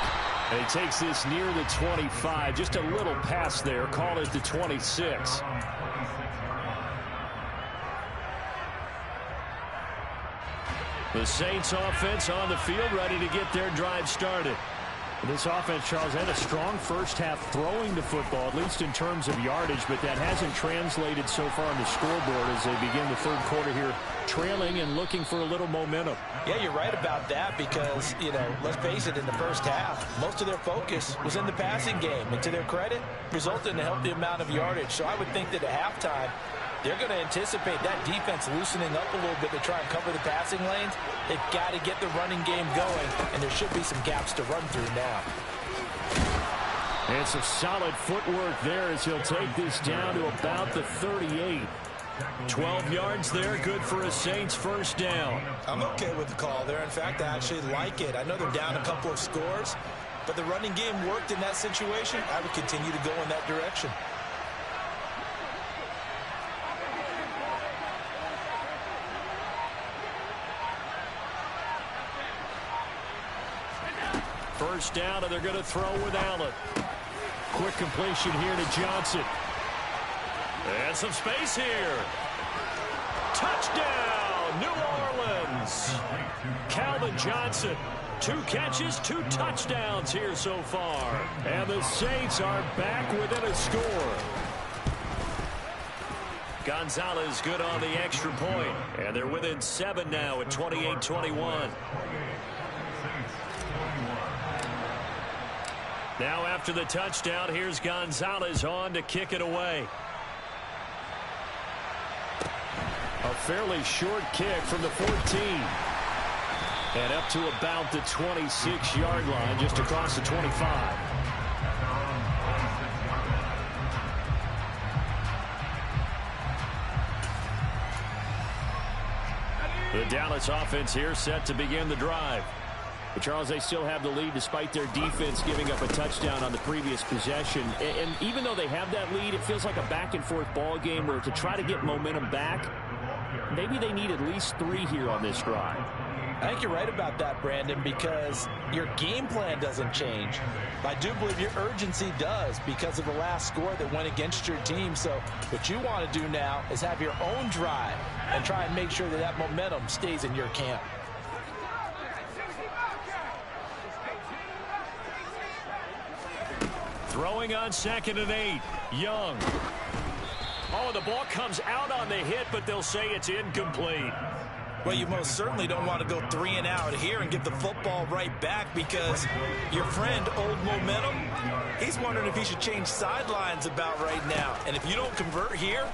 S14: And he takes this near the 25. Just a little pass there. Call it the 26. The Saints offense on the field, ready to get their drive started. This offense, Charles, had a strong first half throwing the football, at least in terms of yardage, but that hasn't translated so far on the scoreboard as they begin the third quarter here, trailing and looking for a little momentum.
S15: Yeah, you're right about that because, let's face it, in the first half, most of their focus was in the passing game. And to their credit, resulted in a healthy amount of yardage. So I would think that at halftime, they're going to anticipate that defense loosening up a little bit to try and cover the passing lanes. They've got to get the running game going, and there should be some gaps to run through now.
S14: And some solid footwork there as he'll take this down to about the 38. 12 yards there, good for a Saints first down.
S15: I'm okay with the call there. In fact, I actually like it. I know they're down a couple of scores, but the running game worked in that situation. I would continue to go in that direction.
S14: First down, and they're going to throw with Allen. Quick completion here to Johnson. And some space here. Touchdown, New Orleans. Calvin Johnson. 2 catches, 2 touchdowns here so far. And the Saints are back within a score. Gonzalez good on the extra point. And they're within 7 now at 28-21. Now after the touchdown, here's Gonzalez on to kick it away. A fairly short kick from the 14. And up to about the 26-yard line, just across the 25. The Dallas offense here set to begin the drive. But, Charles, they still have the lead despite their defense giving up a touchdown on the previous possession. And even though they have that lead, it feels like a back-and-forth ball game where to try to get momentum back, maybe they need at least 3 here on this drive.
S15: I think you're right about that, Brandon, because your game plan doesn't change. I do believe your urgency does because of the last score that went against your team. So what you want to do now is have your own drive and try and make sure that that momentum stays in your camp.
S14: Throwing on 2nd and 8. Young. Oh, the ball comes out on the hit, but they'll say it's incomplete.
S15: Well, you most certainly don't want to go 3 and out here and give the football right back because your friend, Old Momentum, he's wondering if he should change sidelines about right now. And if you don't convert here,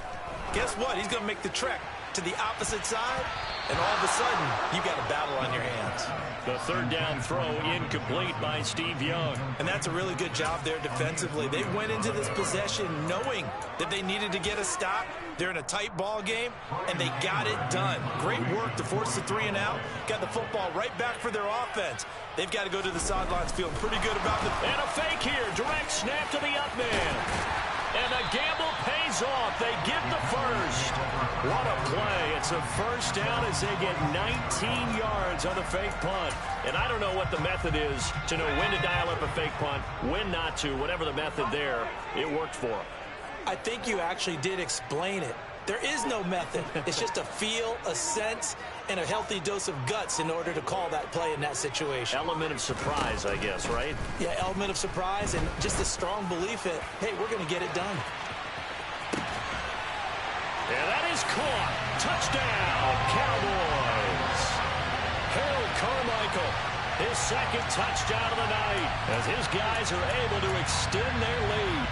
S15: guess what? He's going to make the trek to the opposite side, and all of a sudden, you've got a battle on your hands.
S14: The 3rd down throw incomplete by Steve Young.
S15: And that's a really good job there defensively. They went into this possession knowing that they needed to get a stop. They're in a tight ball game, and they got it done. Great work to force the 3 and out. Got the football right back for their offense. They've got to go to the sidelines feeling pretty good about it.
S14: And a fake here. Direct snap to the up man. And the gamble pays off. They get the first. What a play. It's a first down as they get 19 yards on the fake punt. And I don't know what the method is to know when to dial up a fake punt, when not to. Whatever the method there, it worked for them.
S15: I think you actually did explain it. There is no method. It's just a feel, a sense, and a healthy dose of guts in order to call that play in that situation.
S14: Element of surprise, I guess, right?
S15: Yeah, element of surprise and just a strong belief that, hey, we're going to get it done.
S14: And is caught. Touchdown, Cowboys. Harold Carmichael, his second touchdown of the night, as his guys are able to extend their lead.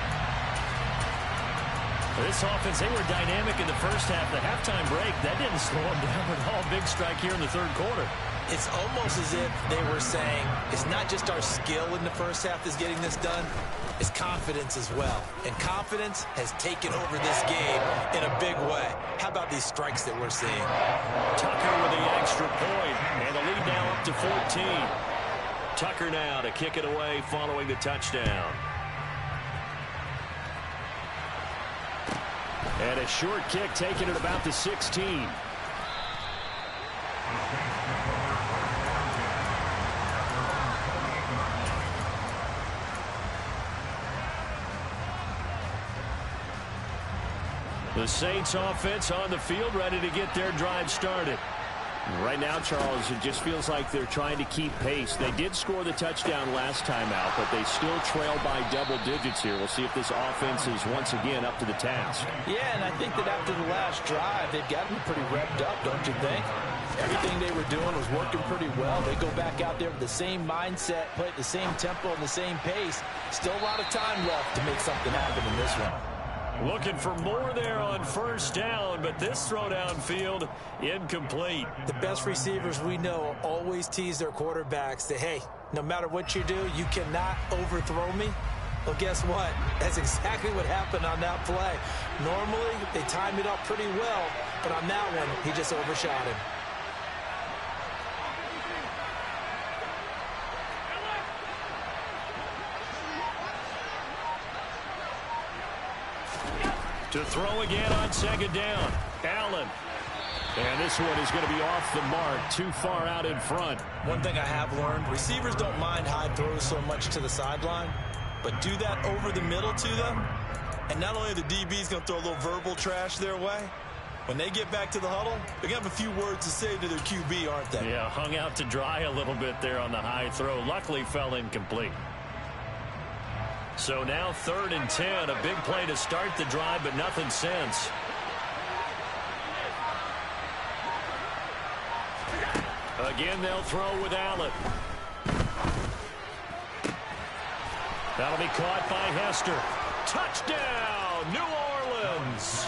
S14: This offense, they were dynamic in the first half. The halftime break, that didn't slow them down at all. Big strike here in the third quarter.
S15: It's almost as if they were saying, it's not just our skill in the first half that's getting this done, it's confidence as well. And confidence has taken over this game in a big way. How about these strikes that we're seeing?
S14: Tucker with the extra point, and the lead now up to 14. Tucker now to kick it away following the touchdown. And a short kick taken at about the 16. The Saints offense on the field, ready to get their drive started. Right now, Charles, it just feels like they're trying to keep pace. They did score the touchdown last time out, but they still trail by double digits here. We'll see if this offense is once again up to the task.
S15: Yeah, and I think that after the last drive, they've got to be pretty revved up, don't you think? Everything they were doing was working pretty well. They go back out there with the same mindset, play at the same tempo and the same pace. Still a lot of time left to make something happen in this one.
S14: Looking for more there on first down, but this throw downfield incomplete.
S15: The best receivers we know always tease their quarterbacks that, hey, no matter what you do, you cannot overthrow me. Well, guess what? That's exactly what happened on that play. Normally, they time it up pretty well, but on that one, he just overshot him.
S14: To throw again on second down. Allen. And this one is going to be off the mark, too far out in front.
S15: One thing I have learned, receivers don't mind high throws so much to the sideline, but do that over the middle to them, and not only are the DBs going to throw a little verbal trash their way, when they get back to the huddle, they're going to have a few words to say to their QB, aren't they?
S14: Yeah, hung out to dry a little bit there on the high throw. Luckily fell incomplete. So now 3rd and 10, a big play to start the drive, but nothing since. Again, they'll throw with Allen. That'll be caught by Hester. Touchdown, New Orleans.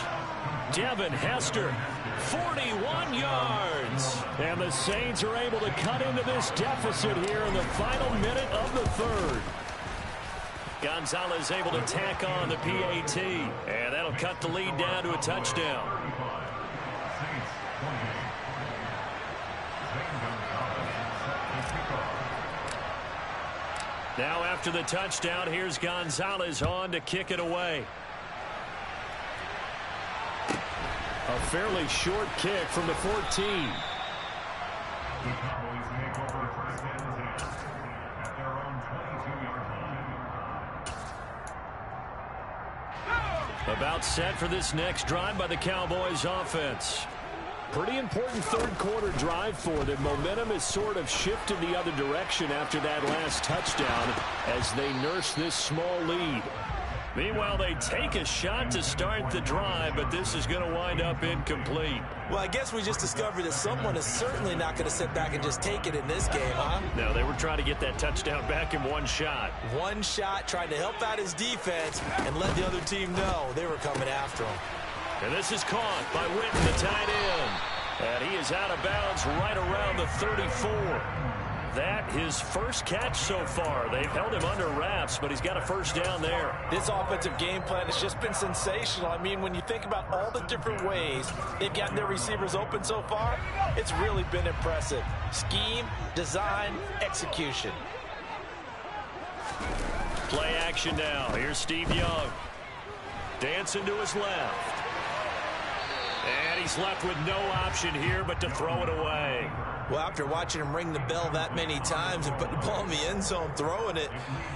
S14: Devin Hester, 41 yards. And the Saints are able to cut into this deficit here in the final minute of the third. Gonzalez able to tack on the PAT, and that'll cut the lead down to a touchdown. Now after the touchdown, here's Gonzalez on to kick it away. A fairly short kick from the 14. About set for this next drive by the Cowboys offense. Pretty important third quarter drive for them. Momentum has sort of shifted the other direction after that last touchdown as they nurse this small lead. Meanwhile, they take a shot to start the drive, but this is going to wind up incomplete.
S15: Well, I guess we just discovered that someone is certainly not going to sit back and just take it in this game, huh?
S14: No, they were trying to get that touchdown back in one shot.
S15: One shot, trying to help out his defense and let the other team know they were coming after him.
S14: And this is caught by Witten, the tight end. And he is out of bounds right around the 34. That his first catch so far. They've held him under wraps, but he's got a first down there.
S15: This offensive game plan has just been sensational. I mean, when you think about all the different ways they've gotten their receivers open so far, it's really been impressive. Scheme, design, execution.
S14: Play action now. Here's Steve Young. Dancing to his left. And he's left with no option here but to throw it away.
S15: Well, after watching him ring the bell that many times and put the ball in the end zone throwing it,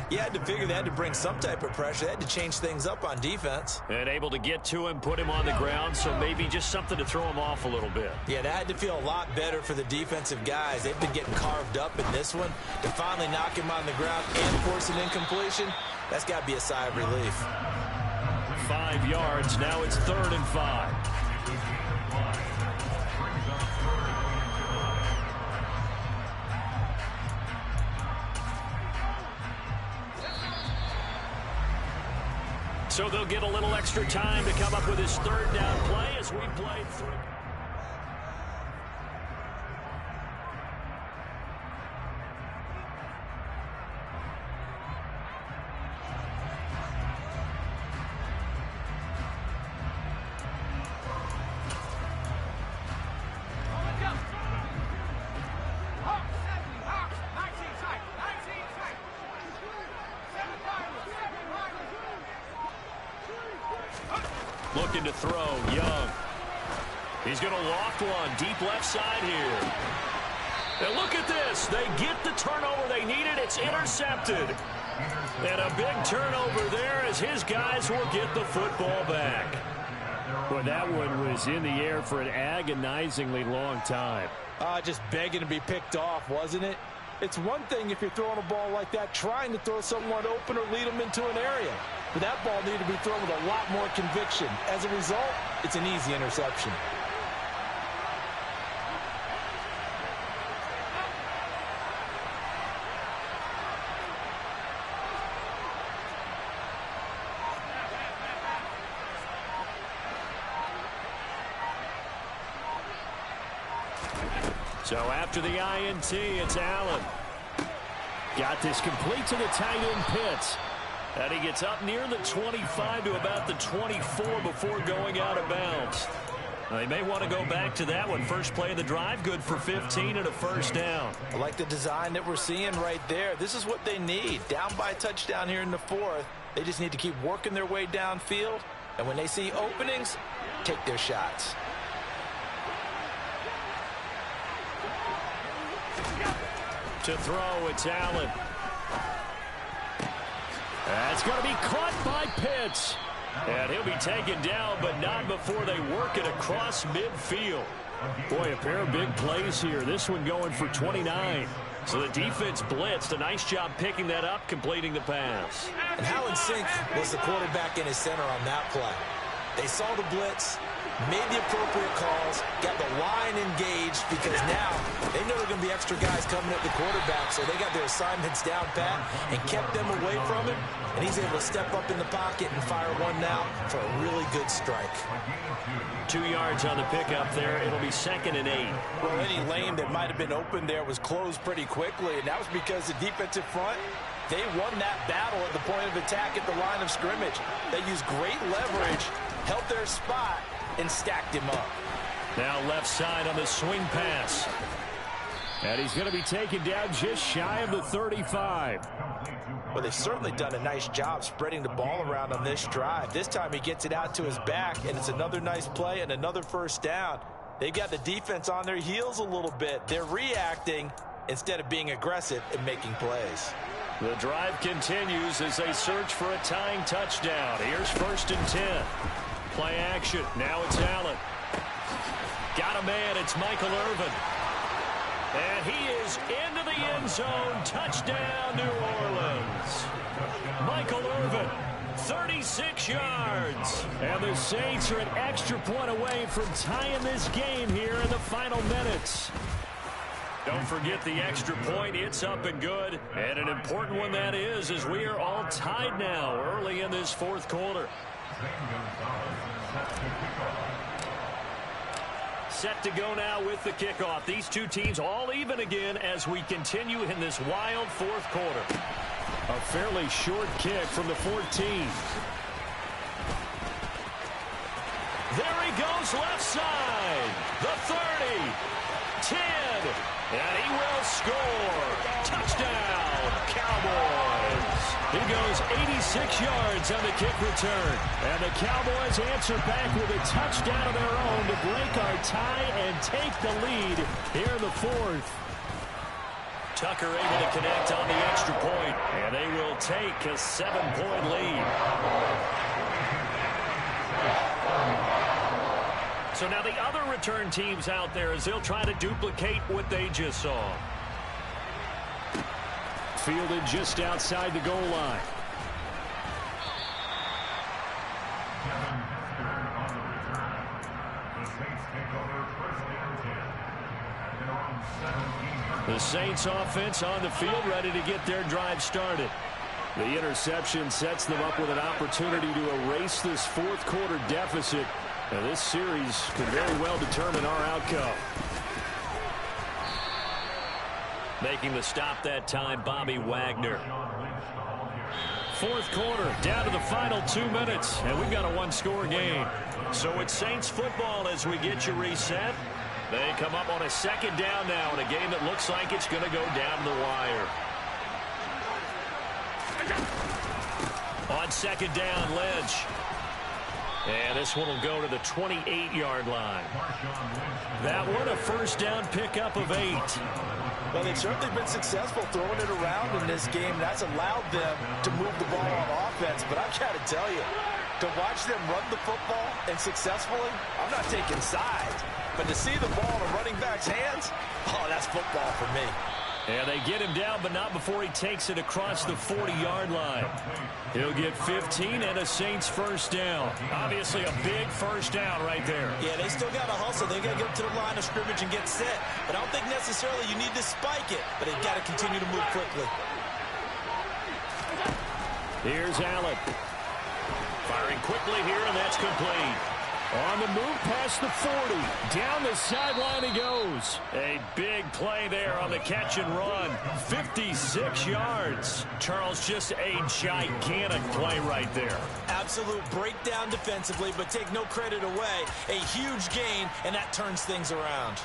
S15: you had to figure they had to bring some type of pressure. They had to change things up on defense.
S14: And able to get to him, put him on the ground, so maybe just something to throw him off a little bit.
S15: Yeah, that had to feel a lot better for the defensive guys. They've been getting carved up in this one. To finally knock him on the ground and force an incompletion, that's got to be a sigh of relief.
S14: 5 yards. Now it's 3rd and 5.
S7: So they'll get a little extra time to come up with his third down play as we play through. Looking to throw, Young. He's going to loft one, deep left side here. And look at this. They get the turnover they needed. It's intercepted. And a big turnover there as his guys will get the football back.
S14: Boy, that one was in the air for an agonizingly long time.
S8: Just begging to be picked off, wasn't it? It's one thing if you're throwing a ball like that, trying to throw someone open or lead them into an area. But that ball needed to be thrown with a lot more conviction. As a result, it's an easy interception.
S14: So after the INT, it's Allen. Got this complete to the tight end Pitts. And he gets up near the 25 to about the 24 before going out of bounds. They may want to go back to that one. First play of the drive, good for 15 and a first down.
S8: I like the design that we're seeing right there. This is what they need. Down by a touchdown here in the fourth. They just need to keep working their way downfield. And when they see openings, take their shots.
S14: To throw, it's Allen. That's going to be caught by Pitts. And he'll be taken down, but not before they work it across midfield. Boy, a pair of big plays here. This one going for 29. So the defense blitzed. A nice job picking that up, completing the pass.
S8: And Howland Sink was the quarterback in his center on that play. They saw the blitz, made the appropriate calls, got the line engaged because now they know there are going to be extra guys coming at the quarterback, so they got their assignments down pat and kept them away from him, and he's able to step up in the pocket and fire one now for a really good strike.
S7: 2 yards on the pickup there. It'll be 2nd and 8.
S8: Well, any lane that might have been open there was closed pretty quickly, and that was because the defensive front, they won that battle at the point of attack at the line of scrimmage. They used great leverage, held their spot, and stacked him up.
S14: Now left side on the swing pass. And he's going to be taken down just shy of the 35.
S8: Well, they've certainly done a nice job spreading the ball around on this drive. This time he gets it out to his back, and it's another nice play and another first down. They've got the defense on their heels a little bit. They're reacting instead of being aggressive and making plays.
S14: The drive continues as they search for a tying touchdown. Here's 1st and 10. Play action. Now it's Allen. Got a man. It's Michael Irvin. And he is into the end zone. Touchdown, New Orleans. Michael Irvin, 36 yards. And the Saints are an extra point away from tying this game here in the final minutes. Don't forget the extra point. It's up and good. And an important one that is, as we are all tied now early in this fourth quarter. Set to go now with the kickoff. These two teams all even again as we continue in this wild fourth quarter. A fairly short kick from the 14. There he goes left side. The 30. 10. And he will score. Touchdown, Cowboys. He goes 86 yards on the kick return. And the Cowboys answer back with a touchdown of their own to break our tie and take the lead here in the fourth.
S7: Tucker able to connect on the extra point, and they will take a 7-point lead. So now the other return teams out there as they'll try to duplicate what they just saw.
S14: Fielded just outside the goal line. The Saints offense on the field, ready to get their drive started. The interception sets them up with an opportunity to erase this fourth quarter deficit. And this series could very well determine our outcome.
S7: Making the stop that time, Bobby Wagner.
S14: Fourth quarter, down to the final 2 minutes, and we've got a one-score game.
S7: So it's Saints football as we get you reset. They come up on a second down now in a game that looks like it's going to go down the wire. On second down, Lynch. And this one will go to the 28-yard line.
S14: That one a first down pickup of 8.
S8: Well, they've certainly been successful throwing it around in this game. That's allowed them to move the ball on offense. But I've got to tell you, to watch them run the football and successfully, I'm not taking sides. But to see the ball in a running back's hands, oh, that's football for me.
S14: And they get him down, but not before he takes it across the 40-yard line. He'll get 15 and a Saints first down. Obviously a big first down right there.
S8: Yeah, they still got to hustle. They got to get to the line of scrimmage and get set. But I don't think necessarily you need to spike it, but they've got to continue to move quickly.
S14: Here's Allen.
S7: Firing quickly here, and that's complete.
S14: On the move past the 40. Down the sideline he goes. A big play there on the catch and run. 56 yards. Charles, just a gigantic play right there.
S8: Absolute breakdown defensively, but take no credit away. A huge gain, and that turns things around.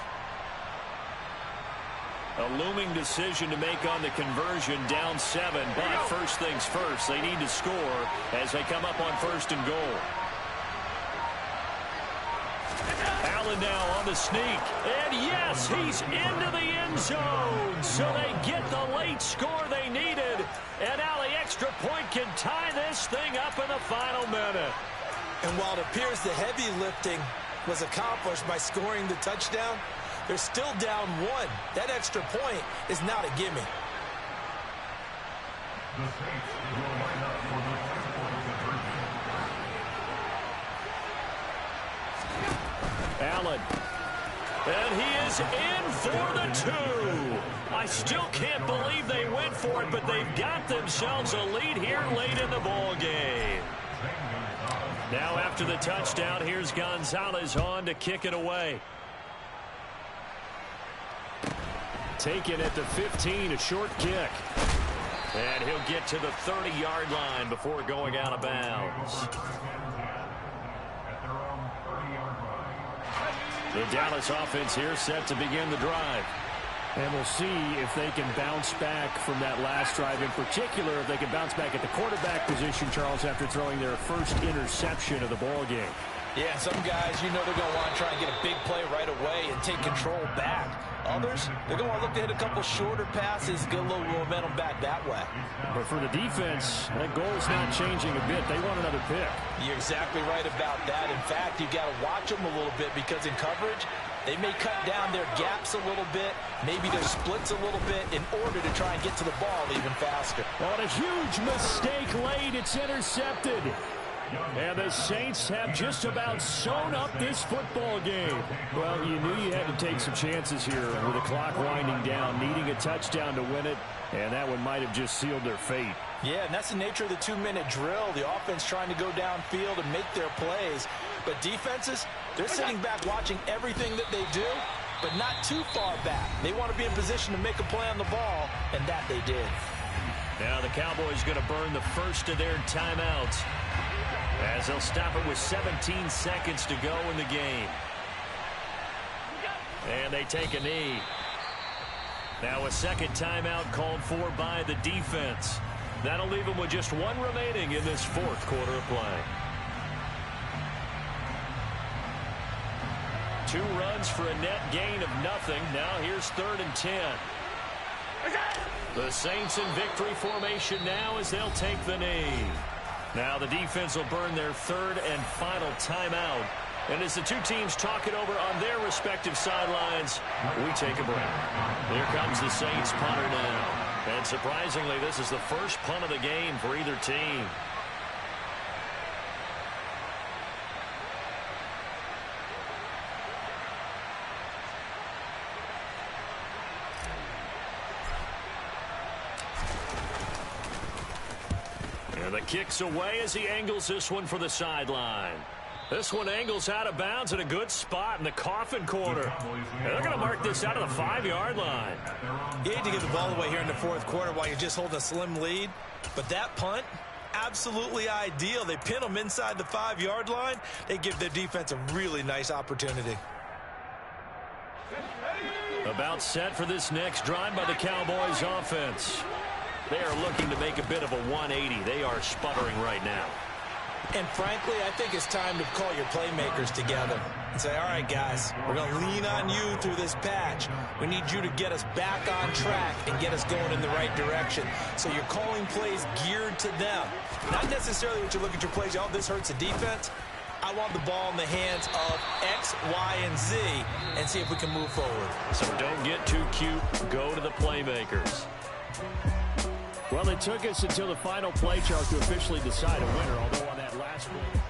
S14: A looming decision to make on the conversion, down 7. But first things first, they need to score as they come up on first and goal. Allen now on the sneak. And yes, he's into the end zone. So they get the late score they needed. And now the extra point can tie this thing up in the final minute.
S8: And while it appears the heavy lifting was accomplished by scoring the touchdown, they're still down 1. That extra point is not a gimme.
S9: The Saints will line up for the second quarter conversion.
S14: Allen. And he is in for the 2. I still can't believe they went for it, but they've got themselves a lead here late in the ball game. Now after the touchdown, here's Gonzalez on to kick it away. Taken at the 15, a short kick. And he'll get to the 30-yard line before going out of bounds. The Dallas offense here set to begin the drive. And we'll see if they can bounce back from that last drive. In particular, if they can bounce back at the quarterback position, Charles, after throwing their first interception of the ball game.
S8: Yeah, some guys, you know they're going to want to try and get a big play right away and take control back. Others, they're going to look to hit a couple shorter passes, get a little momentum back that way.
S14: But for the defense, that goal's not changing a bit. They want another pick.
S8: You're exactly right about that. In fact, you got to watch them a little bit because in coverage, they may cut down their gaps a little bit, maybe their splits a little bit in order to try and get to the ball even faster.
S14: On a huge mistake late, it's intercepted. And the Saints have just about sewn up this football game. Well, you knew you had to take some chances here with the clock winding down, needing a touchdown to win it, and that one might have just sealed their fate.
S8: Yeah, and that's the nature of the 2-minute drill. The offense trying to go downfield and make their plays. But defenses, they're sitting back watching everything that they do, but not too far back. They want to be in position to make a play on the ball, and that they did.
S7: Now the Cowboys going to burn the first of their timeouts, as they'll stop it with 17 seconds to go in the game. And they take a knee. Now a second timeout called for by the defense. That'll leave them with just 1 remaining in this fourth quarter of play. 2 runs for a net gain of nothing. Now here's 3rd and 10. The Saints in victory formation now as they'll take the knee. Now the defense will burn their 3rd and final timeout. And as the two teams talk it over on their respective sidelines, we take a break. Here comes the Saints punter now. And surprisingly, this is the first punt of the game for either team. And the kick's away as he angles this one for the sideline. This one angles out of bounds at a good spot in the coffin corner. And they're going to mark this out of the 5-yard line.
S15: You hate to give the ball away here in the fourth quarter while you're just holding a slim lead. But that punt, absolutely ideal. They pin them inside the 5-yard line. They give their defense a really nice opportunity.
S7: About set for this next drive by the Cowboys offense. They are looking to make a bit of a 180. They are sputtering right now.
S15: And frankly, I think it's time to call your playmakers together and say, all right, guys, we're going to lean on you through this patch. We need you to get us back on track and get us going in the right direction. So you're calling plays geared to them. Not necessarily what you look at your plays, oh, this hurts the defense. I want the ball in the hands of X, Y, and Z and see if we can move forward.
S7: So don't get too cute. Go to the playmakers.
S14: Well, it took us until the final play, Charles, to officially decide a winner, although on that last one.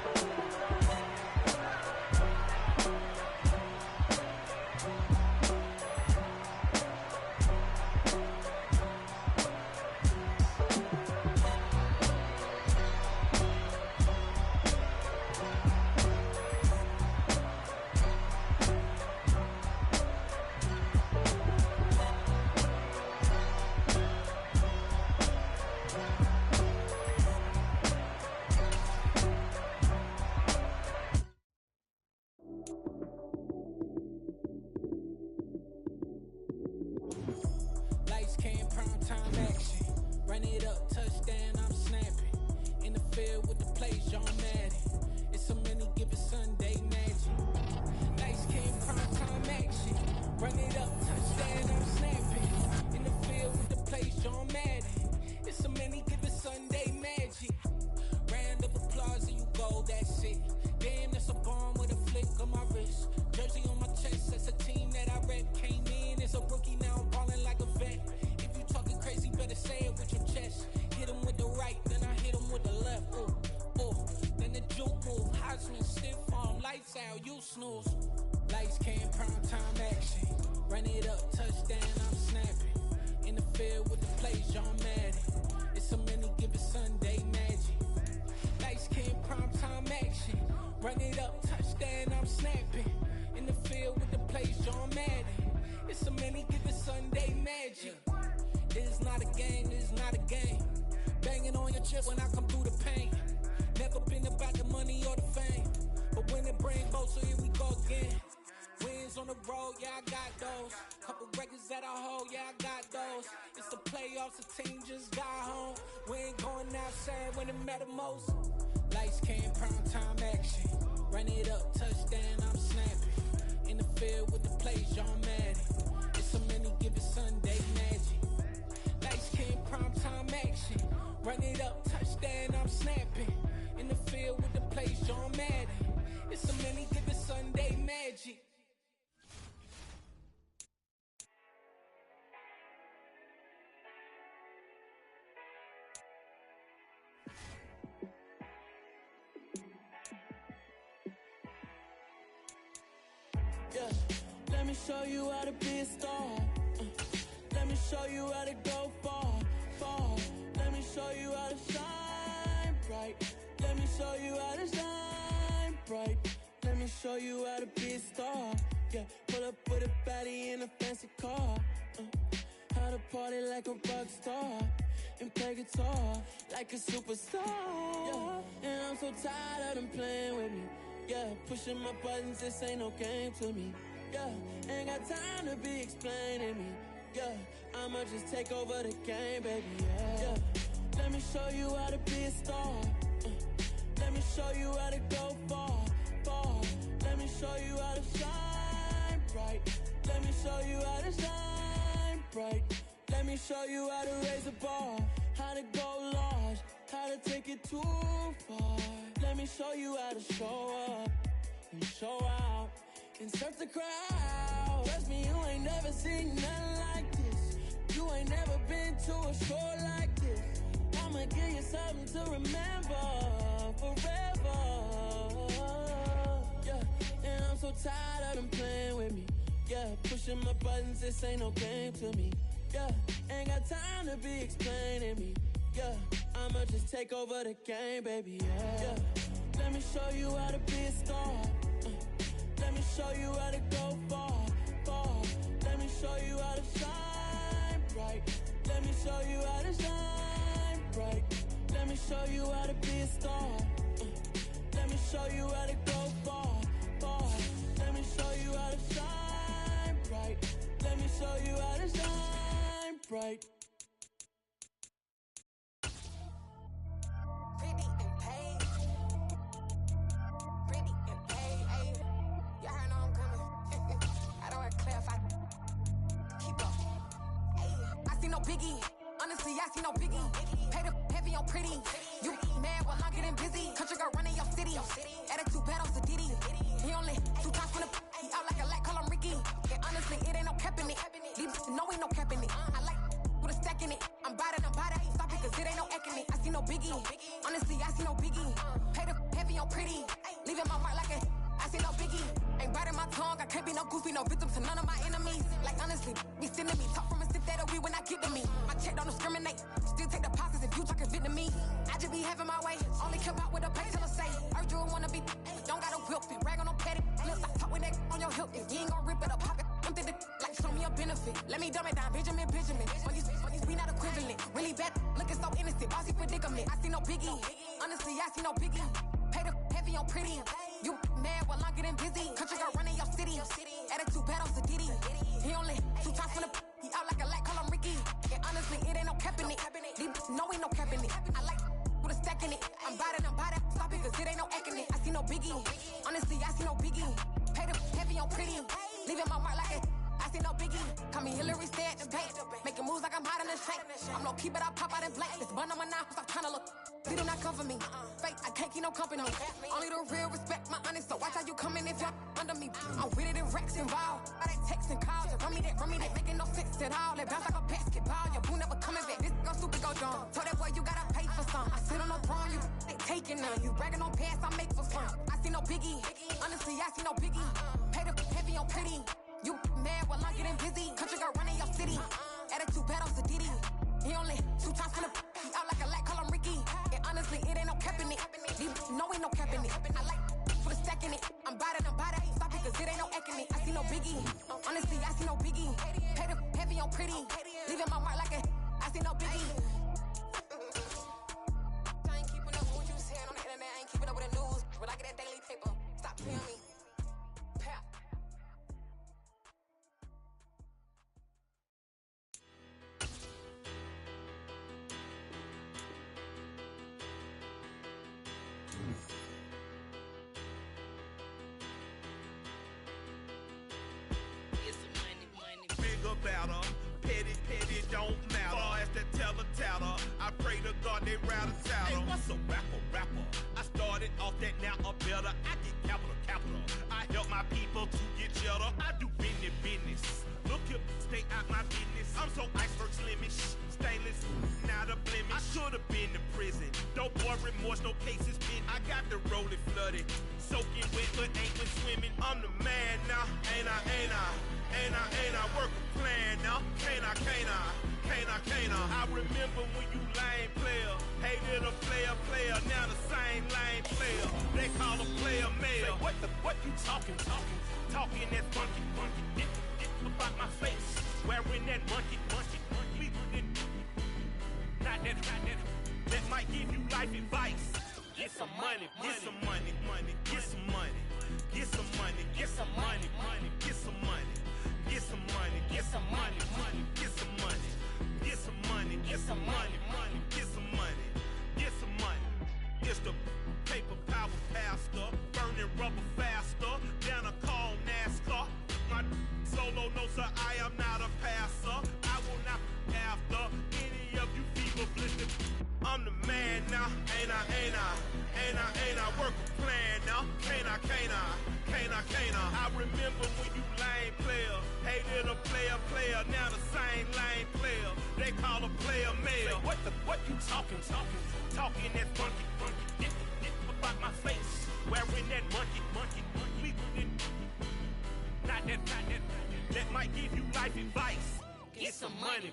S1: Lights, cam, prime time action. Run it up, touchdown, I'm snapping. In the field with the plays, John Madden. It's so many, give it Sunday magic. Lights, cam, prime time action. Run it up, touchdown, I'm snapping. In the field with the plays, John Madden. It's so many, give it Sunday magic. This is not a game, this is not a game. Banging on your chip when I come through the pain. Never been about the money or the fame. But when it bring both, so here we go again. Wins on the road, yeah, I got those. Couple records that I hold, yeah, I got those. It's the playoffs, the team just got home. We ain't going outside when it matter most. Lights, cam, prime time action. Run it up, touchdown, I'm snapping. In the field with the plays, John Madden. It's so many, give it Sunday magic. Lights, cam, prime time action. Run it up, touchdown, I'm snapping. In the field with the plays, John Madden. It's so many, give it Sunday magic. Yeah, let me show you how to be a star. Let me show you how to go far, far. Let me show you how to shine bright. Let me show you how to shine bright. Let me show you how to be a star. Yeah, pull up with a baddie in a fancy car. How to party like a rock star and play guitar like a superstar. Yeah, and I'm so tired of them playing with me. Yeah, pushing my buttons, this ain't no game to me. Yeah, ain't got time to be explaining me. Yeah, I'ma just take over the game, baby. Yeah, let me show you how to be a star. Let me show you how to go far, far. Let me show you how to shine bright. Let me show you how to shine bright. Let me show you how to raise the bar, how to go large, how to take it too far. Let me show you how to show up and show out and surf the crowd. Trust me, you ain't never seen nothing like this. You ain't never been to a show like this. I'ma give you something to remember forever. Yeah, and I'm so tired of them playing with me. Yeah, pushing my buttons, this ain't no game to me. Yeah, ain't got time to be explaining me. Yeah, I'ma just take over the game, baby, yeah. Let me show you how to be a star. Let me show you how to go far, far. Let me show you how to shine bright. Let me show you how to shine bright. Let me show you how to be a star. Let me show you how to go far, far. Let me show you how to shine bright. Let me show you how to shine bright.
S3: Pretty and paid. Pretty and paid. Ay, y'all heard know I'm coming. I don't want to clarify. Keep up. Ay, I see no biggie. Honestly, I see no biggie. Pay the heavy on pretty. You mad while I'm getting busy. Country girl running your city. Attitude bad on Diddy. He only 2 times from the he out like a lack, call him Ricky. And honestly, it ain't no cap in it. These no ain't no cap in it. I like with a stack in it. I'm about it. Stop it, cause it ain't no acting it. I see no biggie. Honestly, I see no biggie. Pay the heavy on pretty. Leaving my mark like a I see no biggie. Ain't biting my tongue. I can't be no goofy, no victim to none of my enemies. Like honestly, be sending me talk from a sip that we when I get to me. My check don't discriminate. Still take deposits if you talking Vietnamese. I just be having my way. Only care about what the pay till I say. Urge you wanna be. Don't gotta whip it. Rag on no petty. Lips I talk with that on your hip. If you ain't gon' rip it up, pop it. I'm thinking like show me a benefit. Let me dumb it down, Benjamin. We not equivalent. Really bad, looking so innocent. Bossy predicament. I see no biggie. Honestly, I see no biggie. Pay the heavy on pretty. You mad while I'm getting busy. Country girl running your city. Attitude bad on Diddy. He only 2 times from the he out like a lack, call him Ricky. And honestly, it ain't no cap in it. No ain't no cap in it. I like with a stack in it. I'm about it. Stop it, cause it ain't no acting it. I see no biggie. Honestly, I see no biggie. Pay the heavy on pretty. Leaving my mark like a I see no biggie. Call me Hillary, stay at the bank. Making moves like I'm hot in the shank. I'm low key, but I pop out in blank. This bun on my knife, stop trying to look. They do not come for me. Fake, I can't keep no company. Only the real respect my honest. So watch how you coming if you're under me. I'm with it in racks involved. I they text and calls. Run me that. Making no sense at all. They bounce like a basketball. Your boo never coming back. This go stupid, go dumb. Told that boy you gotta pay for some. I sit on no throne, you they taking none. You bragging on pants, I make for fun. I see no biggie. Honestly, I see no biggie. Pay the heavy on pretty. You mad while I'm getting busy. Country girl running your city. Attitude bad on Diddy. He only 2 times from the he out like a lack, call him Ricky. And honestly, it ain't no cap in it. No ain't no cap in it. I like with a stack in it. I'm about it. Stop it, cause it ain't no acting it. I see no biggie. Honestly, I see no biggie. Pay the heavy on pretty. Leaving my mark like a I see no biggie. I ain't keeping up with what you saying on the internet. I ain't keeping up with the news. But I get that daily paper. Stop playing me. Pap.
S5: Better. Petty don't matter. Far as that teller, I pray to God they rattle tattle. Hey, what's a rapper? I started off that, now I'm better. I get capital. I help my people to get cheddar. I do business. Look here, stay out my business. I'm so iceberg slimmish, stainless, not a blemish. I should've been in prison. Don't boy remorse, no cases been. I got the rolling flooded, soaking wet, but ain't been swimming. I'm the man now, ain't I? Work a plan now, can't I? I remember when you lame player, hated a player, now the same lame player. They call a player mayor. What you talking that funky. Get about my face, wearing that monkey. Not that. That might give you life advice. Get some money. It's the paper power pastor, burning rubber faster, down a call NASCAR. My solo, no sir, I am not a passer. I will not after any of you feeble blistered. I'm the man now, ain't I? Work a plan now, can't I? I remember when you lame player, hated a player, now the same lame player. They call a player mayor. What you talking that funky. Get about my face, wearing that monkey. Not that. That might give you life advice. Get some money.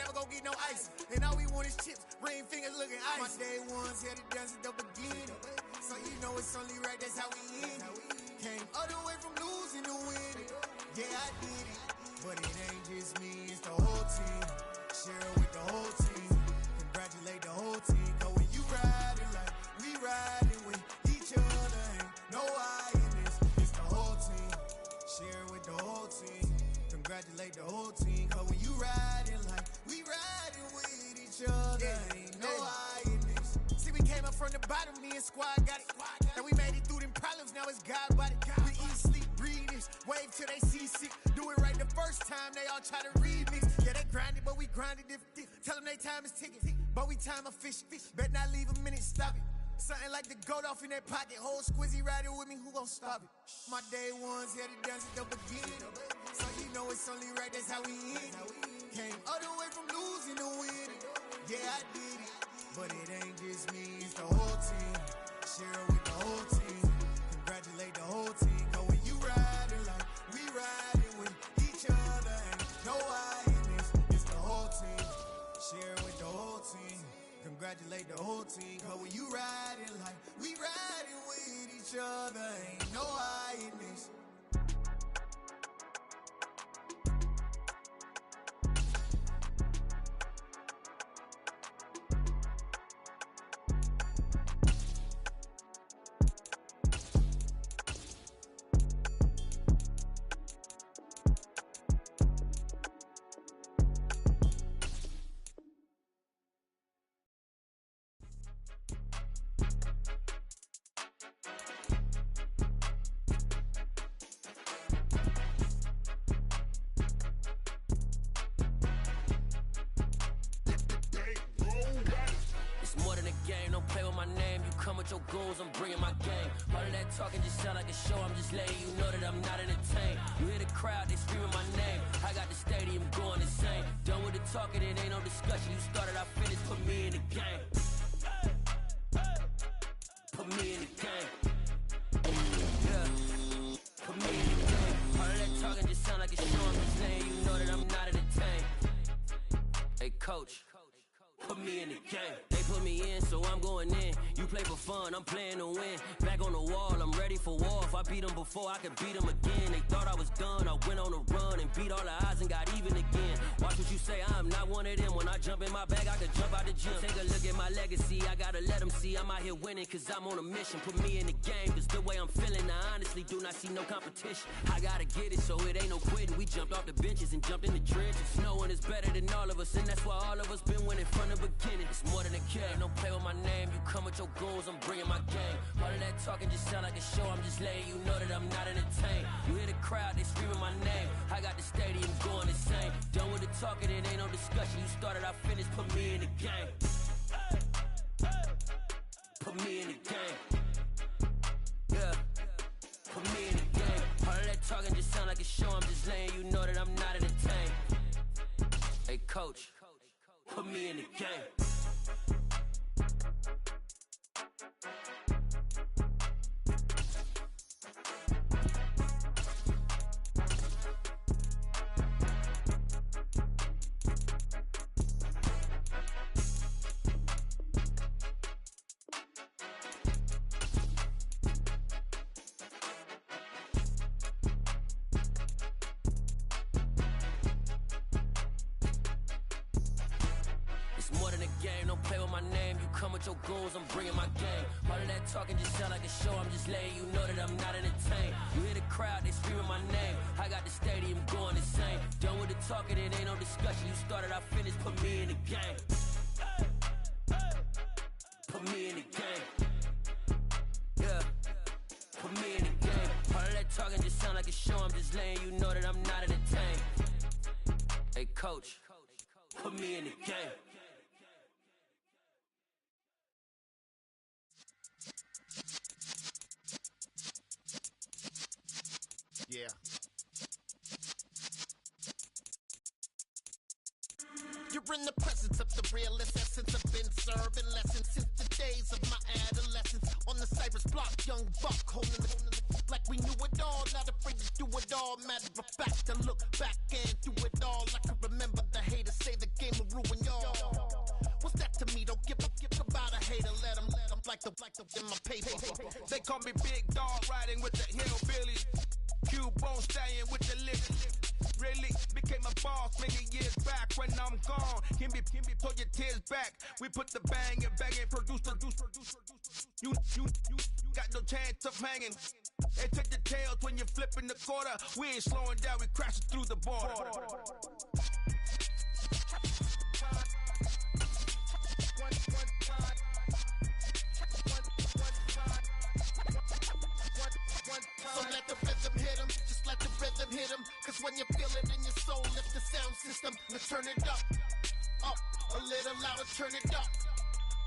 S18: never gon' get no ice. And all we want is chips, ring fingers looking ice. My day ones had to dance at the beginning. So you know it's only right, that's how we end it. Came all the way from losing to winning. Yeah, I did it. But it ain't just me, it's the whole team. Share it with the whole team. Congratulate the whole team. Cause when you riding like we riding with each other, ain't no I in this. It's the whole team. Share it with the whole team. Congratulate the whole team. Cause when you riding like we riding with each other, ain't no I in this. See, we came up from the bottom, me and squad got it. And we made it through them problems, now it's God body. We eat, sleep, breathe this. Wave till they see sick. Do it right the first time, they all try to remix. Yeah, they grinded, but we grinded different. Tell them they time is ticking, but we time a fish. Bet not leave a minute, stop it. Something like the goat off in their pocket. Whole squizzy riding with me, who gon' stop it? My day ones had to dance at the beginning. So you know it's only right, that's how we end it. Came all the way from losing to winning. Yeah, I did it. But it ain't just me, it's the whole team. Share it with the whole team. Congratulate the whole team. Cause when you riding like we riding with each other, ain't no I in this. It's the whole team. Share it with the whole team. Congratulate the whole team. Cause when you riding like we riding with each other, ain't no I in this.
S10: Your goals, I'm bringing my game. All of that talking just sound like a show. I'm just letting you know that I'm not entertained. You hear the crowd, they screaming my name. I got the stadium going insane. Done with the talking, it ain't no discussion. You started, I finished, put me in the game. Put me in the game. Yeah. Put me in the game. All of that talking just sound like a show. I'm just letting you know that I'm not entertained. Hey, coach. Put me in the game. They put me in, so I'm going in. You play for fun, I'm playing to win. Back on the wall, I'm ready for war. If I beat them before, I can beat them again. They thought I was done, I went on a run and beat all the odds and got even again. Watch what you say, I'm not one of them. When I jump in my bag, I could jump out the gym. Take a look at my legacy, I gotta let them see I'm out here winning, cause I'm on a mission. Put me in the game, cause the way I'm feeling, I honestly do not see no competition. I gotta get it, so it ain't no quitting. We jumped off the benches and jumped in the trenches. No one is better than all of us, and that's why all of us been winning from the beginning. It's more than a game, don't play with my name. You come with your goons, I'm bringing my game. All of that talking just sound like a show. I'm just letting you know that I'm not entertained. You hear the crowd, they screaming my name. I got the stadium going insane. Done with the talking, it ain't no discussion. You started, I finished, put me in the game. Put me in the game. Yeah. Put me in the game. All of that talking just sound like a show. I'm just letting you know that I'm not entertained. Hey, coach. Put me in the game. Your goals, I'm bringing my game. All of that talking just sound like a show. I'm just letting you know that I'm not entertained. You hear the crowd, they screaming my name. I got the stadium going insane. Done with the talking, it ain't no discussion. You started, I finished, put me in the game. Put me in the game. Yeah. Put me in the game. All of that talking just sound like a show. I'm just letting you know that I'm not entertained. Hey, coach, put me in the game.
S23: Yeah. You're in the presence of the realest essence. I've been serving lessons since the days of my adolescence. On the Cypress block, young buck holding the like we knew it all, not afraid to do it all. Matter of fact, to look back and do it all. I can remember the haters say the game of in my paper.
S24: They call me Big Dog, riding with the hillbillies. Q-Bone staying with the lift. Really became a boss many years back. When I'm gone, can be pull your tears back. We put the bang and bang and produce. You got no chance of hanging. They take the tails when you're flipping the quarter. We ain't slowing down, we crashing through the border.
S23: So let the rhythm hit him, just let the rhythm hit him. Cause when you feel it in your soul, lift the sound system and turn it up. Up, a little louder, turn it up.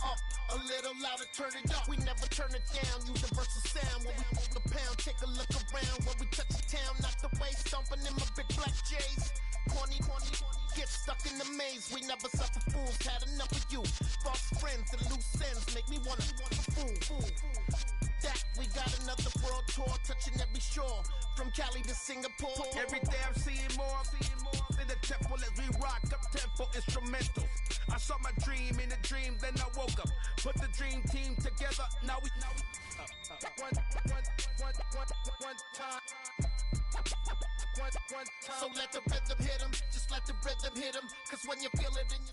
S23: Up, a little louder, turn it up. We never turn it down, universal sound. When we move the pound, take a look around. When we touch the town, knock the way, stomping in my big black J's. Corny, get stuck in the maze. We never suffer fools, had enough of you. False friends and loose ends make me wanna fool. That we got another world tour, touching every shore, from Cali to Singapore.
S24: Every day I'm seeing more in the temple as we rock up tempo instrumentals. I saw my dream in a dream, then I woke up. Put the dream team together, now we one time.
S23: So let the rhythm hit him, just let the rhythm hit him. Cause when you feel it in your